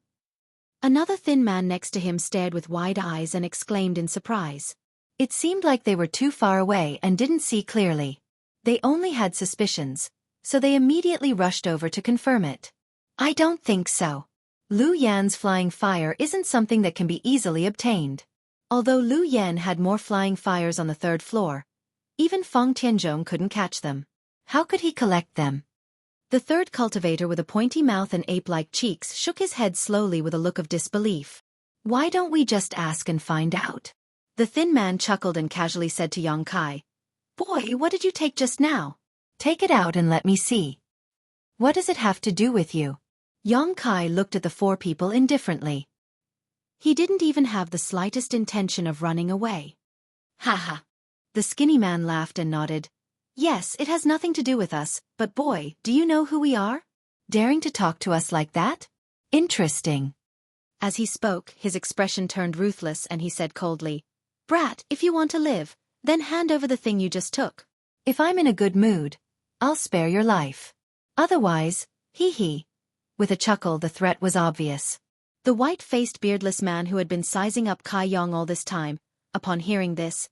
Another thin man next to him stared with wide eyes and exclaimed in surprise. It seemed like they were too far away and didn't see clearly. They only had suspicions, so they immediately rushed over to confirm it. I don't think so. Lu Yan's flying fire isn't something that can be easily obtained. Although Lu Yan had more flying fires on the 3rd floor, even Feng Tianzhong couldn't catch them. How could he collect them? The 3rd cultivator with a pointy mouth and ape-like cheeks shook his head slowly with a look of disbelief. Why don't we just ask and find out? The thin man chuckled and casually said to Yang Kai, Boy, what did you take just now? Take it out and let me see. What does it have to do with you? Yang Kai looked at the 4 people indifferently. He didn't even have the slightest intention of running away. Haha. The skinny man laughed and nodded. Yes, it has nothing to do with us, but boy, do you know who we are? Daring to talk to us like that? Interesting. As he spoke, his expression turned ruthless and he said coldly, Brat, if you want to live, then hand over the thing you just took. If I'm in a good mood, I'll spare your life. Otherwise, hee. With a chuckle, the threat was obvious. The white-faced beardless man who had been sizing up Kai Yang all this time, upon hearing this,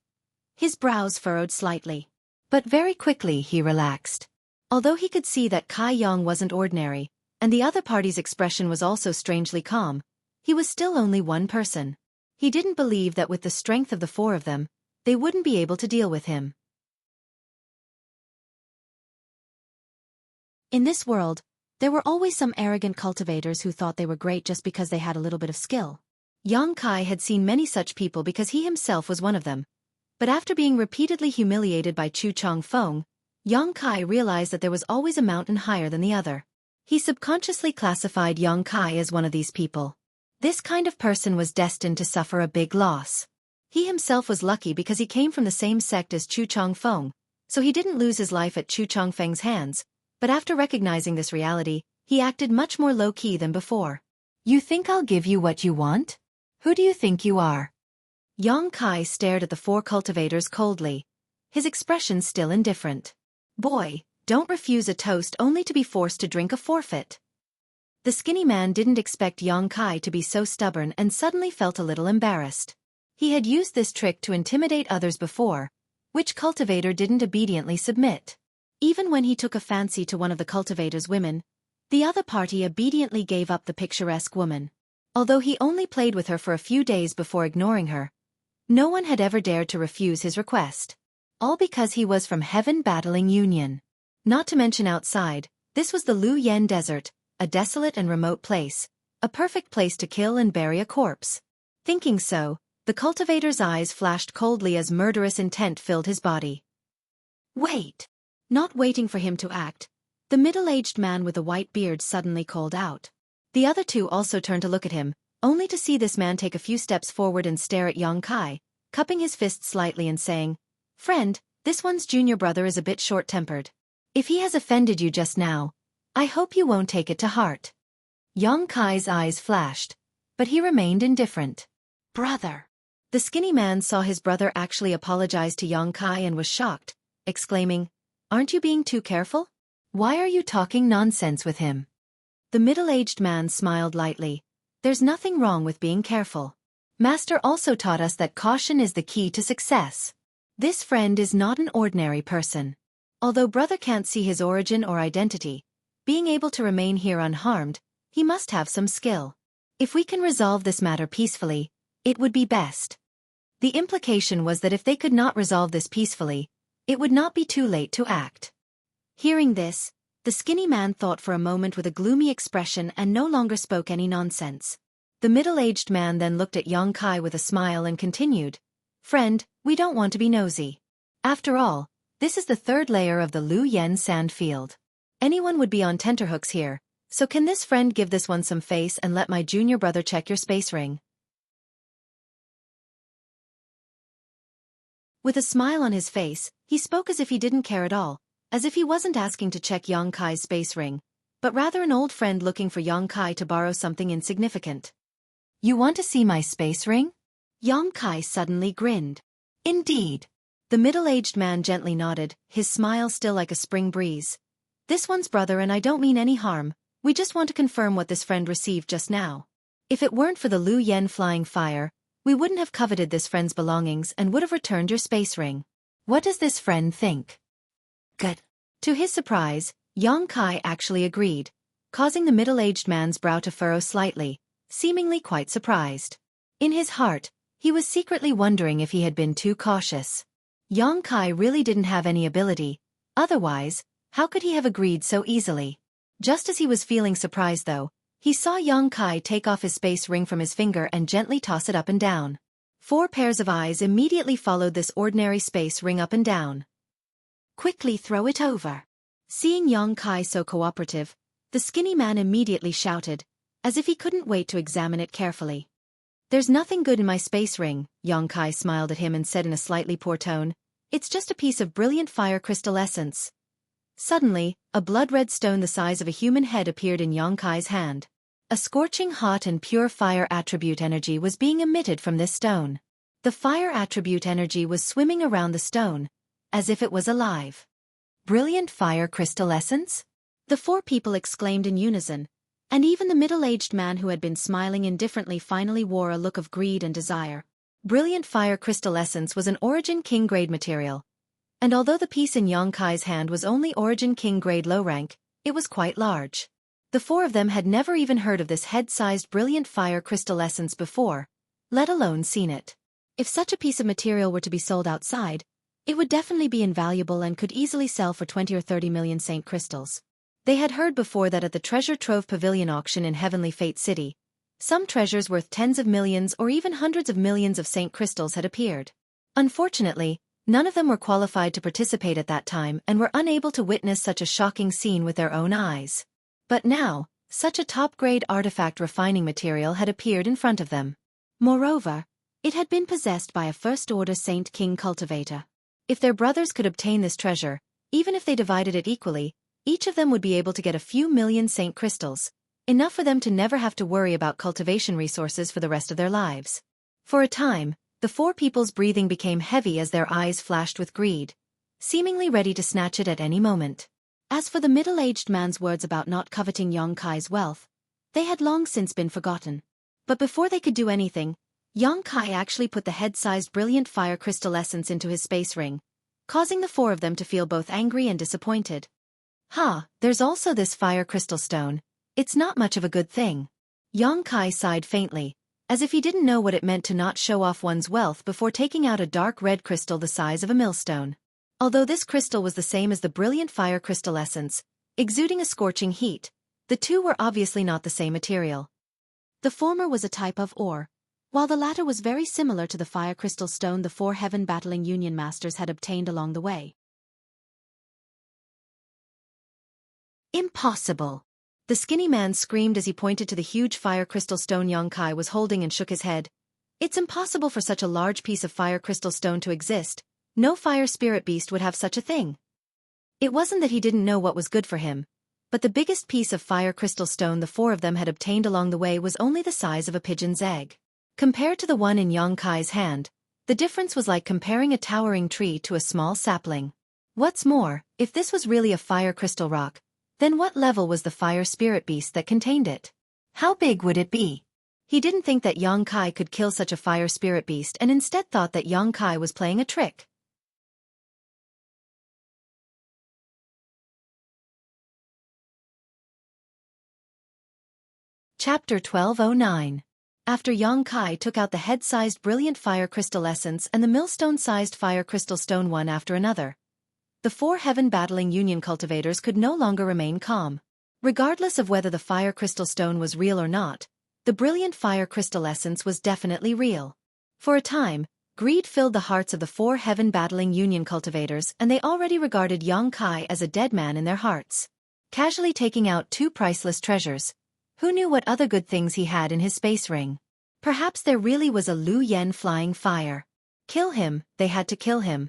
his brows furrowed slightly. But very quickly he relaxed. Although he could see that Kai Yang wasn't ordinary, and the other party's expression was also strangely calm, he was still only one person. He didn't believe that with the strength of the 4 of them, they wouldn't be able to deal with him. In this world, there were always some arrogant cultivators who thought they were great just because they had a little bit of skill. Yang Kai had seen many such people because he himself was one of them. But after being repeatedly humiliated by Chu Changfeng, Yang Kai realized that there was always a mountain higher than the other. He subconsciously classified Yang Kai as one of these people. This kind of person was destined to suffer a big loss. He himself was lucky because he came from the same sect as Chu Changfeng, so he didn't lose his life at Chu Changfeng's hands. But after recognizing this reality, he acted much more low-key than before. You think I'll give you what you want? Who do you think you are? Yang Kai stared at the 4 cultivators coldly, his expression still indifferent. Boy, don't refuse a toast only to be forced to drink a forfeit. The skinny man didn't expect Yang Kai to be so stubborn and suddenly felt a little embarrassed. He had used this trick to intimidate others before, which cultivator didn't obediently submit. Even when he took a fancy to one of the cultivator's women, the other party obediently gave up the picturesque woman. Although he only played with her for a few days before ignoring her, no one had ever dared to refuse his request. All because he was from Heaven Battling Union. Not to mention outside, this was the Lu Yan Desert, a desolate and remote place, a perfect place to kill and bury a corpse. Thinking so, the cultivator's eyes flashed coldly as murderous intent filled his body. Wait! Not waiting for him to act, the middle-aged man with the white beard suddenly called out. The other 2 also turned to look at him, only to see this man take a few steps forward and stare at Yang Kai, cupping his fist slightly and saying, Friend, this one's junior brother is a bit short-tempered. If he has offended you just now, I hope you won't take it to heart. Yang Kai's eyes flashed, but he remained indifferent. Brother. The skinny man saw his brother actually apologize to Xueqi and was shocked, exclaiming, "Aren't you being too careful? Why are you talking nonsense with him?" The middle-aged man smiled lightly. "There's nothing wrong with being careful. Master also taught us that caution is the key to success. This friend is not an ordinary person. Although brother can't see his origin or identity, being able to remain here unharmed, he must have some skill. If we can resolve this matter peacefully, it would be best." The implication was that if they could not resolve this peacefully, it would not be too late to act. Hearing this, the skinny man thought for a moment with a gloomy expression and no longer spoke any nonsense. The middle-aged man then looked at Xueqi with a smile and continued, "Friend, we don't want to be nosy. After all, this is the third layer of the Lu Yen sand field. Anyone would be on tenterhooks here, so can this friend give this one some face and let my junior brother check your space ring?" With a smile on his face, he spoke as if he didn't care at all, as if he wasn't asking to check Xueqi's space ring, but rather an old friend looking for Xueqi to borrow something insignificant. "You want to see my space ring?" Xueqi suddenly grinned. "Indeed." The middle-aged man gently nodded, his smile still like a spring breeze. "This one's brother and I don't mean any harm, we just want to confirm what this friend received just now. If it weren't for the Lu Yen flying fire, we wouldn't have coveted this friend's belongings and would have returned your space ring. What does this friend think?" "Good." To his surprise, Xueqi actually agreed, causing the middle-aged man's brow to furrow slightly, seemingly quite surprised. In his heart, he was secretly wondering if he had been too cautious. Xueqi really didn't have any ability, otherwise, how could he have agreed so easily? Just as he was feeling surprised though, he saw Xueqi take off his space ring from his finger and gently toss it up and down. 4 pairs of eyes immediately followed this ordinary space ring up and down. "Quickly throw it over." Seeing Xueqi so cooperative, the skinny man immediately shouted, as if he couldn't wait to examine it carefully. "There's nothing good in my space ring," Xueqi smiled at him and said in a slightly poor tone. "It's just a piece of brilliant fire crystal essence." Suddenly, a blood-red stone the size of a human head appeared in Xueqi's hand. A scorching hot and pure fire attribute energy was being emitted from this stone. The fire attribute energy was swimming around the stone, as if it was alive. "Brilliant fire crystal essence?" The 4 people exclaimed in unison, and even the middle-aged man who had been smiling indifferently finally wore a look of greed and desire. Brilliant fire crystal essence was an Origin King grade material, and although the piece in Xueqi's hand was only Origin King grade low rank, it was quite large. The 4 of them had never even heard of this head-sized brilliant fire crystal essence before, let alone seen it. If such a piece of material were to be sold outside, it would definitely be invaluable and could easily sell for 20 or 30 million Saint crystals. They had heard before that at the Treasure Trove Pavilion auction in Heavenly Fate City, some treasures worth tens of millions or even hundreds of millions of Saint crystals had appeared. Unfortunately, none of them were qualified to participate at that time and were unable to witness such a shocking scene with their own eyes. But now, such a top-grade artifact refining material had appeared in front of them. Moreover, it had been possessed by a first-order Saint King cultivator. If their brothers could obtain this treasure, even if they divided it equally, each of them would be able to get a few million Saint crystals, enough for them to never have to worry about cultivation resources for the rest of their lives. For a time, the 4 people's breathing became heavy as their eyes flashed with greed, seemingly ready to snatch it at any moment. As for the middle-aged man's words about not coveting Xueqi's wealth, they had long since been forgotten. But before they could do anything, Xueqi actually put the head-sized brilliant fire crystal essence into his space ring, causing the 4 of them to feel both angry and disappointed. There's also this fire crystal stone. It's not much of a good thing." Xueqi sighed faintly, as if he didn't know what it meant to not show off one's wealth before taking out a dark red crystal the size of a millstone. Although this crystal was the same as the brilliant fire crystal essence, exuding a scorching heat, the 2 were obviously not the same material. The former was a type of ore, while the latter was very similar to the fire crystal stone the 4 heaven-battling Union Masters had obtained along the way. "Impossible!" The skinny man screamed as he pointed to the huge fire crystal stone Xueqi was holding and shook his head. "It's impossible for such a large piece of fire crystal stone to exist. No fire spirit beast would have such a thing." It wasn't that he didn't know what was good for him, but the biggest piece of fire crystal stone the 4 of them had obtained along the way was only the size of a pigeon's egg. Compared to the one in Yang Kai's hand, the difference was like comparing a towering tree to a small sapling. What's more, if this was really a fire crystal rock, then what level was the fire spirit beast that contained it? How big would it be? He didn't think that Yang Kai could kill such a fire spirit beast and instead thought that Yang Kai was playing a trick. Chapter 1209. After Yang Kai took out the head-sized brilliant fire crystal essence and the millstone-sized fire crystal stone one after another, the four heaven-battling union cultivators could no longer remain calm. Regardless of whether the fire crystal stone was real or not, the brilliant fire crystal essence was definitely real. For a time, greed filled the hearts of the four heaven-battling union cultivators and they already regarded Yang Kai as a dead man in their hearts. Casually taking out two priceless treasures, who knew what other good things he had in his space ring? Perhaps there really was a Lu Yen flying fire. Kill him, they had to kill him.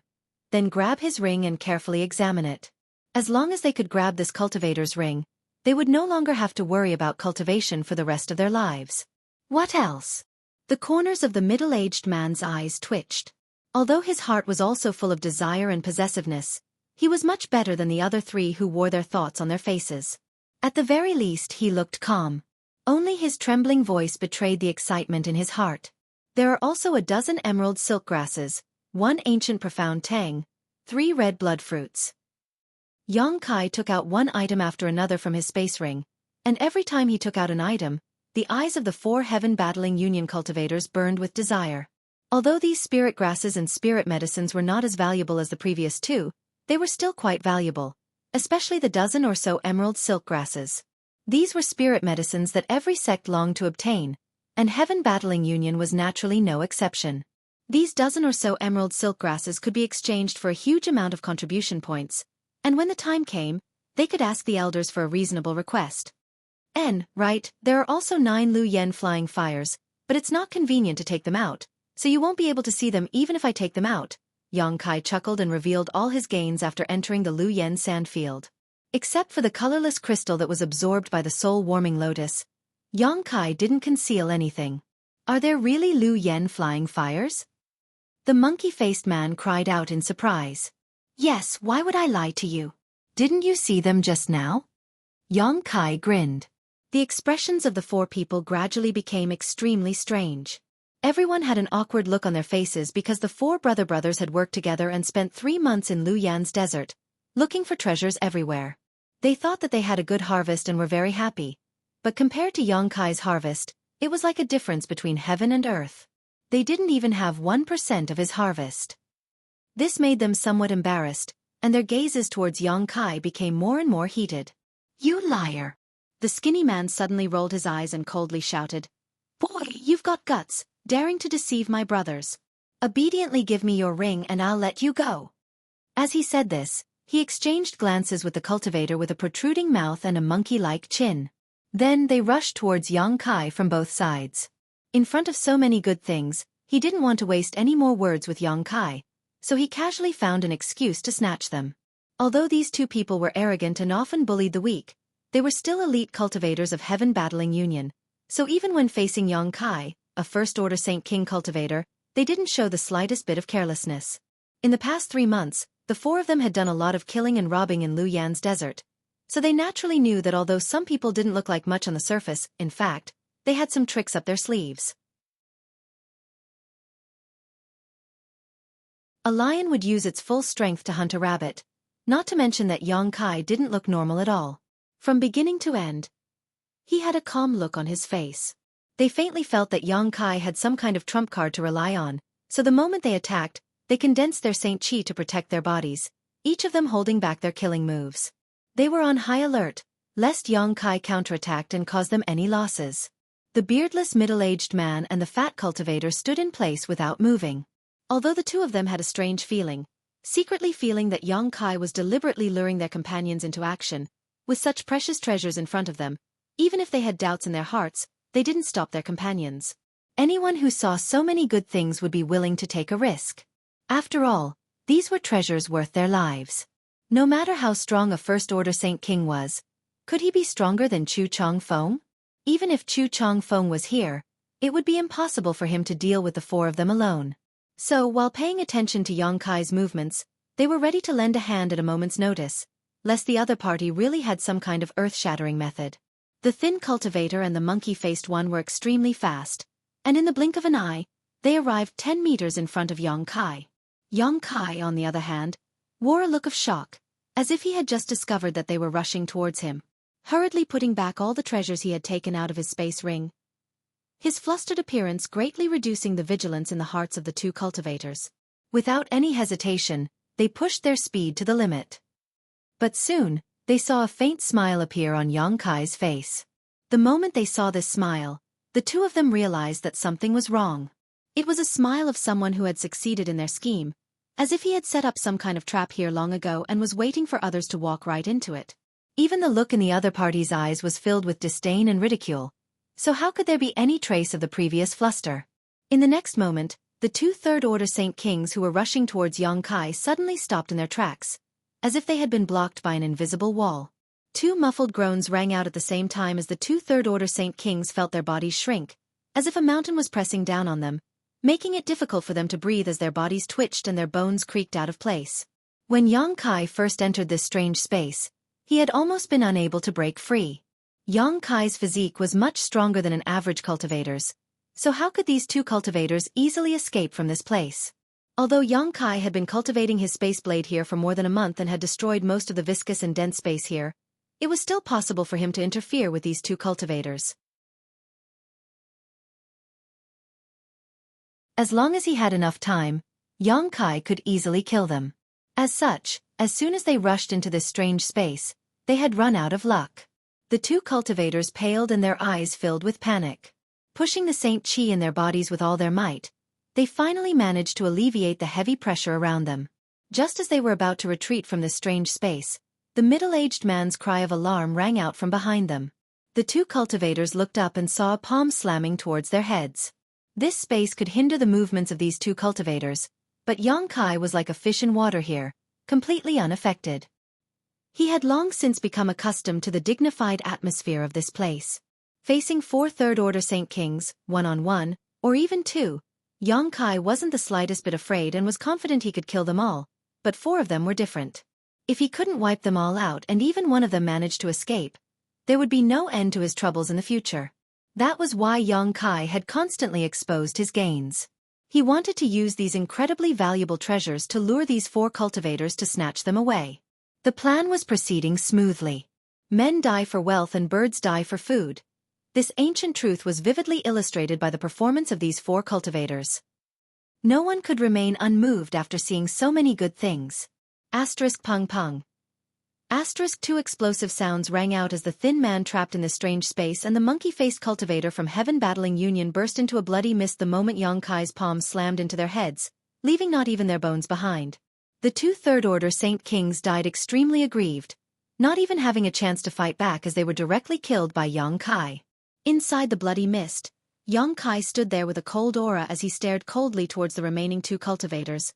Then grab his ring and carefully examine it. As long as they could grab this cultivator's ring, they would no longer have to worry about cultivation for the rest of their lives. What else? The corners of the middle-aged man's eyes twitched. Although his heart was also full of desire and possessiveness, he was much better than the other three who wore their thoughts on their faces. At the very least he looked calm. Only his trembling voice betrayed the excitement in his heart. There are also a dozen emerald silk grasses, one ancient profound tang, 3 red blood fruits. Yang Kai took out one item after another from his space ring, and every time he took out an item, the eyes of the four heaven-battling union cultivators burned with desire. Although these spirit grasses and spirit medicines were not as valuable as the previous two, they were still quite valuable, especially the dozen or so emerald silk grasses. These were spirit medicines that every sect longed to obtain, and heaven-battling union was naturally no exception. These dozen or so emerald silk grasses could be exchanged for a huge amount of contribution points, and when the time came, they could ask the elders for a reasonable request. Right, there are also 9 Lu Yen flying fires, but it's not convenient to take them out, so you won't be able to see them even if I take them out. Yang Kai chuckled and revealed all his gains after entering the Lu Yen sand field. Except for the colorless crystal that was absorbed by the soul-warming lotus, Yang Kai didn't conceal anything. Are there really Lu Yen flying fires? The monkey-faced man cried out in surprise. Yes, why would I lie to you? Didn't you see them just now? Yang Kai grinned. The expressions of the four people gradually became extremely strange. Everyone had an awkward look on their faces because the four brothers had worked together and spent 3 months in Lu Yan's desert, looking for treasures everywhere. They thought that they had a good harvest and were very happy, but compared to Yang Kai's harvest, it was like a difference between heaven and earth. They didn't even have 1% of his harvest. This made them somewhat embarrassed, and their gazes towards Yang Kai became more and more heated. You liar! The skinny man suddenly rolled his eyes and coldly shouted, Boy, you've got guts, daring to deceive my brothers. Obediently give me your ring and I'll let you go. As he said this, he exchanged glances with the cultivator with a protruding mouth and a monkey-like chin. Then they rushed towards Yang Kai from both sides. In front of so many good things, he didn't want to waste any more words with Yang Kai, so he casually found an excuse to snatch them. Although these two people were arrogant and often bullied the weak, they were still elite cultivators of heaven-battling union, so even when facing Yang Kai, a first-order Saint King cultivator, they didn't show the slightest bit of carelessness. In the past 3 months, the four of them had done a lot of killing and robbing in Lu Yan's desert, so they naturally knew that although some people didn't look like much on the surface, in fact, they had some tricks up their sleeves. A lion would use its full strength to hunt a rabbit, not to mention that Yang Kai didn't look normal at all. From beginning to end, he had a calm look on his face. They faintly felt that Yang Kai had some kind of trump card to rely on, so the moment they attacked, they condensed their Saint Chi to protect their bodies, each of them holding back their killing moves. They were on high alert, lest Yang Kai counterattacked and cause them any losses. The beardless middle-aged man and the fat cultivator stood in place without moving. Although the two of them had a strange feeling, secretly feeling that Yang Kai was deliberately luring their companions into action, with such precious treasures in front of them, even if they had doubts in their hearts, they didn't stop their companions. Anyone who saw so many good things would be willing to take a risk. After all, these were treasures worth their lives. No matter how strong a first-order Saint King was, could he be stronger than Chu Chong Fong? Even if Chu Chong Fong was here, It would be impossible for him to deal with the four of them alone. So, while paying attention to Yang Kai's movements, they were ready to lend a hand at a moment's notice, lest the other party really had some kind of earth-shattering method. The thin cultivator and the monkey-faced one were extremely fast, and in the blink of an eye, they arrived 10 meters in front of Yang Kai. Yang Kai, on the other hand, wore a look of shock, as if he had just discovered that they were rushing towards him, hurriedly putting back all the treasures he had taken out of his space ring, his flustered appearance greatly reducing the vigilance in the hearts of the two cultivators. Without any hesitation, they pushed their speed to the limit. But soon, they saw a faint smile appear on Yang Kai's face. The moment they saw this smile, the two of them realized that something was wrong. It was a smile of someone who had succeeded in their scheme, as if he had set up some kind of trap here long ago and was waiting for others to walk right into it. Even the look in the other party's eyes was filled with disdain and ridicule. So how could there be any trace of the previous fluster? In the next moment, the two third-order Saint Kings who were rushing towards Yang Kai suddenly stopped in their tracks, as if they had been blocked by an invisible wall. Two muffled groans rang out at the same time as the two third-order Saint Kings felt their bodies shrink, as if a mountain was pressing down on them, making it difficult for them to breathe as their bodies twitched and their bones creaked out of place. When Yang Kai first entered this strange space, he had almost been unable to break free. Yang Kai's physique was much stronger than an average cultivator's, so how could these two cultivators easily escape from this place? Although Yang Kai had been cultivating his space blade here for more than a month and had destroyed most of the viscous and dense space here, it was still possible for him to interfere with these two cultivators. As long as he had enough time, Yang Kai could easily kill them. As such, as soon as they rushed into this strange space, they had run out of luck. The two cultivators paled and their eyes filled with panic. Pushing the Saint Chi in their bodies with all their might, they finally managed to alleviate the heavy pressure around them. Just as they were about to retreat from this strange space, the middle-aged man's cry of alarm rang out from behind them. The two cultivators looked up and saw a palm slamming towards their heads. This space could hinder the movements of these two cultivators, but Yang Kai was like a fish in water here, completely unaffected. He had long since become accustomed to the dignified atmosphere of this place. Facing four third-order Saint Kings, one-on-one, or even two, Yang Kai wasn't the slightest bit afraid and was confident he could kill them all, but four of them were different. If he couldn't wipe them all out and even one of them managed to escape, there would be no end to his troubles in the future. That was why Yang Kai had constantly exposed his gains. He wanted to use these incredibly valuable treasures to lure these four cultivators to snatch them away. The plan was proceeding smoothly. Men die for wealth and birds die for food. This ancient truth was vividly illustrated by the performance of these four cultivators. No one could remain unmoved after seeing so many good things. Pung pung. Two explosive sounds rang out as the thin man trapped in the strange space and the monkey-faced cultivator from Heaven Battling Union burst into a bloody mist the moment Yang Kai's palms slammed into their heads, leaving not even their bones behind. The two third-order Saint Kings died extremely aggrieved, not even having a chance to fight back as they were directly killed by Yang Kai. Inside the bloody mist, Yang Kai stood there with a cold aura as he stared coldly towards the remaining two cultivators,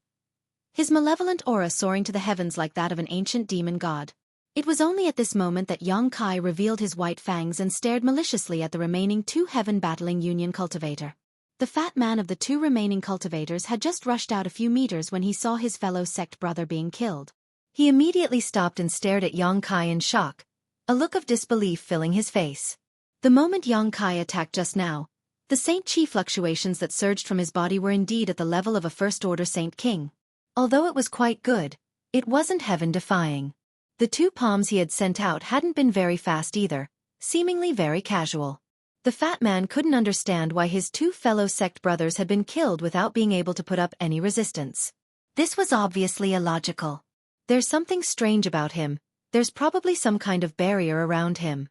his malevolent aura soaring to the heavens like that of an ancient demon god. It was only at this moment that Yang Kai revealed his white fangs and stared maliciously at the remaining two Heaven Battling Union cultivator. The fat man of the two remaining cultivators had just rushed out a few meters when he saw his fellow sect brother being killed. He immediately stopped and stared at Yang Kai in shock, a look of disbelief filling his face. The moment Yang Kai attacked just now, the Saint Chi fluctuations that surged from his body were indeed at the level of a first-order Saint King. Although it was quite good, it wasn't heaven-defying. The two palms he had sent out hadn't been very fast either, seemingly very casual. The fat man couldn't understand why his two fellow sect brothers had been killed without being able to put up any resistance. This was obviously illogical. There's something strange about him, there's probably some kind of barrier around him.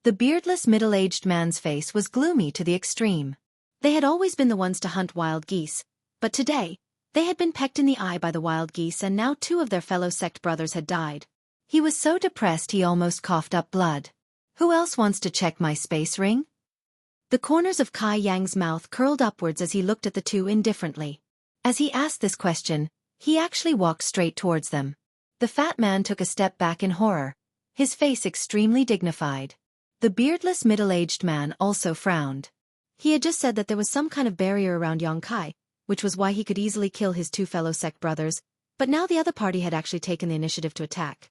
The beardless middle-aged man's face was gloomy to the extreme. They had always been the ones to hunt wild geese, but today, they had been pecked in the eye by the wild geese and now two of their fellow sect brothers had died. He was so depressed he almost coughed up blood. Who else wants to check my space ring? The corners of Kai Yang's mouth curled upwards as he looked at the two indifferently. As he asked this question, he actually walked straight towards them. The fat man took a step back in horror, his face extremely dignified. The beardless middle-aged man also frowned. He had just said that there was some kind of barrier around Yongkai, which was why he could easily kill his two fellow sect brothers, but now the other party had actually taken the initiative to attack.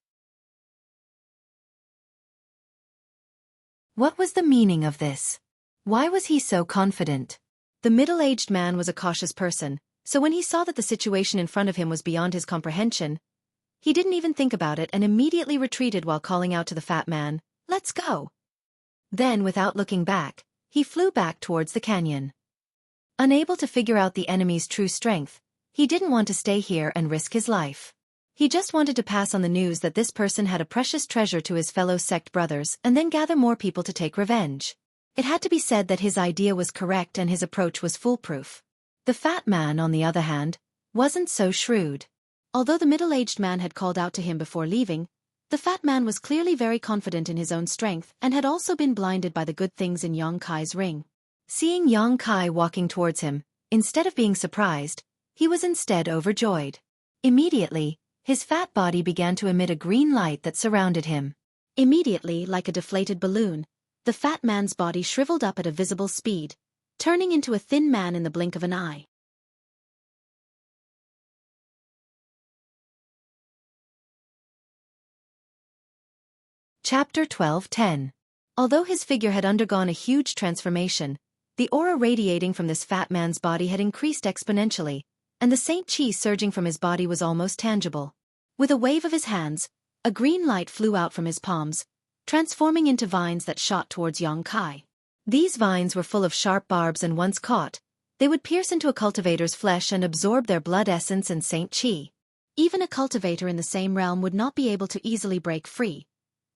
What was the meaning of this? Why was he so confident? The middle-aged man was a cautious person, so when he saw that the situation in front of him was beyond his comprehension, he didn't even think about it and immediately retreated while calling out to the fat man, "Let's go!" Then, without looking back, he flew back towards the canyon. Unable to figure out the enemy's true strength, he didn't want to stay here and risk his life. He just wanted to pass on the news that this person had a precious treasure to his fellow sect brothers and then gather more people to take revenge. It had to be said that his idea was correct and his approach was foolproof. The fat man, on the other hand, wasn't so shrewd. Although the middle-aged man had called out to him before leaving, the fat man was clearly very confident in his own strength and had also been blinded by the good things in Yongkai's ring. Seeing Yongkai walking towards him, instead of being surprised, he was instead overjoyed. Immediately, his fat body began to emit a green light that surrounded him. Immediately, like a deflated balloon, the fat man's body shriveled up at a visible speed, turning into a thin man in the blink of an eye. Chapter 12:10. Although his figure had undergone a huge transformation, the aura radiating from this fat man's body had increased exponentially, and the Saint Chi surging from his body was almost tangible. With a wave of his hands, a green light flew out from his palms, transforming into vines that shot towards Yongkai. These vines were full of sharp barbs and once caught, they would pierce into a cultivator's flesh and absorb their blood essence and Saint Chi. Even a cultivator in the same realm would not be able to easily break free,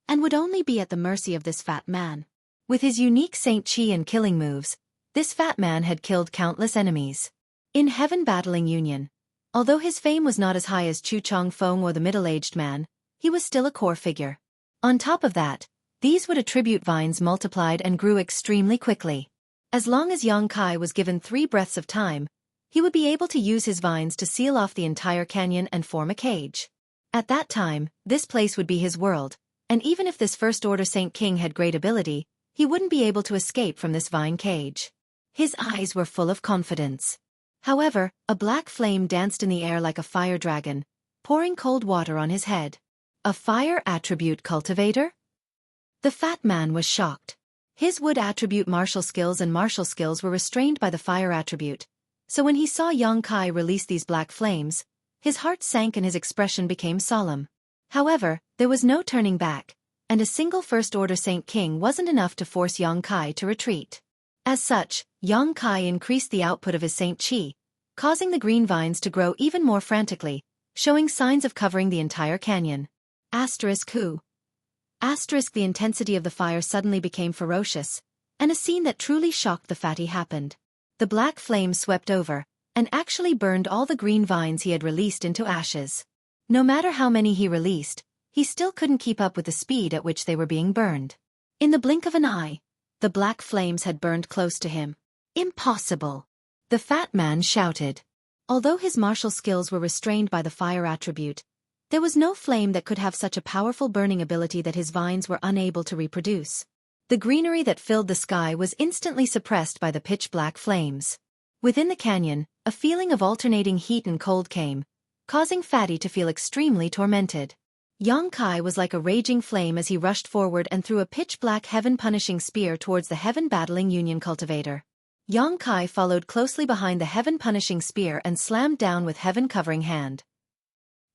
and would only be at the mercy of this fat man. With his unique Saint Chi and killing moves, this fat man had killed countless enemies. In Heaven Battling Union, although his fame was not as high as Chu Chongfeng or the middle-aged man, he was still a core figure. On top of that, these would attribute vines multiplied and grew extremely quickly. As long as Yongkai was given 3 breaths of time, he would be able to use his vines to seal off the entire canyon and form a cage. At that time, this place would be his world, and even if this First Order Saint King had great ability, he wouldn't be able to escape from this vine cage. His eyes were full of confidence. However, a black flame danced in the air like a fire dragon, pouring cold water on his head. A fire attribute cultivator? The fat man was shocked. His wood attribute martial skills were restrained by the fire attribute, so when he saw Yongkai release these black flames, his heart sank and his expression became solemn. However, there was no turning back, and a single First Order Saint King wasn't enough to force Yongkai to retreat. As such, Yongkai increased the output of his Saint Chi, causing the green vines to grow even more frantically, showing signs of covering the entire canyon. Who? The intensity of the fire suddenly became ferocious, and a scene that truly shocked the fatty happened. The black flames swept over, and actually burned all the green vines he had released into ashes. No matter how many he released, he still couldn't keep up with the speed at which they were being burned. In the blink of an eye, the black flames had burned close to him. Impossible! The fat man shouted. Although his martial skills were restrained by the fire attribute, there was no flame that could have such a powerful burning ability that his vines were unable to reproduce. The greenery that filled the sky was instantly suppressed by the pitch-black flames. Within the canyon, a feeling of alternating heat and cold came, causing Fatty to feel extremely tormented. Yongkai was like a raging flame as he rushed forward and threw a pitch-black heaven-punishing spear towards the Heaven Battling Union cultivator. Yongkai followed closely behind the heaven-punishing spear and slammed down with heaven-covering hand.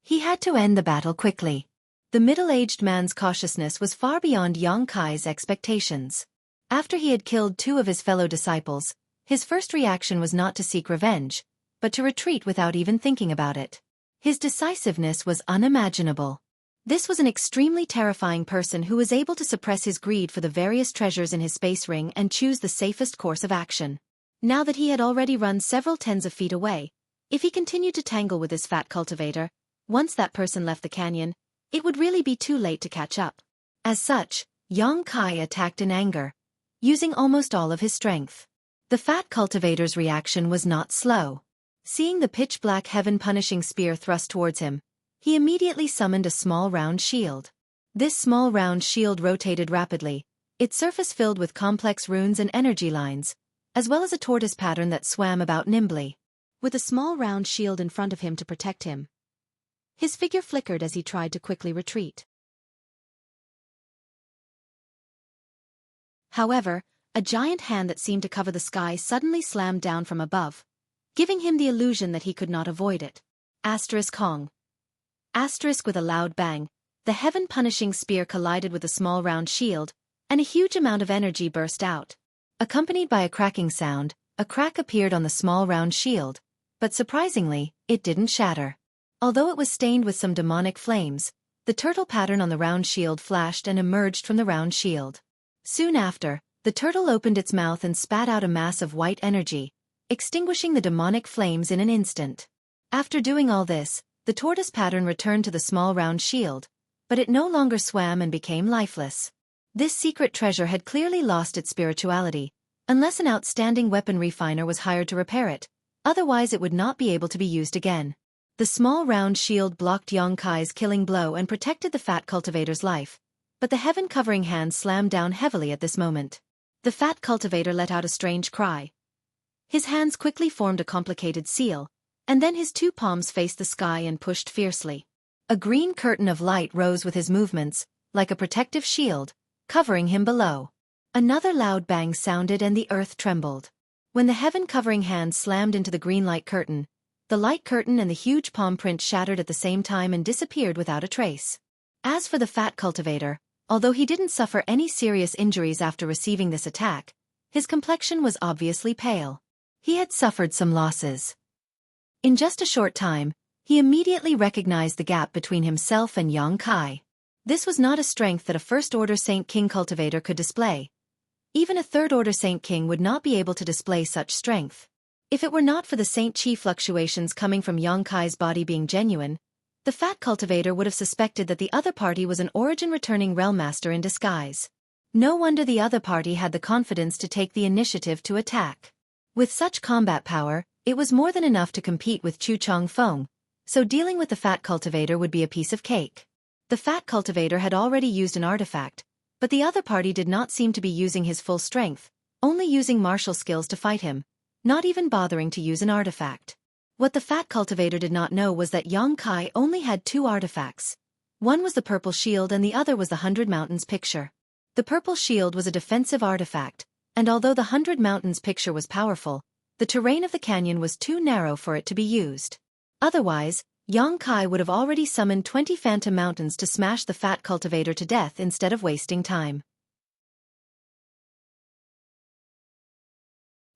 He had to end the battle quickly. The middle-aged man's cautiousness was far beyond Yongkai's expectations. After he had killed 2 of his fellow disciples, his first reaction was not to seek revenge, but to retreat without even thinking about it. His decisiveness was unimaginable. This was an extremely terrifying person who was able to suppress his greed for the various treasures in his space ring and choose the safest course of action. Now that he had already run several tens of feet away, if he continued to tangle with his fat cultivator, once that person left the canyon, it would really be too late to catch up. As such, Yongkai attacked in anger, using almost all of his strength. The fat cultivator's reaction was not slow. Seeing the pitch-black heaven-punishing spear thrust towards him, he immediately summoned a small round shield. This small round shield rotated rapidly, its surface filled with complex runes and energy lines, as well as a tortoise pattern that swam about nimbly. With a small round shield in front of him to protect him, his figure flickered as he tried to quickly retreat. However, a giant hand that seemed to cover the sky suddenly slammed down from above, giving him the illusion that he could not avoid it. Hong. With a loud bang, the heaven-punishing spear collided with a small round shield, and a huge amount of energy burst out. Accompanied by a cracking sound, a crack appeared on the small round shield, but surprisingly, it didn't shatter. Although it was stained with some demonic flames, the turtle pattern on the round shield flashed and emerged from the round shield. Soon after, the turtle opened its mouth and spat out a mass of white energy, extinguishing the demonic flames in an instant. After doing all this, the tortoise pattern returned to the small round shield, but it no longer swam and became lifeless. This secret treasure had clearly lost its spirituality, unless an outstanding weapon refiner was hired to repair it, otherwise it would not be able to be used again. The small round shield blocked Xueqi's killing blow and protected the fat cultivator's life, but the heaven-covering hand slammed down heavily at this moment. The fat cultivator let out a strange cry. His hands quickly formed a complicated seal, and then his two palms faced the sky and pushed fiercely. A green curtain of light rose with his movements, like a protective shield, covering him below. Another loud bang sounded and the earth trembled. When the heaven-covering hand slammed into the green light curtain and the huge palm print shattered at the same time and disappeared without a trace. As for the fat cultivator, although he didn't suffer any serious injuries after receiving this attack, his complexion was obviously pale. He had suffered some losses. In just a short time, he immediately recognized the gap between himself and Xueqi. This was not a strength that a first-order Saint King cultivator could display. Even a third-order Saint King would not be able to display such strength. If it were not for the Saint Chi fluctuations coming from Xueqi's body being genuine, the fat cultivator would have suspected that the other party was an origin-returning realm master in disguise. No wonder the other party had the confidence to take the initiative to attack. With such combat power, it was more than enough to compete with Chu Chongfeng, so dealing with the fat cultivator would be a piece of cake. The fat cultivator had already used an artifact, but the other party did not seem to be using his full strength, only using martial skills to fight him, not even bothering to use an artifact. What the fat cultivator did not know was that Xueqi only had two artifacts. One was the purple shield and the other was the 100 Mountains picture. The purple shield was a defensive artifact, and although the 100 Mountains picture was powerful, the terrain of the canyon was too narrow for it to be used. Otherwise, Xueqi would have already summoned 20 phantom mountains to smash the fat cultivator to death instead of wasting time.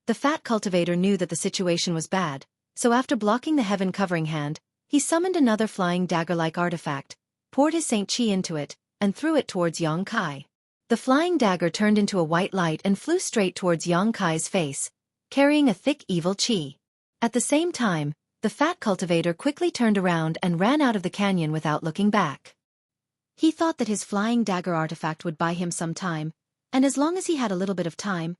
The fat cultivator knew that the situation was bad, so after blocking the heaven-covering hand, he summoned another flying dagger-like artifact, poured his Saint Chi into it, and threw it towards Xueqi. The flying dagger turned into a white light and flew straight towards Xueqi's face, carrying a thick evil chi. At the same time, the fat cultivator quickly turned around and ran out of the canyon without looking back. He thought that his flying dagger artifact would buy him some time, and as long as he had a little bit of time,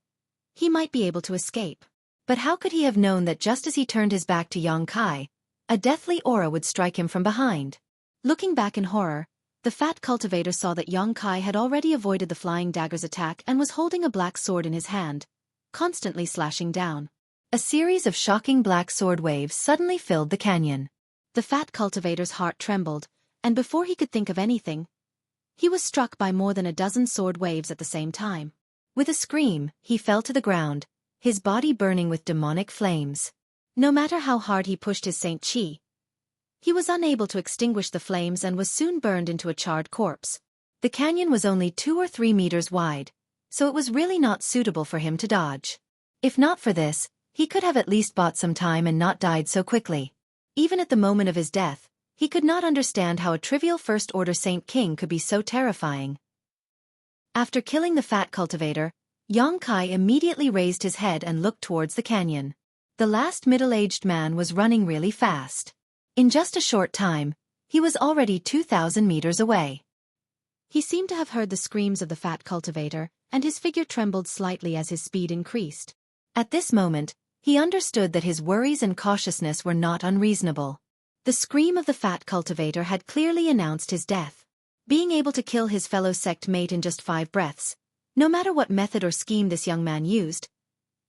he might be able to escape. But how could he have known that just as he turned his back to Xueqi, a deathly aura would strike him from behind? Looking back in horror, the fat cultivator saw that Xueqi had already avoided the flying dagger's attack and was holding a black sword in his hand, constantly slashing down. A series of shocking black sword waves suddenly filled the canyon. The fat cultivator's heart trembled, and before he could think of anything, he was struck by more than a dozen sword waves at the same time. With a scream, he fell to the ground, his body burning with demonic flames. No matter how hard he pushed his Saint Chi, he was unable to extinguish the flames and was soon burned into a charred corpse. The canyon was only 2 or 3 meters wide, so it was really not suitable for him to dodge. If not for this, he could have at least bought some time and not died so quickly. Even at the moment of his death, he could not understand how a trivial first-order Saint King could be so terrifying. After killing the fat cultivator, Xueqi immediately raised his head and looked towards the canyon. The last middle-aged man was running really fast. In just a short time, he was already 2,000 meters away. He seemed to have heard the screams of the fat cultivator, and his figure trembled slightly as his speed increased. At this moment, he understood that his worries and cautiousness were not unreasonable. The scream of the fat cultivator had clearly announced his death. Being able to kill his fellow sect mate in just 5 breaths, no matter what method or scheme this young man used,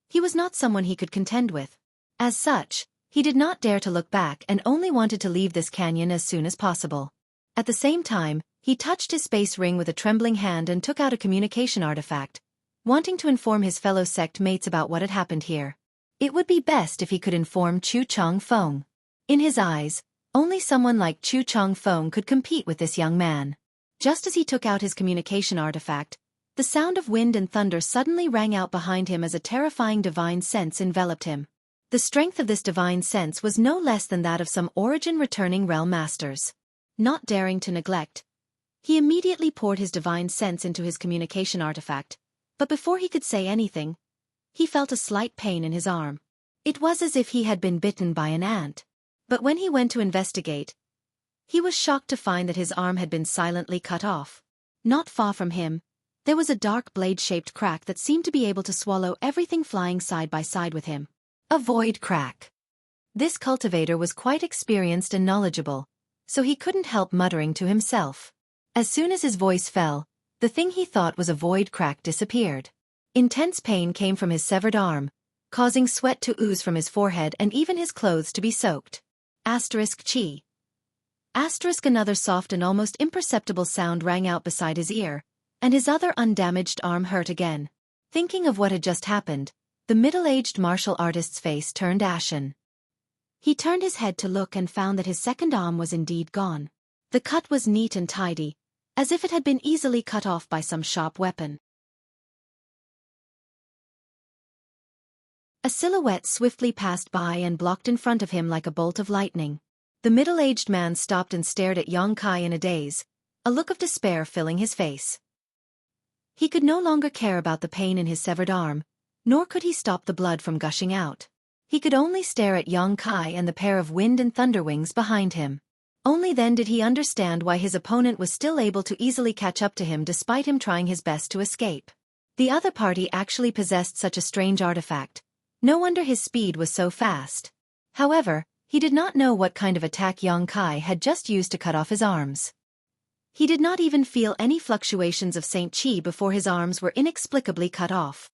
He was not someone he could contend with. As such, he did not dare to look back and only wanted to leave this canyon as soon as possible. At the same time, he touched his space ring with a trembling hand and took out a communication artifact, wanting to inform his fellow sect mates about what had happened here. It would be best if he could inform Chu Changfeng. In his eyes, only someone like Chu Changfeng could compete with this young man. Just as he took out his communication artifact, the sound of wind and thunder suddenly rang out behind him as a terrifying divine sense enveloped him. The strength of this divine sense was no less than that of some origin-returning realm masters. Not daring to neglect, he immediately poured his divine sense into his communication artifact, but before he could say anything, he felt a slight pain in his arm. It was as if he had been bitten by an ant. But when he went to investigate, he was shocked to find that his arm had been silently cut off. Not far from him, there was a dark blade-shaped crack that seemed to be able to swallow everything flying side by side with him. A void crack. This cultivator was quite experienced and knowledgeable, so he couldn't help muttering to himself. As soon as his voice fell, the thing he thought was a void crack disappeared. Intense pain came from his severed arm, causing sweat to ooze from his forehead and even his clothes to be soaked. Chi. Another soft and almost imperceptible sound rang out beside his ear, and his other undamaged arm hurt again. Thinking of what had just happened, the middle-aged martial artist's face turned ashen. He turned his head to look and found that his second arm was indeed gone. The cut was neat and tidy, as if it had been easily cut off by some sharp weapon. A silhouette swiftly passed by and blocked in front of him like a bolt of lightning. The middle-aged man stopped and stared at Yang Kai in a daze, a look of despair filling his face. He could no longer care about the pain in his severed arm, nor could he stop the blood from gushing out. He could only stare at Yang Kai and the pair of wind and thunder wings behind him. Only then did he understand why his opponent was still able to easily catch up to him despite him trying his best to escape. The other party actually possessed such a strange artifact. No wonder his speed was so fast. However, he did not know what kind of attack Yang Kai had just used to cut off his arms. He did not even feel any fluctuations of Saint Qi before his arms were inexplicably cut off.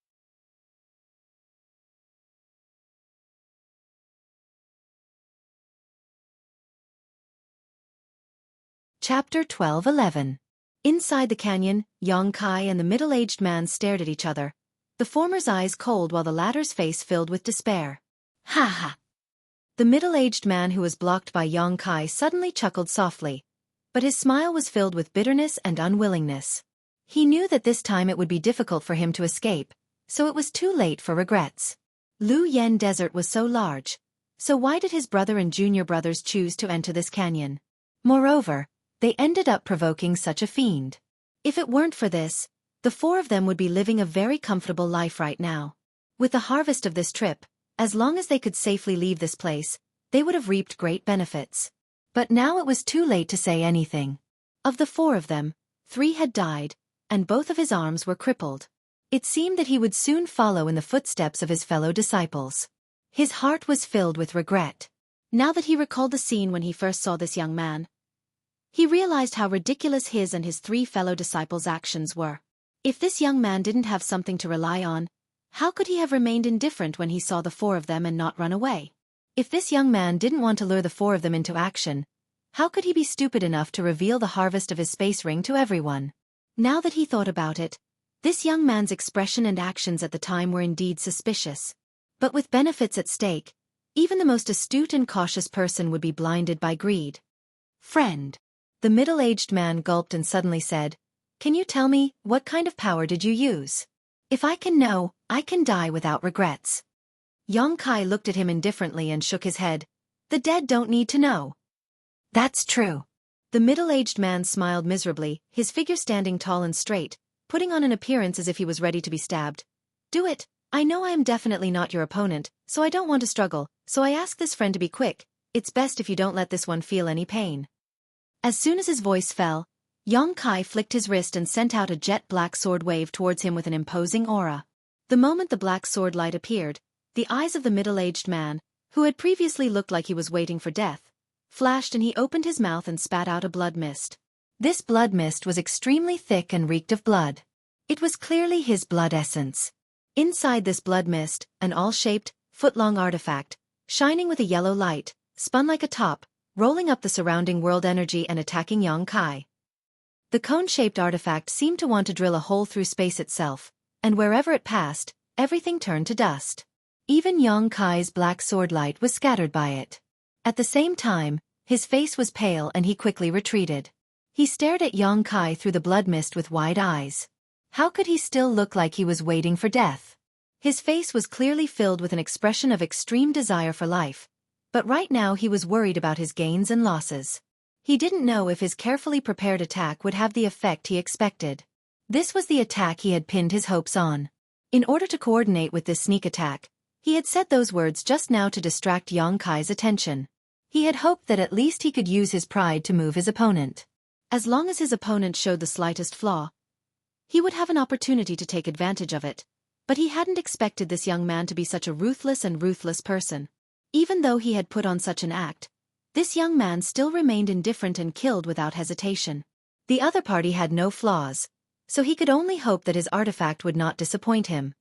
Chapter 12:11. Inside the canyon, Yang Kai and the middle-aged man stared at each other, the former's eyes cold while the latter's face filled with despair. Ha ha! The middle-aged man who was blocked by Yang Kai suddenly chuckled softly, but his smile was filled with bitterness and unwillingness. He knew that this time it would be difficult for him to escape, so it was too late for regrets. Lu Yen Desert was so large, so why did his brother and junior brothers choose to enter this canyon? Moreover, they ended up provoking such a fiend. If it weren't for this, the four of them would be living a very comfortable life right now. With the harvest of this trip, as long as they could safely leave this place, they would have reaped great benefits. But now it was too late to say anything. Of the four of them, 3 had died, and both of his arms were crippled. It seemed that he would soon follow in the footsteps of his fellow disciples. His heart was filled with regret. Now that he recalled the scene when he first saw this young man, he realized how ridiculous his and his 3 fellow disciples' actions were. If this young man didn't have something to rely on, how could he have remained indifferent when he saw the 4 of them and not run away? If this young man didn't want to lure the 4 of them into action, how could he be stupid enough to reveal the harvest of his space ring to everyone? Now that he thought about it, this young man's expression and actions at the time were indeed suspicious. But with benefits at stake, even the most astute and cautious person would be blinded by greed. Friend. The middle-aged man gulped and suddenly said, "Can you tell me, what kind of power did you use? If I can know, I can die without regrets." Yang Kai looked at him indifferently and shook his head. "The dead don't need to know." "That's true." The middle-aged man smiled miserably, his figure standing tall and straight, putting on an appearance as if he was ready to be stabbed. "Do it. I know I am definitely not your opponent, so I don't want to struggle, so I ask this friend to be quick. It's best if you don't let this one feel any pain." As soon as his voice fell, Yang Kai flicked his wrist and sent out a jet-black sword wave towards him with an imposing aura. The moment the black sword light appeared, the eyes of the middle-aged man, who had previously looked like he was waiting for death, flashed and he opened his mouth and spat out a blood mist. This blood mist was extremely thick and reeked of blood. It was clearly his blood essence. Inside this blood mist, an all-shaped, foot-long artifact, shining with a yellow light, spun like a top, rolling up the surrounding world energy and attacking Xueqi. The cone-shaped artifact seemed to want to drill a hole through space itself, and wherever it passed, everything turned to dust. Even Xueqi's black sword light was scattered by it. At the same time, his face was pale and he quickly retreated. He stared at Xueqi through the blood mist with wide eyes. How could he still look like he was waiting for death? His face was clearly filled with an expression of extreme desire for life, but right now he was worried about his gains and losses. He didn't know if his carefully prepared attack would have the effect he expected. This was the attack he had pinned his hopes on. In order to coordinate with this sneak attack, he had said those words just now to distract Xueqi's attention. He had hoped that at least he could use his pride to move his opponent. As long as his opponent showed the slightest flaw, he would have an opportunity to take advantage of it, but he hadn't expected this young man to be such a ruthless person. Even though he had put on such an act, this young man still remained indifferent and killed without hesitation. The other party had no flaws, so he could only hope that his artifact would not disappoint him.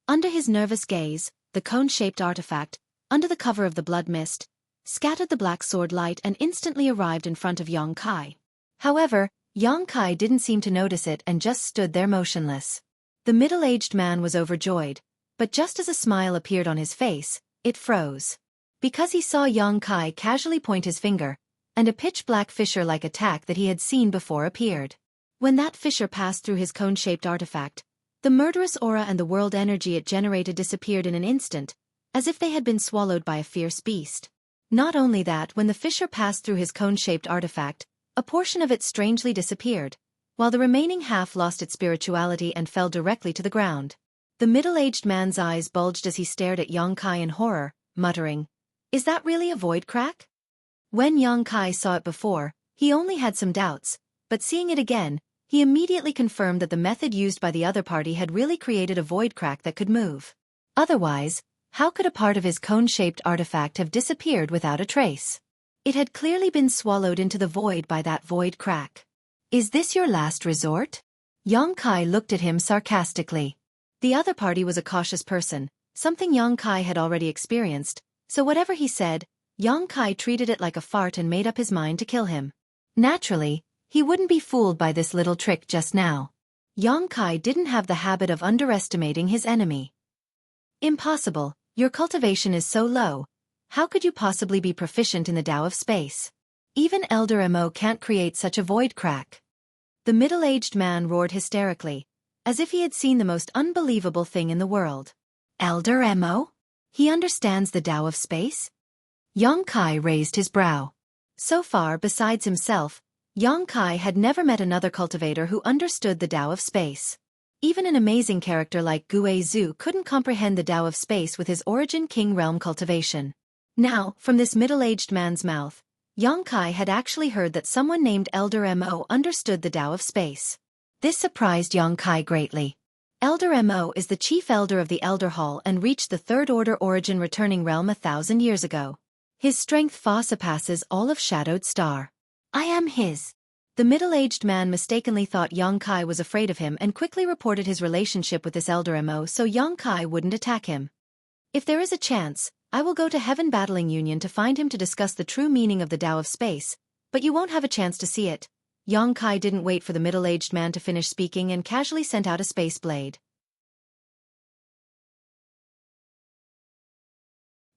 Under his nervous gaze, the cone-shaped artifact, under the cover of the blood mist, scattered the black sword light and instantly arrived in front of Xueqi. However, Xueqi didn't seem to notice it and just stood there motionless. The middle-aged man was overjoyed, but just as a smile appeared on his face, it froze. Because he saw Xueqi casually point his finger, and a pitch-black fissure-like attack that he had seen before appeared. When that fissure passed through his cone-shaped artifact, the murderous aura and the world energy it generated disappeared in an instant, as if they had been swallowed by a fierce beast. Not only that, when the fissure passed through his cone-shaped artifact, a portion of it strangely disappeared, while the remaining half lost its spirituality and fell directly to the ground. The middle-aged man's eyes bulged as he stared at Xueqi in horror, muttering, "Is that really a void crack?" When Xueqi saw it before, he only had some doubts, but seeing it again, he immediately confirmed that the method used by the other party had really created a void crack that could move. Otherwise, how could a part of his cone-shaped artifact have disappeared without a trace? It had clearly been swallowed into the void by that void crack. "Is this your last resort?" Xueqi looked at him sarcastically. The other party was a cautious person, something Xueqi had already experienced, so whatever he said, Xueqi treated it like a fart and made up his mind to kill him. Naturally, he wouldn't be fooled by this little trick just now. Xueqi didn't have the habit of underestimating his enemy. "Impossible, your cultivation is so low. How could you possibly be proficient in the Tao of space? Even Elder Mo can't create such a void crack." The middle-aged man roared hysterically, as if he had seen the most unbelievable thing in the world. "Elder Mo? He understands the Tao of space?" Xueqi raised his brow. So far, besides himself, Xueqi had never met another cultivator who understood the Tao of space. Even an amazing character like Gue Zhu couldn't comprehend the Tao of space with his origin King Realm cultivation. Now, from this middle-aged man's mouth, Xueqi had actually heard that someone named Elder Mo understood the Tao of space. This surprised Xueqi greatly. Elder Mo is the chief elder of the Elder Hall and reached the Third Order origin returning realm 1,000 years ago. His strength far surpasses all of Shadowed Star. "I am his." The middle-aged man mistakenly thought Xueqi was afraid of him and quickly reported his relationship with this Elder Mo so Xueqi wouldn't attack him. "If there is a chance, I will go to Heaven Battling Union to find him to discuss the true meaning of the Tao of space, but you won't have a chance to see it." Xueqi didn't wait for the middle-aged man to finish speaking and casually sent out a space blade.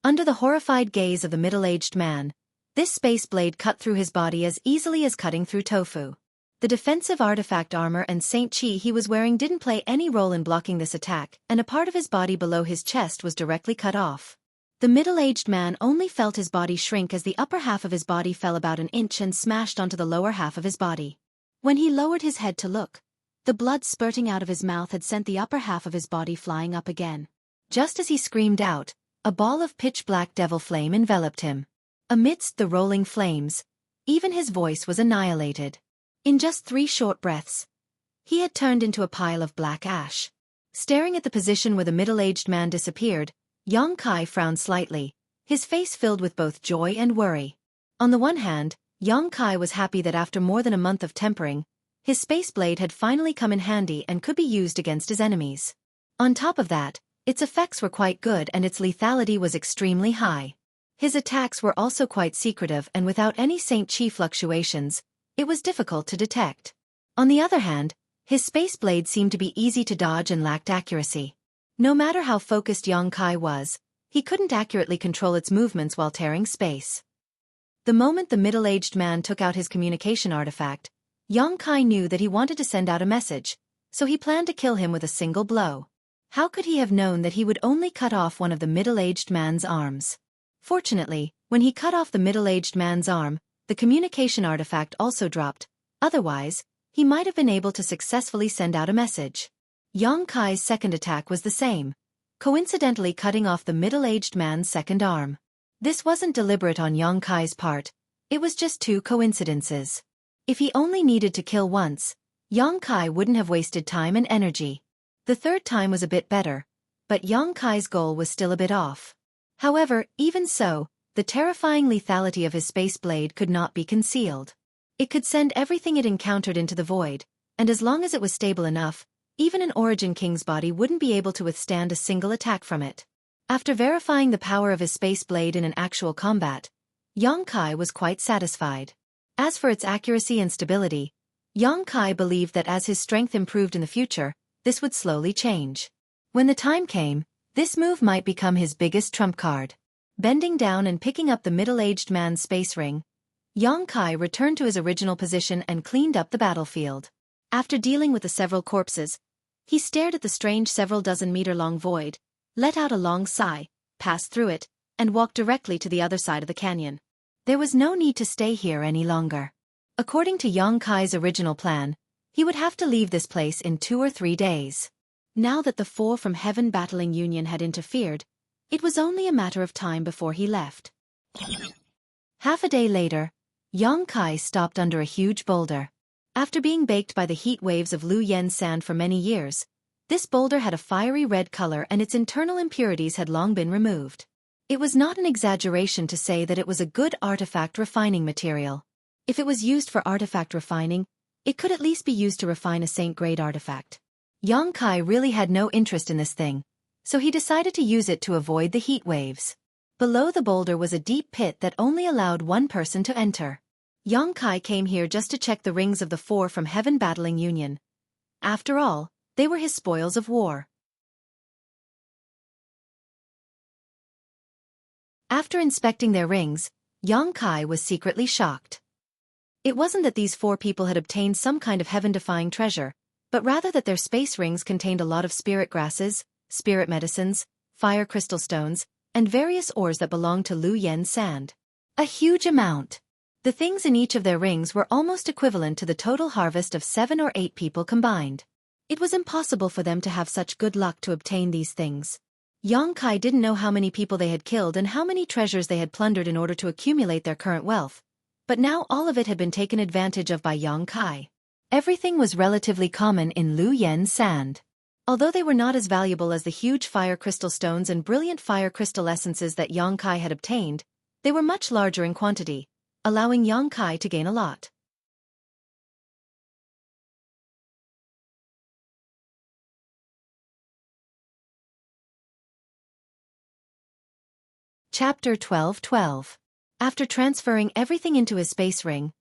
Under the horrified gaze of the middle-aged man, this space blade cut through his body as easily as cutting through tofu. The defensive artifact armor and Saint Chi he was wearing didn't play any role in blocking this attack, and a part of his body below his chest was directly cut off. The middle-aged man only felt his body shrink as the upper half of his body fell about an inch and smashed onto the lower half of his body. When he lowered his head to look, the blood spurting out of his mouth had sent the upper half of his body flying up again. Just as he screamed out, a ball of pitch-black devil flame enveloped him. Amidst the rolling flames, even his voice was annihilated. In just 3 short breaths, he had turned into a pile of black ash. Staring at the position where the middle-aged man disappeared, Xueqi frowned slightly, his face filled with both joy and worry. On the one hand, Xueqi was happy that after more than a month of tempering, His space blade had finally come in handy and could be used against his enemies. On top of that, its effects were quite good and its lethality was extremely high. His attacks were also quite secretive and without any Saint Chi fluctuations, it was difficult to detect. On the other hand, his space blade seemed to be easy to dodge and lacked accuracy. No matter how focused Yang Kai was, he couldn't accurately control its movements while tearing space. The moment the middle-aged man took out his communication artifact, Yang Kai knew that he wanted to send out a message, so he planned to kill him with a single blow. How could he have known that he would only cut off one of the middle-aged man's arms? Fortunately, when he cut off the middle-aged man's arm, the communication artifact also dropped, otherwise, he might have been able to successfully send out a message. Yang Kai's second attack was the same, coincidentally cutting off the middle-aged man's second arm. This wasn't deliberate on Yang Kai's part, it was just two coincidences. If he only needed to kill once, Yang Kai wouldn't have wasted time and energy. The third time was a bit better, but Yang Kai's goal was still a bit off. However, even so, the terrifying lethality of his space blade could not be concealed. It could send everything it encountered into the void, and as long as it was stable enough, even an Origin King's body wouldn't be able to withstand a single attack from it. After verifying the power of his space blade in an actual combat, Yang Kai was quite satisfied. As for its accuracy and stability, Yang Kai believed that as his strength improved in the future, this would slowly change. When the time came, this move might become his biggest trump card. Bending down and picking up the middle-aged man's space ring, Yang Kai returned to his original position and cleaned up the battlefield. After dealing with the several corpses, he stared at the strange several dozen meter-long void, let out a long sigh, passed through it, and walked directly to the other side of the canyon. There was no need to stay here any longer. According to Yang Kai's original plan, he would have to leave this place in 2 or 3 days. Now that the four from Heaven Battling Union had interfered, it was only a matter of time before he left. Half a day later, Yang Kai stopped under a huge boulder. After being baked by the heat waves of Lu Yen's sand for many years, this boulder had a fiery red color and its internal impurities had long been removed. It was not an exaggeration to say that it was a good artifact refining material. If it was used for artifact refining, it could at least be used to refine a saint-grade artifact. Yang Kai really had no interest in this thing, so he decided to use it to avoid the heat waves. Below the boulder was a deep pit that only allowed one person to enter. Yang Kai came here just to check the rings of the four from Heaven Battling Union. After all, they were his spoils of war. After inspecting their rings, Yang Kai was secretly shocked. It wasn't that these four people had obtained some kind of heaven-defying treasure, but rather that their space rings contained a lot of spirit grasses, spirit medicines, fire crystal stones, and various ores that belonged to Lu Yen's sand. A huge amount. The things in each of their rings were almost equivalent to the total harvest of 7 or 8 people combined. It was impossible for them to have such good luck to obtain these things. Yang Kai didn't know how many people they had killed and how many treasures they had plundered in order to accumulate their current wealth, but now all of it had been taken advantage of by Yang Kai. Everything was relatively common in Lu Yen's sand. Although they were not as valuable as the huge fire crystal stones and brilliant fire crystal essences that Yang Kai had obtained, they were much larger in quantity, allowing Yang Kai to gain a lot. Chapter 12:12. After transferring everything into his space ring,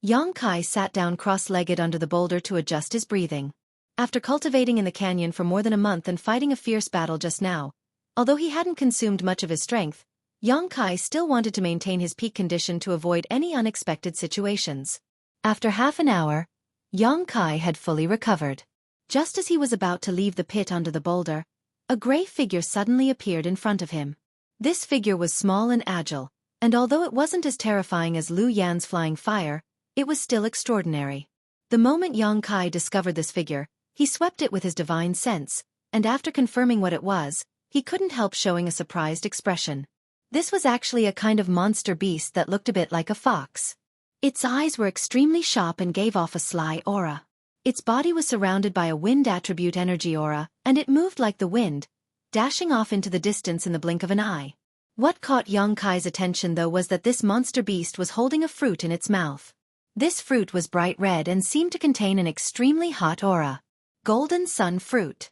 Yang Kai sat down cross-legged under the boulder to adjust his breathing. After cultivating in the canyon for more than a month and fighting a fierce battle just now, although he hadn't consumed much of his strength, Yang Kai still wanted to maintain his peak condition to avoid any unexpected situations. After half an hour, Yang Kai had fully recovered. Just as he was about to leave the pit under the boulder, a gray figure suddenly appeared in front of him. This figure was small and agile, and although it wasn't as terrifying as Lu Yan's flying fire, it was still extraordinary. The moment Yang Kai discovered this figure, he swept it with his divine sense, and after confirming what it was, he couldn't help showing a surprised expression. This was actually a kind of monster beast that looked a bit like a fox. Its eyes were extremely sharp and gave off a sly aura. Its body was surrounded by a wind attribute energy aura, and it moved like the wind, dashing off into the distance in the blink of an eye. What caught Yang Kai's attention though was that this monster beast was holding a fruit in its mouth. This fruit was bright red and seemed to contain an extremely hot aura. Golden sun fruit.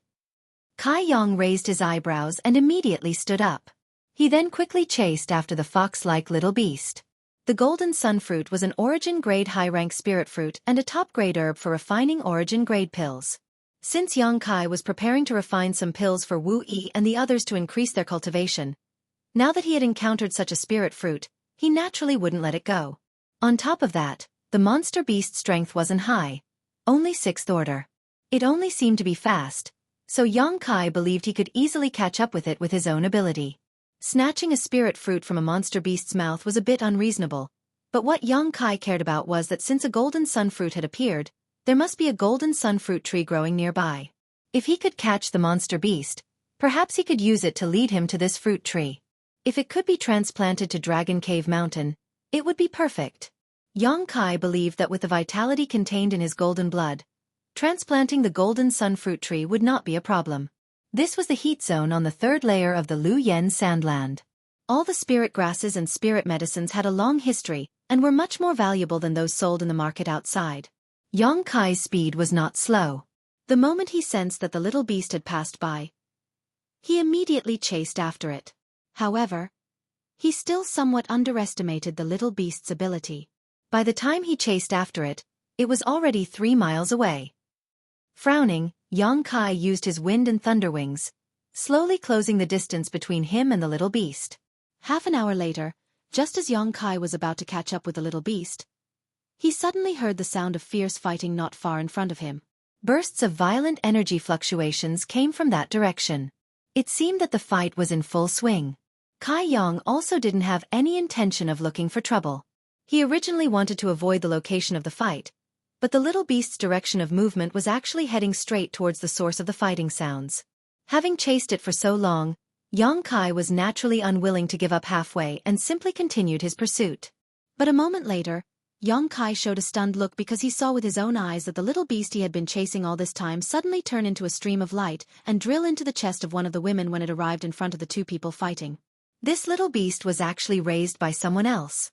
Kai Yong raised his eyebrows and immediately stood up. He then quickly chased after the fox-like little beast. The golden sun fruit was an origin-grade high-rank spirit fruit and a top-grade herb for refining origin-grade pills. Since Yang Kai was preparing to refine some pills for Wu Yi and the others to increase their cultivation, now that he had encountered such a spirit fruit, he naturally wouldn't let it go. On top of that, the monster beast's strength wasn't high, only 6th order. It only seemed to be fast, so Yang Kai believed he could easily catch up with it with his own ability. Snatching a spirit fruit from a monster beast's mouth was a bit unreasonable, but what Yang Kai cared about was that since a golden sun fruit had appeared, there must be a golden sun fruit tree growing nearby. If he could catch the monster beast, perhaps he could use it to lead him to this fruit tree. If it could be transplanted to Dragon Cave Mountain, it would be perfect. Yang Kai believed that with the vitality contained in his golden blood, transplanting the golden sun fruit tree would not be a problem. This was the heat zone on the 3rd layer of the Lu Yen Sandland. All the spirit grasses and spirit medicines had a long history and were much more valuable than those sold in the market outside. Yang Kai's speed was not slow. The moment he sensed that the little beast had passed by, he immediately chased after it. However, he still somewhat underestimated the little beast's ability. By the time he chased after it, it was already 3 miles away. Frowning, Yang Kai used his wind and thunder wings, slowly closing the distance between him and the little beast. Half an hour later, just as Yang Kai was about to catch up with the little beast, he suddenly heard the sound of fierce fighting not far in front of him. Bursts of violent energy fluctuations came from that direction. It seemed that the fight was in full swing. Kai Yong also didn't have any intention of looking for trouble. He originally wanted to avoid the location of the fight, but the little beast's direction of movement was actually heading straight towards the source of the fighting sounds. Having chased it for so long, Yang Kai was naturally unwilling to give up halfway and simply continued his pursuit. But a moment later, Yang Kai showed a stunned look because he saw with his own eyes that the little beast he had been chasing all this time suddenly turn into a stream of light and drill into the chest of one of the women when it arrived in front of the 2 people fighting. This little beast was actually raised by someone else.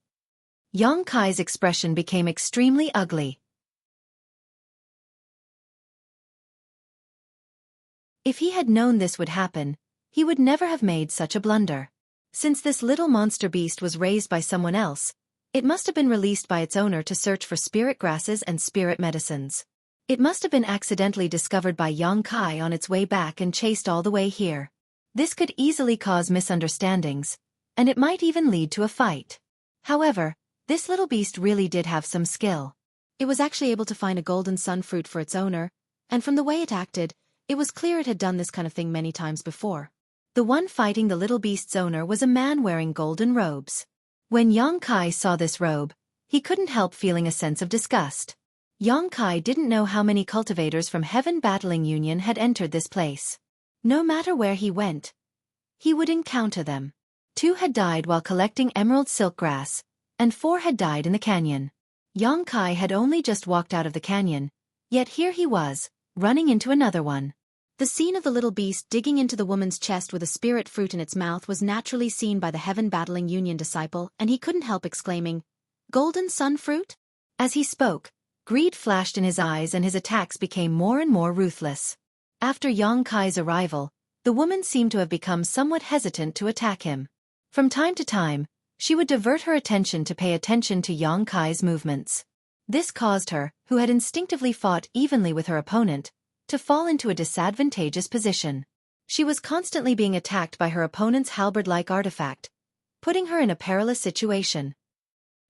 Yang Kai's expression became extremely ugly. If he had known this would happen, he would never have made such a blunder. Since this little monster beast was raised by someone else, it must have been released by its owner to search for spirit grasses and spirit medicines. It must have been accidentally discovered by Yang Kai on its way back and chased all the way here. This could easily cause misunderstandings, and it might even lead to a fight. However, this little beast really did have some skill. It was actually able to find a golden sun fruit for its owner, and from the way it acted, it was clear it had done this kind of thing many times before. The one fighting the little beast's owner was a man wearing golden robes. When Yang Kai saw this robe, he couldn't help feeling a sense of disgust. Yang Kai didn't know how many cultivators from Heaven Battling Union had entered this place. No matter where he went, he would encounter them. 2 had died while collecting emerald silk grass, and 4 had died in the canyon. Yang Kai had only just walked out of the canyon, yet here he was, running into another one. The scene of the little beast digging into the woman's chest with a spirit fruit in its mouth was naturally seen by the Heaven Battling Union disciple, and he couldn't help exclaiming, "Golden sun fruit?" As he spoke, greed flashed in his eyes and his attacks became more and more ruthless. After Yang Kai's arrival, the woman seemed to have become somewhat hesitant to attack him. From time to time, she would divert her attention to pay attention to Yang Kai's movements. This caused her, who had instinctively fought evenly with her opponent, to fall into a disadvantageous position. She was constantly being attacked by her opponent's halberd-like artifact, putting her in a perilous situation.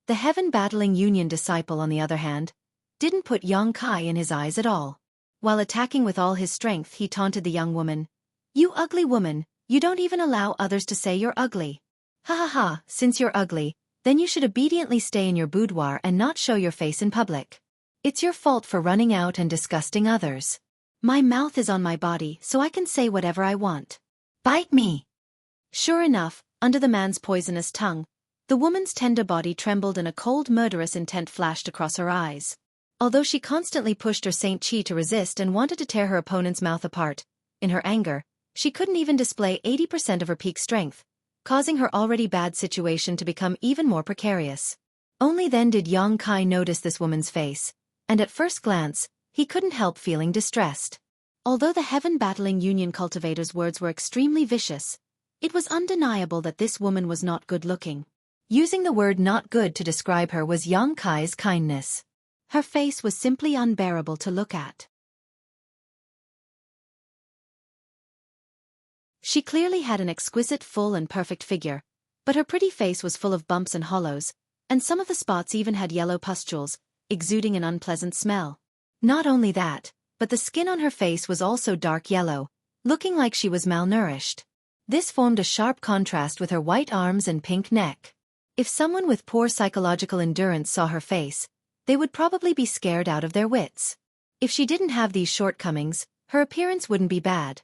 The Heaven Battling Union disciple, on the other hand, didn't put Yang Kai in his eyes at all. While attacking with all his strength, he taunted the young woman. "You ugly woman, you don't even allow others to say you're ugly. Ha ha ha, since you're ugly, then you should obediently stay in your boudoir and not show your face in public. It's your fault for running out and disgusting others. My mouth is on my body, so I can say whatever I want. Bite me." Sure enough, under the man's poisonous tongue, the woman's tender body trembled and a cold murderous intent flashed across her eyes. Although she constantly pushed her Saint Chi to resist and wanted to tear her opponent's mouth apart, in her anger, she couldn't even display 80% of her peak strength, causing her already bad situation to become even more precarious. Only then did Yang Kai notice this woman's face, and at first glance, he couldn't help feeling distressed. Although the heaven-battling union cultivator's words were extremely vicious, it was undeniable that this woman was not good-looking. Using the word not good to describe her was Yang Kai's kindness. Her face was simply unbearable to look at. She clearly had an exquisite full and perfect figure, but her pretty face was full of bumps and hollows, and some of the spots even had yellow pustules, exuding an unpleasant smell. Not only that, but the skin on her face was also dark yellow, looking like she was malnourished. This formed a sharp contrast with her white arms and pink neck. If someone with poor psychological endurance saw her face, they would probably be scared out of their wits. If she didn't have these shortcomings, her appearance wouldn't be bad.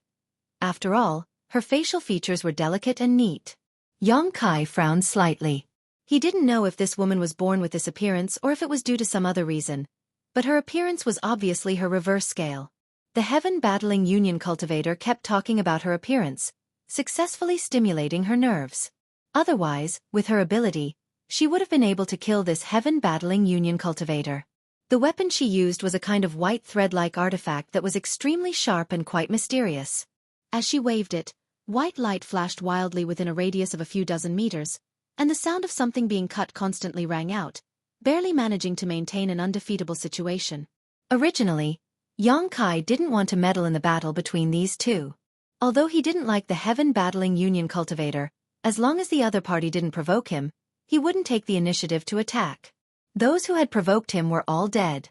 After all, her facial features were delicate and neat. Yang Kai frowned slightly. He didn't know if this woman was born with this appearance or if it was due to some other reason, but her appearance was obviously her reverse scale. The heaven-battling union cultivator kept talking about her appearance, successfully stimulating her nerves. Otherwise, with her ability, she would have been able to kill this heaven-battling union cultivator. The weapon she used was a kind of white thread-like artifact that was extremely sharp and quite mysterious. As she waved it, white light flashed wildly within a radius of a few dozen meters, and the sound of something being cut constantly rang out, barely managing to maintain an undefeatable situation. Originally, Yang Kai didn't want to meddle in the battle between these two. Although he didn't like the heaven-battling union cultivator, as long as the other party didn't provoke him, he wouldn't take the initiative to attack. Those who had provoked him were all dead.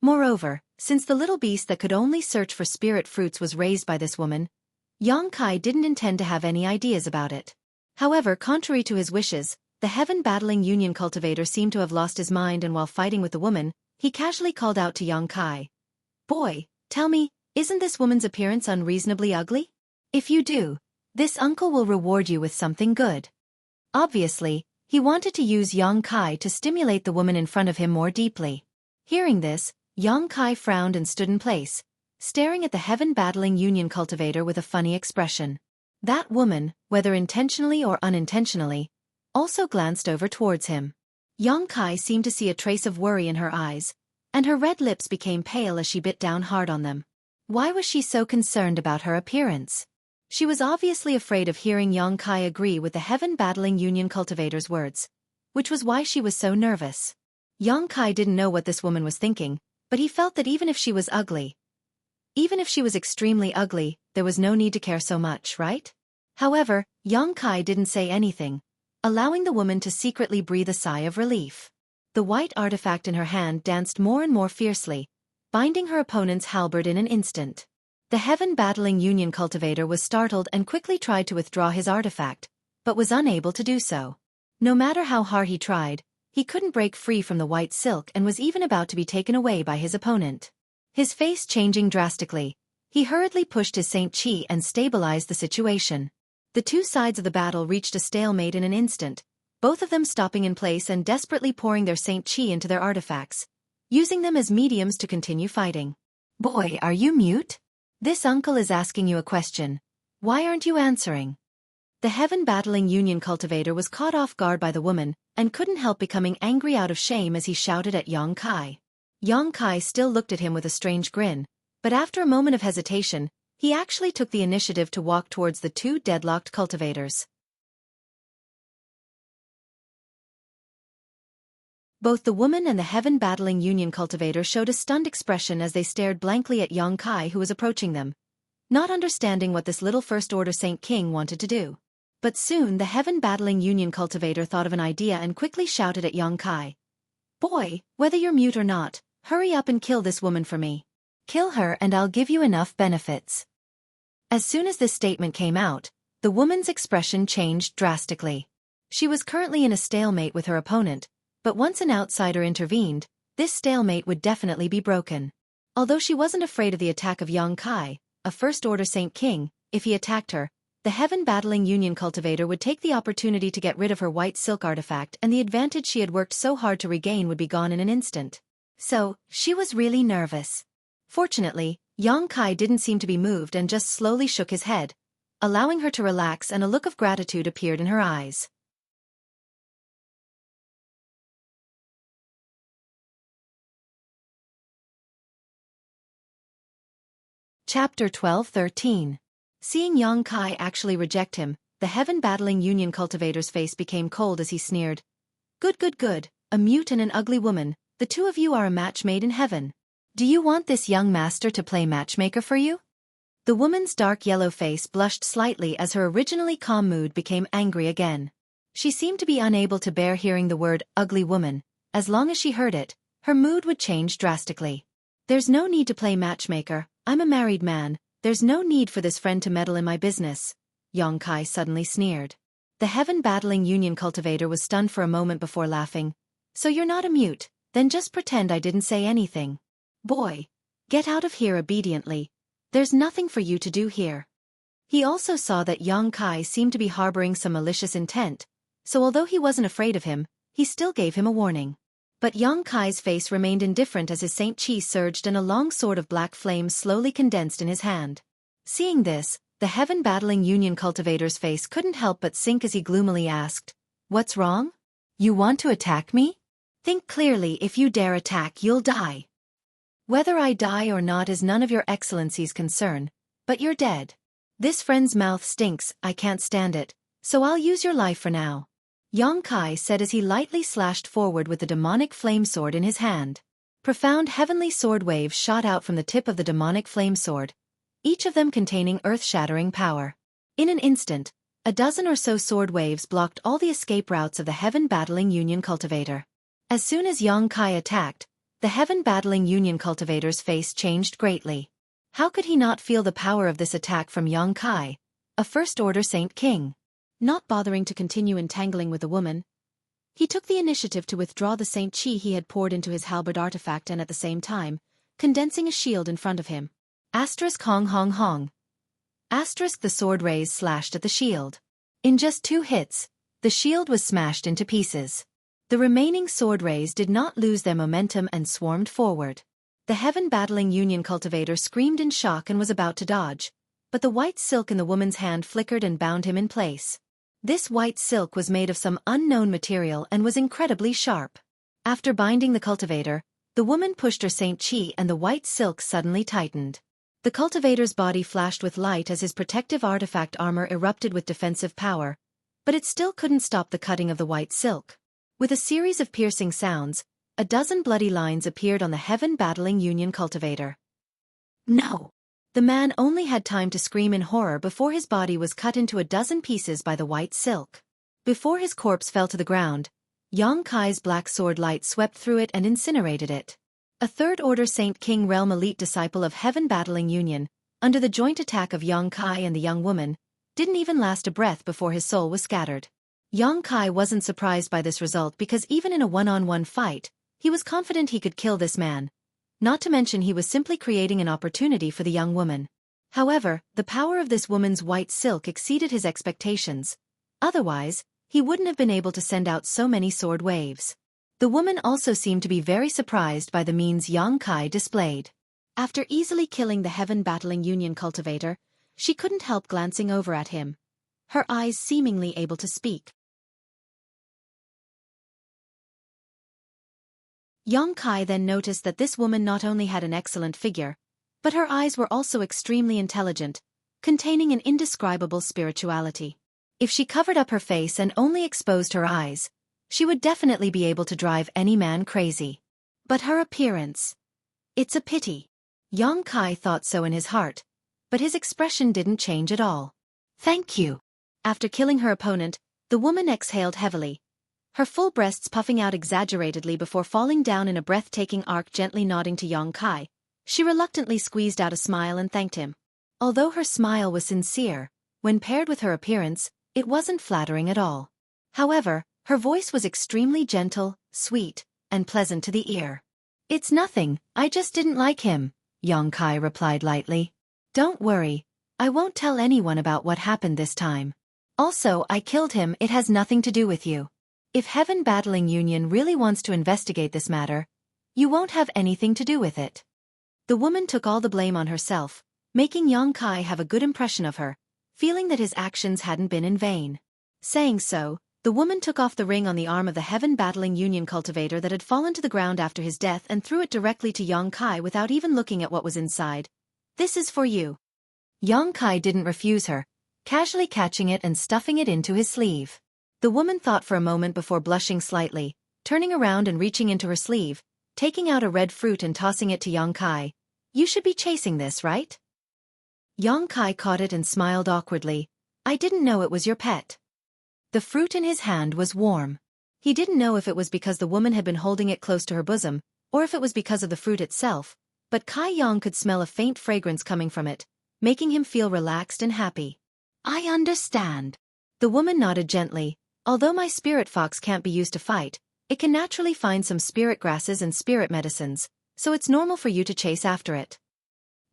Moreover, since the little beast that could only search for spirit fruits was raised by this woman, Yang Kai didn't intend to have any ideas about it. However, contrary to his wishes, the heaven-battling union cultivator seemed to have lost his mind, and while fighting with the woman, he casually called out to Yang Kai, "Boy, tell me, isn't this woman's appearance unreasonably ugly? If you do, this uncle will reward you with something good." Obviously, he wanted to use Yang Kai to stimulate the woman in front of him more deeply. Hearing this, Yang Kai frowned and stood in place, staring at the heaven-battling union cultivator with a funny expression. That woman, whether intentionally or unintentionally, also glanced over towards him. Yang Kai seemed to see a trace of worry in her eyes, and her red lips became pale as she bit down hard on them. Why was she so concerned about her appearance? She was obviously afraid of hearing Yang Kai agree with the heaven-battling union cultivator's words, which was why she was so nervous. Yang Kai didn't know what this woman was thinking, but he felt that even if she was extremely ugly, there was no need to care so much, right? However, Yang Kai didn't say anything, allowing the woman to secretly breathe a sigh of relief. The white artifact in her hand danced more and more fiercely, binding her opponent's halberd in an instant. The heaven-battling union cultivator was startled and quickly tried to withdraw his artifact, but was unable to do so. No matter how hard he tried, he couldn't break free from the white silk and was even about to be taken away by his opponent. His face changing drastically, he hurriedly pushed his Saint Chi and stabilized the situation. The two sides of the battle reached a stalemate in an instant, both of them stopping in place and desperately pouring their Saint Chi into their artifacts, using them as mediums to continue fighting. "Boy, are you mute? This uncle is asking you a question. Why aren't you answering?" The heaven-battling union cultivator was caught off guard by the woman, and couldn't help becoming angry out of shame as he shouted at Yang Kai. Yang Kai still looked at him with a strange grin, but after a moment of hesitation, he actually took the initiative to walk towards the two deadlocked cultivators. Both the woman and the heaven-battling union cultivator showed a stunned expression as they stared blankly at Yang Kai, who was approaching them, not understanding what this little First-Order Saint King wanted to do. But soon the heaven-battling union cultivator thought of an idea and quickly shouted at Yang Kai, "Boy, whether you're mute or not, hurry up and kill this woman for me. Kill her and I'll give you enough benefits." As soon as this statement came out, the woman's expression changed drastically. She was currently in a stalemate with her opponent, but once an outsider intervened, this stalemate would definitely be broken. Although she wasn't afraid of the attack of Yang Kai, a First-Order Saint King, if he attacked her, the heaven-battling union cultivator would take the opportunity to get rid of her white silk artifact, and the advantage she had worked so hard to regain would be gone in an instant. So, she was really nervous. Fortunately, Yang Kai didn't seem to be moved and just slowly shook his head, allowing her to relax, and a look of gratitude appeared in her eyes. Chapter 12-13. Seeing Yang Kai actually reject him, the heaven-battling union cultivator's face became cold as he sneered. Good, good, good, a mute and an ugly woman, the two of you are a match made in heaven. Do you want this young master to play matchmaker for you? The woman's dark yellow face blushed slightly as her originally calm mood became angry again. She seemed to be unable to bear hearing the word ugly woman. As long as she heard it, her mood would change drastically. There's no need to play matchmaker, I'm a married man, there's no need for this friend to meddle in my business. Yang Kai suddenly sneered. The heaven-battling union cultivator was stunned for a moment before laughing. So you're not a mute, then just pretend I didn't say anything. Boy, get out of here obediently. There's nothing for you to do here. He also saw that Yang Kai seemed to be harboring some malicious intent, so although he wasn't afraid of him, he still gave him a warning. But Yang Kai's face remained indifferent as his Saint Chi surged and a long sword of black flame slowly condensed in his hand. Seeing this, the heaven-battling union cultivator's face couldn't help but sink as he gloomily asked, "What's wrong? You want to attack me? Think clearly, if you dare attack you'll die. Whether I die or not is none of your excellency's concern, but you're dead. This friend's mouth stinks, I can't stand it, so I'll use your life for now," Yang Kai said as he lightly slashed forward with the demonic flame sword in his hand. Profound heavenly sword waves shot out from the tip of the demonic flame sword, each of them containing earth-shattering power. In an instant, a dozen or so sword waves blocked all the escape routes of the heaven-battling union cultivator. As soon as Yang Kai attacked, the heaven-battling union cultivator's face changed greatly. How could he not feel the power of this attack from Yang Kai, a first-order Saint King? Not bothering to continue entangling with the woman, he took the initiative to withdraw the Saint Chi he had poured into his halberd artifact and at the same time, condensing a shield in front of him. Asterisk hong hong hong. Asterisk the sword rays slashed at the shield. In just 2 hits, the shield was smashed into pieces. The remaining sword rays did not lose their momentum and swarmed forward. The heaven-battling union cultivator screamed in shock and was about to dodge, but the white silk in the woman's hand flickered and bound him in place. This white silk was made of some unknown material and was incredibly sharp. After binding the cultivator, the woman pushed her Saint Chi and the white silk suddenly tightened. The cultivator's body flashed with light as his protective artifact armor erupted with defensive power, but it still couldn't stop the cutting of the white silk. With a series of piercing sounds, a dozen bloody lines appeared on the heaven-battling union cultivator. No! The man only had time to scream in horror before his body was cut into a dozen pieces by the white silk. Before his corpse fell to the ground, Yang Kai's black sword light swept through it and incinerated it. A third-order Saint King realm elite disciple of heaven-battling union, under the joint attack of Yang Kai and the young woman, didn't even last a breath before his soul was scattered. Yang Kai wasn't surprised by this result because even in a one-on-one fight, he was confident he could kill this man. Not to mention he was simply creating an opportunity for the young woman. However, the power of this woman's white silk exceeded his expectations. Otherwise, he wouldn't have been able to send out so many sword waves. The woman also seemed to be very surprised by the means Yang Kai displayed. After easily killing the heaven-battling union cultivator, she couldn't help glancing over at him, her eyes seemingly able to speak. Yang Kai then noticed that this woman not only had an excellent figure, but her eyes were also extremely intelligent, containing an indescribable spirituality. If she covered up her face and only exposed her eyes, she would definitely be able to drive any man crazy. But her appearance... It's a pity. Yang Kai thought so in his heart, but his expression didn't change at all. Thank you. After killing her opponent, the woman exhaled heavily, her full breasts puffing out exaggeratedly before falling down in a breathtaking arc. Gently nodding to Yang Kai, she reluctantly squeezed out a smile and thanked him. Although her smile was sincere, when paired with her appearance, it wasn't flattering at all. However, her voice was extremely gentle, sweet, and pleasant to the ear. "It's nothing, I just didn't like him," Yang Kai replied lightly. "Don't worry, I won't tell anyone about what happened this time. Also, I killed him, it has nothing to do with you. If heaven-battling union really wants to investigate this matter, you won't have anything to do with it." The woman took all the blame on herself, making Yang Kai have a good impression of her, feeling that his actions hadn't been in vain. Saying so, the woman took off the ring on the arm of the heaven-battling union cultivator that had fallen to the ground after his death and threw it directly to Yang Kai without even looking at what was inside. This is for you. Yang Kai didn't refuse her, casually catching it and stuffing it into his sleeve. The woman thought for a moment before blushing slightly, turning around and reaching into her sleeve, taking out a red fruit and tossing it to Yang Kai. You should be chasing this, right? Yang Kai caught it and smiled awkwardly. I didn't know it was your pet. The fruit in his hand was warm. He didn't know if it was because the woman had been holding it close to her bosom, or if it was because of the fruit itself, but Kai Yang could smell a faint fragrance coming from it, making him feel relaxed and happy. I understand. The woman nodded gently. Although my spirit fox can't be used to fight, it can naturally find some spirit grasses and spirit medicines, so it's normal for you to chase after it.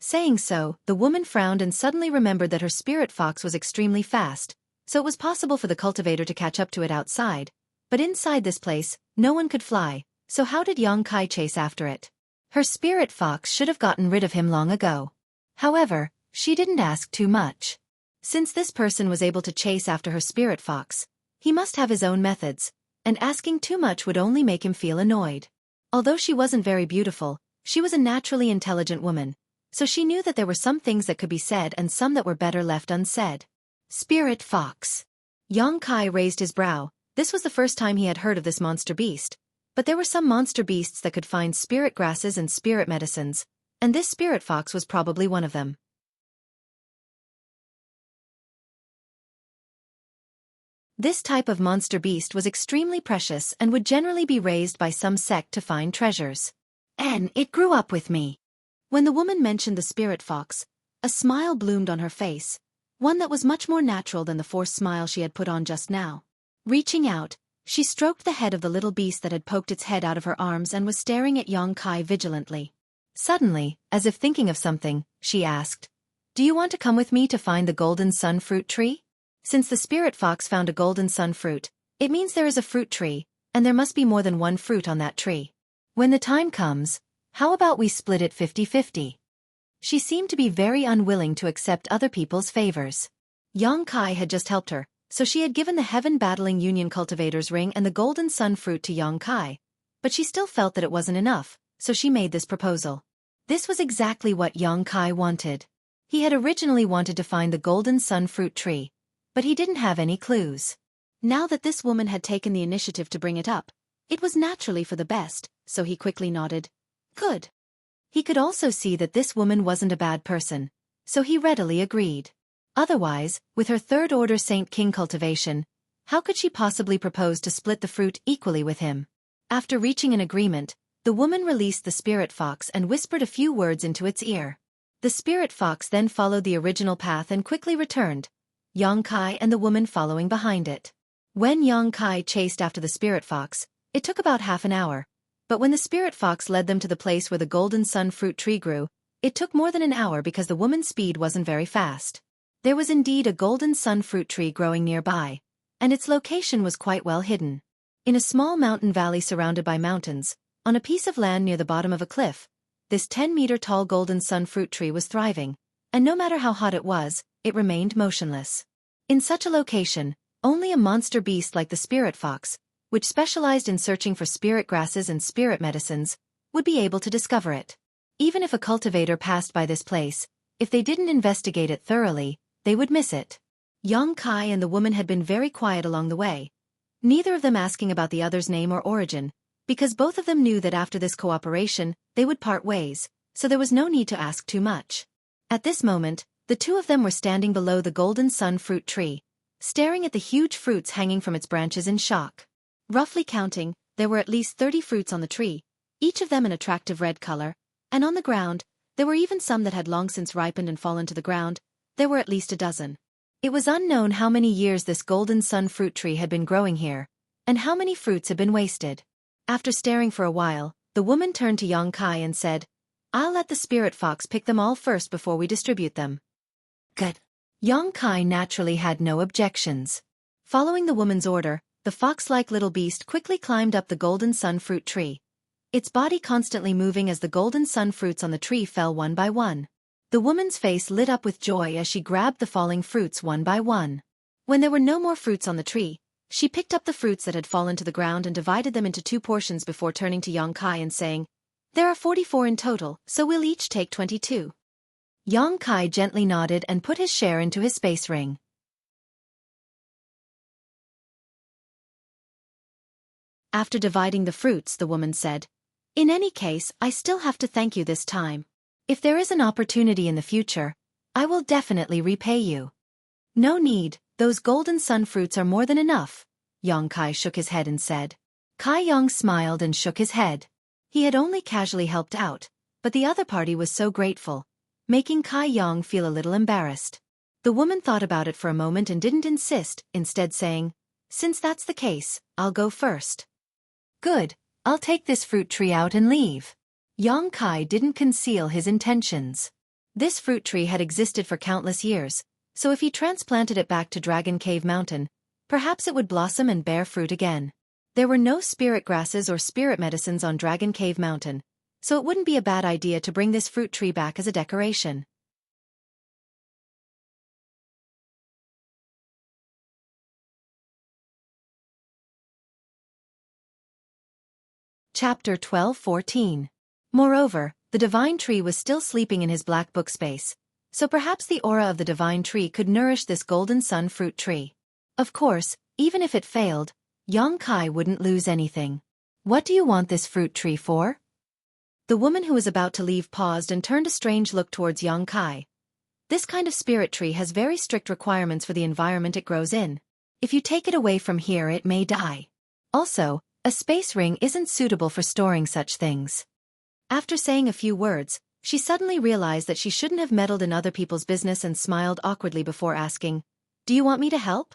Saying so, the woman frowned and suddenly remembered that her spirit fox was extremely fast, so it was possible for the cultivator to catch up to it outside, but inside this place, no one could fly, so how did Yang Kai chase after it? Her spirit fox should have gotten rid of him long ago. However, she didn't ask too much. Since this person was able to chase after her spirit fox, he must have his own methods, and asking too much would only make him feel annoyed. Although she wasn't very beautiful, she was a naturally intelligent woman, so she knew that there were some things that could be said and some that were better left unsaid. Spirit fox. Yang Kai raised his brow. This was the first time he had heard of this monster beast, but there were some monster beasts that could find spirit grasses and spirit medicines, and this spirit fox was probably one of them. This type of monster beast was extremely precious and would generally be raised by some sect to find treasures. And it grew up with me. When the woman mentioned the spirit fox, a smile bloomed on her face, one that was much more natural than the forced smile she had put on just now. Reaching out, she stroked the head of the little beast that had poked its head out of her arms and was staring at Yang Kai vigilantly. Suddenly, as if thinking of something, she asked, "Do you want to come with me to find the golden sun fruit tree?" Since the spirit fox found a golden sun fruit, it means there is a fruit tree, and there must be more than one fruit on that tree. When the time comes, how about we split it 50-50? She seemed to be very unwilling to accept other people's favors. Yang Kai had just helped her, so she had given the Heaven Battling Union Cultivator's ring and the golden sun fruit to Yang Kai, but she still felt that it wasn't enough, so she made this proposal. This was exactly what Yang Kai wanted. He had originally wanted to find the golden sun fruit tree, but he didn't have any clues. Now that this woman had taken the initiative to bring it up, it was naturally for the best, so he quickly nodded. Good. He could also see that this woman wasn't a bad person, so he readily agreed. Otherwise, with her third-order Saint King cultivation, how could she possibly propose to split the fruit equally with him? After reaching an agreement, the woman released the spirit fox and whispered a few words into its ear. The spirit fox then followed the original path and quickly returned, Yang Kai and the woman following behind it. When Yang Kai chased after the spirit fox, it took about half an hour, but when the spirit fox led them to the place where the golden sun fruit tree grew, it took more than an hour because the woman's speed wasn't very fast. There was indeed a golden sun fruit tree growing nearby, and its location was quite well hidden. In a small mountain valley surrounded by mountains, on a piece of land near the bottom of a cliff, this 10-meter-tall golden sun fruit tree was thriving, and no matter how hot it was, it remained motionless. In such a location, only a monster beast like the spirit fox, which specialized in searching for spirit grasses and spirit medicines, would be able to discover it. Even if a cultivator passed by this place, if they didn't investigate it thoroughly, they would miss it. Yang Kai and the woman had been very quiet along the way, neither of them asking about the other's name or origin, because both of them knew that after this cooperation, they would part ways, so there was no need to ask too much. At this moment, the two of them were standing below the golden sun fruit tree, staring at the huge fruits hanging from its branches in shock. Roughly counting, there were at least 30 fruits on the tree, each of them an attractive red color, and on the ground, there were even some that had long since ripened and fallen to the ground. There were at least a dozen. It was unknown how many years this golden sun fruit tree had been growing here, and how many fruits had been wasted. After staring for a while, the woman turned to Yang Kai and said, "I'll let the spirit fox pick them all first before we distribute them." Good. Yang Kai naturally had no objections. Following the woman's order, the fox-like little beast quickly climbed up the golden sun fruit tree, its body constantly moving as the golden sun fruits on the tree fell one by one. The woman's face lit up with joy as she grabbed the falling fruits one by one. When there were no more fruits on the tree, she picked up the fruits that had fallen to the ground and divided them into 2 portions before turning to Yang Kai and saying, "There are 44 in total, so we'll each take 22. Yang Kai gently nodded and put his share into his space ring. After dividing the fruits, the woman said, "In any case, I still have to thank you this time. If there is an opportunity in the future, I will definitely repay you." "No need, those golden sun fruits are more than enough," Yang Kai shook his head and said. Kai Yang smiled and shook his head. He had only casually helped out, but the other party was so grateful, making Kai Yang feel a little embarrassed. The woman thought about it for a moment and didn't insist, instead saying, "Since that's the case, I'll go first." "Good, I'll take this fruit tree out and leave." Yang Kai didn't conceal his intentions. This fruit tree had existed for countless years, so if he transplanted it back to Dragon Cave Mountain, perhaps it would blossom and bear fruit again. There were no spirit grasses or spirit medicines on Dragon Cave Mountain, so it wouldn't be a bad idea to bring this fruit tree back as a decoration. Chapter 12:14. Moreover, the divine tree was still sleeping in his black book space, so perhaps the aura of the divine tree could nourish this golden sun fruit tree. Of course, even if it failed, Yang Kai wouldn't lose anything. "What do you want this fruit tree for?" The woman who was about to leave paused and turned a strange look towards Yang Kai. This kind of spirit tree has very strict requirements for the environment it grows in. If you take it away from here, it may die. Also, a space ring isn't suitable for storing such things. After saying a few words, she suddenly realized that she shouldn't have meddled in other people's business and smiled awkwardly before asking, "Do you want me to help?"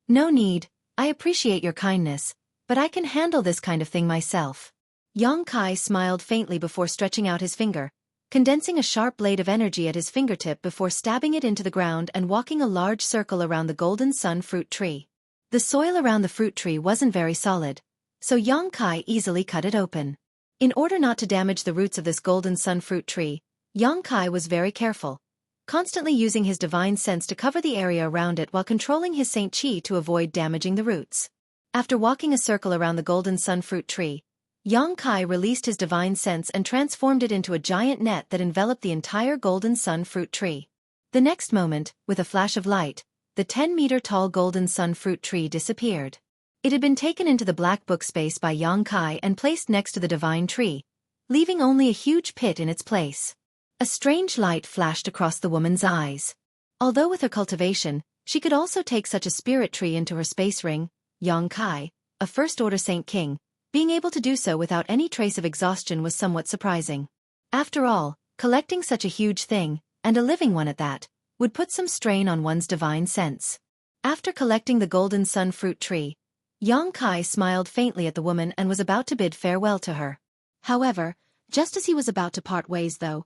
"No need, I appreciate your kindness, but I can handle this kind of thing myself." Yang Kai smiled faintly before stretching out his finger, condensing a sharp blade of energy at his fingertip before stabbing it into the ground and walking a large circle around the golden sun fruit tree. The soil around the fruit tree wasn't very solid, so Yang Kai easily cut it open. In order not to damage the roots of this golden sun fruit tree, Yang Kai was very careful, constantly using his divine sense to cover the area around it while controlling his Saint Qi to avoid damaging the roots. After walking a circle around the golden sun fruit tree, Yang Kai released his divine sense and transformed it into a giant net that enveloped the entire golden sun fruit tree. The next moment, with a flash of light, the 10-meter-tall golden sun fruit tree disappeared. It had been taken into the black book space by Yang Kai and placed next to the divine tree, leaving only a huge pit in its place. A strange light flashed across the woman's eyes. Although with her cultivation, she could also take such a spirit tree into her space ring, Yang Kai, a first-order Saint King, being able to do so without any trace of exhaustion was somewhat surprising. After all, collecting such a huge thing, and a living one at that, would put some strain on one's divine sense. After collecting the golden sun fruit tree, Yang Kai smiled faintly at the woman and was about to bid farewell to her. However, just as he was about to part ways though,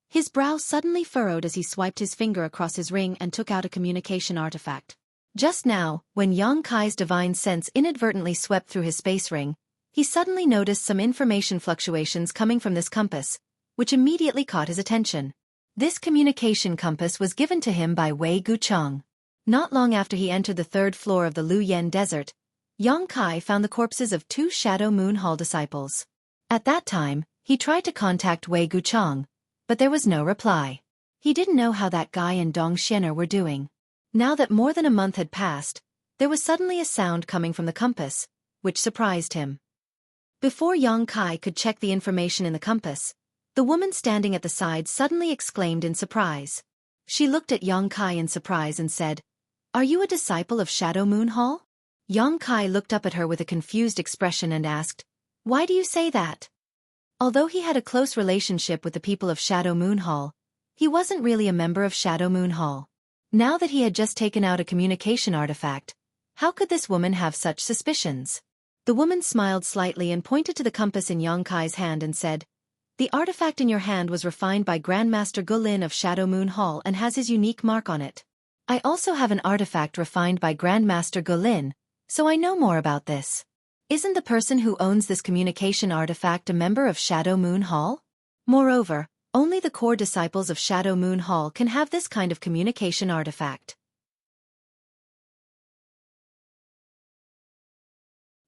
his brow suddenly furrowed as he swiped his finger across his ring and took out a communication artifact. Just now, when Yang Kai's divine sense inadvertently swept through his space ring, he suddenly noticed some information fluctuations coming from this compass, which immediately caught his attention. This communication compass was given to him by Wei Gucheng. Not long after he entered the third floor of the Luyan Desert, Yang Kai found the corpses of 2 Shadow Moon Hall disciples. At that time, he tried to contact Wei Gucheng, but there was no reply. He didn't know how that guy and Dong Xianer were doing. Now that more than a month had passed, there was suddenly a sound coming from the compass, which surprised him. Before Yang Kai could check the information in the compass, the woman standing at the side suddenly exclaimed in surprise. She looked at Yang Kai in surprise and said, "Are you a disciple of Shadow Moon Hall?" Yang Kai looked up at her with a confused expression and asked, "Why do you say that?" Although he had a close relationship with the people of Shadow Moon Hall, he wasn't really a member of Shadow Moon Hall. Now that he had just taken out a communication artifact, how could this woman have such suspicions? The woman smiled slightly and pointed to the compass in Yang Kai's hand and said, "The artifact in your hand was refined by Grandmaster Gulin of Shadow Moon Hall and has his unique mark on it. I also have an artifact refined by Grandmaster Gulin, so I know more about this. Isn't the person who owns this communication artifact a member of Shadow Moon Hall? Moreover, only the core disciples of Shadow Moon Hall can have this kind of communication artifact."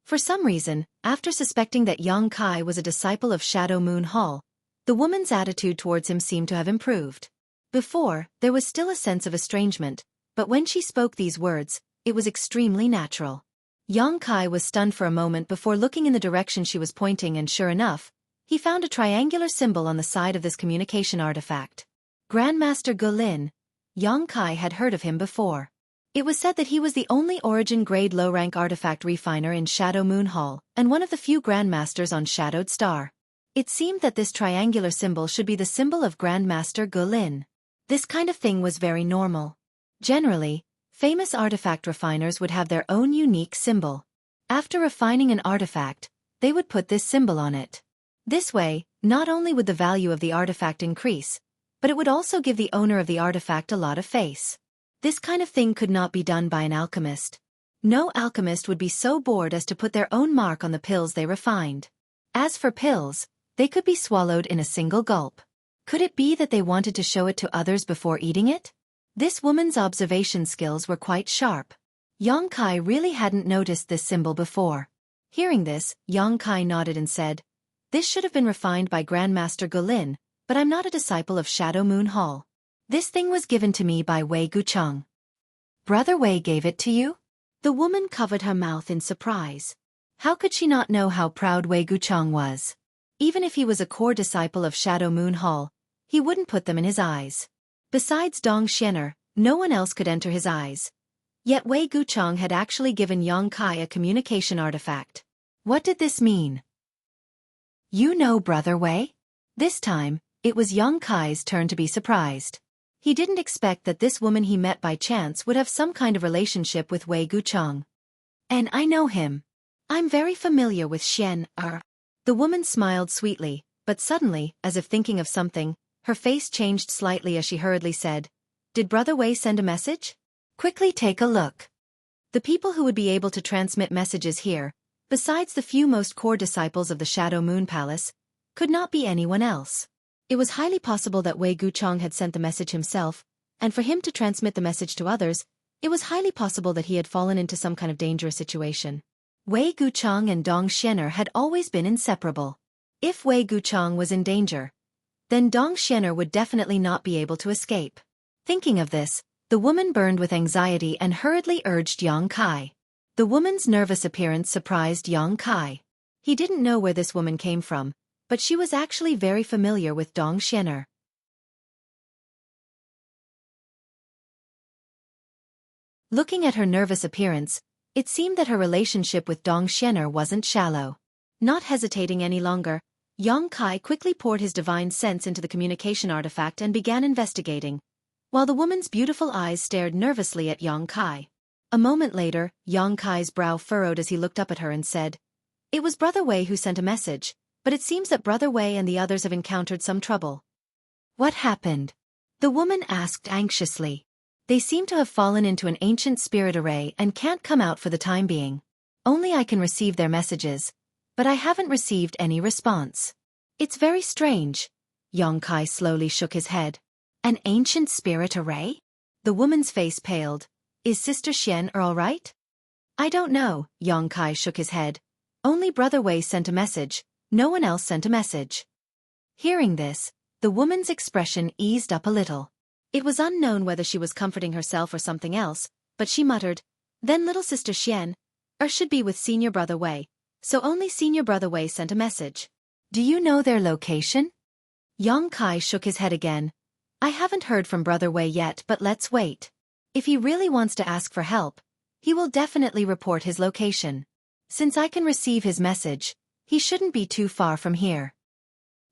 For some reason, after suspecting that Yang Kai was a disciple of Shadow Moon Hall, the woman's attitude towards him seemed to have improved. Before, there was still a sense of estrangement, but when she spoke these words, it was extremely natural. Yang Kai was stunned for a moment before looking in the direction she was pointing, and sure enough, he found a triangular symbol on the side of this communication artifact. Grandmaster Gulin. Yang Kai had heard of him before. It was said that he was the only origin-grade low-rank artifact refiner in Shadow Moon Hall, and one of the few Grandmasters on Shadowed Star. It seemed that this triangular symbol should be the symbol of Grandmaster Gulin. This kind of thing was very normal. Generally, famous artifact refiners would have their own unique symbol. After refining an artifact, they would put this symbol on it. This way, not only would the value of the artifact increase, but it would also give the owner of the artifact a lot of face. This kind of thing could not be done by an alchemist. No alchemist would be so bored as to put their own mark on the pills they refined. As for pills, they could be swallowed in a single gulp. Could it be that they wanted to show it to others before eating it? This woman's observation skills were quite sharp. Yang Kai really hadn't noticed this symbol before. Hearing this, Yang Kai nodded and said, "This should have been refined by Grandmaster Gulin, but I'm not a disciple of Shadow Moon Hall. This thing was given to me by Wei Gucheng." "Brother Wei gave it to you?" The woman covered her mouth in surprise. How could she not know how proud Wei Gucheng was? Even if he was a core disciple of Shadow Moon Hall, he wouldn't put them in his eyes. Besides Dong Xianer, no one else could enter his eyes. Yet Wei Gucheng had actually given Yang Kai a communication artifact. What did this mean? "You know Brother Wei?" This time, it was Yang Kai's turn to be surprised. He didn't expect that this woman he met by chance would have some kind of relationship with Wei Gucheng. "And I know him. I'm very familiar with Xian Er." The woman smiled sweetly, but suddenly, as if thinking of something, her face changed slightly as she hurriedly said, "Did Brother Wei send a message? Quickly take a look." The people who would be able to transmit messages here, besides the few most core disciples of the Shadow Moon Palace, could not be anyone else. It was highly possible that Wei Gucheng had sent the message himself, and for him to transmit the message to others, it was highly possible that he had fallen into some kind of dangerous situation. Wei Gucheng and Dong Xianer had always been inseparable. If Wei Gucheng was in danger, then Dong Xianer would definitely not be able to escape. Thinking of this, the woman burned with anxiety and hurriedly urged Yang Kai. The woman's nervous appearance surprised Yang Kai. He didn't know where this woman came from, but she was actually very familiar with Dong Xianer. Looking at her nervous appearance, it seemed that her relationship with Dong Xianer wasn't shallow. Not hesitating any longer, Yang Kai quickly poured his divine sense into the communication artifact and began investigating, while the woman's beautiful eyes stared nervously at Yang Kai. A moment later, Yang Kai's brow furrowed as he looked up at her and said, "It was Brother Wei who sent a message, but it seems that Brother Wei and the others have encountered some trouble." "What happened?" the woman asked anxiously. "They seem to have fallen into an ancient spirit array and can't come out for the time being. Only I can receive their messages, but I haven't received any response." "It's very strange." Yang Kai slowly shook his head. "An ancient spirit array?" The woman's face paled. "Is Sister Xian all right?" "I don't know." Yang Kai shook his head. "Only Brother Wei sent a message. No one else sent a message." Hearing this, the woman's expression eased up a little. It was unknown whether she was comforting herself or something else, but she muttered, "Then little Sister Xian should be with Senior Brother Wei, so only Senior Brother Wei sent a message." "Do you know their location?" Yang Kai shook his head again. "I haven't heard from Brother Wei yet, but let's wait. If he really wants to ask for help, he will definitely report his location. Since I can receive his message, he shouldn't be too far from here.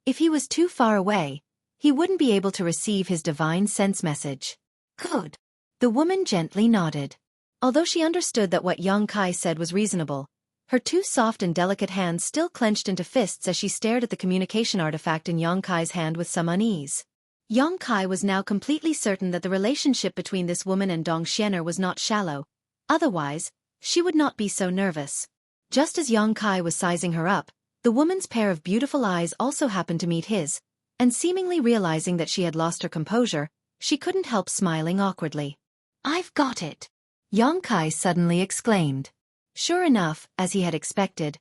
If he was too far away, he wouldn't be able to receive his divine sense message." "Good." The woman gently nodded. Although she understood that what Yang Kai said was reasonable, her two soft and delicate hands still clenched into fists as she stared at the communication artifact in Yang Kai's hand with some unease. Yang Kai was now completely certain that the relationship between this woman and Dong Xianer was not shallow, otherwise, she would not be so nervous. Just as Yang Kai was sizing her up, the woman's pair of beautiful eyes also happened to meet his, and seemingly realizing that she had lost her composure, she couldn't help smiling awkwardly. "I've got it!" Yang Kai suddenly exclaimed. Sure enough, as he had expected,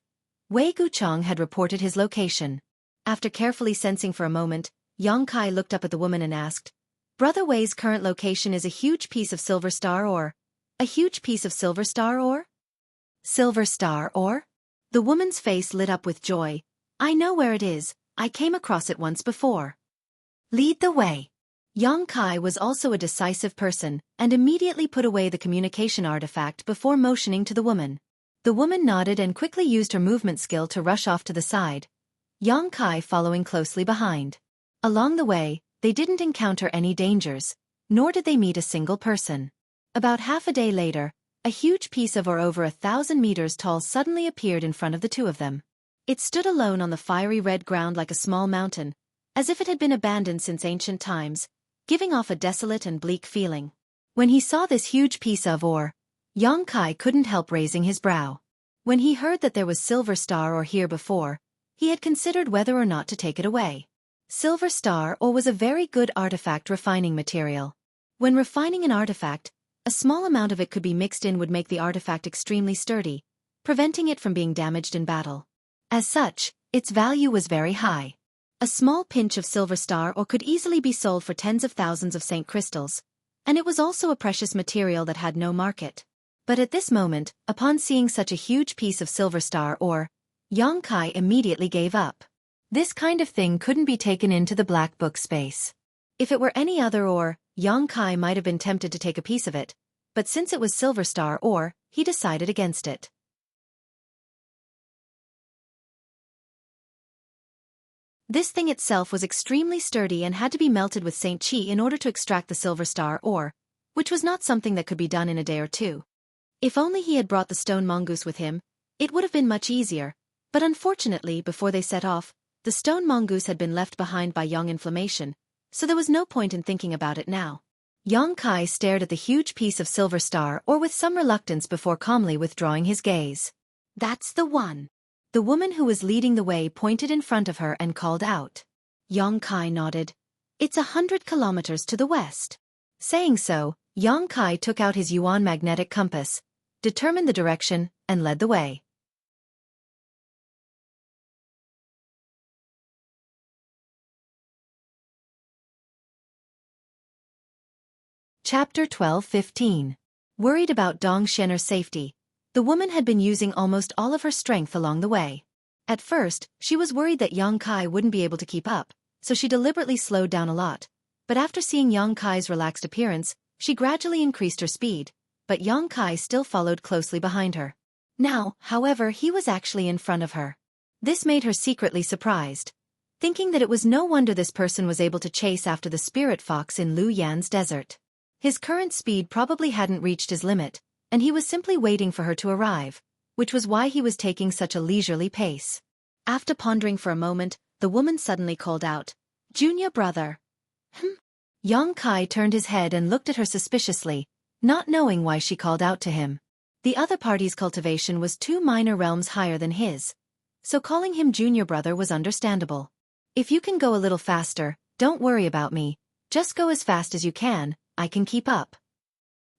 Wei Gucheng had reported his location. After carefully sensing for a moment, Yang Kai looked up at the woman and asked, Brother Wei's current location is a huge piece of silver star ore. A huge piece of silver star ore? Silver star ore? The woman's face lit up with joy. I know where it is, I came across it once before. Lead the way. Yang Kai was also a decisive person, and immediately put away the communication artifact before motioning to the woman. The woman nodded and quickly used her movement skill to rush off to the side, Yang Kai following closely behind. Along the way, they didn't encounter any dangers, nor did they meet a single person. About half a day later, a huge piece of ore over 1,000 meters tall suddenly appeared in front of the two of them. It stood alone on the fiery red ground like a small mountain, as if it had been abandoned since ancient times, giving off a desolate and bleak feeling. When he saw this huge piece of ore, Yang Kai couldn't help raising his brow. When he heard that there was silver star ore here before, he had considered whether or not to take it away. Silver star ore was a very good artifact refining material. When refining an artifact, a small amount of it could be mixed in would make the artifact extremely sturdy, preventing it from being damaged in battle. As such, its value was very high. A small pinch of silver star ore could easily be sold for tens of thousands of Saint crystals, and it was also a precious material that had no market. But at this moment, upon seeing such a huge piece of silver star ore, Yang Kai immediately gave up. This kind of thing couldn't be taken into the black book space. If it were any other ore, Yang Kai might have been tempted to take a piece of it, but since it was silver star ore, he decided against it. This thing itself was extremely sturdy and had to be melted with Saint Qi in order to extract the silver star ore, which was not something that could be done in a day or two. If only he had brought the stone mongoose with him, it would have been much easier, but unfortunately before they set off, the stone mongoose had been left behind by Yang Inflammation, so there was no point in thinking about it now. Yang Kai stared at the huge piece of silver star ore with some reluctance before calmly withdrawing his gaze. That's the one. The woman who was leading the way pointed in front of her and called out. Yang Kai nodded. It's 100 kilometers to the west. Saying so, Yang Kai took out his Yuan magnetic compass, determined the direction, and led the way. Chapter 12:15. Worried about Dong Shen'er's safety, the woman had been using almost all of her strength along the way. At first, she was worried that Yang Kai wouldn't be able to keep up, so she deliberately slowed down a lot. But after seeing Yang Kai's relaxed appearance, she gradually increased her speed, but Yang Kai still followed closely behind her. Now, however, he was actually in front of her. This made her secretly surprised, thinking that it was no wonder this person was able to chase after the spirit fox in Lu Yan's desert. His current speed probably hadn't reached his limit, and he was simply waiting for her to arrive, which was why he was taking such a leisurely pace. After pondering for a moment, the woman suddenly called out, "Junior brother." Yang Kai turned his head and looked at her suspiciously, not knowing why she called out to him. The other party's cultivation was 2 minor realms higher than his, so calling him junior brother was understandable. If you can go a little faster, don't worry about me, just go as fast as you can, I can keep up.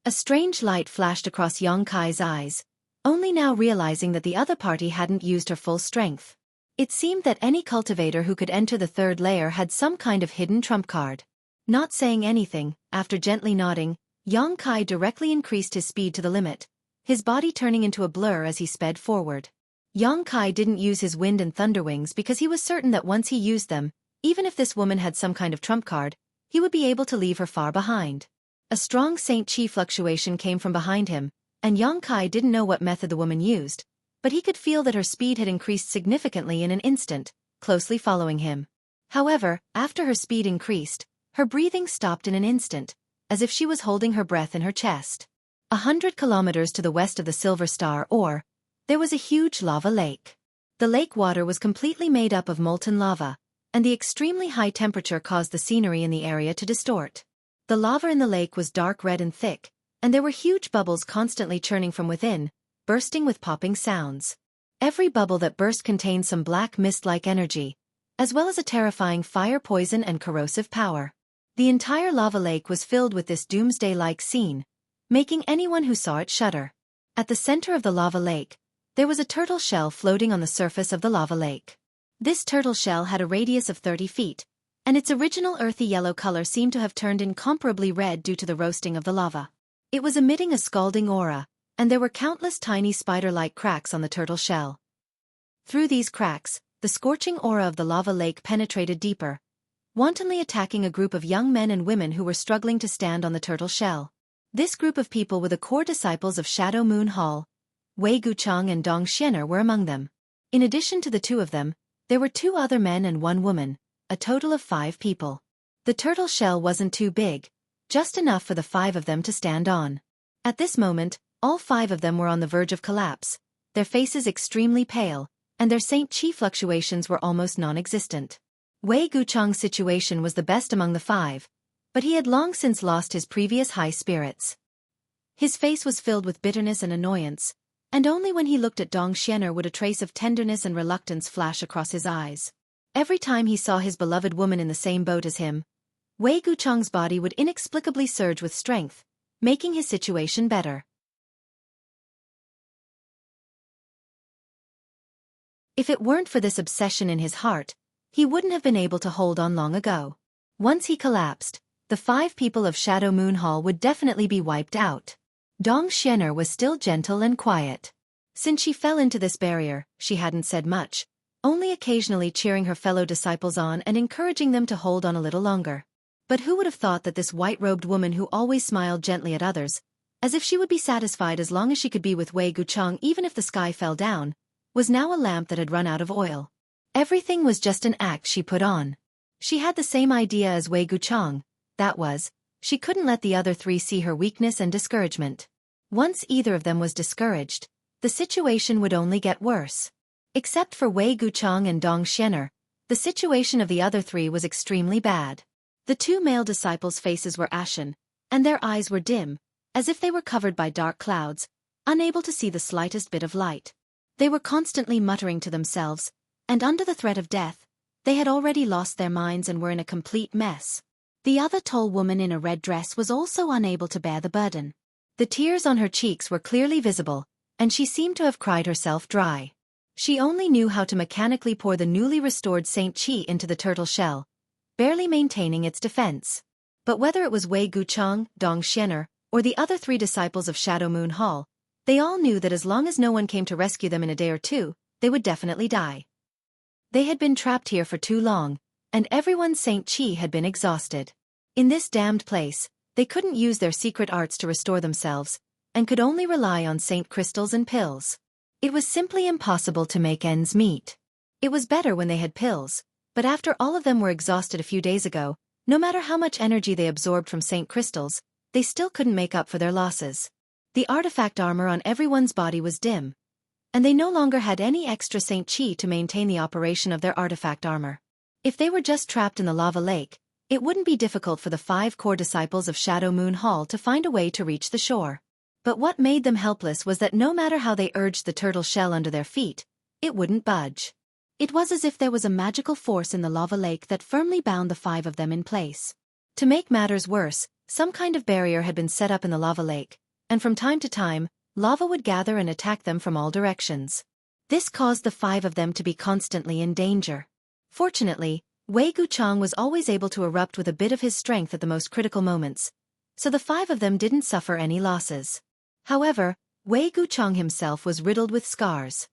A strange light flashed across Yang Kai's eyes, only now realizing that the other party hadn't used her full strength. It seemed that any cultivator who could enter the 3rd layer had some kind of hidden trump card. Not saying anything, after gently nodding, Yang Kai directly increased his speed to the limit, his body turning into a blur as he sped forward. Yang Kai didn't use his wind and thunder wings because he was certain that once he used them, even if this woman had some kind of trump card, he would be able to leave her far behind. A strong Saint Qi fluctuation came from behind him, and Yang Kai didn't know what method the woman used, but he could feel that her speed had increased significantly in an instant, closely following him. However, after her speed increased, her breathing stopped in an instant, as if she was holding her breath in her chest. 100 kilometers to the west of the Silver Star ore, there was a huge lava lake. The lake water was completely made up of molten lava, and the extremely high temperature caused the scenery in the area to distort. The lava in the lake was dark red and thick, and there were huge bubbles constantly churning from within, bursting with popping sounds. Every bubble that burst contained some black mist-like energy, as well as a terrifying fire poison and corrosive power. The entire lava lake was filled with this doomsday-like scene, making anyone who saw it shudder. At the center of the lava lake, there was a turtle shell floating on the surface of the lava lake. This turtle shell had a radius of 30 feet, and its original earthy yellow color seemed to have turned incomparably red due to the roasting of the lava. It was emitting a scalding aura, and there were countless tiny spider-like cracks on the turtle shell. Through these cracks, the scorching aura of the lava lake penetrated deeper, wantonly attacking a group of young men and women who were struggling to stand on the turtle shell. This group of people were the core disciples of Shadow Moon Hall. Wei Guchang and Dong Xianer were among them. In addition to the two of them, there were 2 other men and 1 woman, a total of 5 people. The turtle shell wasn't too big, just enough for the 5 of them to stand on. At this moment, all 5 of them were on the verge of collapse, their faces extremely pale, and their Saint Qi fluctuations were almost non-existent. Wei Guchang's situation was the best among the 5, but he had long since lost his previous high spirits. His face was filled with bitterness and annoyance, and only when he looked at Dong Xianer would a trace of tenderness and reluctance flash across his eyes. Every time he saw his beloved woman in the same boat as him, Wei Guchang's body would inexplicably surge with strength, making his situation better. If it weren't for this obsession in his heart, he wouldn't have been able to hold on long ago. Once he collapsed, the 5 people of Shadow Moon Hall would definitely be wiped out. Dong Xianer was still gentle and quiet. Since she fell into this barrier, she hadn't said much, only occasionally cheering her fellow disciples on and encouraging them to hold on a little longer. But who would have thought that this white-robed woman who always smiled gently at others, as if she would be satisfied as long as she could be with Wei Guchang even if the sky fell down, was now a lamp that had run out of oil. Everything was just an act she put on. She had the same idea as Wei Guchang, that was, she couldn't let the other 3 see her weakness and discouragement. Once either of them was discouraged, the situation would only get worse. Except for Wei Guchang and Dong Xianer, the situation of the other 3 was extremely bad. The 2 male disciples' faces were ashen, and their eyes were dim, as if they were covered by dark clouds, unable to see the slightest bit of light. They were constantly muttering to themselves, and under the threat of death, they had already lost their minds and were in a complete mess. The other tall woman in a red dress was also unable to bear the burden. The tears on her cheeks were clearly visible, and she seemed to have cried herself dry. She only knew how to mechanically pour the newly restored Saint Qi into the turtle shell, barely maintaining its defense. But whether it was Wei Guchang, Dong Xianer, or the other 3 disciples of Shadow Moon Hall, they all knew that as long as no one came to rescue them in a day or 2, they would definitely die. They had been trapped here for too long, and everyone's Saint Qi had been exhausted. In this damned place, they couldn't use their secret arts to restore themselves, and could only rely on saint crystals and pills. It was simply impossible to make ends meet. It was better when they had pills, but after all of them were exhausted a few days ago, no matter how much energy they absorbed from saint crystals, they still couldn't make up for their losses. The artifact armor on everyone's body was dim, and they no longer had any extra Saint Qi to maintain the operation of their artifact armor. If they were just trapped in the lava lake, it wouldn't be difficult for the 5 core disciples of Shadow Moon Hall to find a way to reach the shore. But what made them helpless was that no matter how they urged the turtle shell under their feet, it wouldn't budge. It was as if there was a magical force in the lava lake that firmly bound the 5 of them in place. To make matters worse, some kind of barrier had been set up in the lava lake, and from time to time, lava would gather and attack them from all directions. This caused the 5 of them to be constantly in danger. Fortunately, Wei Guchang was always able to erupt with a bit of his strength at the most critical moments, so the 5 of them didn't suffer any losses. However, Wei Guchang himself was riddled with scars.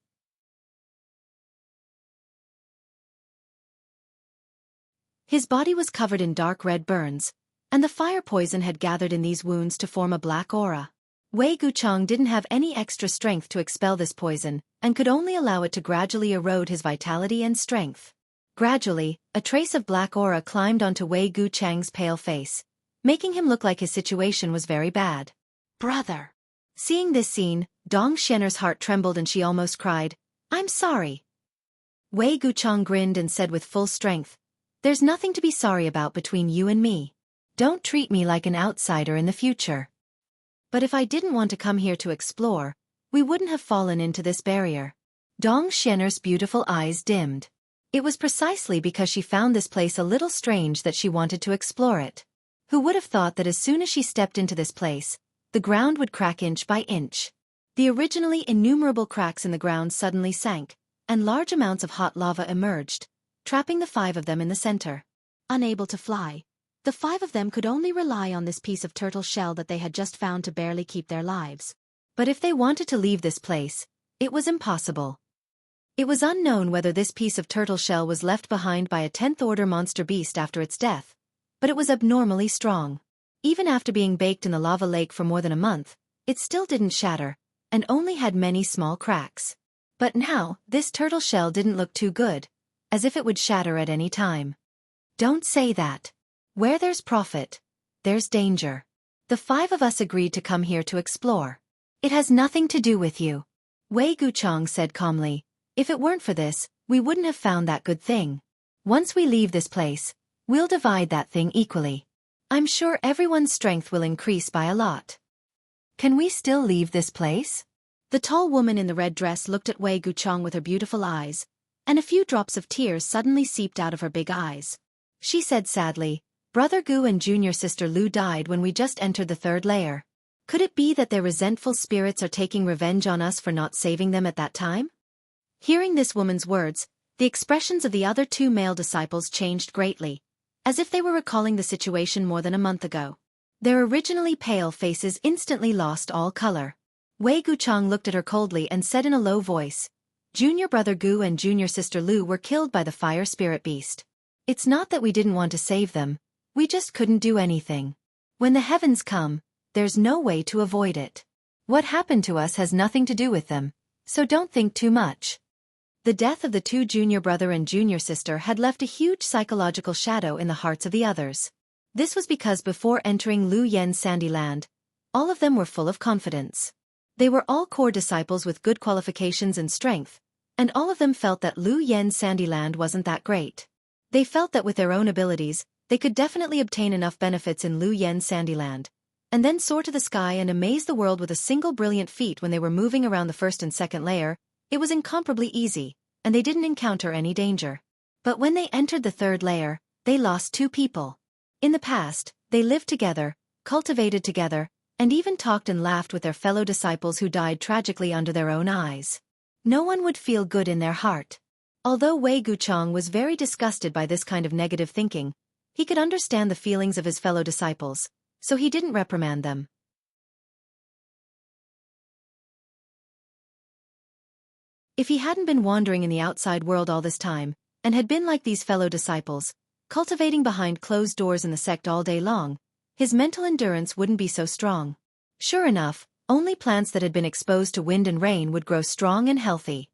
His body was covered in dark red burns, and the fire poison had gathered in these wounds to form a black aura. Wei Guchang didn't have any extra strength to expel this poison, and could only allow it to gradually erode his vitality and strength. Gradually, a trace of black aura climbed onto Wei Guchang's pale face, making him look like his situation was very bad. Brother! Seeing this scene, Dong Xianer's heart trembled and she almost cried, "I'm sorry." Wei Guchang grinned and said with full strength, "There's nothing to be sorry about between you and me. Don't treat me like an outsider in the future. But if I didn't want to come here to explore, we wouldn't have fallen into this barrier." Dong Xianer's beautiful eyes dimmed. It was precisely because she found this place a little strange that she wanted to explore it. Who would have thought that as soon as she stepped into this place, the ground would crack inch by inch. The originally innumerable cracks in the ground suddenly sank, and large amounts of hot lava emerged, trapping the 5 of them in the center. unable to fly. The 5 of them could only rely on this piece of turtle shell that they had just found to barely keep their lives. But if they wanted to leave this place, it was impossible. It was unknown whether this piece of turtle shell was left behind by a 10th-order monster beast after its death, but it was abnormally strong. Even after being baked in the lava lake for more than a month, it still didn't shatter, and only had many small cracks. But now, this turtle shell didn't look too good, as if it would shatter at any time. Don't say that. Where there's profit, there's danger. The 5 of us agreed to come here to explore. It has nothing to do with you. Wei Guchang said calmly. If it weren't for this, we wouldn't have found that good thing. Once we leave this place, we'll divide that thing equally. I'm sure everyone's strength will increase by a lot. Can we still leave this place? The tall woman in the red dress looked at Wei Guchang with her beautiful eyes, and a few drops of tears suddenly seeped out of her big eyes. She said sadly, Brother Gu and junior sister Lu died when we just entered the 3rd layer. Could it be that their resentful spirits are taking revenge on us for not saving them at that time? Hearing this woman's words, the expressions of the other 2 male disciples changed greatly, as if they were recalling the situation more than a month ago. Their originally pale faces instantly lost all color. Wei Guchang looked at her coldly and said in a low voice, Junior brother Gu and junior sister Lu were killed by the fire spirit beast. It's not that we didn't want to save them. We just couldn't do anything. When the heavens come, there's no way to avoid it. What happened to us has nothing to do with them, so don't think too much. The death of the 2 junior brother and junior sister had left a huge psychological shadow in the hearts of the others. This was because before entering Lu Yen's Sandy Land, all of them were full of confidence. They were all core disciples with good qualifications and strength, and all of them felt that Lu Yen's Sandy Land wasn't that great. They felt that with their own abilities, they could definitely obtain enough benefits in Lu Yen's Sandyland, and then soar to the sky and amaze the world with a single brilliant feat. When they were moving around the 1st and 2nd layer, it was incomparably easy, and they didn't encounter any danger. But when they entered the 3rd layer, they lost 2 people. In the past, they lived together, cultivated together, and even talked and laughed with their fellow disciples who died tragically under their own eyes. No one would feel good in their heart. Although Wei Guchang was very disgusted by this kind of negative thinking, he could understand the feelings of his fellow disciples, so he didn't reprimand them. If he hadn't been wandering in the outside world all this time, and had been like these fellow disciples, cultivating behind closed doors in the sect all day long, his mental endurance wouldn't be so strong. Sure enough, only plants that had been exposed to wind and rain would grow strong and healthy.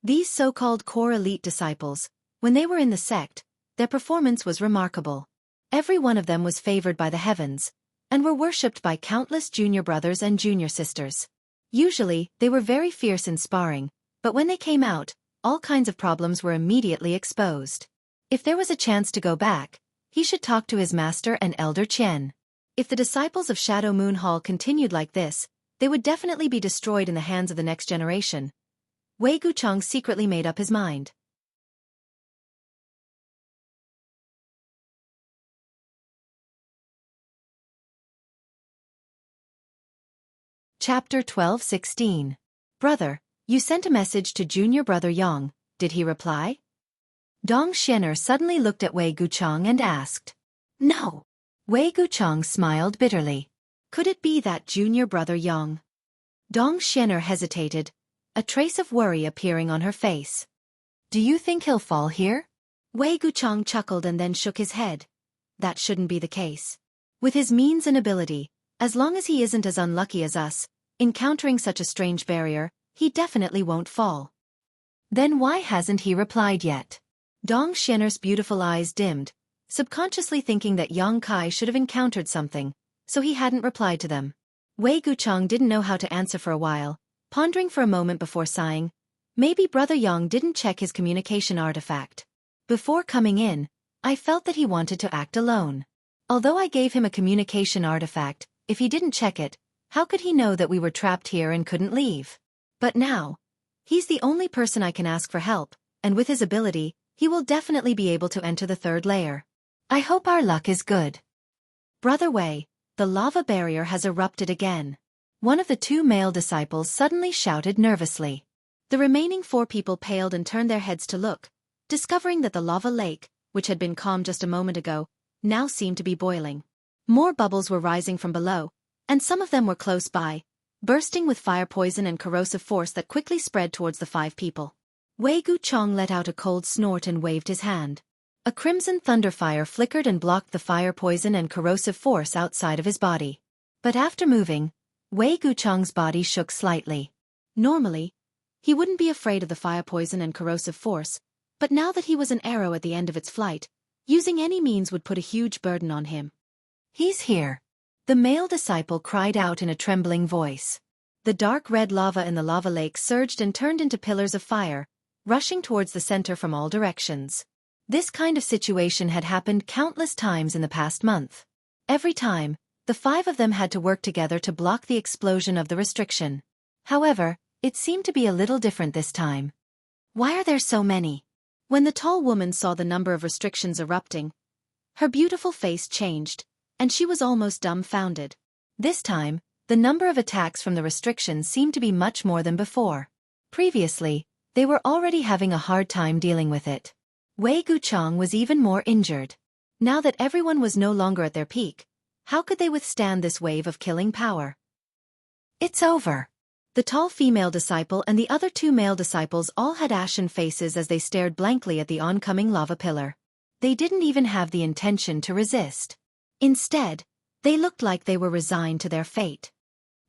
These so-called core elite disciples, when they were in the sect, their performance was remarkable. Every one of them was favored by the heavens, and were worshipped by countless junior brothers and junior sisters. Usually, they were very fierce in sparring, but when they came out, all kinds of problems were immediately exposed. If there was a chance to go back, he should talk to his master and Elder Chen. If the disciples of Shadow Moon Hall continued like this, they would definitely be destroyed in the hands of the next generation. Wei Guchang secretly made up his mind. Chapter 12:16. Brother, you sent a message to junior brother Yang, did he reply? Dong Xian'er suddenly looked at Wei Guchang and asked. No. Wei Guchang smiled bitterly. Could it be that junior brother Yang? Dong Xian'er hesitated, a trace of worry appearing on her face. Do you think he'll fall here? Wei Guchang chuckled and then shook his head. That shouldn't be the case. With his means and ability, as long as he isn't as unlucky as us, encountering such a strange barrier, he definitely won't fall. Then why hasn't he replied yet? Dong Xian'er's beautiful eyes dimmed, subconsciously thinking that Yang Kai should have encountered something, so he hadn't replied to them. Wei Guchang didn't know how to answer for a while, pondering for a moment before sighing. Maybe Brother Yang didn't check his communication artifact. Before coming in, I felt that he wanted to act alone. Although I gave him a communication artifact, if he didn't check it, how could he know that we were trapped here and couldn't leave? But now, he's the only person I can ask for help, and with his ability, he will definitely be able to enter the 3rd layer. I hope our luck is good. Brother Wei, the lava barrier has erupted again. One of the 2 male disciples suddenly shouted nervously. The remaining 4 people paled and turned their heads to look, discovering that the lava lake, which had been calm just a moment ago, now seemed to be boiling. More bubbles were rising from below, and some of them were close by, bursting with fire poison and corrosive force that quickly spread towards the 5 people. Wei Guchang let out a cold snort and waved his hand. A crimson thunderfire flickered and blocked the fire poison and corrosive force outside of his body. But after moving, Wei Guchang's body shook slightly. Normally, he wouldn't be afraid of the fire poison and corrosive force, but now that he was an arrow at the end of its flight, using any means would put a huge burden on him. "He's here," the male disciple cried out in a trembling voice. The dark red lava in the lava lake surged and turned into pillars of fire, rushing towards the center from all directions. This kind of situation had happened countless times in the past month. Every time, the 5 of them had to work together to block the explosion of the restriction. However, it seemed to be a little different this time. "Why are there so many?" When the tall woman saw the number of restrictions erupting, her beautiful face changed, and she was almost dumbfounded. This time, the number of attacks from the restrictions seemed to be much more than before. Previously, they were already having a hard time dealing with it. Wei Guchang was even more injured. Now that everyone was no longer at their peak, how could they withstand this wave of killing power? "It's over." The tall female disciple and the other 2 male disciples all had ashen faces as they stared blankly at the oncoming lava pillar. They didn't even have the intention to resist. Instead, they looked like they were resigned to their fate.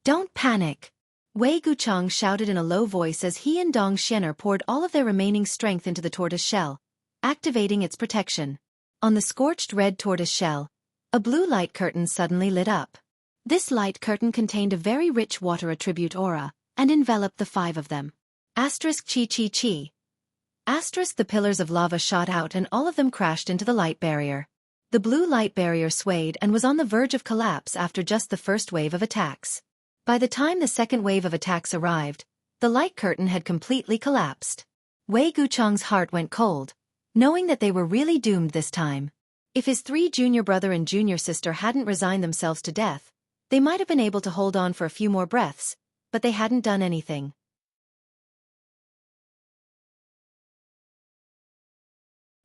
"Don't panic," Wei Guchang shouted in a low voice as he and Dong Xianer poured all of their remaining strength into the tortoise shell, activating its protection. On the scorched red tortoise shell, a blue light curtain suddenly lit up. This light curtain contained a very rich water attribute aura, and enveloped the 5 of them. Asterisk chi chi chi. Asterisk the pillars of lava shot out and all of them crashed into the light barrier. The blue light barrier swayed and was on the verge of collapse after just the first wave of attacks. By the time the second wave of attacks arrived, the light curtain had completely collapsed. Wei Guchang's heart went cold, knowing that they were really doomed this time. If his 3 junior brother and junior sister hadn't resigned themselves to death, they might have been able to hold on for a few more breaths, but they hadn't done anything.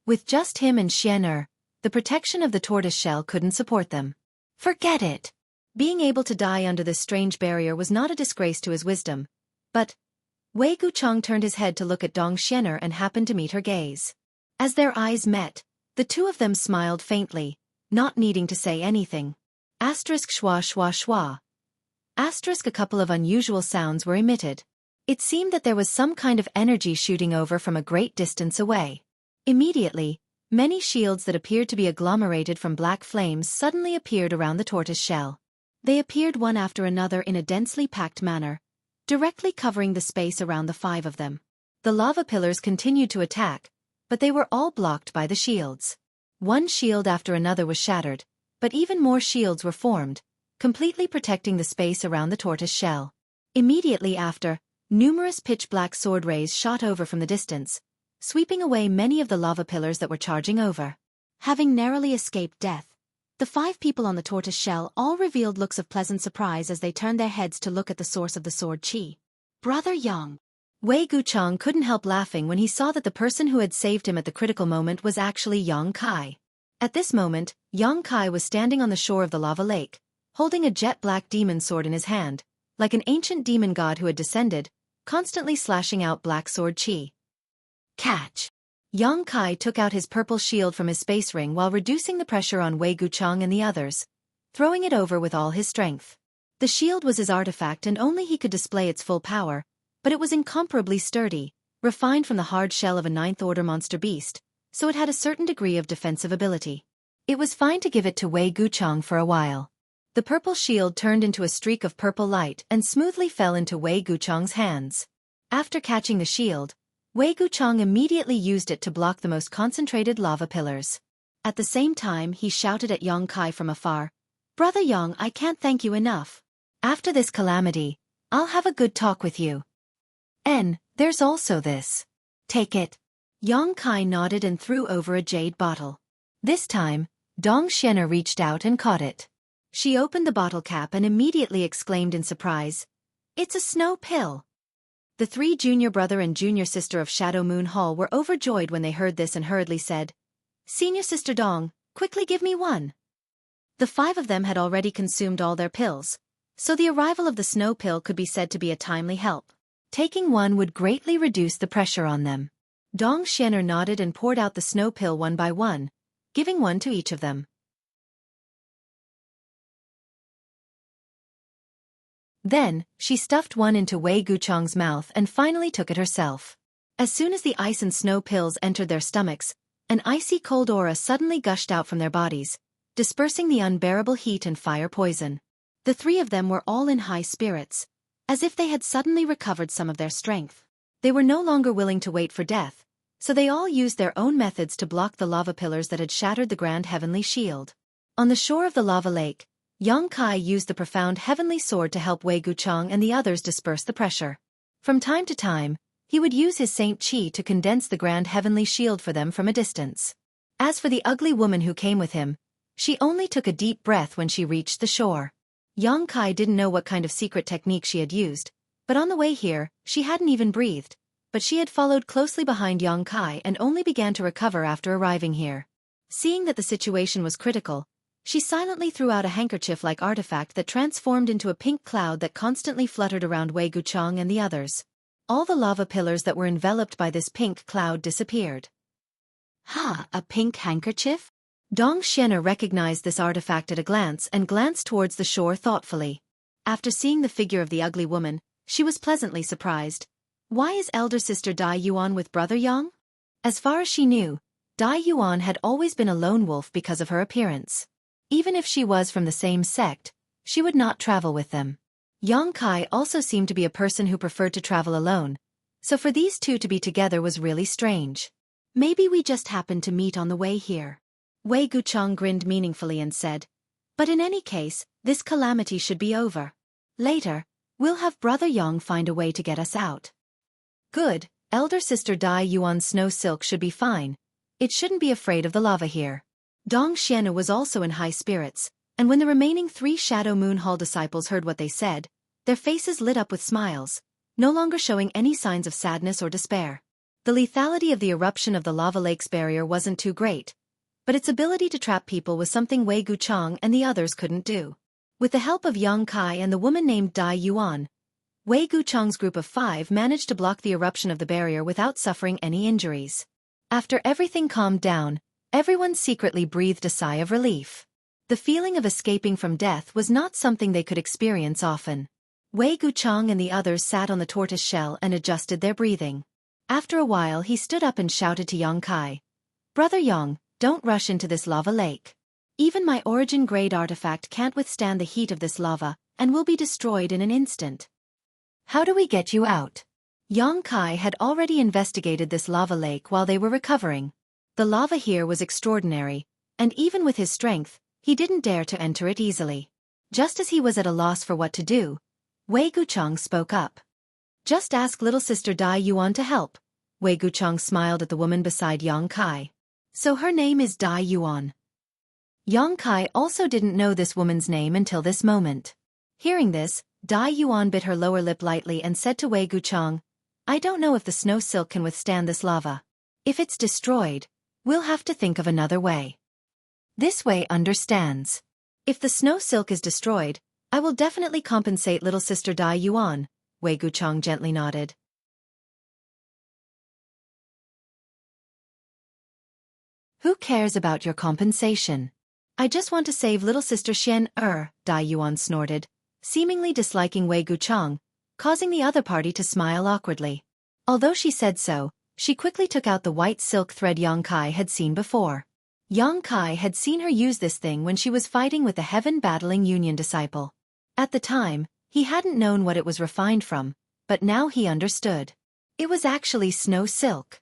With just him and Xianer, the protection of the tortoise shell couldn't support them. Forget it. Being able to die under this strange barrier was not a disgrace to his wisdom, but Wei Guchang turned his head to look at Dong Xianer and happened to meet her gaze. As their eyes met, the 2 of them smiled faintly, not needing to say anything. Asterisk schwa schwa schwa. Asterisk a couple of unusual sounds were emitted. It seemed that there was some kind of energy shooting over from a great distance away. Immediately, many shields that appeared to be agglomerated from black flames suddenly appeared around the tortoise shell. They appeared one after another in a densely packed manner, directly covering the space around the 5 of them. The lava pillars continued to attack, but they were all blocked by the shields. One shield after another was shattered, but even more shields were formed, completely protecting the space around the tortoise shell. Immediately after, numerous pitch-black sword rays shot over from the distance, sweeping away many of the lava pillars that were charging over. Having narrowly escaped death, the 5 people on the tortoise shell all revealed looks of pleasant surprise as they turned their heads to look at the source of the sword chi. Brother Yang. Wei Guchang couldn't help laughing when he saw that the person who had saved him at the critical moment was actually Yang Kai. At this moment, Yang Kai was standing on the shore of the lava lake, holding a jet-black demon sword in his hand, like an ancient demon god who had descended, constantly slashing out black sword chi. Catch! Yang Kai took out his purple shield from his space ring while reducing the pressure on Wei Guchang and the others, throwing it over with all his strength. The shield was his artifact and only he could display its full power, but it was incomparably sturdy, refined from the hard shell of a 9th-order monster beast, so it had a certain degree of defensive ability. It was fine to give it to Wei Guchang for a while. The purple shield turned into a streak of purple light and smoothly fell into Wei Guchang's hands. After catching the shield, Wei Guchang immediately used it to block the most concentrated lava pillars. At the same time he shouted at Yang Kai from afar, "Brother Yang, I can't thank you enough. After this calamity, I'll have a good talk with you. There's also this. Take it." Yang Kai nodded and threw over a jade bottle. This time, Dong Xianer reached out and caught it. She opened the bottle cap and immediately exclaimed in surprise, "It's a snow pill." The 3 junior brother and junior sister of Shadow Moon Hall were overjoyed when they heard this and hurriedly said, Senior Sister Dong, quickly give me one. The 5 of them had already consumed all their pills, so the arrival of the snow pill could be said to be a timely help. Taking one would greatly reduce the pressure on them. Dong Xian'er nodded and poured out the snow pill one by one, giving one to each of them. Then, she stuffed one into Wei Guchang's mouth and finally took it herself. As soon as the ice and snow pills entered their stomachs, an icy cold aura suddenly gushed out from their bodies, dispersing the unbearable heat and fire poison. The 3 of them were all in high spirits, as if they had suddenly recovered some of their strength. They were no longer willing to wait for death, so they all used their own methods to block the lava pillars that had shattered the grand heavenly shield. On the shore of the lava lake, Yang Kai used the profound heavenly sword to help Wei Guchang and the others disperse the pressure. From time to time, he would use his Saint Qi to condense the grand heavenly shield for them from a distance. As for the ugly woman who came with him, she only took a deep breath when she reached the shore. Yang Kai didn't know what kind of secret technique she had used, but on the way here, she hadn't even breathed, but she had followed closely behind Yang Kai and only began to recover after arriving here. Seeing that the situation was critical, she silently threw out a handkerchief-like artifact that transformed into a pink cloud that constantly fluttered around Wei Guchang and the others. All the lava pillars that were enveloped by this pink cloud disappeared. Ha, a pink handkerchief? Dong Xian'er recognized this artifact at a glance and glanced towards the shore thoughtfully. After seeing the figure of the ugly woman, she was pleasantly surprised. Why is elder sister Dai Yuan with brother Yang? As far as she knew, Dai Yuan had always been a lone wolf because of her appearance. Even if she was from the same sect, she would not travel with them. Yang Kai also seemed to be a person who preferred to travel alone, so for these 2 to be together was really strange. Maybe we just happened to meet on the way here. Wei Guchang grinned meaningfully and said, but in any case, this calamity should be over. Later, we'll have brother Yang find a way to get us out. Good, elder sister Dai Yuan's snow silk should be fine. It shouldn't be afraid of the lava here. Dong Xian'er was also in high spirits, and when the remaining 3 Shadow Moon Hall disciples heard what they said, their faces lit up with smiles, no longer showing any signs of sadness or despair. The lethality of the eruption of the lava lake's barrier wasn't too great, but its ability to trap people was something Wei Guchang and the others couldn't do. With the help of Yang Kai and the woman named Dai Yuan, Wei Guchang's group of 5 managed to block the eruption of the barrier without suffering any injuries. After everything calmed down, everyone secretly breathed a sigh of relief. The feeling of escaping from death was not something they could experience often. Wei Guchang and the others sat on the tortoise shell and adjusted their breathing. After a while he stood up and shouted to Yang Kai, "Brother Yang, don't rush into this lava lake. Even my origin-grade artifact can't withstand the heat of this lava, and will be destroyed in an instant. How do we get you out?" Yang Kai had already investigated this lava lake while they were recovering. The lava here was extraordinary, and even with his strength, he didn't dare to enter it easily. Just as he was at a loss for what to do, Wei Guchang spoke up. "Just ask little sister Dai Yuan to help." Wei Guchang smiled at the woman beside Yang Kai. "So her name is Dai Yuan." Yang Kai also didn't know this woman's name until this moment. Hearing this, Dai Yuan bit her lower lip lightly and said to Wei Guchang, "I don't know if the snow silk can withstand this lava. If it's destroyed, we'll have to think of another way." "This way understands. If the snow silk is destroyed, I will definitely compensate little sister Dai Yuan," Wei Guchang gently nodded. "Who cares about your compensation? I just want to save little sister Xian'," Dai Yuan snorted, seemingly disliking Wei Guchang, causing the other party to smile awkwardly. Although she said so, she quickly took out the white silk thread Yang Kai had seen before. Yang Kai had seen her use this thing when she was fighting with the heaven-battling Union disciple. At the time, he hadn't known what it was refined from, but now he understood. It was actually snow silk.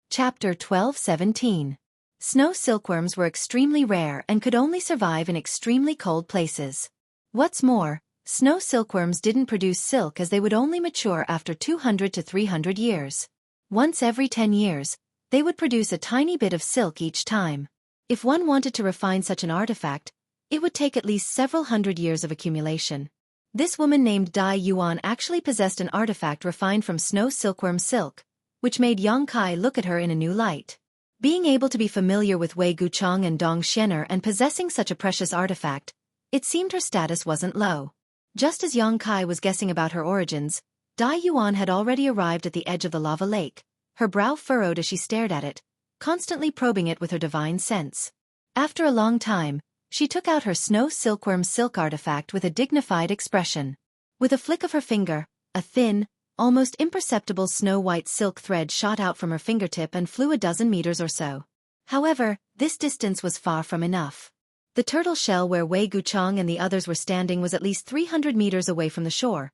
Chapter 12-17. Snow silkworms were extremely rare and could only survive in extremely cold places. What's more, snow silkworms didn't produce silk as they would only mature after 200 to 300 years. Once every 10 years, they would produce a tiny bit of silk each time. If one wanted to refine such an artifact, It would take at least several hundred years of accumulation. This woman named Dai Yuan actually possessed an artifact refined from snow silkworm silk, which made Yang Kai look at her in a new light. Being able to be familiar with Wei Guchang and Dong Xian'er and possessing such a precious artifact, it seemed her status wasn't low. Just as Yang Kai was guessing about her origins, Dai Yuan had already arrived at the edge of the lava lake, her brow furrowed as she stared at it, constantly probing it with her divine sense. After a long time, she took out her snow silkworm silk artifact with a dignified expression. With a flick of her finger, a thin, almost imperceptible snow-white silk thread shot out from her fingertip and flew a dozen meters or so. However, this distance was far from enough. The turtle shell where Wei Guchang and the others were standing was at least 300 meters away from the shore,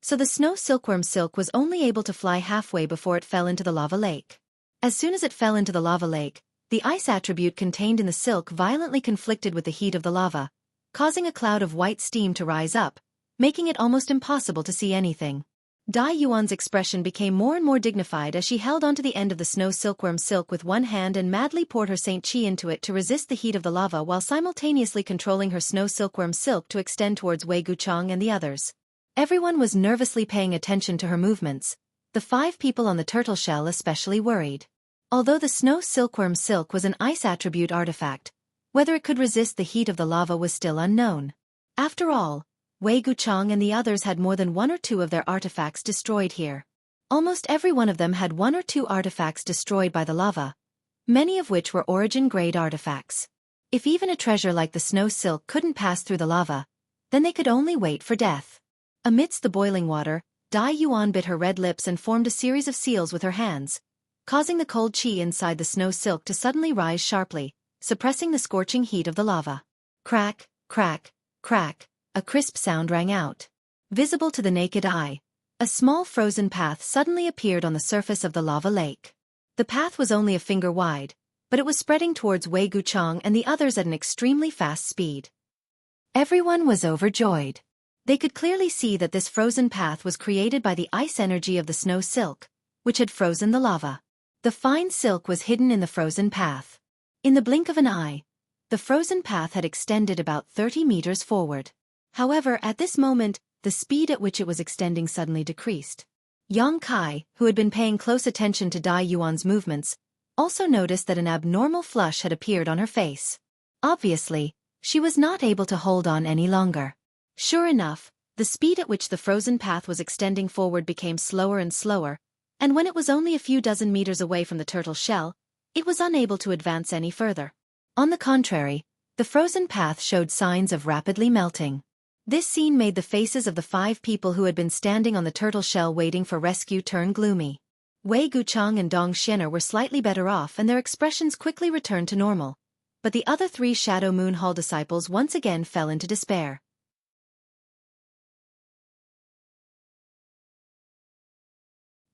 so the snow silkworm silk was only able to fly halfway before it fell into the lava lake. As soon as it fell into the lava lake, the ice attribute contained in the silk violently conflicted with the heat of the lava, causing a cloud of white steam to rise up, making it almost impossible to see anything. Dai Yuan's expression became more and more dignified as she held onto the end of the snow silkworm silk with one hand and madly poured her Saint Qi into it to resist the heat of the lava while simultaneously controlling her snow silkworm silk to extend towards Wei Guchang and the others. Everyone was nervously paying attention to her movements, the 5 people on the turtle shell especially worried. Although the snow silkworm silk was an ice attribute artifact, whether it could resist the heat of the lava was still unknown. After all, Wei Guchang and the others had more than 1 or 2 of their artifacts destroyed here. Almost every one of them had 1 or 2 artifacts destroyed by the lava, many of which were origin-grade artifacts. If even a treasure like the snow silk couldn't pass through the lava, then they could only wait for death. Amidst the boiling water, Dai Yuan bit her red lips and formed a series of seals with her hands, causing the cold qi inside the snow silk to suddenly rise sharply, suppressing the scorching heat of the lava. Crack, crack, crack, a crisp sound rang out. Visible to the naked eye, a small frozen path suddenly appeared on the surface of the lava lake. The path was only a finger wide, but it was spreading towards Wei Guchang and the others at an extremely fast speed. Everyone was overjoyed. They could clearly see that this frozen path was created by the ice energy of the snow silk, which had frozen the lava. The fine silk was hidden in the frozen path. In the blink of an eye, the frozen path had extended about 30 meters forward. However, at this moment, the speed at which it was extending suddenly decreased. Yang Kai, who had been paying close attention to Dai Yuan's movements, also noticed that an abnormal flush had appeared on her face. Obviously, she was not able to hold on any longer. Sure enough, the speed at which the frozen path was extending forward became slower and slower, and when it was only a few dozen meters away from the turtle shell, it was unable to advance any further. On the contrary, the frozen path showed signs of rapidly melting. This scene made the faces of the 5 people who had been standing on the turtle shell waiting for rescue turn gloomy. Wei Guchang and Dong Xian'er were slightly better off and their expressions quickly returned to normal, but the other 3 Shadow Moon Hall disciples once again fell into despair.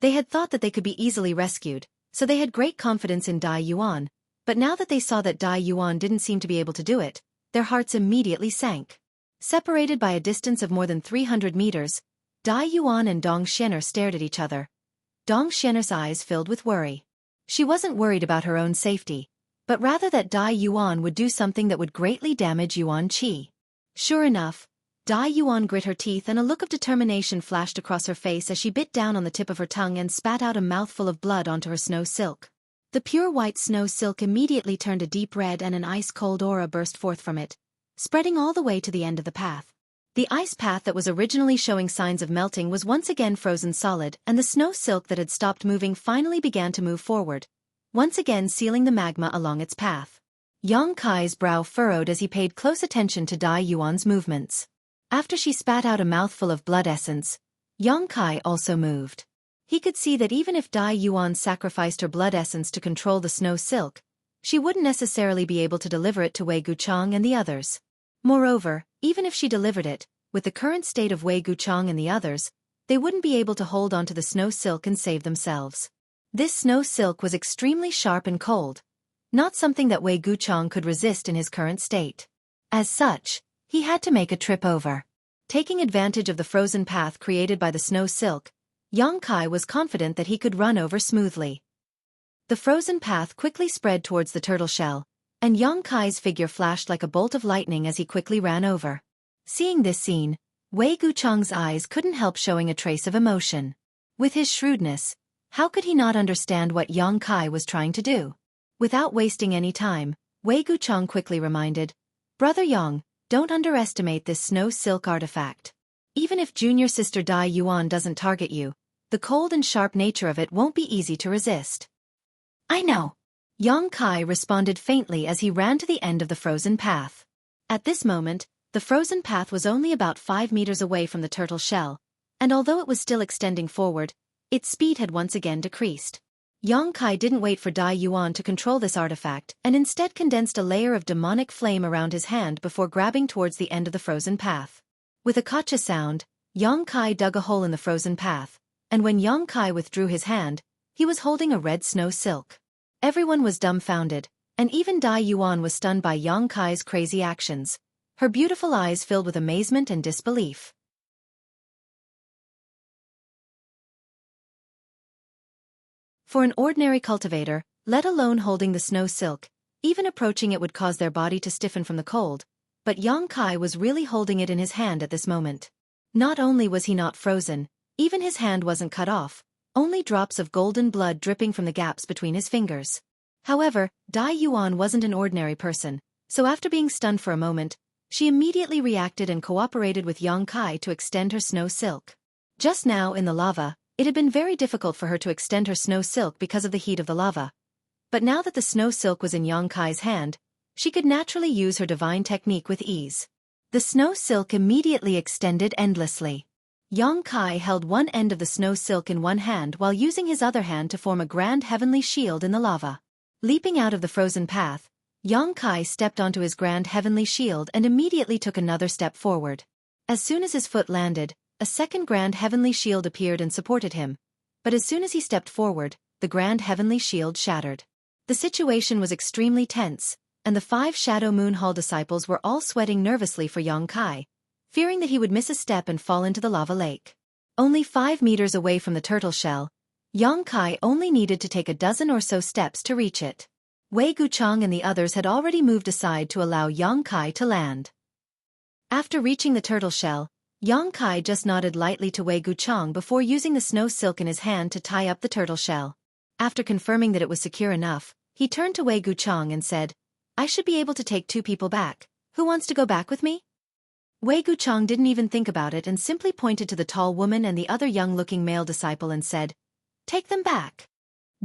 They had thought that they could be easily rescued, so they had great confidence in Dai Yuan, but now that they saw that Dai Yuan didn't seem to be able to do it, their hearts immediately sank. Separated by a distance of more than 300 meters, Dai Yuan and Dong Xian'er stared at each other. Dong Xian'er's eyes filled with worry. She wasn't worried about her own safety, but rather that Dai Yuan would do something that would greatly damage Yuan Qi. Sure enough, Dai Yuan grit her teeth and a look of determination flashed across her face as she bit down on the tip of her tongue and spat out a mouthful of blood onto her snow silk. The pure white snow silk immediately turned a deep red and an ice-cold aura burst forth from it, spreading all the way to the end of the path. The ice path that was originally showing signs of melting was once again frozen solid, and the snow silk that had stopped moving finally began to move forward, once again sealing the magma along its path. Yang Kai's brow furrowed as he paid close attention to Dai Yuan's movements. After she spat out a mouthful of blood essence, Yang Kai also moved. He could see that even if Dai Yuan sacrificed her blood essence to control the snow silk, she wouldn't necessarily be able to deliver it to Wei Guchang and the others. Moreover, even if she delivered it, with the current state of Wei Guchang and the others, they wouldn't be able to hold onto the snow silk and save themselves. This snow silk was extremely sharp and cold, not something that Wei Guchang could resist in his current state. As such, he had to make a trip over. Taking advantage of the frozen path created by the snow silk, Yang Kai was confident that he could run over smoothly. The frozen path quickly spread towards the turtle shell, and Yang Kai's figure flashed like a bolt of lightning as he quickly ran over. Seeing this scene, Wei Guchang's eyes couldn't help showing a trace of emotion. With his shrewdness, how could he not understand what Yang Kai was trying to do? Without wasting any time, Wei Guchang quickly reminded, "Brother Yang, don't underestimate this snow silk artifact. Even if junior sister Dai Yuan doesn't target you, the cold and sharp nature of it won't be easy to resist." "I know," Yang Kai responded faintly as he ran to the end of the frozen path. At this moment, the frozen path was only about 5 meters away from the turtle shell, and although it was still extending forward, its speed had once again decreased. Yang Kai didn't wait for Dai Yuan to control this artifact and instead condensed a layer of demonic flame around his hand before grabbing towards the end of the frozen path. With a gotcha sound, Yang Kai dug a hole in the frozen path, and when Yang Kai withdrew his hand, he was holding a red snow silk. Everyone was dumbfounded, and even Dai Yuan was stunned by Yang Kai's crazy actions, her beautiful eyes filled with amazement and disbelief. For an ordinary cultivator, let alone holding the snow silk, even approaching it would cause their body to stiffen from the cold, but Yang Kai was really holding it in his hand at this moment. Not only was he not frozen, even his hand wasn't cut off, only drops of golden blood dripping from the gaps between his fingers. However, Dai Yuan wasn't an ordinary person, so after being stunned for a moment, she immediately reacted and cooperated with Yang Kai to extend her snow silk. Just now in the lava, it had been very difficult for her to extend her snow silk because of the heat of the lava. But now that the snow silk was in Yang Kai's hand, she could naturally use her divine technique with ease. The snow silk immediately extended endlessly. Yang Kai held one end of the snow silk in one hand while using his other hand to form a grand heavenly shield in the lava. Leaping out of the frozen path, Yang Kai stepped onto his grand heavenly shield and immediately took another step forward. As soon as his foot landed, a second grand heavenly shield appeared and supported him, but as soon as he stepped forward, the grand heavenly shield shattered. The situation was extremely tense, and the 5 Shadow Moon Hall disciples were all sweating nervously for Yang Kai, fearing that he would miss a step and fall into the lava lake. Only 5 meters away from the turtle shell, Yang Kai only needed to take a dozen or so steps to reach it. Wei Guchang and the others had already moved aside to allow Yang Kai to land. After reaching the turtle shell, Yang Kai just nodded lightly to Wei Guchang before using the snow silk in his hand to tie up the turtle shell. After confirming that it was secure enough, he turned to Wei Guchang and said, "I should be able to take 2 people back. Who wants to go back with me?" Wei Guchang didn't even think about it and simply pointed to the tall woman and the other young-looking male disciple and said, "Take them back."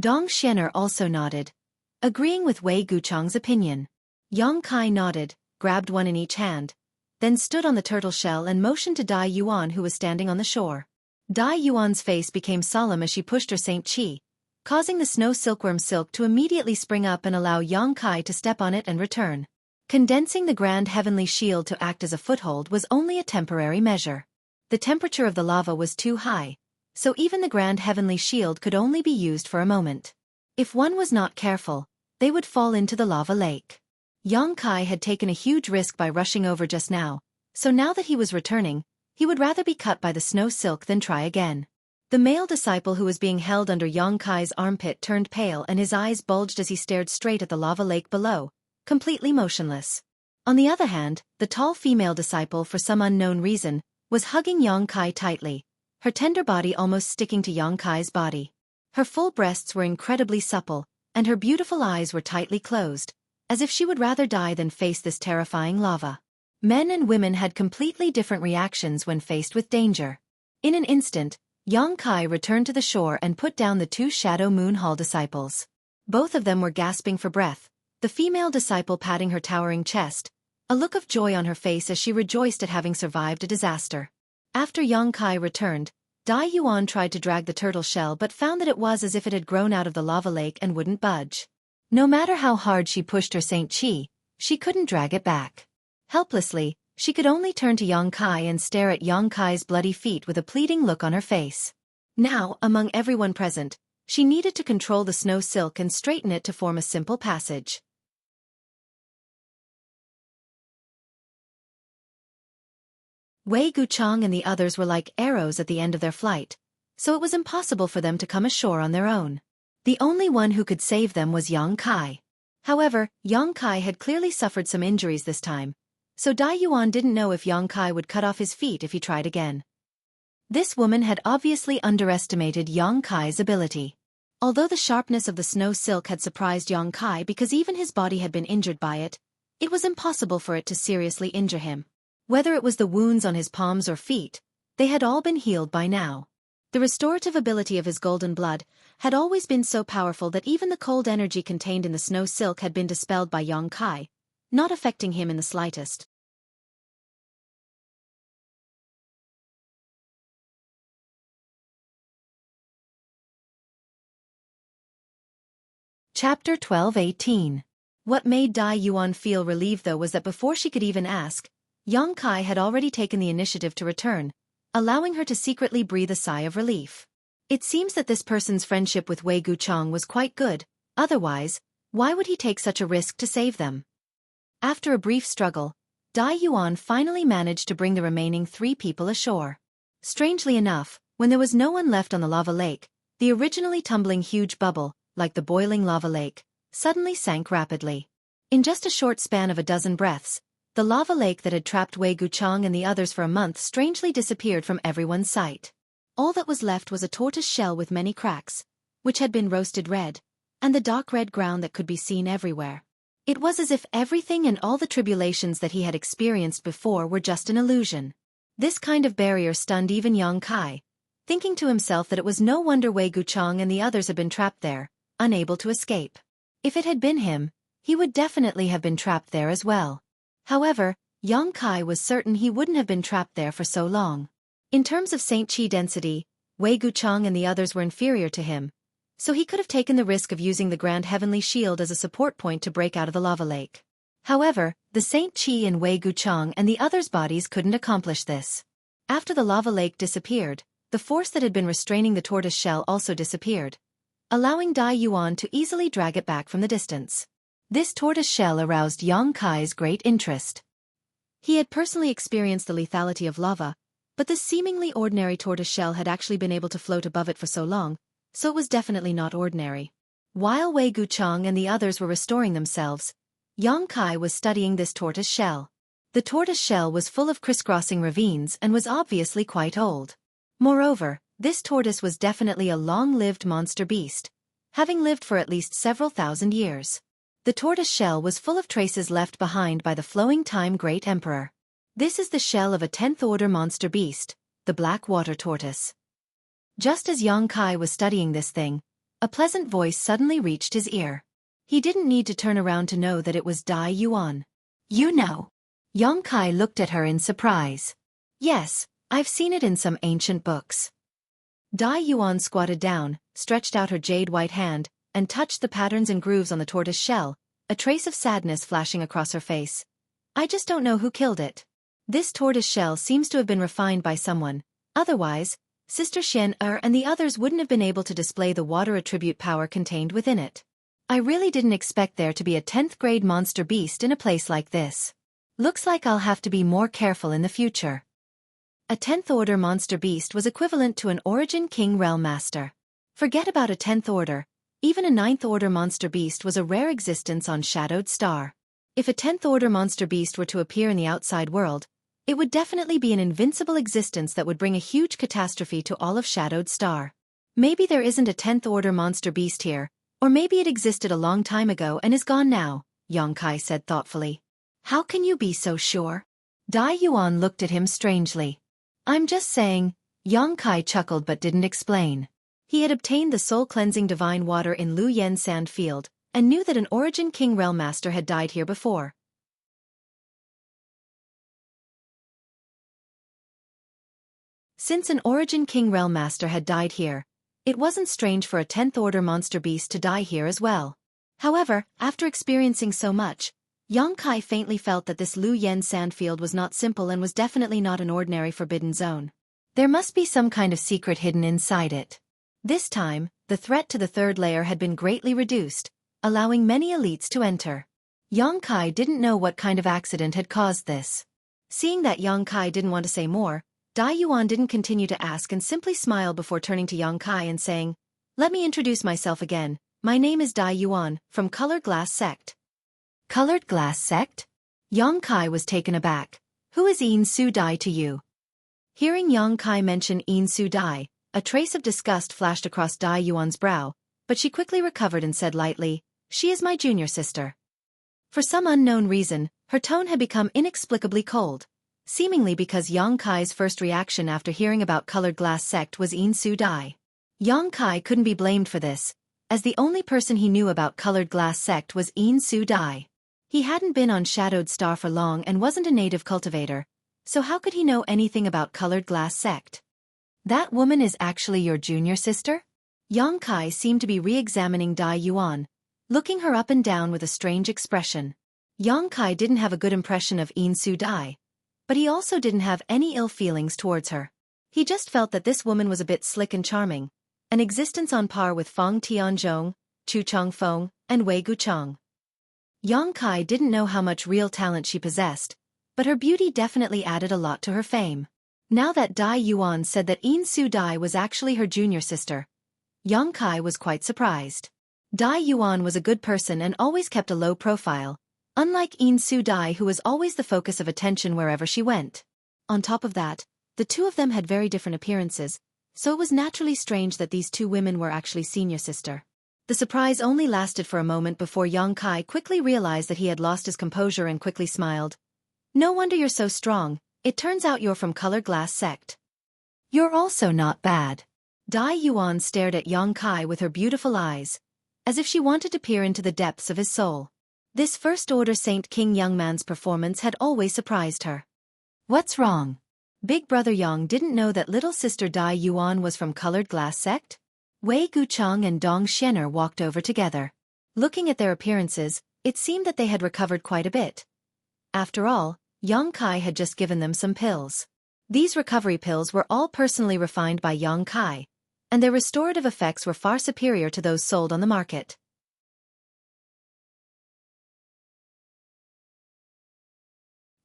Dong Xianer also nodded, agreeing with Wei Guchang's opinion. Yang Kai nodded, grabbed one in each hand, then stood on the turtle shell and motioned to Dai Yuan who was standing on the shore. Dai Yuan's face became solemn as she pushed her Saint Qi, causing the snow silkworm silk to immediately spring up and allow Yang Kai to step on it and return. Condensing the grand heavenly shield to act as a foothold was only a temporary measure. The temperature of the lava was too high, so even the grand heavenly shield could only be used for a moment. If one was not careful, they would fall into the lava lake. Yang Kai had taken a huge risk by rushing over just now, so now that he was returning, he would rather be cut by the snow silk than try again. The male disciple who was being held under Yang Kai's armpit turned pale and his eyes bulged as he stared straight at the lava lake below, completely motionless. On the other hand, the tall female disciple for some unknown reason, was hugging Yang Kai tightly, her tender body almost sticking to Yang Kai's body. Her full breasts were incredibly supple, and her beautiful eyes were tightly closed, as if she would rather die than face this terrifying lava. Men and women had completely different reactions when faced with danger. In an instant, Yang Kai returned to the shore and put down the 2 Shadow Moon Hall disciples. Both of them were gasping for breath, the female disciple patting her towering chest, a look of joy on her face as she rejoiced at having survived a disaster. After Yang Kai returned, Dai Yuan tried to drag the turtle shell but found that it was as if it had grown out of the lava lake and wouldn't budge. No matter how hard she pushed her Saint Qi, she couldn't drag it back. Helplessly, she could only turn to Yang Kai and stare at Yang Kai's bloody feet with a pleading look on her face. Now, among everyone present, she needed to control the snow silk and straighten it to form a simple passage. Wei Guchang and the others were like arrows at the end of their flight, so it was impossible for them to come ashore on their own. The only one who could save them was Yang Kai. However, Yang Kai had clearly suffered some injuries this time, so Dai Yuan didn't know if Yang Kai would cut off his feet if he tried again. This woman had obviously underestimated Yang Kai's ability. Although the sharpness of the snow silk had surprised Yang Kai because even his body had been injured by it, it was impossible for it to seriously injure him. Whether it was the wounds on his palms or feet, they had all been healed by now. The restorative ability of his golden blood had always been so powerful that even the cold energy contained in the snow silk had been dispelled by Yang Kai, not affecting him in the slightest. Chapter 12:18. What made Dai Yuan feel relieved though was that before she could even ask, Yang Kai had already taken the initiative to return, allowing her to secretly breathe a sigh of relief. It seems that this person's friendship with Wei Guchang was quite good, otherwise, why would he take such a risk to save them? After a brief struggle, Dai Yuan finally managed to bring the remaining 3 people ashore. Strangely enough, when there was no one left on the lava lake, the originally tumbling huge bubble, like the boiling lava lake, suddenly sank rapidly. In just a short span of a dozen breaths, the lava lake that had trapped Wei Guchang and the others for a month strangely disappeared from everyone's sight. All that was left was a tortoise shell with many cracks, which had been roasted red, and the dark red ground that could be seen everywhere. It was as if everything and all the tribulations that he had experienced before were just an illusion. This kind of barrier stunned even Yang Kai, thinking to himself that it was no wonder Wei Guchang and the others had been trapped there, unable to escape. If it had been him, he would definitely have been trapped there as well. However, Yang Kai was certain he wouldn't have been trapped there for so long. In terms of Saint Qi density, Wei Guchang and the others were inferior to him, so he could have taken the risk of using the Grand Heavenly Shield as a support point to break out of the lava lake. However, the Saint Qi in Wei Guchang and the others' bodies couldn't accomplish this. After the lava lake disappeared, the force that had been restraining the tortoise shell also disappeared, allowing Dai Yuan to easily drag it back from the distance. This tortoise shell aroused Yang Kai's great interest. He had personally experienced the lethality of lava, but this seemingly ordinary tortoise shell had actually been able to float above it for so long, so it was definitely not ordinary. While Wei Guchang and the others were restoring themselves, Yang Kai was studying this tortoise shell. The tortoise shell was full of crisscrossing ravines and was obviously quite old. Moreover, this tortoise was definitely a long-lived monster beast, having lived for at least several thousand years. The tortoise shell was full of traces left behind by the flowing time great emperor. This is the shell of a 10th-order monster beast, the black water tortoise. Just as Yang Kai was studying this thing, a pleasant voice suddenly reached his ear. He didn't need to turn around to know that it was Dai Yuan. "You know?" Yang Kai looked at her in surprise. "Yes, I've seen it in some ancient books." Dai Yuan squatted down, stretched out her jade-white hand, and touched the patterns and grooves on the tortoise shell, a trace of sadness flashing across her face. "I just don't know who killed it. This tortoise shell seems to have been refined by someone, otherwise, Sister Xian and the others wouldn't have been able to display the water attribute power contained within it. I really didn't expect there to be a 10th-grade monster beast in a place like this. Looks like I'll have to be more careful in the future." A 10th-order monster beast was equivalent to an Origin King Realm Master. Forget about a 10th order. Even a 9th-order monster beast was a rare existence on Shadowed Star. If a 10th-order monster beast were to appear in the outside world, it would definitely be an invincible existence that would bring a huge catastrophe to all of Shadowed Star. Maybe there isn't a 10th-order monster beast here, or maybe it existed a long time ago and is gone now, Yang Kai said thoughtfully. "How can you be so sure?" Dai Yuan looked at him strangely. "I'm just saying," Yang Kai chuckled but didn't explain. He had obtained the soul-cleansing divine water in Lu Yen Sand Field, and knew that an Origin King Realm Master had died here before. Since an Origin King Realm Master had died here, it wasn't strange for a 10th-order monster beast to die here as well. However, after experiencing so much, Yang Kai faintly felt that this Lu Yen Sand Field was not simple and was definitely not an ordinary forbidden zone. There must be some kind of secret hidden inside it. This time, the threat to the third layer had been greatly reduced, allowing many elites to enter. Yang Kai didn't know what kind of accident had caused this. Seeing that Yang Kai didn't want to say more, Dai Yuan didn't continue to ask and simply smiled before turning to Yang Kai and saying, "Let me introduce myself again. My name is Dai Yuan, from Colored Glass Sect. Colored Glass Sect? Yang Kai was taken aback. Who is Yin Su Dai to you? Hearing Yang Kai mention Yin Su Dai, a trace of disgust flashed across Dai Yuan's brow, but she quickly recovered and said lightly, "She is my junior sister." For some unknown reason, her tone had become inexplicably cold, seemingly because Yang Kai's first reaction after hearing about Colored Glass Sect was Yin Su Dai. Yang Kai couldn't be blamed for this, as the only person he knew about Colored Glass Sect was Yin Su Dai. He hadn't been on Shadowed Star for long and wasn't a native cultivator, so how could he know anything about Colored Glass Sect? That woman is actually your junior sister? Yang Kai seemed to be re-examining Dai Yuan, looking her up and down with a strange expression. Yang Kai didn't have a good impression of Yin Su Dai, but he also didn't have any ill feelings towards her. He just felt that this woman was a bit slick and charming, an existence on par with Feng Tianzhong, Chu Chongfeng, and Wei Guchang. Yang Kai didn't know how much real talent she possessed, but her beauty definitely added a lot to her fame. Now that Dai Yuan said that Yin Su Dai was actually her junior sister, Yang Kai was quite surprised. Dai Yuan was a good person and always kept a low profile, unlike Yin Su Dai who was always the focus of attention wherever she went. On top of that, the two of them had very different appearances, so it was naturally strange that these two women were actually senior sister. The surprise only lasted for a moment before Yang Kai quickly realized that he had lost his composure and quickly smiled. "No wonder you're so strong, it turns out you're from Colored Glass Sect. You're also not bad." Dai Yuan stared at Yang Kai with her beautiful eyes, as if she wanted to peer into the depths of his soul. This First-Order Saint King young man's performance had always surprised her. "What's wrong? Big brother Yang didn't know that little sister Dai Yuan was from Colored Glass Sect?" Wei Guchang and Dong Xian'er walked over together. Looking at their appearances, it seemed that they had recovered quite a bit. After all, Yang Kai had just given them some pills. These recovery pills were all personally refined by Yang Kai, and their restorative effects were far superior to those sold on the market.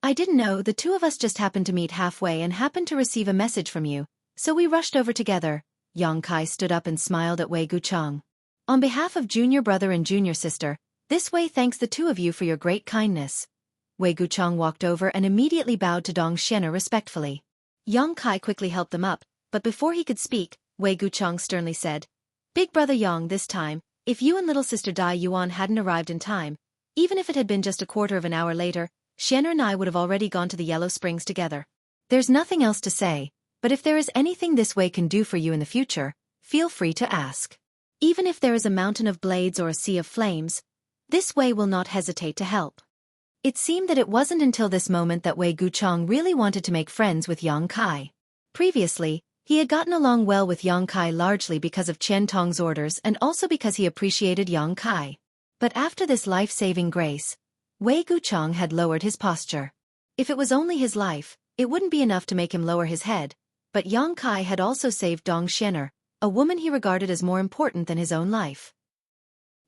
"I didn't know, the two of us just happened to meet halfway and happened to receive a message from you, so we rushed over together." Yang Kai stood up and smiled at Wei Guchang. "On behalf of junior brother and junior sister, this Wei thanks the two of you for your great kindness." Wei Guchang walked over and immediately bowed to Dong Xian'er respectfully. Yang Kai quickly helped them up, but before he could speak, Wei Guchang sternly said, "Big brother Yang, this time, if you and little sister Dai Yuan hadn't arrived in time, even if it had been just a quarter of an hour later, Xian'er and I would have already gone to the Yellow Springs together. There's nothing else to say, but if there is anything this Wei can do for you in the future, feel free to ask. Even if there is a mountain of blades or a sea of flames, this Wei will not hesitate to help." It seemed that it wasn't until this moment that Wei Guchang really wanted to make friends with Yang Kai. Previously, he had gotten along well with Yang Kai largely because of Qian Tong's orders and also because he appreciated Yang Kai. But after this life-saving grace, Wei Guchang had lowered his posture. If it was only his life, it wouldn't be enough to make him lower his head, but Yang Kai had also saved Dong Xian'er, a woman he regarded as more important than his own life.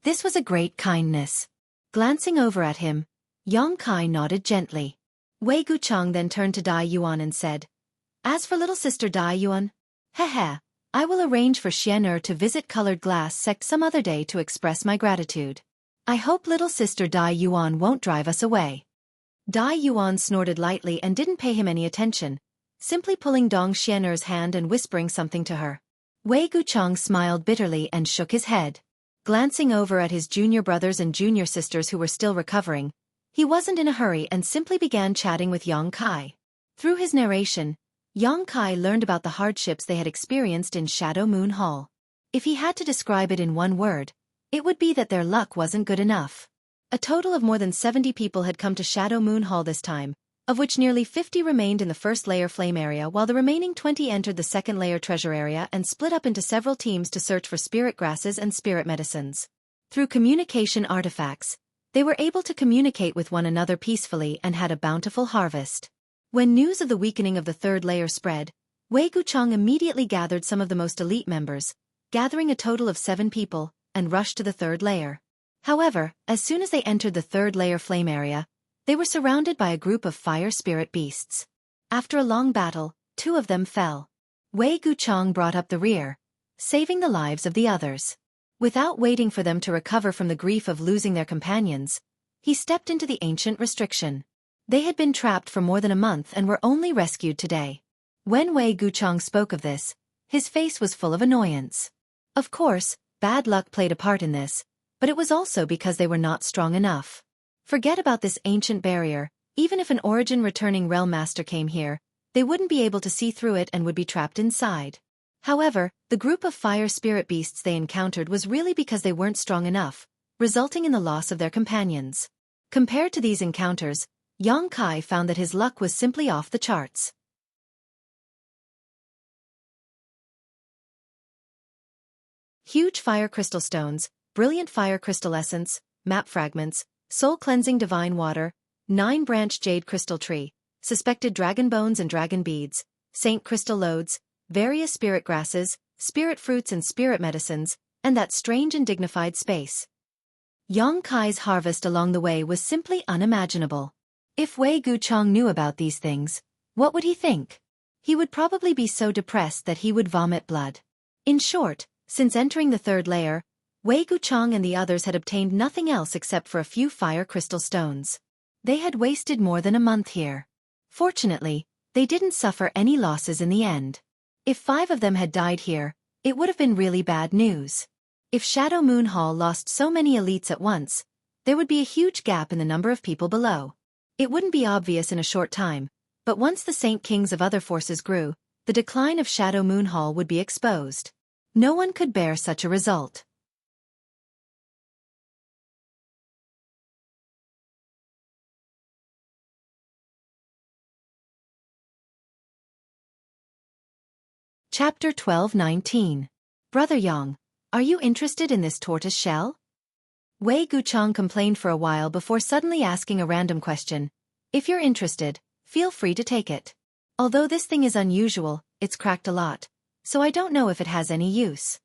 This was a great kindness. Glancing over at him, Yang Kai nodded gently. Wei Guchang then turned to Dai Yuan and said, "As for little sister Dai Yuan, I will arrange for Xian'er to visit Colored Glass Sect some other day to express my gratitude. I hope little sister Dai Yuan won't drive us away." Dai Yuan snorted lightly and didn't pay him any attention, simply pulling Dong Xian'er's hand and whispering something to her. Wei Guchang smiled bitterly and shook his head. Glancing over at his junior brothers and junior sisters who were still recovering, he wasn't in a hurry and simply began chatting with Yang Kai. Through his narration, Yang Kai learned about the hardships they had experienced in Shadow Moon Hall. If he had to describe it in one word, it would be that their luck wasn't good enough. A total of more than 70 people had come to Shadow Moon Hall this time, of which nearly 50 remained in the first layer flame area while the remaining 20 entered the second layer treasure area and split up into several teams to search for spirit grasses and spirit medicines. Through communication artifacts, they were able to communicate with one another peacefully and had a bountiful harvest. When news of the weakening of the third layer spread, Wei Guchang immediately gathered some of the most elite members, gathering a total of 7 people, and rushed to the third layer. However, as soon as they entered the third layer flame area, they were surrounded by a group of fire spirit beasts. After a long battle, 2 of them fell. Wei Guchang brought up the rear, saving the lives of the others. Without waiting for them to recover from the grief of losing their companions, he stepped into the ancient restriction. They had been trapped for more than a month and were only rescued today. When Wei Guchang spoke of this, his face was full of annoyance. Of course, bad luck played a part in this, but it was also because they were not strong enough. Forget about this ancient barrier. Even if an origin-returning realm master came here, they wouldn't be able to see through it and would be trapped inside. However, the group of fire spirit beasts they encountered was really because they weren't strong enough, resulting in the loss of their companions. Compared to these encounters, Yang Kai found that his luck was simply off the charts. Huge fire crystal stones, brilliant fire crystal essence, map fragments, soul-cleansing divine water, 9-branch jade crystal tree, suspected dragon bones and dragon beads, saint crystal lodes, various spirit grasses, spirit fruits and spirit medicines, and that strange and dignified space. Yang Kai's harvest along the way was simply unimaginable. If Wei Guchang knew about these things, what would he think? He would probably be so depressed that he would vomit blood. In short, since entering the third layer, Wei Guchang and the others had obtained nothing else except for a few fire crystal stones. They had wasted more than a month here. Fortunately, they didn't suffer any losses in the end. If 5 of them had died here, it would have been really bad news. If Shadow Moon Hall lost so many elites at once, there would be a huge gap in the number of people below. It wouldn't be obvious in a short time, but once the Saint Kings of other forces grew, the decline of Shadow Moon Hall would be exposed. No one could bear such a result. Chapter 12-19. Brother Yang, are you interested in this tortoise shell? Wei Guchang complained for a while before suddenly asking a random question. If you're interested, feel free to take it. Although this thing is unusual, it's cracked a lot, so I don't know if it has any use.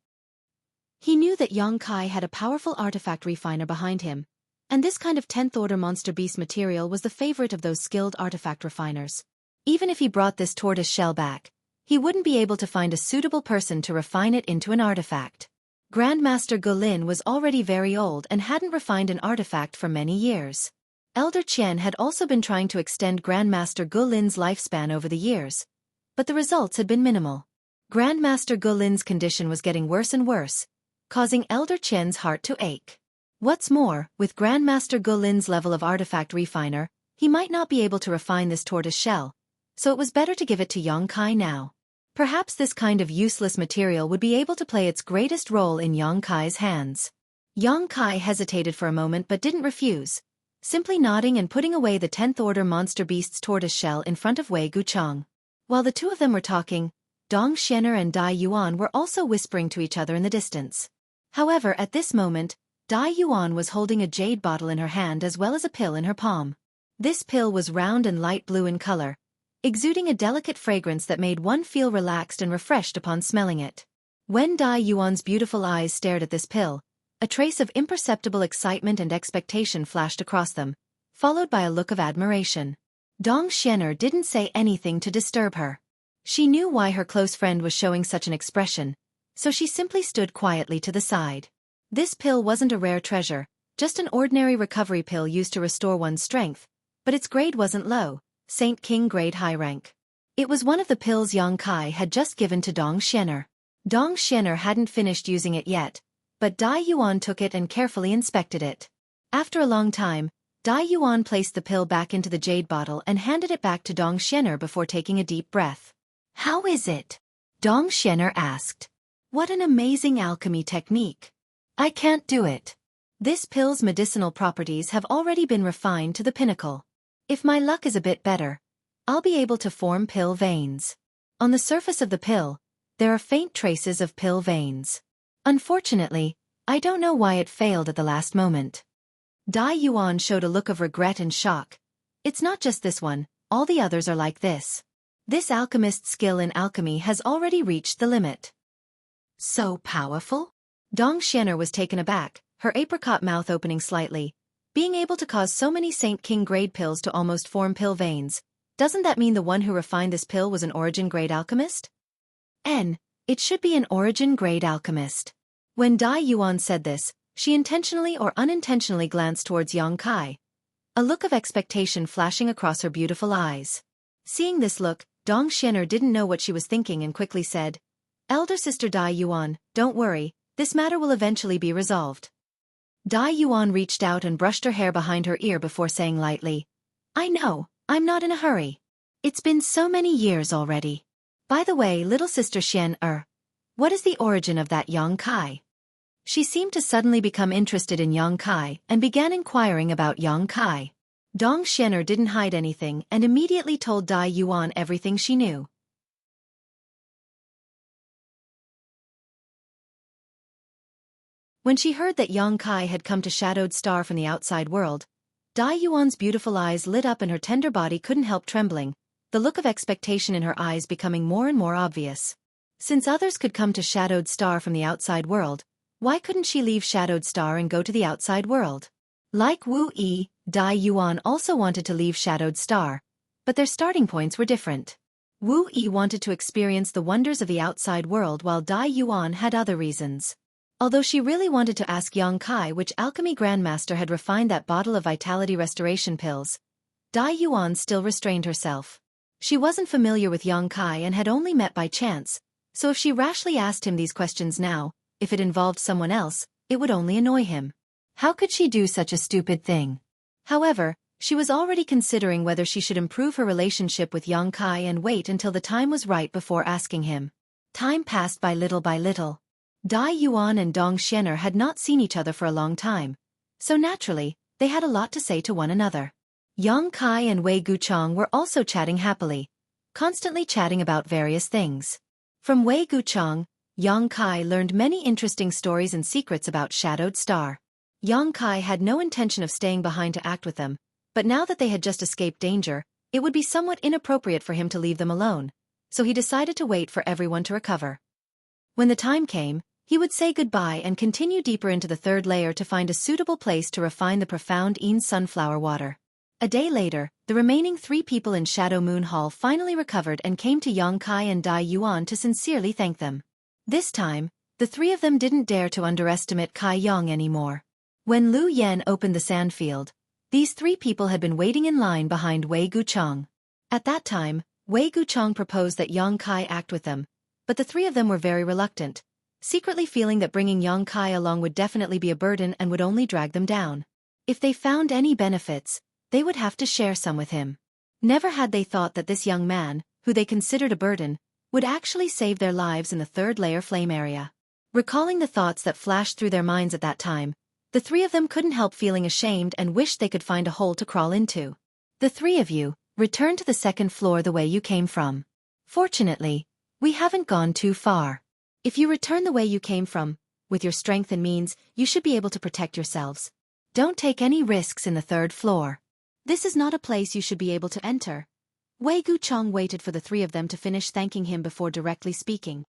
He knew that Yang Kai had a powerful artifact refiner behind him, and this kind of 10th order monster beast material was the favorite of those skilled artifact refiners. Even if he brought this tortoise shell back, he wouldn't be able to find a suitable person to refine it into an artifact. Grandmaster Gulin was already very old and hadn't refined an artifact for many years. Elder Qian had also been trying to extend Grandmaster Gulin's lifespan over the years, but the results had been minimal. Grandmaster Gulin's condition was getting worse and worse, causing Elder Qian's heart to ache. What's more, with Grandmaster Gulin's level of artifact refiner, he might not be able to refine this tortoise shell, so it was better to give it to Yang Kai now. Perhaps this kind of useless material would be able to play its greatest role in Yang Kai's hands. Yang Kai hesitated for a moment but didn't refuse, simply nodding and putting away the 10th order monster beast's tortoise shell in front of Wei Guchang. While the two of them were talking, Dong Xianer and Dai Yuan were also whispering to each other in the distance. However, at this moment, Dai Yuan was holding a jade bottle in her hand as well as a pill in her palm. This pill was round and light blue in color, exuding a delicate fragrance that made one feel relaxed and refreshed upon smelling it. When Dai Yuan's beautiful eyes stared at this pill, a trace of imperceptible excitement and expectation flashed across them, followed by a look of admiration. Dong Xianer didn't say anything to disturb her. She knew why her close friend was showing such an expression, so she simply stood quietly to the side. This pill wasn't a rare treasure, just an ordinary recovery pill used to restore one's strength, but its grade wasn't low, Saint King grade high rank. It was one of the pills Yang Kai had just given to Dong Xianer. Dong Xianer hadn't finished using it yet, but Dai Yuan took it and carefully inspected it. After a long time, Dai Yuan placed the pill back into the jade bottle and handed it back to Dong Xianer before taking a deep breath. How is it? Dong Xianer asked. What an amazing alchemy technique. I can't do it. This pill's medicinal properties have already been refined to the pinnacle. If my luck is a bit better, I'll be able to form pill veins. On the surface of the pill, there are faint traces of pill veins. Unfortunately, I don't know why it failed at the last moment. Dai Yuan showed a look of regret and shock. It's not just this one, all the others are like this. This alchemist's skill in alchemy has already reached the limit. So powerful? Dong Xianer was taken aback, her apricot mouth opening slightly. Being able to cause so many Saint King grade pills to almost form pill veins, doesn't that mean the one who refined this pill was an origin grade alchemist? It should be an origin grade alchemist. When Dai Yuan said this, she intentionally or unintentionally glanced towards Yang Kai, a look of expectation flashing across her beautiful eyes. Seeing this look, Dong Xian'er didn't know what she was thinking and quickly said, "Elder sister Dai Yuan, don't worry, this matter will eventually be resolved." Dai Yuan reached out and brushed her hair behind her ear before saying lightly, "I know, I'm not in a hurry. It's been so many years already. By the way, little sister Xian'er, what is the origin of that Yang Kai?" She seemed to suddenly become interested in Yang Kai and began inquiring about Yang Kai. Dong Xian'er didn't hide anything and immediately told Dai Yuan everything she knew. When she heard that Yang Kai had come to Shadowed Star from the outside world, Dai Yuan's beautiful eyes lit up and her tender body couldn't help trembling, the look of expectation in her eyes becoming more and more obvious. Since others could come to Shadowed Star from the outside world, why couldn't she leave Shadowed Star and go to the outside world? Like Wu Yi, Dai Yuan also wanted to leave Shadowed Star, but their starting points were different. Wu Yi wanted to experience the wonders of the outside world while Dai Yuan had other reasons. Although she really wanted to ask Yang Kai which alchemy grandmaster had refined that bottle of vitality restoration pills, Dai Yuan still restrained herself. She wasn't familiar with Yang Kai and had only met by chance, so if she rashly asked him these questions now, if it involved someone else, it would only annoy him. How could she do such a stupid thing? However, she was already considering whether she should improve her relationship with Yang Kai and wait until the time was right before asking him. Time passed by little by little. Dai Yuan and Dong Xian'er had not seen each other for a long time, so naturally, they had a lot to say to one another. Yang Kai and Wei Guchang were also chatting happily, constantly chatting about various things. From Wei Guchang, Yang Kai learned many interesting stories and secrets about Shadowed Star. Yang Kai had no intention of staying behind to act with them, but now that they had just escaped danger, it would be somewhat inappropriate for him to leave them alone, so he decided to wait for everyone to recover. When the time came, he would say goodbye and continue deeper into the third layer to find a suitable place to refine the profound Yin sunflower water. A day later, the remaining 3 people in Shadow Moon Hall finally recovered and came to Yang Kai and Dai Yuan to sincerely thank them. This time, the 3 of them didn't dare to underestimate Kai Yang anymore. When Lu Yan opened the sandfield, these 3 people had been waiting in line behind Wei Guchang. At that time, Wei Guchang proposed that Yang Kai act with them, but the 3 of them were very reluctant, secretly feeling that bringing Yang Kai along would definitely be a burden and would only drag them down. If they found any benefits, they would have to share some with him. Never had they thought that this young man, who they considered a burden, would actually save their lives in the third layer flame area. Recalling the thoughts that flashed through their minds at that time, the 3 of them couldn't help feeling ashamed and wished they could find a hole to crawl into. The 3 of you, return to the 2nd floor the way you came from. Fortunately, we haven't gone too far. If you return the way you came from, with your strength and means, you should be able to protect yourselves. Don't take any risks in the 3rd floor. This is not a place you should be able to enter. Wei Guchang waited for the 3 of them to finish thanking him before directly speaking.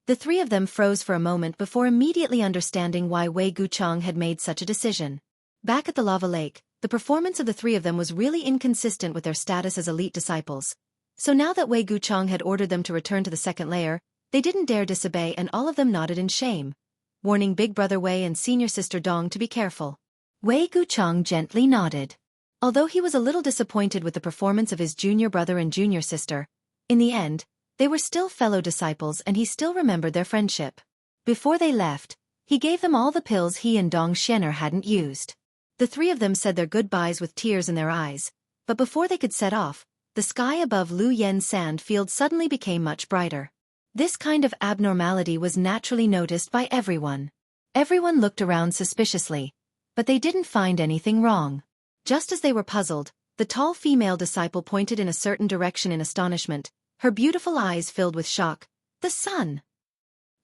The 3 of them froze for a moment before immediately understanding why Wei Guchang had made such a decision. Back at the lava lake, the performance of the 3 of them was really inconsistent with their status as elite disciples. So now that Wei Guchang had ordered them to return to the 2nd layer, they didn't dare disobey and all of them nodded in shame, warning Big Brother Wei and Senior Sister Dong to be careful. Wei Guchang gently nodded. Although he was a little disappointed with the performance of his junior brother and junior sister, in the end, they were still fellow disciples and he still remembered their friendship. Before they left, he gave them all the pills he and Dong Xian'er hadn't used. The 3 of them said their goodbyes with tears in their eyes, but before they could set off, the sky above Lu Yen's sand field suddenly became much brighter. This kind of abnormality was naturally noticed by everyone. Everyone looked around suspiciously, but they didn't find anything wrong. Just as they were puzzled, the tall female disciple pointed in a certain direction in astonishment, her beautiful eyes filled with shock. The sun!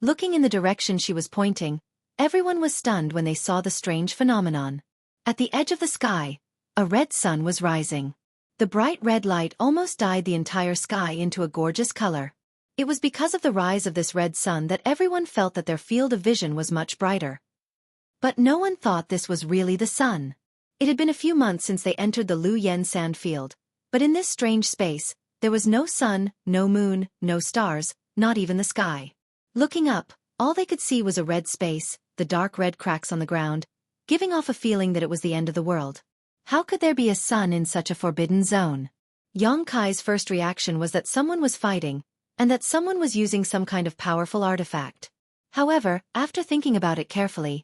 Looking in the direction she was pointing, everyone was stunned when they saw the strange phenomenon. At the edge of the sky, a red sun was rising. The bright red light almost dyed the entire sky into a gorgeous color. It was because of the rise of this red sun that everyone felt that their field of vision was much brighter. But no one thought this was really the sun. It had been a few months since they entered the Lu Yen sand field, But in this strange space, there was no sun, no moon, no stars, not even the sky. Looking up, all they could see was a red space, the dark red cracks on the ground, giving off a feeling that it was the end of the world. How could there be a sun in such a forbidden zone? Kai's first reaction was that someone was fighting, and that someone was using some kind of powerful artifact. However, after thinking about it carefully,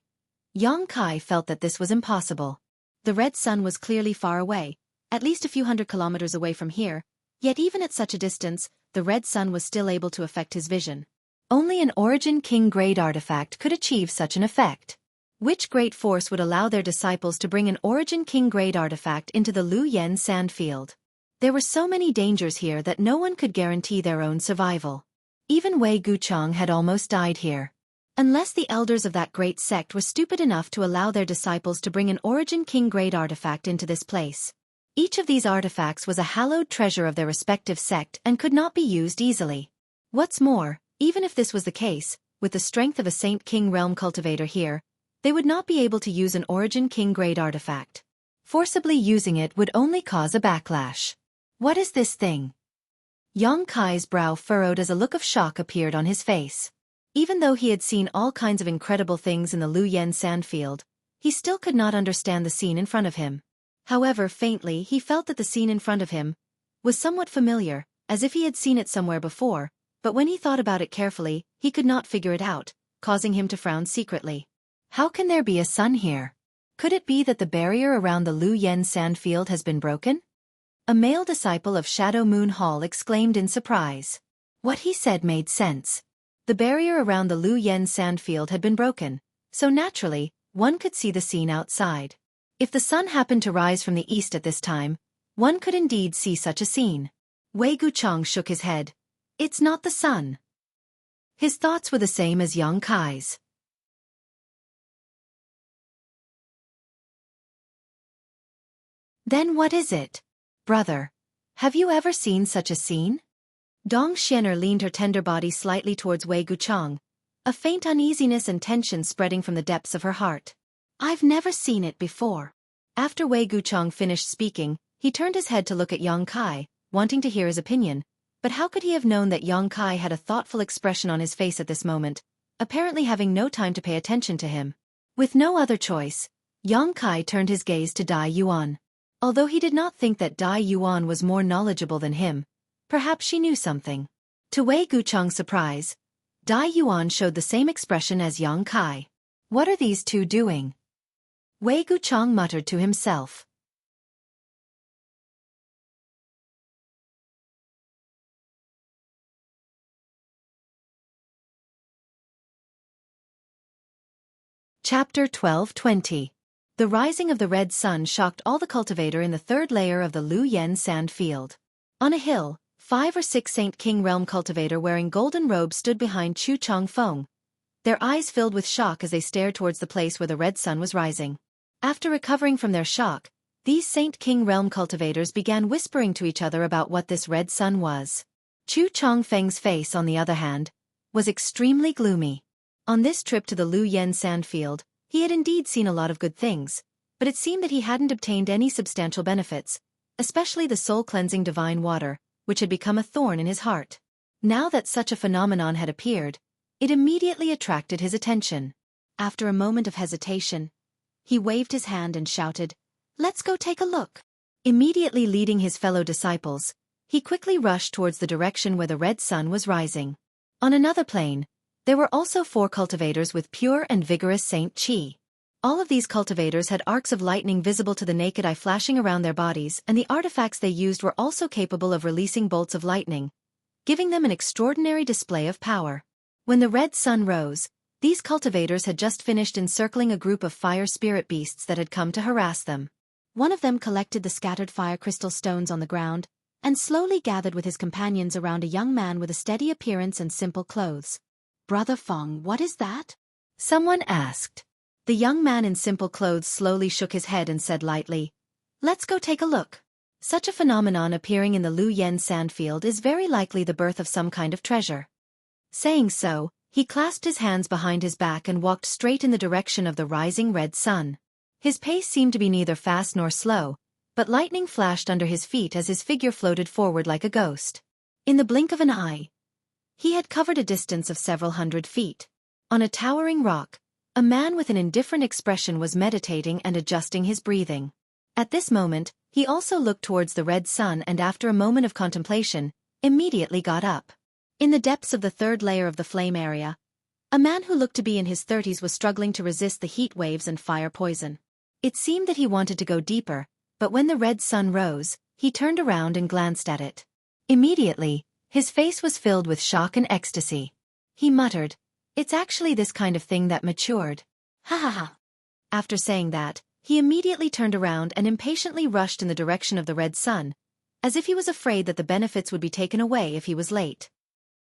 Kai felt that this was impossible. The red sun was clearly far away, at least a few hundred kilometers away from here, yet even at such a distance, the red sun was still able to affect his vision. Only an Origin King-grade artifact could achieve such an effect. Which great force would allow their disciples to bring an Origin King-grade artifact into the Lu Yen sandfield? There were so many dangers here that no one could guarantee their own survival. Even Wei Guchang had almost died here. Unless the elders of that great sect were stupid enough to allow their disciples to bring an Origin King-grade artifact into this place. Each of these artifacts was a hallowed treasure of their respective sect and could not be used easily. What's more, even if this was the case, with the strength of a Saint King Realm cultivator here, they would not be able to use an Origin King-grade artifact. Forcibly using it would only cause a backlash. What is this thing? Kai's brow furrowed as a look of shock appeared on his face. Even though he had seen all kinds of incredible things in the Lu Yen sandfield, he still could not understand the scene in front of him. However, faintly he felt that the scene in front of him was somewhat familiar, as if he had seen it somewhere before, but when he thought about it carefully, he could not figure it out, causing him to frown secretly. How can there be a sun here? Could it be that the barrier around the Lu Yen sandfield has been broken? A male disciple of Shadow Moon Hall exclaimed in surprise. What he said made sense. The barrier around the Lu Yen sandfield had been broken, so naturally, one could see the scene outside. If the sun happened to rise from the east at this time, one could indeed see such a scene. Wei Guchang shook his head. It's not the sun. His thoughts were the same as Kai's. Then what is it? Brother, have you ever seen such a scene? Dong Xianer leaned her tender body slightly towards Wei Guchang, a faint uneasiness and tension spreading from the depths of her heart. I've never seen it before. After Wei Guchang finished speaking, he turned his head to look at Kai, wanting to hear his opinion, but how could he have known that Kai had a thoughtful expression on his face at this moment, apparently having no time to pay attention to him? With no other choice, Kai turned his gaze to Dai Yuan. Although he did not think that Dai Yuan was more knowledgeable than him, perhaps she knew something. To Wei Guchang's surprise, Dai Yuan showed the same expression as Kai. What are these two doing? Wei Guchang muttered to himself. Chapter 12:20. The rising of the red sun shocked all the cultivator in the third layer of the Lu Yen sand field. On a hill, 5 or 6 Saint King Realm cultivator wearing golden robes stood behind Chu Chong Feng, their eyes filled with shock as they stared towards the place where the red sun was rising. After recovering from their shock, these Saint King Realm cultivators began whispering to each other about what this red sun was. Chu Chong Feng's face, on the other hand, was extremely gloomy. On this trip to the Lu Yen sandfield, he had indeed seen a lot of good things, but it seemed that he hadn't obtained any substantial benefits, especially the soul-cleansing divine water, which had become a thorn in his heart. Now that such a phenomenon had appeared, it immediately attracted his attention. After a moment of hesitation, he waved his hand and shouted, "Let's go take a look." Immediately leading his fellow disciples, he quickly rushed towards the direction where the red sun was rising. On another plane, there were also 4 cultivators with pure and vigorous Saint Qi. All of these cultivators had arcs of lightning visible to the naked eye flashing around their bodies, and the artifacts they used were also capable of releasing bolts of lightning, giving them an extraordinary display of power. When the red sun rose, these cultivators had just finished encircling a group of fire spirit beasts that had come to harass them. One of them collected the scattered fire crystal stones on the ground, and slowly gathered with his companions around a young man with a steady appearance and simple clothes. "Brother Feng, what is that?" someone asked. The young man in simple clothes slowly shook his head and said lightly, "Let's go take a look." Such a phenomenon appearing in the Lu Yen sandfield is very likely the birth of some kind of treasure. Saying so, he clasped his hands behind his back and walked straight in the direction of the rising red sun. His pace seemed to be neither fast nor slow, but lightning flashed under his feet as his figure floated forward like a ghost. In the blink of an eye, he had covered a distance of several hundred feet. On a towering rock, a man with an indifferent expression was meditating and adjusting his breathing. At this moment, he also looked towards the red sun and after a moment of contemplation, immediately got up. In the depths of the third layer of the flame area, a man who looked to be in his 30s was struggling to resist the heat waves and fire poison. It seemed that he wanted to go deeper, but when the red sun rose, he turned around and glanced at it. Immediately, his face was filled with shock and ecstasy. He muttered, "It's actually this kind of thing that matured. Ha ha ha." After saying that, he immediately turned around and impatiently rushed in the direction of the red sun, as if he was afraid that the benefits would be taken away if he was late.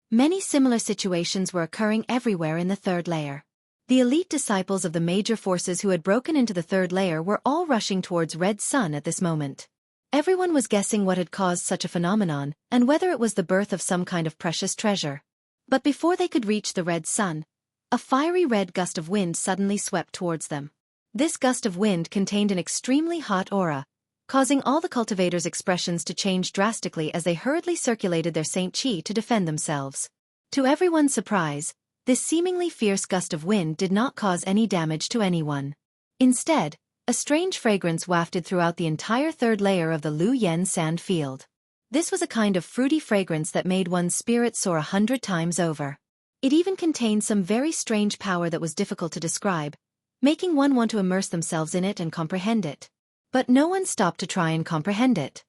Many similar situations were occurring everywhere in the third layer. The elite disciples of the major forces who had broken into the third layer were all rushing towards Red Sun at this moment. Everyone was guessing what had caused such a phenomenon, and whether it was the birth of some kind of precious treasure. But before they could reach the Red Sun, a fiery red gust of wind suddenly swept towards them. This gust of wind contained an extremely hot aura, causing all the cultivators' expressions to change drastically as they hurriedly circulated their Saint Chi to defend themselves. To everyone's surprise, this seemingly fierce gust of wind did not cause any damage to anyone. Instead, a strange fragrance wafted throughout the entire third layer of the Lu Yen sand field. This was a kind of fruity fragrance that made one's spirit soar 100 times over. It even contained some very strange power that was difficult to describe, making one want to immerse themselves in it and comprehend it. But no one stopped to try and comprehend it.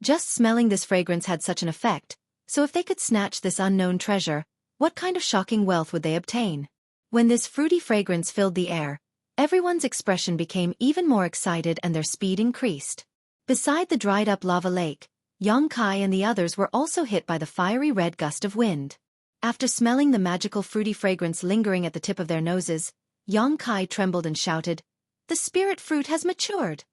Just smelling this fragrance had such an effect, so if they could snatch this unknown treasure, what kind of shocking wealth would they obtain? When this fruity fragrance filled the air, everyone's expression became even more excited and their speed increased. Beside the dried-up lava lake, Yang Kai and the others were also hit by the fiery red gust of wind. After smelling the magical fruity fragrance lingering at the tip of their noses, Yang Kai trembled and shouted, "The spirit fruit has matured!"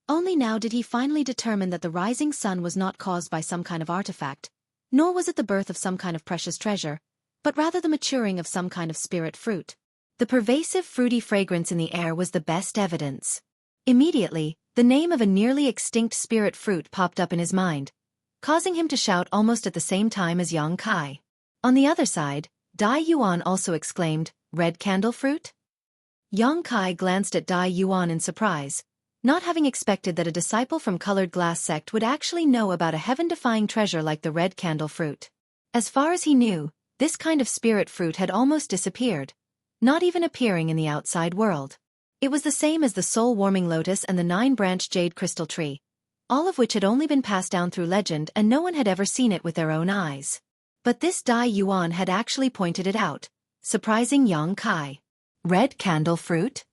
Only now did he finally determine that the rising sun was not caused by some kind of artifact, nor was it the birth of some kind of precious treasure, but rather the maturing of some kind of spirit fruit. The pervasive fruity fragrance in the air was the best evidence. Immediately, the name of a nearly extinct spirit fruit popped up in his mind, causing him to shout almost at the same time as Yang Kai. On the other side, Dai Yuan also exclaimed, "Red candle fruit?" Yang Kai glanced at Dai Yuan in surprise, not having expected that a disciple from Colored Glass sect would actually know about a heaven-defying treasure like the red candle fruit. As far as he knew, this kind of spirit fruit had almost disappeared, not even appearing in the outside world. It was the same as the soul-warming lotus and the 9-branched jade crystal tree, all of which had only been passed down through legend and no one had ever seen it with their own eyes. But this Dai Yuan had actually pointed it out, surprising Yang Kai. Red candle fruit?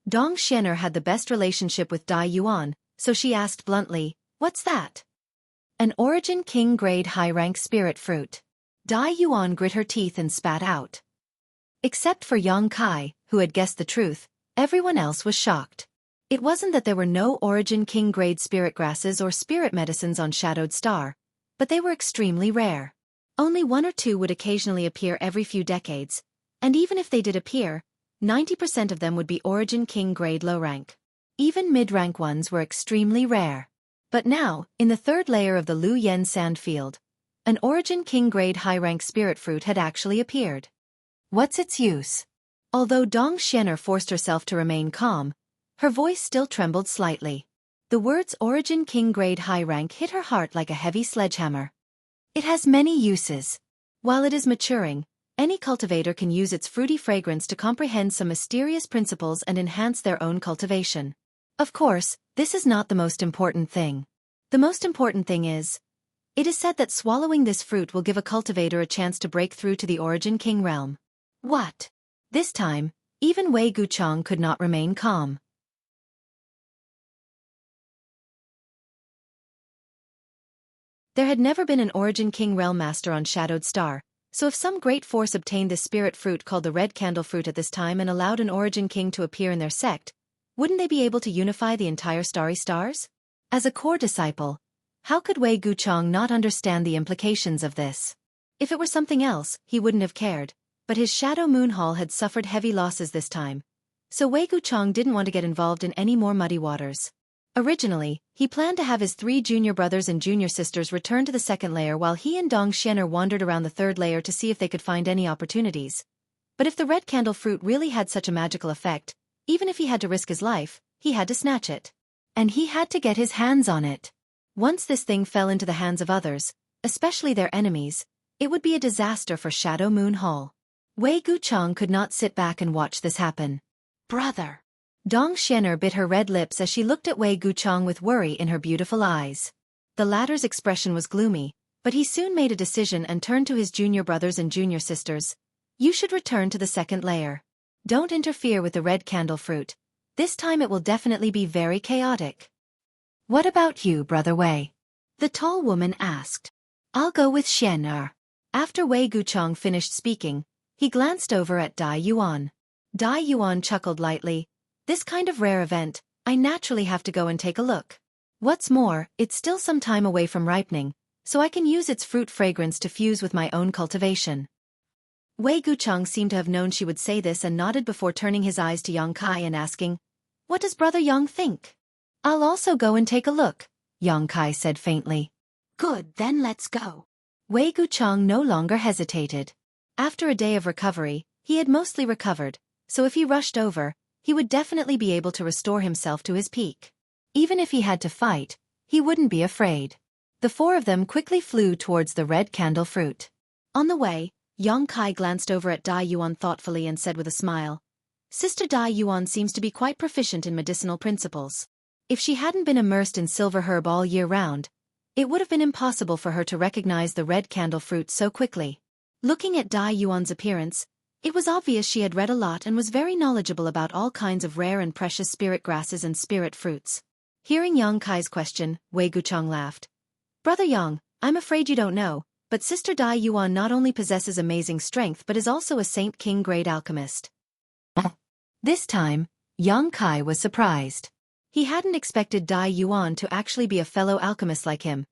Dong Xian'er had the best relationship with Dai Yuan, so she asked bluntly, "What's that?" "An Origin King grade high-rank spirit fruit." Dai Yuan grit her teeth and spat out. Except for Yang Kai, who had guessed the truth, everyone else was shocked. It wasn't that there were no Origin King grade spirit grasses or spirit medicines on Shadowed Star, but they were extremely rare. Only one or two would occasionally appear every few decades, and even if they did appear, 90% of them would be Origin King grade low rank. Even mid-rank ones were extremely rare. But now, in the third layer of the Lu Yen sand field, an Origin King grade high-rank spirit fruit had actually appeared. What's its use? Although Dong Xian'er forced herself to remain calm, her voice still trembled slightly. The words Origin King grade high rank hit her heart like a heavy sledgehammer. It has many uses. While it is maturing, any cultivator can use its fruity fragrance to comprehend some mysterious principles and enhance their own cultivation. Of course, this is not the most important thing. The most important thing is, it is said that swallowing this fruit will give a cultivator a chance to break through to the Origin King realm. What? This time, even Wei Guchang could not remain calm. There had never been an Origin King realm master on Shadowed Star, so if some great force obtained this spirit fruit called the red candle fruit at this time and allowed an Origin King to appear in their sect, wouldn't they be able to unify the entire starry stars? As a core disciple, how could Wei Guchang not understand the implications of this? If it were something else, he wouldn't have cared, but his Shadow Moon Hall had suffered heavy losses this time, so Wei Guchang didn't want to get involved in any more muddy waters. Originally, he planned to have his 3 junior brothers and junior sisters return to the second layer while he and Dong Xian'er wandered around the third layer to see if they could find any opportunities. But if the red candle fruit really had such a magical effect, even if he had to risk his life, he had to snatch it. And he had to get his hands on it. Once this thing fell into the hands of others, especially their enemies, it would be a disaster for Shadow Moon Hall. Wei Guchang could not sit back and watch this happen. Brother! Dong Xian'er bit her red lips as she looked at Wei Guchang with worry in her beautiful eyes. The latter's expression was gloomy, but he soon made a decision and turned to his junior brothers and junior sisters. You should return to the second layer. Don't interfere with the red candle fruit. This time it will definitely be very chaotic. What about you, Brother Wei? The tall woman asked. I'll go with Xian'er. After Wei Guchang finished speaking, he glanced over at Dai Yuan. Dai Yuan chuckled lightly. This kind of rare event, I naturally have to go and take a look. What's more, it's still some time away from ripening, so I can use its fruit fragrance to fuse with my own cultivation. Wei Guchang seemed to have known she would say this and nodded before turning his eyes to Yang Kai and asking, What does Brother Yang think? I'll also go and take a look, Yang Kai said faintly. Good, then let's go. Wei Guchang no longer hesitated. After a day of recovery, he had mostly recovered, so if he rushed over, he would definitely be able to restore himself to his peak. Even if he had to fight, he wouldn't be afraid. The 4 of them quickly flew towards the red candle fruit. On the way, Yang Kai glanced over at Dai Yuan thoughtfully and said with a smile, Sister Dai Yuan seems to be quite proficient in medicinal principles. If she hadn't been immersed in silver herb all year round, it would have been impossible for her to recognize the red candle fruit so quickly. Looking at Dai Yuan's appearance, it was obvious she had read a lot and was very knowledgeable about all kinds of rare and precious spirit grasses and spirit fruits. Hearing Yang Kai's question, Wei Guchang laughed. Brother Yang, I'm afraid you don't know, but Sister Dai Yuan not only possesses amazing strength but is also a Saint King grade alchemist. This time, Yang Kai was surprised. He hadn't expected Dai Yuan to actually be a fellow alchemist like him,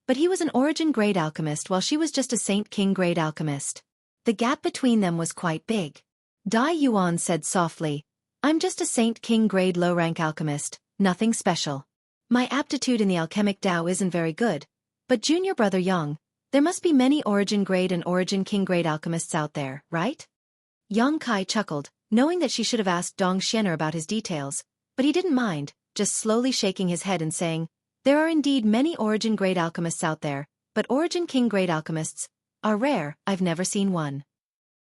but he was an origin grade alchemist while she was just a Saint King grade alchemist. The gap between them was quite big. Dai Yuan said softly, I'm just a Saint King grade low-rank alchemist, nothing special. My aptitude in the alchemic Tao isn't very good, but Junior Brother Yang, there must be many origin grade and origin king grade alchemists out there, right? Yang Kai chuckled, knowing that she should have asked Dong Xian'er about his details, but he didn't mind, just slowly shaking his head and saying, There are indeed many origin grade alchemists out there, but origin king grade alchemists are rare. I've never seen one.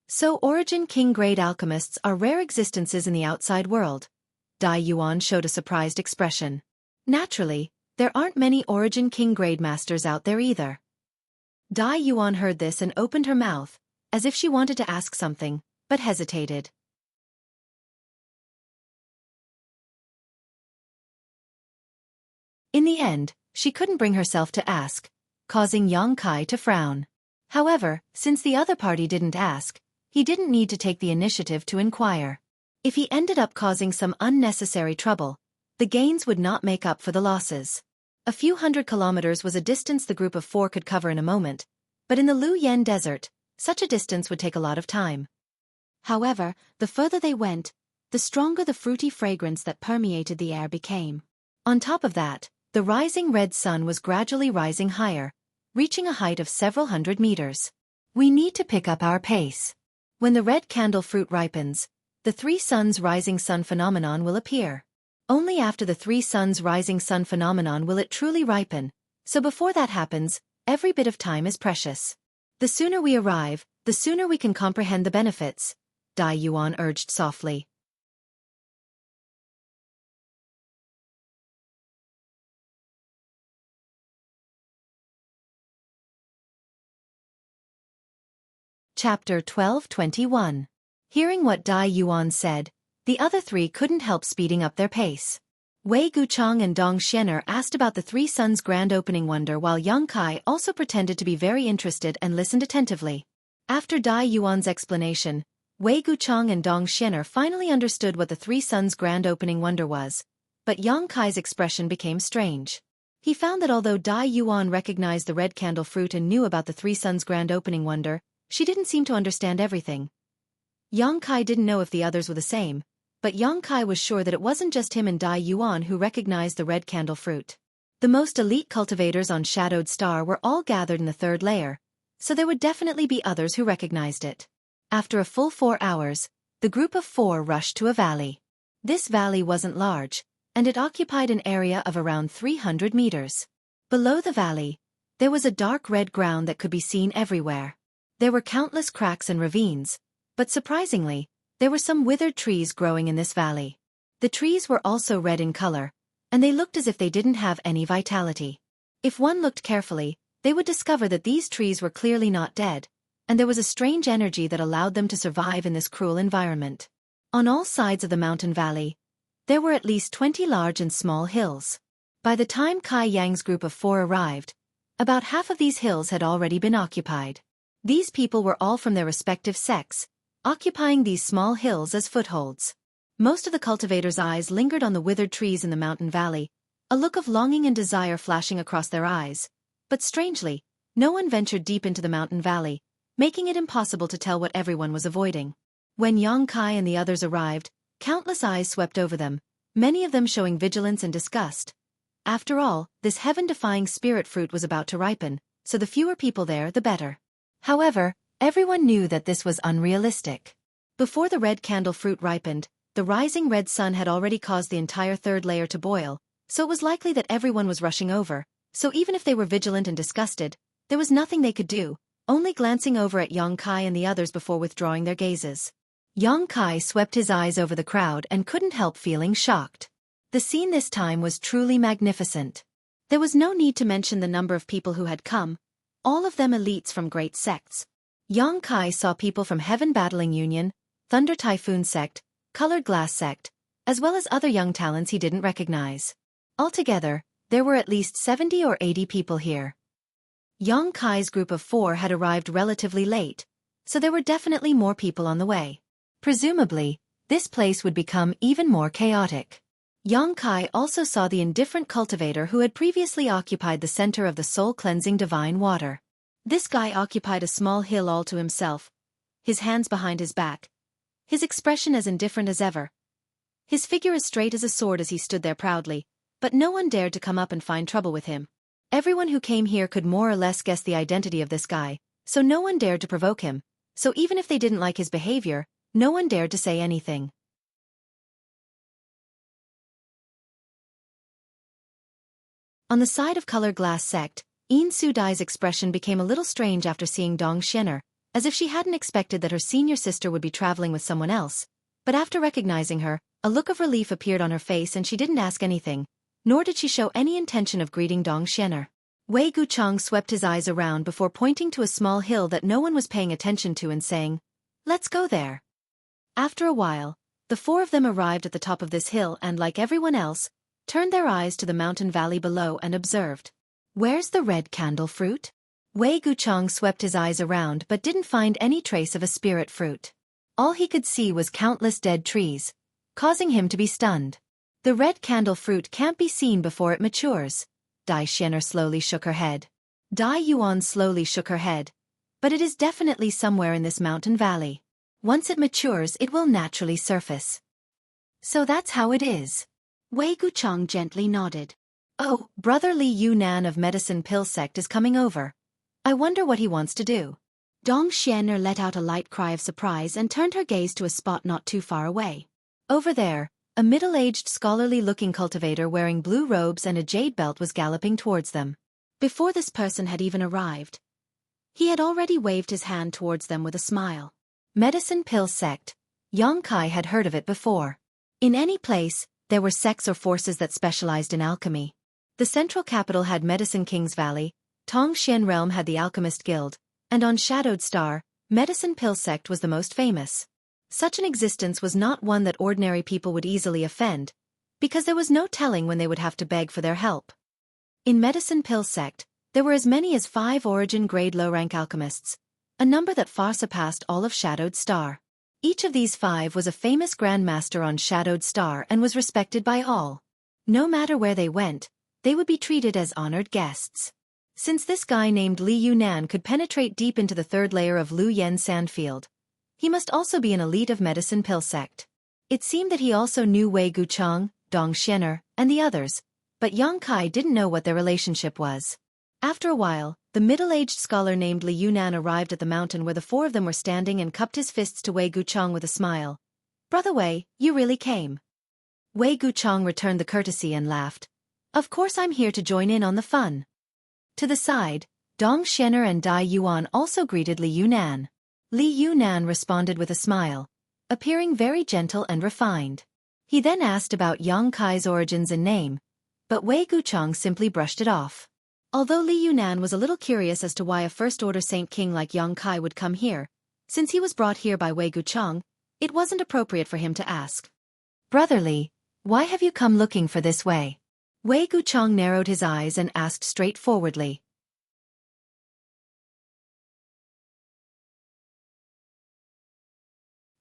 So origin king grade alchemists are rare existences in the outside world. Dai Yuan showed a surprised expression. Naturally, there aren't many origin king grade masters out there either. Dai Yuan heard this and opened her mouth, as if she wanted to ask something, but hesitated. In the end, she couldn't bring herself to ask, causing Yang Kai to frown. However, since the other party didn't ask, he didn't need to take the initiative to inquire. If he ended up causing some unnecessary trouble, the gains would not make up for the losses. A few 100 kilometers was a distance the group of 4 could cover in a moment, but in the Lu Yen Desert, such a distance would take a lot of time. However, the further they went, the stronger the fruity fragrance that permeated the air became. On top of that, the rising red sun was gradually rising higher, reaching a height of several hundred meters. We need to pick up our pace. When the red candle fruit ripens, the 3 suns rising sun phenomenon will appear. Only after the 3 suns rising sun phenomenon will it truly ripen, so before that happens, every bit of time is precious. The sooner we arrive, the sooner we can comprehend the benefits, Dai Yuan urged softly. Chapter 12:21. Hearing what Dai Yuan said, the other 3 couldn't help speeding up their pace. Wei Guchang and Dong Xian'er asked about the 3 suns' grand opening wonder while Yang Kai also pretended to be very interested and listened attentively. After Dai Yuan's explanation, Wei Guchang and Dong Xian'er finally understood what the 3 suns' grand opening wonder was, but Yang Kai's expression became strange. He found that although Dai Yuan recognized the red candle fruit and knew about the 3 suns' grand opening wonder, she didn't seem to understand everything, Yang Kai didn't know if the others were the same, but Yang Kai was sure that it wasn't just him and Dai Yuan who recognized the red candle fruit. The most elite cultivators on Shadowed Star were all gathered in the third layer, so there would definitely be others who recognized it. After a full 4 hours, the group of 4 rushed to a valley. This valley wasn't large, and it occupied an area of around 300 meters. Below the valley, there was a dark red ground that could be seen everywhere. There were countless cracks and ravines, but surprisingly, there were some withered trees growing in this valley. The trees were also red in color, and they looked as if they didn't have any vitality. If one looked carefully, they would discover that these trees were clearly not dead, and there was a strange energy that allowed them to survive in this cruel environment. On all sides of the mountain valley, there were at least 20 large and small hills. By the time Kai Yang's group of 4 arrived, about half of these hills had already been occupied. These people were all from their respective sects, occupying these small hills as footholds. Most of the cultivators' eyes lingered on the withered trees in the mountain valley, a look of longing and desire flashing across their eyes. But strangely, no one ventured deep into the mountain valley, making it impossible to tell what everyone was avoiding. When Yang Kai and the others arrived, countless eyes swept over them, many of them showing vigilance and disgust. After all, this heaven-defying spirit fruit was about to ripen, so the fewer people there, the better. However, everyone knew that this was unrealistic. Before the red candle fruit ripened, the rising red sun had already caused the entire third layer to boil, so it was likely that everyone was rushing over, so even if they were vigilant and disgusted, there was nothing they could do, only glancing over at Yang Kai and the others before withdrawing their gazes. Yang Kai swept his eyes over the crowd and couldn't help feeling shocked. The scene this time was truly magnificent. There was no need to mention the number of people who had come, all of them elites from great sects. Yang Kai saw people from Heaven Battling Union, Thunder Typhoon Sect, Colored Glass Sect, as well as other young talents he didn't recognize. Altogether, there were at least 70 or 80 people here. Yang Kai's group of 4 had arrived relatively late, so there were definitely more people on the way. Presumably, this place would become even more chaotic. Yang Kai also saw the indifferent cultivator who had previously occupied the center of the soul-cleansing divine water. This guy occupied a small hill all to himself, his hands behind his back, his expression as indifferent as ever. His figure as straight as a sword as he stood there proudly, but no one dared to come up and find trouble with him. Everyone who came here could more or less guess the identity of this guy, so no one dared to provoke him, so even if they didn't like his behavior, no one dared to say anything. On the side of Colored Glass Sect, Yin Su Dai's expression became a little strange after seeing Dong Xianer, as if she hadn't expected that her senior sister would be traveling with someone else, but after recognizing her, a look of relief appeared on her face and she didn't ask anything, nor did she show any intention of greeting Dong Xianer. Wei Guchang swept his eyes around before pointing to a small hill that no one was paying attention to and saying, "Let's go there." After a while, the 4 of them arrived at the top of this hill and, like everyone else, turned their eyes to the mountain valley below and observed. "Where's the red candle fruit?" Wei Guchang swept his eyes around but didn't find any trace of a spirit fruit. All he could see was countless dead trees, causing him to be stunned. "The red candle fruit can't be seen before it matures." Dai Xianer slowly shook her head. Dai Yuan slowly shook her head. "But it is definitely somewhere in this mountain valley. Once it matures, it will naturally surface." "So that's how it is." Wei Guchang gently nodded. "Oh, Brother Li Yunan of Medicine Pill Sect is coming over. I wonder what he wants to do." Dong Xianer let out a light cry of surprise and turned her gaze to a spot not too far away. Over there, a middle-aged scholarly-looking cultivator wearing blue robes and a jade belt was galloping towards them. Before this person had even arrived, he had already waved his hand towards them with a smile. Medicine Pill Sect. Yang Kai had heard of it before. In any place, there were sects or forces that specialized in alchemy. The central capital had Medicine King's Valley, Tongxian Realm had the Alchemist Guild, and on Shadowed Star, Medicine Pill Sect was the most famous. Such an existence was not one that ordinary people would easily offend, because there was no telling when they would have to beg for their help. In Medicine Pill Sect, there were as many as 5 origin-grade low-rank alchemists, a number that far surpassed all of Shadowed Star. Each of these 5 was a famous grandmaster on Shadowed Star and was respected by all. No matter where they went, they would be treated as honored guests. Since this guy named Li Yunan could penetrate deep into the third layer of Lu Yen Sandfield, He must also be an elite of medicine pill sect. It seemed that he also knew Wei Guchang, Dong Xianer, and the others, but Yang Kai didn't know what their relationship was. After a while, the middle-aged scholar named Li Yunan arrived at the mountain where the four of them were standing and cupped his fists to Wei Guchang with a smile. "Brother Wei, you really came." Wei Guchang returned the courtesy and laughed. "Of course I'm here to join in on the fun." To the side, Dong Xianer and Dai Yuan also greeted Li Yunan. Li Yunan responded with a smile, appearing very gentle and refined. He then asked about Yang Kai's origins and name, but Wei Guchang simply brushed it off. Although Li Yunan was a little curious as to why a first-order Saint King like Yang Kai would come here, since he was brought here by Wei Guchang, it wasn't appropriate for him to ask. "Brother Li, why have you come looking for this way?" Wei Guchang narrowed his eyes and asked straightforwardly.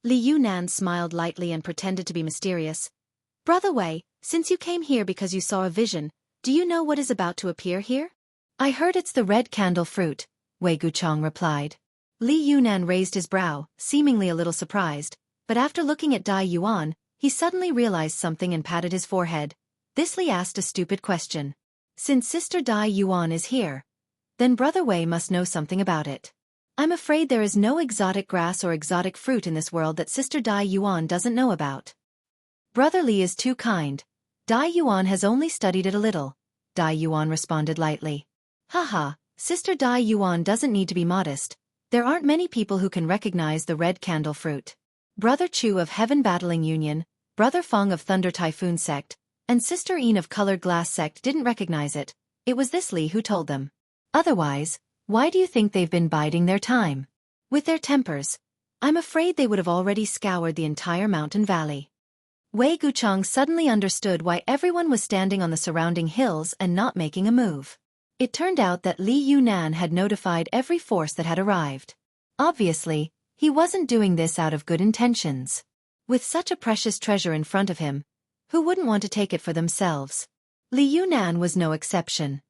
Li Yunan smiled lightly and pretended to be mysterious. "Brother Wei, since you came here because you saw a vision, do you know what is about to appear here?" "I heard it's the red candle fruit," Wei Guchang replied. Li Yunan raised his brow, seemingly a little surprised, but after looking at Dai Yuan, he suddenly realized something and patted his forehead. This Li asked a stupid question. "Since Sister Dai Yuan is here, then Brother Wei must know something about it. I'm afraid there is no exotic grass or exotic fruit in this world that Sister Dai Yuan doesn't know about." "Brother Li is too kind. Dai Yuan has only studied it a little," Dai Yuan responded lightly. "Haha, Sister Dai Yuan doesn't need to be modest. There aren't many people who can recognize the red candle fruit. Brother Chu of Heaven Battling Union, Brother Feng of Thunder Typhoon Sect, and Sister Een of Colored Glass Sect didn't recognize it. It was this Li who told them. Otherwise, why do you think they've been biding their time? With their tempers, I'm afraid they would have already scoured the entire mountain valley." Wei Guchang suddenly understood why everyone was standing on the surrounding hills and not making a move. It turned out that Li Yunan had notified every force that had arrived. Obviously, he wasn't doing this out of good intentions. With such a precious treasure in front of him, who wouldn't want to take it for themselves? Li Yunan was no exception.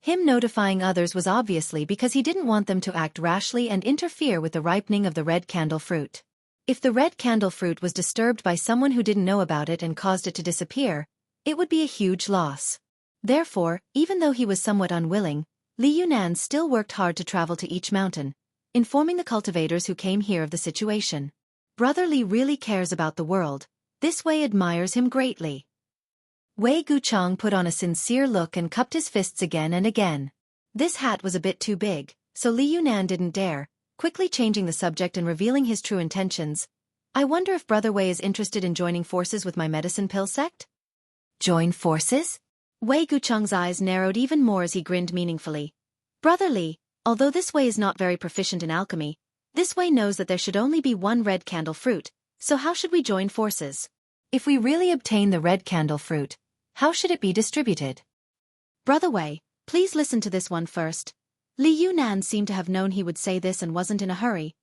Him notifying others was obviously because he didn't want them to act rashly and interfere with the ripening of the red candle fruit. If the red candle fruit was disturbed by someone who didn't know about it and caused it to disappear, it would be a huge loss. Therefore, even though he was somewhat unwilling, Li Yunan still worked hard to travel to each mountain, informing the cultivators who came here of the situation. Brother Li really cares about the world. This Wei admires him greatly. Wei Guchang put on a sincere look and cupped his fists again and again. This hat was a bit too big, so Li Yunan didn't dare, quickly changing the subject and revealing his true intentions. "I wonder if Brother Wei is interested in joining forces with my medicine pill sect?" "Join forces?" Wei Guchang's eyes narrowed even more as he grinned meaningfully. "Brother Li, although this Wei is not very proficient in alchemy, this Wei knows that there should only be one red candle fruit, so how should we join forces? If we really obtain the red candle fruit, how should it be distributed?" "Brother Wei, please listen to this one first." Li Yunan seemed to have known he would say this and wasn't in a hurry.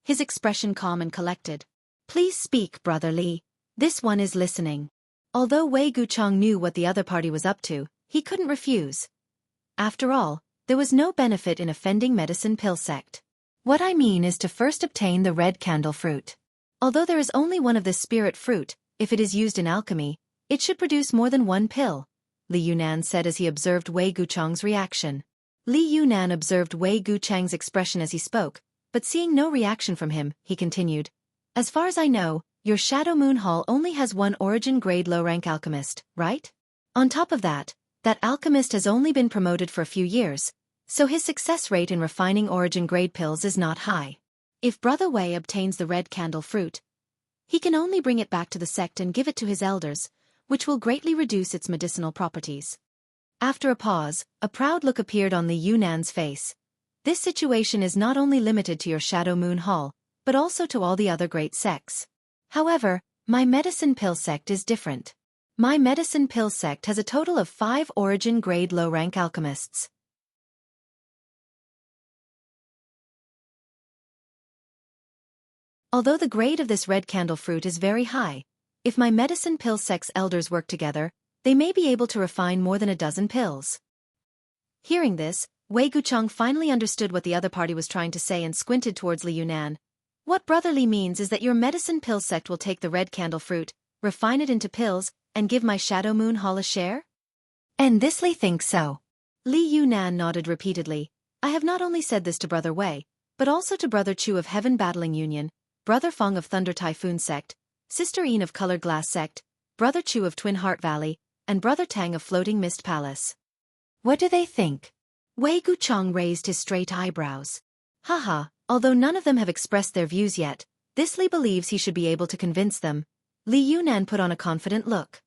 His expression calm and collected. "Please speak, Brother Li. This one is listening." Although Wei Guchang knew what the other party was up to, he couldn't refuse. After all, there was no benefit in offending medicine pill sect. "What I mean is to first obtain the red candle fruit. Although there is only one of this spirit fruit, if it is used in alchemy, it should produce more than one pill," Li Yunan said as he observed Wei Guchang's reaction. Li Yunan observed Wei Guchang's expression as he spoke, but seeing no reaction from him, he continued. "As far as I know, your Shadow Moon Hall only has one origin-grade low-rank alchemist, right? On top of that, that alchemist has only been promoted for a few years, so his success rate in refining origin-grade pills is not high. If Brother Wei obtains the red candle fruit, he can only bring it back to the sect and give it to his elders, which will greatly reduce its medicinal properties." After a pause, a proud look appeared on Li Yunan's face. "This situation is not only limited to your Shadow Moon Hall, but also to all the other great sects. However, my medicine pill sect is different. My medicine pill sect has a total of 5 origin-grade low-rank alchemists. Although the grade of this red candle fruit is very high, if my medicine pill sect's elders work together, they may be able to refine more than a dozen pills." Hearing this, Wei Guchang finally understood what the other party was trying to say and squinted towards Li Yunan. What Brother Li means is that your medicine pill sect will take the red candle fruit, refine it into pills, and give my Shadow Moon Hall a share? And this Li thinks so. Li Yunan nodded repeatedly. I have not only said this to Brother Wei, but also to Brother Chu of Heaven Battling Union, Brother Feng of Thunder Typhoon Sect, Sister Yin of Colored Glass Sect, Brother Chu of Twin Heart Valley, and Brother Tang of Floating Mist Palace. What do they think? Wei Guchang raised his straight eyebrows. Haha, although none of them have expressed their views yet, this Li believes he should be able to convince them. Li Yunan put on a confident look.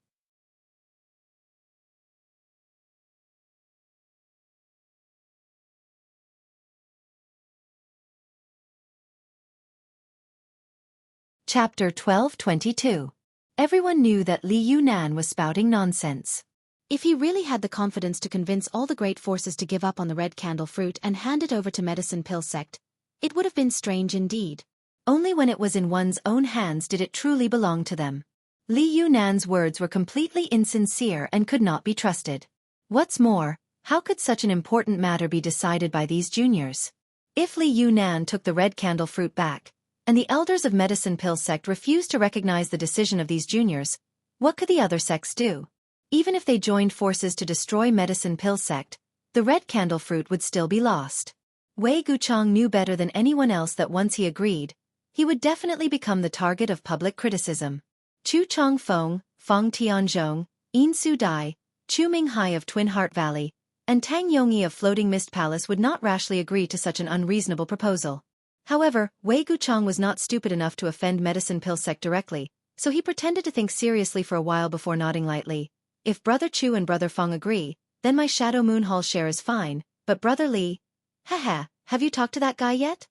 Chapter 12:22. Everyone knew that Li Yunan was spouting nonsense. If he really had the confidence to convince all the great forces to give up on the red candle fruit and hand it over to medicine pill sect, it would have been strange indeed. Only when it was in one's own hands did it truly belong to them. Li Yunan's words were completely insincere and could not be trusted. What's more, how could such an important matter be decided by these juniors? If Li Yunan took the red candle fruit back, and the elders of medicine pill sect refused to recognize the decision of these juniors, what could the other sects do? Even if they joined forces to destroy medicine pill sect, the red candle fruit would still be lost. Wei Guchang knew better than anyone else that once he agreed, he would definitely become the target of public criticism. Chu Chongfeng, Feng Tianzhong, Yin Su Dai, Chu Minghai of Twin Heart Valley, and Tang Yongyi of Floating Mist Palace would not rashly agree to such an unreasonable proposal. However, Wei Guchang was not stupid enough to offend medicine pill sect directly, so he pretended to think seriously for a while before nodding lightly. If Brother Chu and Brother Feng agree, then my Shadow Moon Hall share is fine, but Brother Li... Haha, have you talked to that guy yet?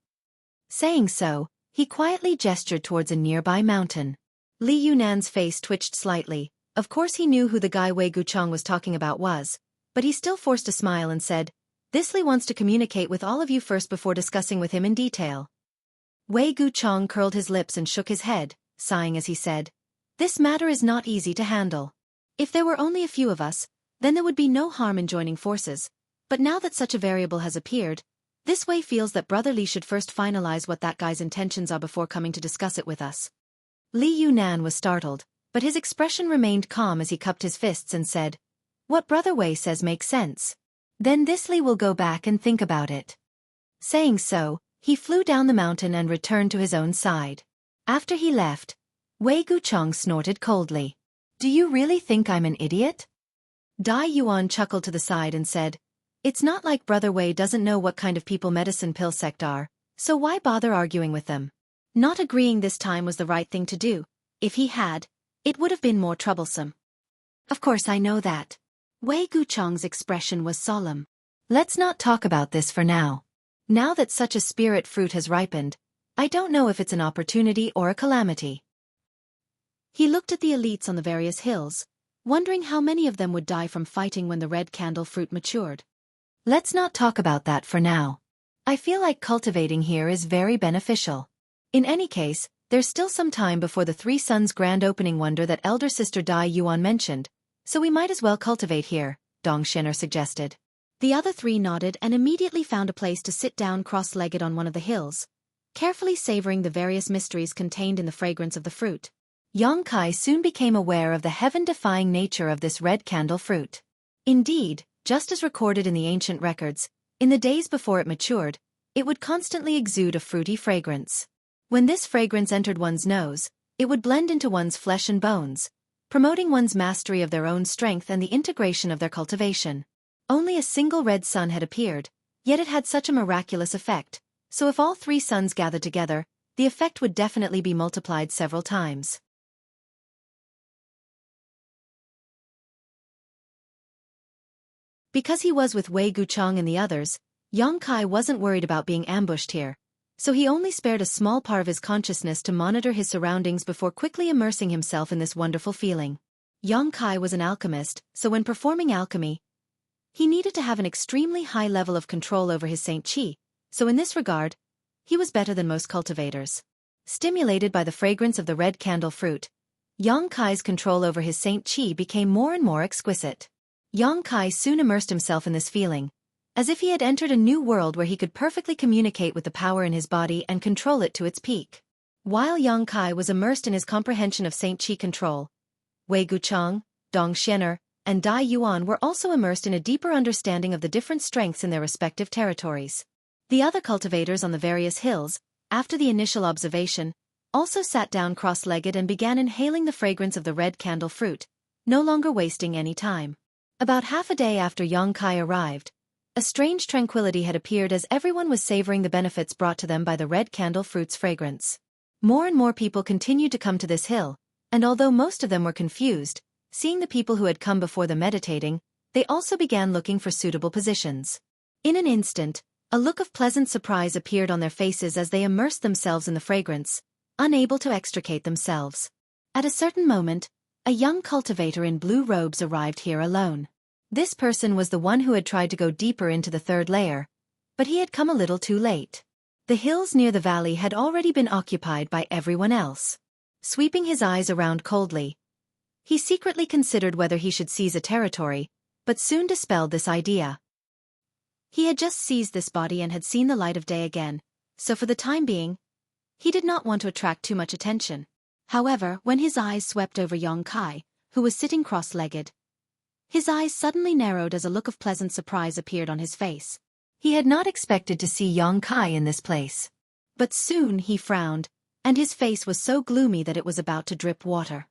Saying so, he quietly gestured towards a nearby mountain. Li Yunan's face twitched slightly. Of course he knew who the guy Wei Guchang was talking about was, but he still forced a smile and said, This Li wants to communicate with all of you first before discussing with him in detail. Wei Guchang curled his lips and shook his head, sighing as he said, This matter is not easy to handle. If there were only a few of us, then there would be no harm in joining forces, but now that such a variable has appeared, this Wei feels that Brother Li should first finalize what that guy's intentions are before coming to discuss it with us. Li Yunan was startled, but his expression remained calm as he cupped his fists and said, What Brother Wei says makes sense. Then this Li will go back and think about it. Saying so, he flew down the mountain and returned to his own side. After he left, Wei Guchang snorted coldly. Do you really think I'm an idiot? Dai Yuan chuckled to the side and said, It's not like Brother Wei doesn't know what kind of people medicine pill sect are, so why bother arguing with them? Not agreeing this time was the right thing to do. If he had, it would have been more troublesome. Of course I know that. Wei Guchang's expression was solemn. Let's not talk about this for now. Now that such a spirit fruit has ripened, I don't know if it's an opportunity or a calamity. He looked at the elites on the various hills, wondering how many of them would die from fighting when the red candle fruit matured. Let's not talk about that for now. I feel like cultivating here is very beneficial. In any case, there's still some time before the Three Suns grand opening wonder that elder sister Dai Yuan mentioned, so we might as well cultivate here, Dong Shinner suggested. The other three nodded and immediately found a place to sit down cross-legged on one of the hills, carefully savoring the various mysteries contained in the fragrance of the fruit. Yang Kai soon became aware of the heaven-defying nature of this red candle fruit. Indeed, just as recorded in the ancient records, in the days before it matured, it would constantly exude a fruity fragrance. When this fragrance entered one's nose, it would blend into one's flesh and bones, promoting one's mastery of their own strength and the integration of their cultivation. Only a single red sun had appeared, yet it had such a miraculous effect, so if all three suns gathered together, the effect would definitely be multiplied several times. Because he was with Wei Guchang and the others, Yang Kai wasn't worried about being ambushed here, so he only spared a small part of his consciousness to monitor his surroundings before quickly immersing himself in this wonderful feeling. Yang Kai was an alchemist, so when performing alchemy, he needed to have an extremely high level of control over his Saint Qi, so in this regard, he was better than most cultivators. Stimulated by the fragrance of the red candle fruit, Yang Kai's control over his Saint Qi became more and more exquisite. Yang Kai soon immersed himself in this feeling, as if he had entered a new world where he could perfectly communicate with the power in his body and control it to its peak. While Yang Kai was immersed in his comprehension of Saint Qi control, Wei Guchang, Dong Xianer, and Dai Yuan were also immersed in a deeper understanding of the different strengths in their respective territories. The other cultivators on the various hills, after the initial observation, also sat down cross-legged and began inhaling the fragrance of the red candle fruit, no longer wasting any time. About half a day after Yang Kai arrived, a strange tranquility had appeared as everyone was savoring the benefits brought to them by the red candle fruit's fragrance. More and more people continued to come to this hill, and although most of them were confused, seeing the people who had come before them meditating, they also began looking for suitable positions. In an instant, a look of pleasant surprise appeared on their faces as they immersed themselves in the fragrance, unable to extricate themselves. At a certain moment, a young cultivator in blue robes arrived here alone. This person was the one who had tried to go deeper into the third layer, but he had come a little too late. The hills near the valley had already been occupied by everyone else. Sweeping his eyes around coldly, he secretly considered whether he should seize a territory, but soon dispelled this idea. He had just seized this body and had seen the light of day again, so for the time being, he did not want to attract too much attention. However, when his eyes swept over Yang Kai, who was sitting cross-legged, his eyes suddenly narrowed as a look of pleasant surprise appeared on his face. He had not expected to see Yang Kai in this place. But soon he frowned, and his face was so gloomy that it was about to drip water.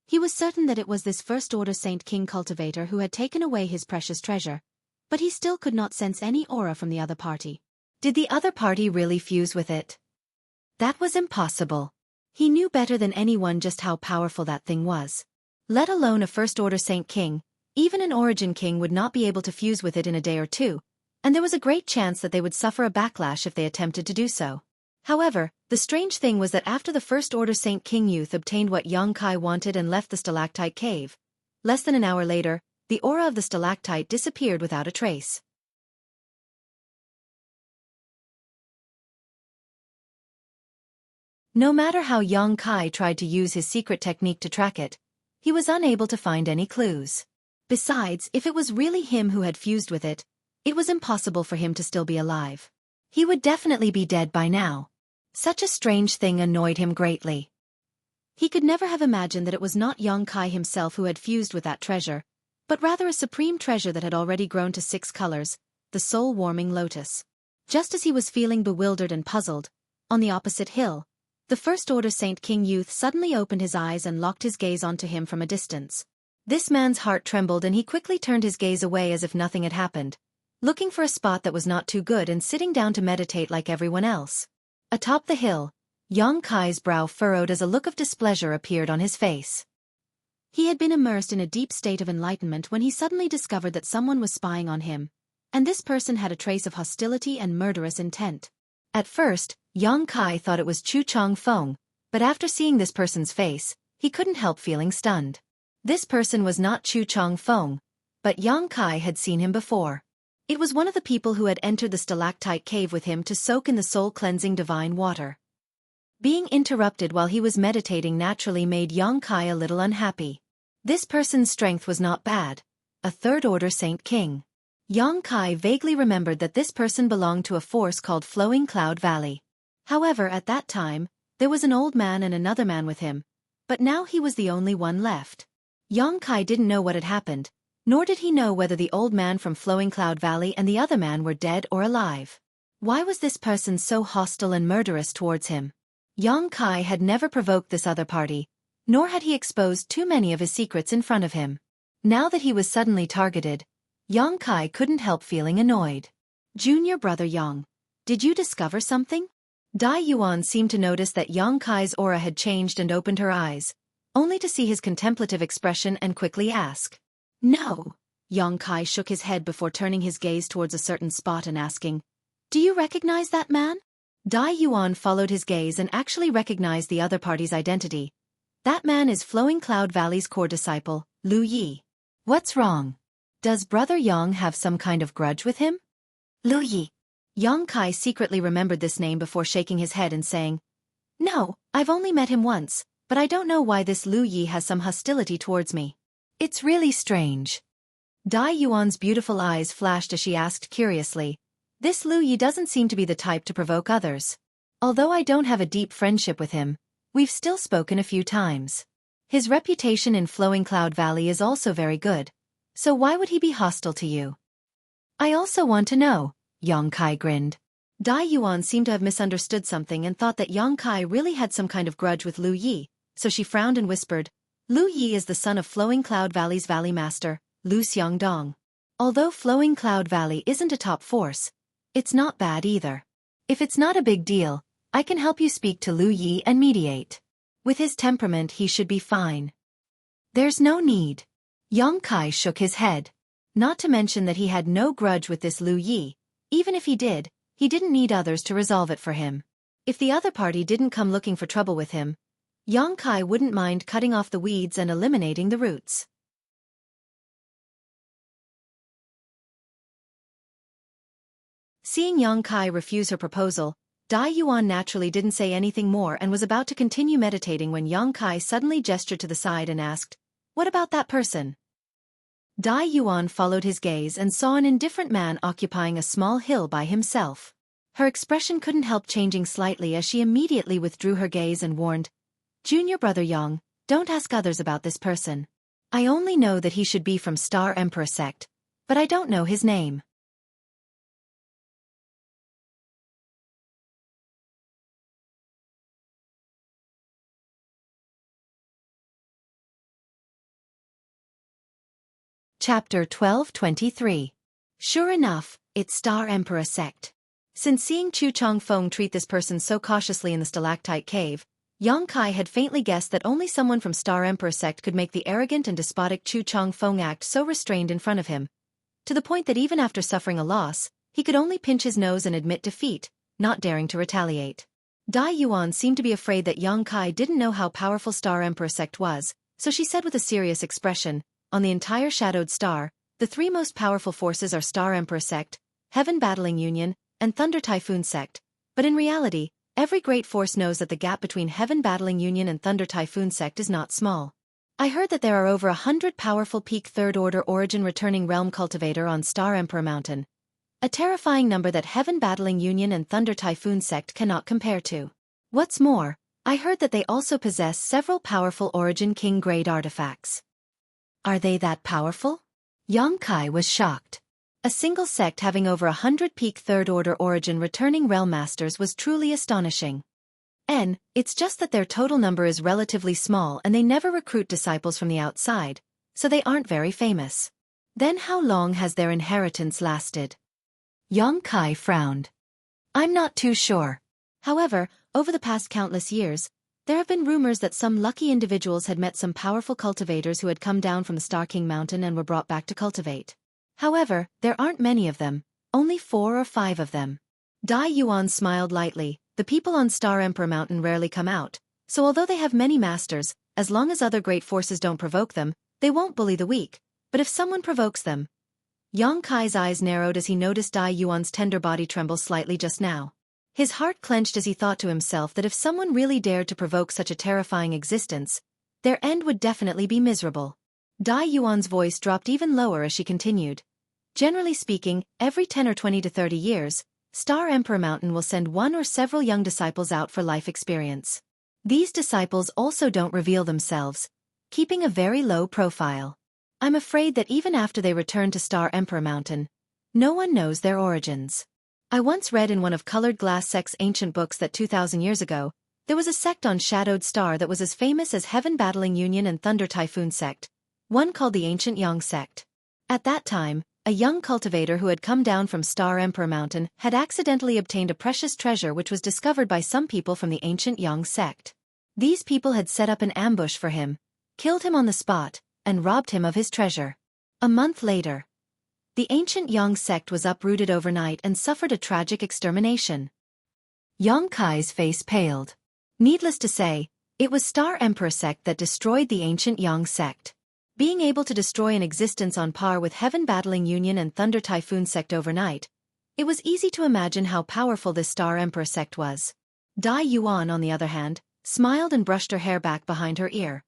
He was certain that it was this first-order Saint King cultivator who had taken away his precious treasure, but he still could not sense any aura from the other party. Did the other party really fuse with it? That was impossible. He knew better than anyone just how powerful that thing was. Let alone a first-order Saint King, even an Origin King would not be able to fuse with it in a day or two, and there was a great chance that they would suffer a backlash if they attempted to do so. However, the strange thing was that after the first-order Saint King youth obtained what Yang Kai wanted and left the stalactite cave, less than an hour later, the aura of the stalactite disappeared without a trace. No matter how Yang Kai tried to use his secret technique to track it, he was unable to find any clues. Besides, if it was really him who had fused with it, it was impossible for him to still be alive. He would definitely be dead by now. Such a strange thing annoyed him greatly. He could never have imagined that it was not Yang Kai himself who had fused with that treasure, but rather a supreme treasure that had already grown to 6 colors, the soul-warming lotus. Just as he was feeling bewildered and puzzled, on the opposite hill, the first-order Saint King youth suddenly opened his eyes and locked his gaze onto him from a distance. This man's heart trembled and he quickly turned his gaze away as if nothing had happened, looking for a spot that was not too good and sitting down to meditate like everyone else. Atop the hill, Yang Kai's brow furrowed as a look of displeasure appeared on his face. He had been immersed in a deep state of enlightenment when he suddenly discovered that someone was spying on him, and this person had a trace of hostility and murderous intent. At first, Yang Kai thought it was Chu Chong Feng, but after seeing this person's face, he couldn't help feeling stunned. This person was not Chu Chong Feng, but Yang Kai had seen him before. It was one of the people who had entered the stalactite cave with him to soak in the soul-cleansing divine water. Being interrupted while he was meditating naturally made Yang Kai a little unhappy. This person's strength was not bad, a third-order Saint King. Yang Kai vaguely remembered that this person belonged to a force called Flowing Cloud Valley. However, at that time, there was an old man and another man with him, but now he was the only one left. Yang Kai didn't know what had happened, nor did he know whether the old man from Flowing Cloud Valley and the other man were dead or alive. Why was this person so hostile and murderous towards him? Yang Kai had never provoked this other party, nor had he exposed too many of his secrets in front of him. Now that he was suddenly targeted, Yang Kai couldn't help feeling annoyed. Junior brother Yang, did you discover something? Dai Yuan seemed to notice that Yang Kai's aura had changed and opened her eyes, only to see his contemplative expression and quickly ask. No. Yang Kai shook his head before turning his gaze towards a certain spot and asking, Do you recognize that man? Dai Yuan followed his gaze and actually recognized the other party's identity. That man is Flowing Cloud Valley's core disciple, Lu Yi. What's wrong? Does Brother Yang have some kind of grudge with him? Lu Yi. Yang Kai secretly remembered this name before shaking his head and saying, No, I've only met him once, but I don't know why this Lu Yi has some hostility towards me. It's really strange. Dai Yuan's beautiful eyes flashed as she asked curiously. This Lu Yi doesn't seem to be the type to provoke others. Although I don't have a deep friendship with him, we've still spoken a few times. His reputation in Flowing Cloud Valley is also very good. So why would he be hostile to you? I also want to know, Yang Kai grinned. Dai Yuan seemed to have misunderstood something and thought that Yang Kai really had some kind of grudge with Lu Yi, so she frowned and whispered, Lu Yi is the son of Flowing Cloud Valley's Valley Master, Lu Xiangdong. Although Flowing Cloud Valley isn't a top force, it's not bad either. If it's not a big deal, I can help you speak to Lu Yi and mediate. With his temperament he should be fine. There's no need. Yang Kai shook his head. Not to mention that he had no grudge with this Lu Yi. Even if he did, he didn't need others to resolve it for him. If the other party didn't come looking for trouble with him, Yang Kai wouldn't mind cutting off the weeds and eliminating the roots. Seeing Yang Kai refuse her proposal, Dai Yuan naturally didn't say anything more and was about to continue meditating when Yang Kai suddenly gestured to the side and asked, What about that person? Dai Yuan followed his gaze and saw an indifferent man occupying a small hill by himself. Her expression couldn't help changing slightly as she immediately withdrew her gaze and warned, Junior brother Yang, don't ask others about this person. I only know that he should be from Star Emperor sect, but I don't know his name. Chapter 12:23. Sure enough, it's Star Emperor sect. Since seeing Chu Changfeng treat this person so cautiously in the stalactite cave, Yang Kai had faintly guessed that only someone from Star Emperor sect could make the arrogant and despotic Chu Changfeng act so restrained in front of him, to the point that even after suffering a loss, he could only pinch his nose and admit defeat, not daring to retaliate. Dai Yuan seemed to be afraid that Yang Kai didn't know how powerful Star Emperor sect was, so she said with a serious expression, On the entire Shadowed Star, the three most powerful forces are Star Emperor sect, Heaven Battling Union, and Thunder Typhoon sect, but in reality, every great force knows that the gap between Heaven Battling Union and Thunder Typhoon sect is not small. I heard that there are over 100 powerful peak Third Order Origin Returning Realm Cultivator on Star Emperor Mountain. A terrifying number that Heaven Battling Union and Thunder Typhoon sect cannot compare to. What's more, I heard that they also possess several powerful Origin King grade artifacts. Are they that powerful? Yang Kai was shocked. A single sect having over 100 peak Third Order Origin Returning Realm Masters was truly astonishing. It's just that their total number is relatively small and they never recruit disciples from the outside, so they aren't very famous. Then how long has their inheritance lasted? Yang Kai frowned. I'm not too sure. However, over the past countless years, there have been rumors that some lucky individuals had met some powerful cultivators who had come down from the Star King Mountain and were brought back to cultivate. However, there aren't many of them, only 4 or 5 of them. Dai Yuan smiled lightly. The people on Star Emperor Mountain rarely come out, so although they have many masters, as long as other great forces don't provoke them, they won't bully the weak, but if someone provokes them. Yang Kai's eyes narrowed as he noticed Dai Yuan's tender body tremble slightly just now. His heart clenched as he thought to himself that if someone really dared to provoke such a terrifying existence, their end would definitely be miserable. Dai Yuan's voice dropped even lower as she continued. Generally speaking, every 10 or 20 to 30 years, Star Emperor Mountain will send one or several young disciples out for life experience. These disciples also don't reveal themselves, keeping a very low profile. I'm afraid that even after they return to Star Emperor Mountain, no one knows their origins. I once read in one of Colored Glass Sect's ancient books that 2,000 years ago, there was a sect on Shadowed Star that was as famous as Heaven Battling Union and Thunder Typhoon sect, one called the Ancient Yang sect. At that time, a young cultivator who had come down from Star Emperor Mountain had accidentally obtained a precious treasure which was discovered by some people from the Ancient Yang sect. These people had set up an ambush for him, killed him on the spot, and robbed him of his treasure. A month later, the Ancient Yang sect was uprooted overnight and suffered a tragic extermination. Yang Kai's face paled. Needless to say, it was Star Emperor sect that destroyed the Ancient Yang sect. Being able to destroy an existence on par with Heaven Battling Union and Thunder Typhoon sect overnight, it was easy to imagine how powerful this Star Emperor sect was. Dai Yuan, on the other hand, smiled and brushed her hair back behind her ear.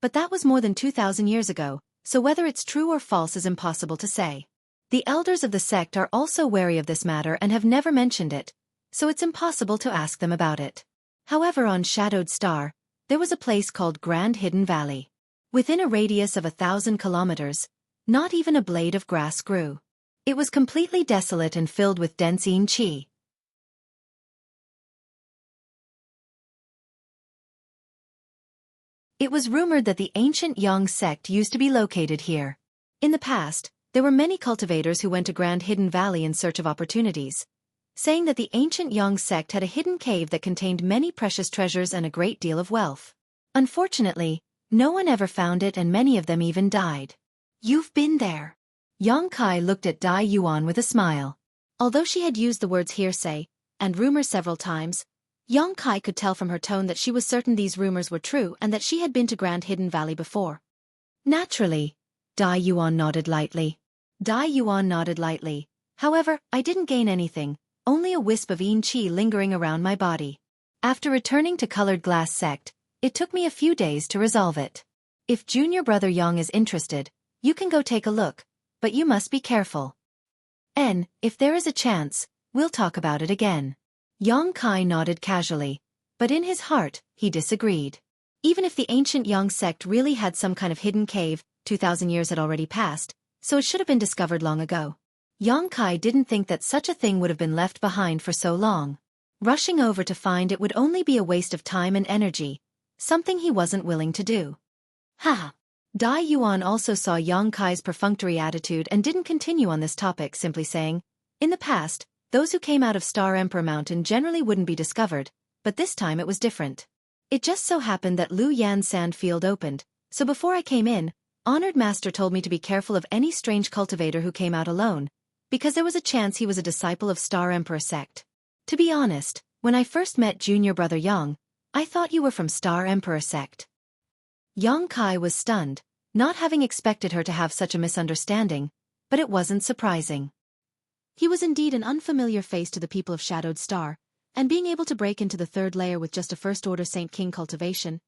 But that was more than 2,000 years ago, so whether it's true or false is impossible to say. The elders of the sect are also wary of this matter and have never mentioned it, so it's impossible to ask them about it. However, on Shadowed Star, there was a place called Grand Hidden Valley. Within a radius of 1,000 kilometers, not even a blade of grass grew. It was completely desolate and filled with dense qi. It was rumored that the ancient Yang sect used to be located here. In the past, there were many cultivators who went to Grand Hidden Valley in search of opportunities, saying that the ancient Yang sect had a hidden cave that contained many precious treasures and a great deal of wealth. Unfortunately, no one ever found it and many of them even died. You've been there. Yang Kai looked at Dai Yuan with a smile. Although she had used the words hearsay and rumor several times, Yang Kai could tell from her tone that she was certain these rumors were true and that she had been to Grand Hidden Valley before. Naturally, Dai Yuan nodded lightly. However, I didn't gain anything, only a wisp of qi lingering around my body. After returning to Colored Glass Sect, it took me a few days to resolve it. If junior brother Yang is interested, you can go take a look, but you must be careful. If there is a chance, we'll talk about it again. Yang Kai nodded casually, but in his heart, he disagreed. Even if the ancient Yang sect really had some kind of hidden cave, 2,000 years had already passed, so it should have been discovered long ago. Yang Kai didn't think that such a thing would have been left behind for so long. Rushing over to find it would only be a waste of time and energy, something he wasn't willing to do. Dai Yuan also saw Yang Kai's perfunctory attitude and didn't continue on this topic, simply saying, in the past, those who came out of Star Emperor Mountain generally wouldn't be discovered, but this time it was different. It just so happened that Lu Yan sand field opened, so before I came in, Honored Master told me to be careful of any strange cultivator who came out alone, because there was a chance he was a disciple of Star Emperor sect. To be honest, when I first met junior brother Yang, I thought you were from Star Emperor sect. Yang Kai was stunned, not having expected her to have such a misunderstanding, but it wasn't surprising. He was indeed an unfamiliar face to the people of Shadowed Star, and being able to break into the third layer with just a first-order Saint King cultivation.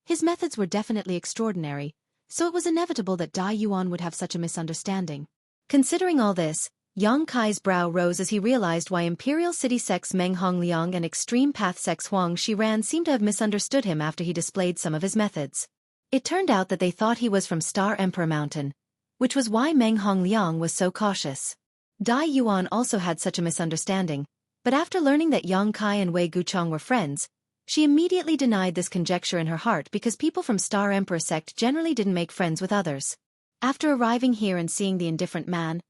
His methods were definitely extraordinary, so it was inevitable that Dai Yuan would have such a misunderstanding. Considering all this, Yang Kai's brow rose as he realized why Imperial City Sects Meng Hongliang and Extreme Path Sects Huang Shiran seemed to have misunderstood him after he displayed some of his methods. It turned out that they thought he was from Star Emperor Mountain, which was why Meng Hongliang was so cautious. Dai Yuan also had such a misunderstanding, but after learning that Yang Kai and Wei Guchong were friends, she immediately denied this conjecture in her heart because people from Star Emperor sect generally didn't make friends with others. After arriving here and seeing the indifferent man,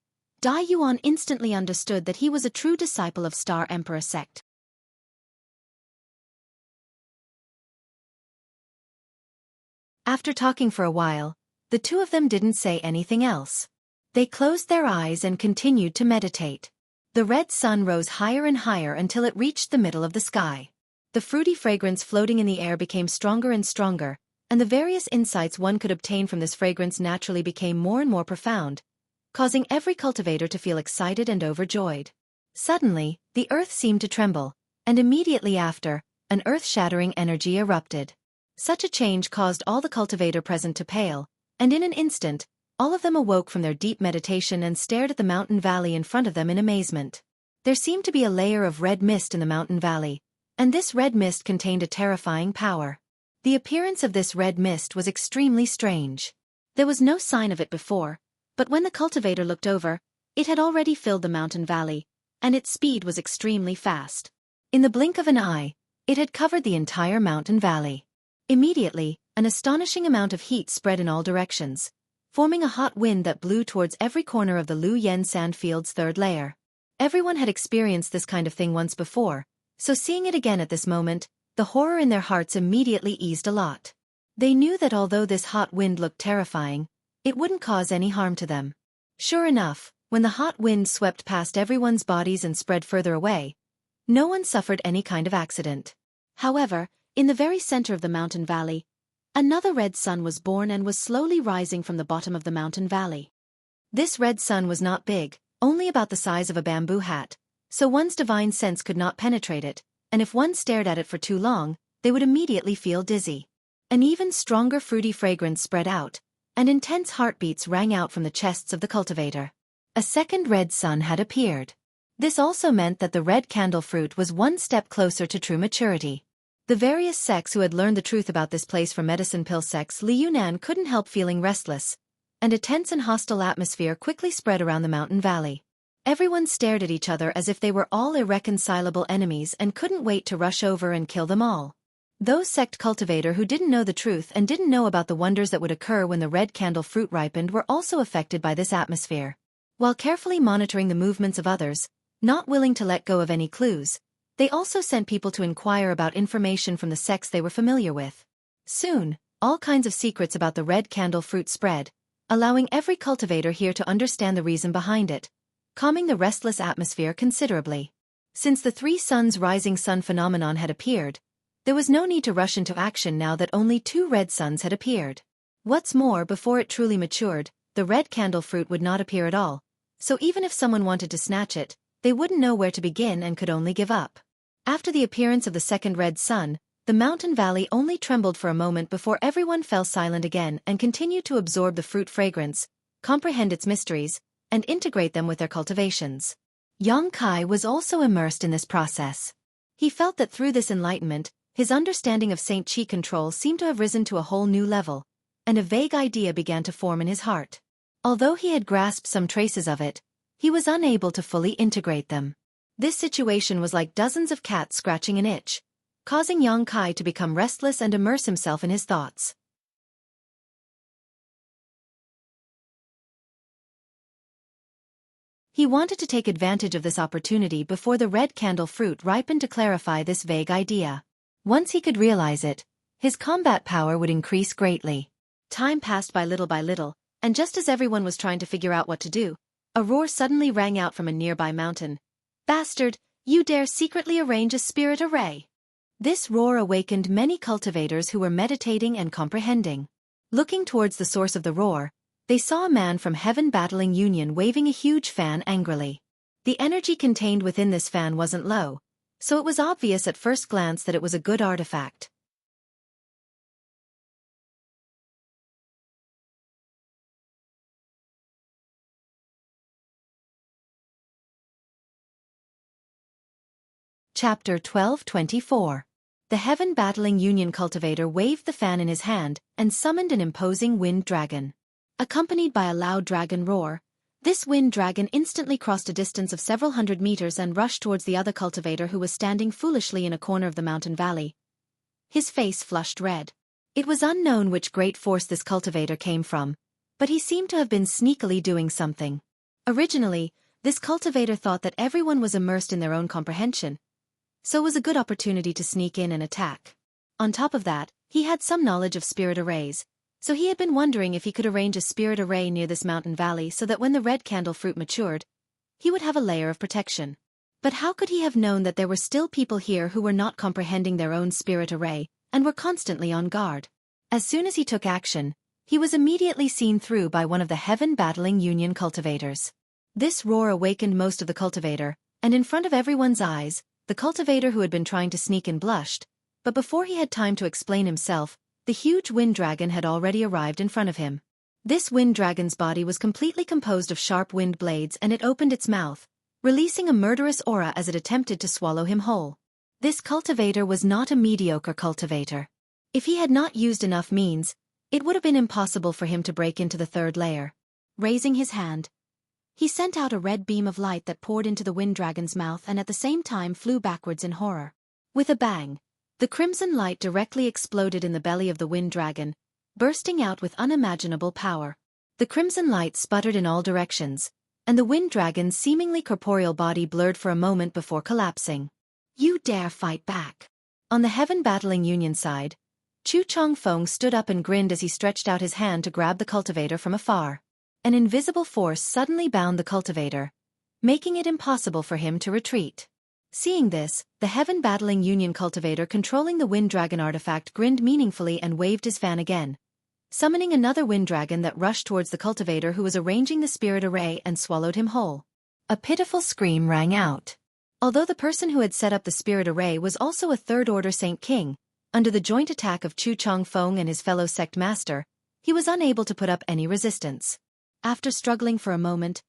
Dai Yuan instantly understood that he was a true disciple of Star Emperor sect. After talking for a while, the two of them didn't say anything else. They closed their eyes and continued to meditate. The red sun rose higher and higher until it reached the middle of the sky. The fruity fragrance floating in the air became stronger and stronger, and the various insights one could obtain from this fragrance naturally became more and more profound, causing every cultivator to feel excited and overjoyed. Suddenly, the earth seemed to tremble, and immediately after, an earth-shattering energy erupted. Such a change caused all the cultivator present to pale, and in an instant, all of them awoke from their deep meditation and stared at the mountain valley in front of them in amazement. There seemed to be a layer of red mist in the mountain valley, and this red mist contained a terrifying power. The appearance of this red mist was extremely strange. There was no sign of it before, but when the cultivator looked over, it had already filled the mountain valley, and its speed was extremely fast. In the blink of an eye, it had covered the entire mountain valley. Immediately, an astonishing amount of heat spread in all directions, forming a hot wind that blew towards every corner of the Lu Yen sandfield's third layer. Everyone had experienced this kind of thing once before, so seeing it again at this moment, the horror in their hearts immediately eased a lot. They knew that although this hot wind looked terrifying, it wouldn't cause any harm to them. Sure enough, when the hot wind swept past everyone's bodies and spread further away, no one suffered any kind of accident. However, in the very center of the mountain valley, another red sun was born and was slowly rising from the bottom of the mountain valley. This red sun was not big, only about the size of a bamboo hat, so one's divine sense could not penetrate it, and if one stared at it for too long, they would immediately feel dizzy. An even stronger fruity fragrance spread out, and intense heartbeats rang out from the chests of the cultivator. A second red sun had appeared. This also meant that the red candle fruit was one step closer to true maturity. The various sects who had learned the truth about this place from medicine pill sects Li Yunan couldn't help feeling restless, and a tense and hostile atmosphere quickly spread around the mountain valley. Everyone stared at each other as if they were all irreconcilable enemies and couldn't wait to rush over and kill them all. Those sect cultivator who didn't know the truth and didn't know about the wonders that would occur when the red candle fruit ripened were also affected by this atmosphere. While carefully monitoring the movements of others, not willing to let go of any clues, they also sent people to inquire about information from the sects they were familiar with. Soon, all kinds of secrets about the red candle fruit spread, allowing every cultivator here to understand the reason behind it, calming the restless atmosphere considerably. Since the three suns rising sun phenomenon had appeared, there was no need to rush into action now that only two red suns had appeared. What's more, before it truly matured, the red candle fruit would not appear at all, so even if someone wanted to snatch it, they wouldn't know where to begin and could only give up. After the appearance of the second red sun, the mountain valley only trembled for a moment before everyone fell silent again and continued to absorb the fruit fragrance, comprehend its mysteries, and integrate them with their cultivations. Yang Kai was also immersed in this process. He felt that through this enlightenment, his understanding of Saint Qi control seemed to have risen to a whole new level, and a vague idea began to form in his heart. Although he had grasped some traces of it, he was unable to fully integrate them. This situation was like dozens of cats scratching an itch, causing Yang Kai to become restless and immerse himself in his thoughts. He wanted to take advantage of this opportunity before the red candle fruit ripened to clarify this vague idea. Once he could realize it, his combat power would increase greatly. Time passed by little, and just as everyone was trying to figure out what to do, a roar suddenly rang out from a nearby mountain. "Bastard, you dare secretly arrange a spirit array!" This roar awakened many cultivators who were meditating and comprehending. Looking towards the source of the roar, they saw a man from Heaven Battling Union waving a huge fan angrily. The energy contained within this fan wasn't low, so it was obvious at first glance that it was a good artifact. Chapter 12:24. The Heaven Battling Union cultivator waved the fan in his hand and summoned an imposing wind dragon. Accompanied by a loud dragon roar, this wind dragon instantly crossed a distance of several hundred meters and rushed towards the other cultivator who was standing foolishly in a corner of the mountain valley. His face flushed red. It was unknown which great force this cultivator came from, but he seemed to have been sneakily doing something. Originally, this cultivator thought that everyone was immersed in their own comprehension, so it was a good opportunity to sneak in and attack. On top of that, he had some knowledge of spirit arrays, so he had been wondering if he could arrange a spirit array near this mountain valley so that when the red candle fruit matured, he would have a layer of protection. But how could he have known that there were still people here who were not comprehending their own spirit array, and were constantly on guard? As soon as he took action, he was immediately seen through by one of the Heaven Battling Union cultivators. This roar awakened most of the cultivator, and in front of everyone's eyes, the cultivator who had been trying to sneak in blushed, but before he had time to explain himself, the huge wind dragon had already arrived in front of him. This wind dragon's body was completely composed of sharp wind blades, and it opened its mouth, releasing a murderous aura as it attempted to swallow him whole. This cultivator was not a mediocre cultivator. If he had not used enough means, it would have been impossible for him to break into the third layer. Raising his hand, he sent out a red beam of light that poured into the wind dragon's mouth and at the same time flew backwards in horror. With a bang, the crimson light directly exploded in the belly of the wind dragon, bursting out with unimaginable power. The crimson light sputtered in all directions, and the wind dragon's seemingly corporeal body blurred for a moment before collapsing. "You dare fight back?" On the Heaven Battling Union side, Chu Chongfeng stood up and grinned as he stretched out his hand to grab the cultivator from afar. An invisible force suddenly bound the cultivator, making it impossible for him to retreat. Seeing this, the Heaven Battling Union cultivator controlling the wind dragon artifact grinned meaningfully and waved his fan again, summoning another wind dragon that rushed towards the cultivator who was arranging the spirit array and swallowed him whole. A pitiful scream rang out. Although the person who had set up the spirit array was also a third-order Saint King, under the joint attack of Chu Chongfeng and his fellow sect master, he was unable to put up any resistance. After struggling for a moment,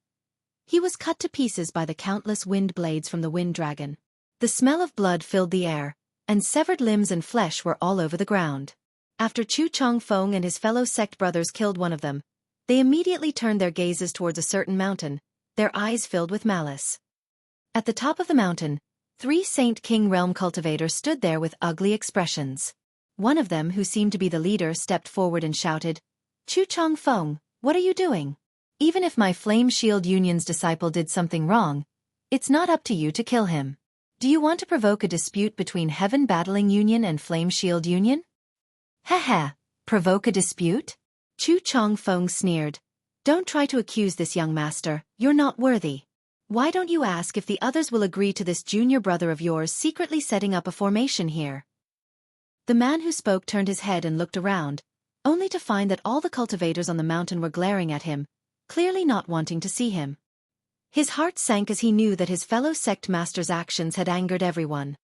he was cut to pieces by the countless wind blades from the wind dragon. The smell of blood filled the air, and severed limbs and flesh were all over the ground. After Chu Chongfeng and his fellow sect brothers killed one of them, they immediately turned their gazes towards a certain mountain, their eyes filled with malice. At the top of the mountain, 3 Saint King Realm cultivators stood there with ugly expressions. One of them, who seemed to be the leader, stepped forward and shouted, "Chu Chongfeng, what are you doing? Even if my Flame Shield Union's disciple did something wrong, it's not up to you to kill him. Do you want to provoke a dispute between Heaven Battling Union and Flame Shield Union?" "Heh, provoke a dispute?" Chu Chongfeng sneered. "Don't try to accuse this young master, you're not worthy. Why don't you ask if the others will agree to this junior brother of yours secretly setting up a formation here?" The man who spoke turned his head and looked around, only to find that all the cultivators on the mountain were glaring at him, clearly not wanting to see him. His heart sank as he knew that his fellow sect master's actions had angered everyone.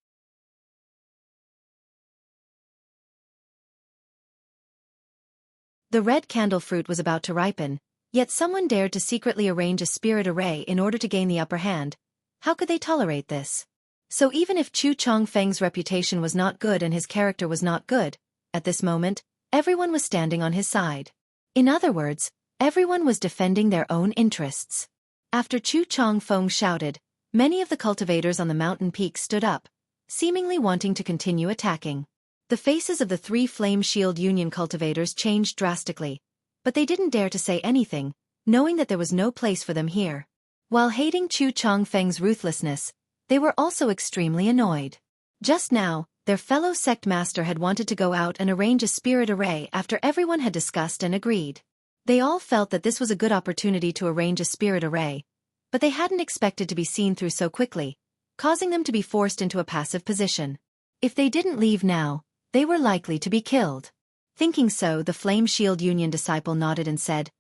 The red candle fruit was about to ripen, yet someone dared to secretly arrange a spirit array in order to gain the upper hand. How could they tolerate this? So even if Chu Chongfeng's reputation was not good and his character was not good, at this moment, everyone was standing on his side. In other words, everyone was defending their own interests. After Chu Chongfeng shouted, many of the cultivators on the mountain peak stood up, seemingly wanting to continue attacking. The faces of the 3 Flame Shield Union cultivators changed drastically, but they didn't dare to say anything, knowing that there was no place for them here. While hating Chu Chongfeng's ruthlessness, they were also extremely annoyed. Just now, their fellow sect master had wanted to go out and arrange a spirit array after everyone had discussed and agreed. They all felt that this was a good opportunity to arrange a spirit array, but they hadn't expected to be seen through so quickly, causing them to be forced into a passive position. If they didn't leave now, they were likely to be killed. Thinking so, the Flame Shield Union disciple nodded and said,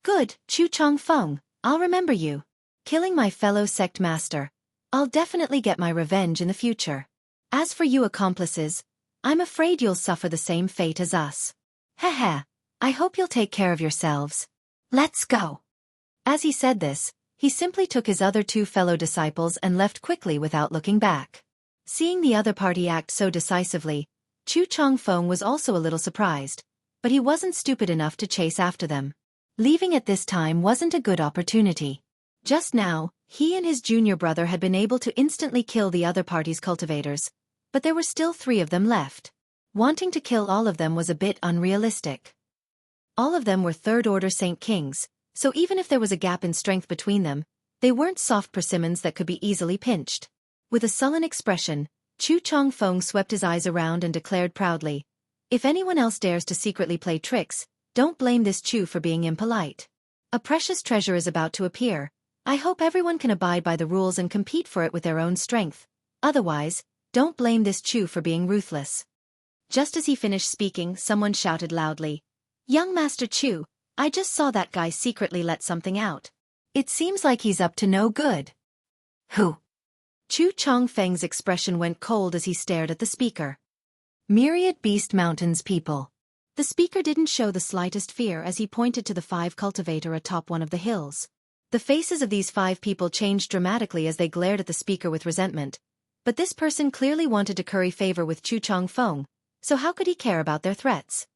"Good, Chu Chongfeng, I'll remember you. Killing my fellow sect master, I'll definitely get my revenge in the future. As for you accomplices, I'm afraid you'll suffer the same fate as us. Heh, I hope you'll take care of yourselves. Let's go." As he said this, he simply took his other 2 fellow disciples and left quickly without looking back. Seeing the other party act so decisively, Chu Chongfeng was also a little surprised, but he wasn't stupid enough to chase after them. Leaving at this time wasn't a good opportunity. Just now, he and his junior brother had been able to instantly kill the other party's cultivators, but there were still 3 of them left. Wanting to kill all of them was a bit unrealistic. All of them were third-order Saint Kings, so even if there was a gap in strength between them, they weren't soft persimmons that could be easily pinched. With a sullen expression, Chu Chongfeng swept his eyes around and declared proudly, "If anyone else dares to secretly play tricks, don't blame this Chu for being impolite. A precious treasure is about to appear. I hope everyone can abide by the rules and compete for it with their own strength. Otherwise, don't blame this Chu for being ruthless." Just as he finished speaking, someone shouted loudly, "Young Master Chu, I just saw that guy secretly let something out. It seems like he's up to no good." "Who?" Chu Chongfeng's expression went cold as he stared at the speaker. "Myriad Beast Mountain's people." The speaker didn't show the slightest fear as he pointed to the 5 cultivator atop one of the hills. The faces of these 5 people changed dramatically as they glared at the speaker with resentment, but this person clearly wanted to curry favor with Chu Chongfeng, so how could he care about their threats?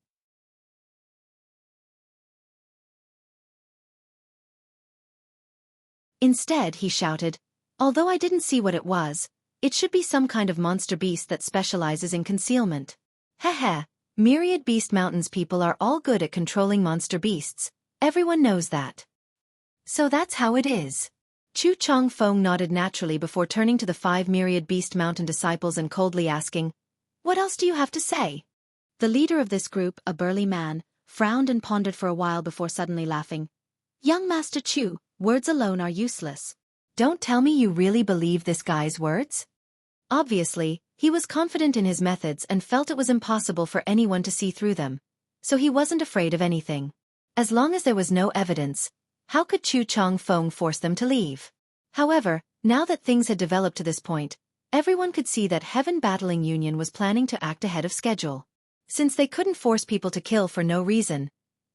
Instead, he shouted, "Although I didn't see what it was, it should be some kind of monster beast that specializes in concealment. Heh, Myriad Beast Mountain's people are all good at controlling monster beasts, everyone knows that. So that's how it is." Chu Chongfeng nodded naturally before turning to the 5 Myriad Beast Mountain disciples and coldly asking, "What else do you have to say?" The leader of this group, a burly man, frowned and pondered for a while before suddenly laughing. "Young Master Chu, words alone are useless. Don't tell me you really believe this guy's words?" Obviously, he was confident in his methods and felt it was impossible for anyone to see through them, so he wasn't afraid of anything. As long as there was no evidence, how could Chu Chongfeng force them to leave? However, now that things had developed to this point, everyone could see that Heaven Battling Union was planning to act ahead of schedule. Since they couldn't force people to kill for no reason,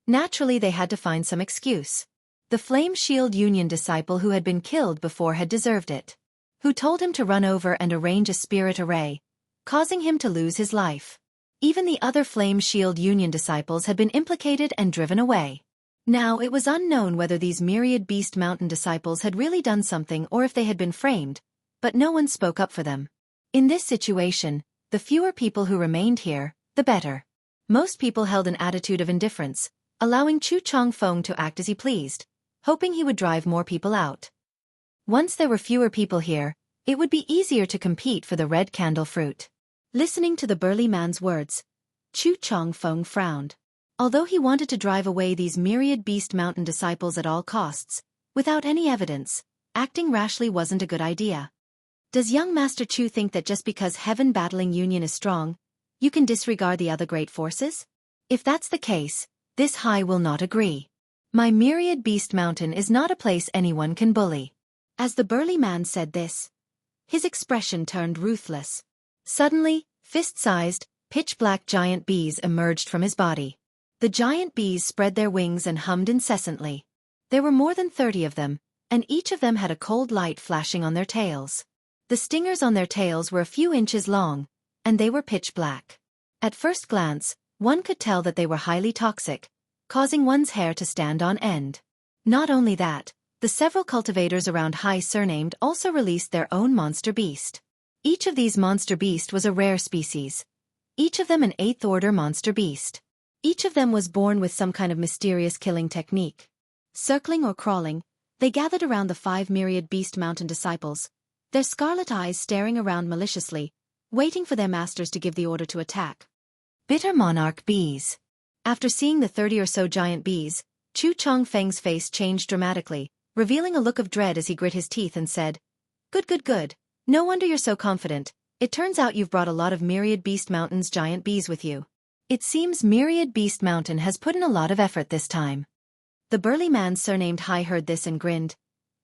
Naturally, they had to find some excuse. The Flame Shield Union disciple who had been killed before had deserved it. Who told him to run over and arrange a spirit array, causing him to lose his life. Even the other Flame Shield Union disciples had been implicated and driven away. Now it was unknown whether these myriad Beast Mountain disciples had really done something or if they had been framed, but no one spoke up for them. In this situation, the fewer people who remained here, the better. Most people held an attitude of indifference, allowing Chu Chongfeng to act as he pleased, hoping he would drive more people out. Once there were fewer people here, it would be easier to compete for the red candle fruit. Listening to the burly man's words, Chu Chongfeng frowned. Although he wanted to drive away these myriad Beast Mountain disciples at all costs, without any evidence, acting rashly wasn't a good idea. Does young Master Chu think that just because Heaven Battling Union is strong, you can disregard the other great forces? If that's the case, this Hai will not agree. My myriad Beast Mountain is not a place anyone can bully. As the burly man said this, his expression turned ruthless. Suddenly, fist-sized, pitch-black giant bees emerged from his body. The giant bees spread their wings and hummed incessantly. There were more than 30 of them, and each of them had a cold light flashing on their tails. The stingers on their tails were a few inches long, and they were pitch-black. At first glance, one could tell that they were highly toxic, causing one's hair to stand on end. Not only that, the several cultivators around Hai surnamed also released their own monster beast. Each of these monster beast was a rare species. Each of them an 8th order monster beast. Each of them was born with some kind of mysterious killing technique. Circling or crawling, they gathered around the 5 myriad Beast Mountain disciples, their scarlet eyes staring around maliciously, waiting for their masters to give the order to attack. Bitter monarch bees. After seeing the 30 or so giant bees, Chu Chongfeng's face changed dramatically, revealing a look of dread as he grit his teeth and said, "Good, good, good. No wonder you're so confident. It turns out you've brought a lot of myriad Beast Mountain's giant bees with you. It seems Myriad Beast Mountain has put in a lot of effort this time." The burly man surnamed Hai heard this and grinned.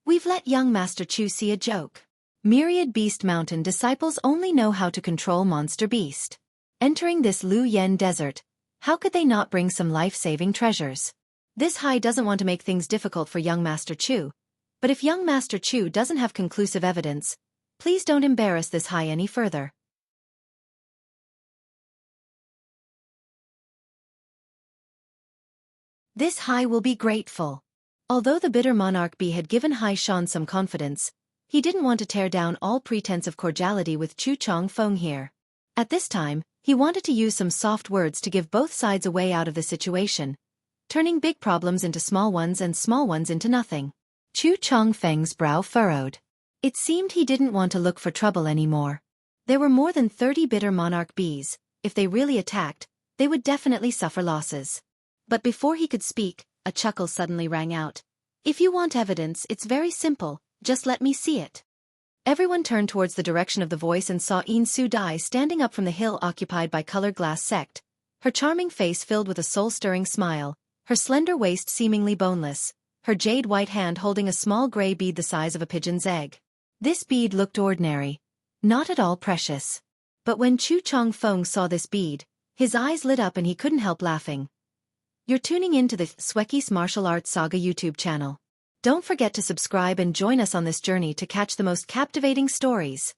"We've let young Master Chu see a joke. Myriad Beast Mountain disciples only know how to control monster beast. Entering this Lu Yen desert, how could they not bring some life-saving treasures? This Hai doesn't want to make things difficult for young Master Chu, but if young Master Chu doesn't have conclusive evidence, please don't embarrass this Hai any further." This Hai will be grateful. Although the bitter monarch bee had given Hai Shan some confidence, he didn't want to tear down all pretense of cordiality with Chu Chongfeng here. At this time, he wanted to use some soft words to give both sides a way out of the situation, turning big problems into small ones and small ones into nothing. Chu Chongfeng's brow furrowed. It seemed he didn't want to look for trouble anymore. There were more than 30 bitter monarch bees. If they really attacked, they would definitely suffer losses. But before he could speak, a chuckle suddenly rang out. "If you want evidence, it's very simple, just let me see it." Everyone turned towards the direction of the voice and saw Yin Su Dai standing up from the hill occupied by colored glass sect, her charming face filled with a soul-stirring smile, her slender waist seemingly boneless, her jade white hand holding a small gray bead the size of a pigeon's egg. This bead looked ordinary, not at all precious. But when Chu Chongfeng saw this bead, his eyes lit up and he couldn't help laughing. You're tuning in to the Xueqi's Martial Arts Saga YouTube channel. Don't forget to subscribe and join us on this journey to catch the most captivating stories.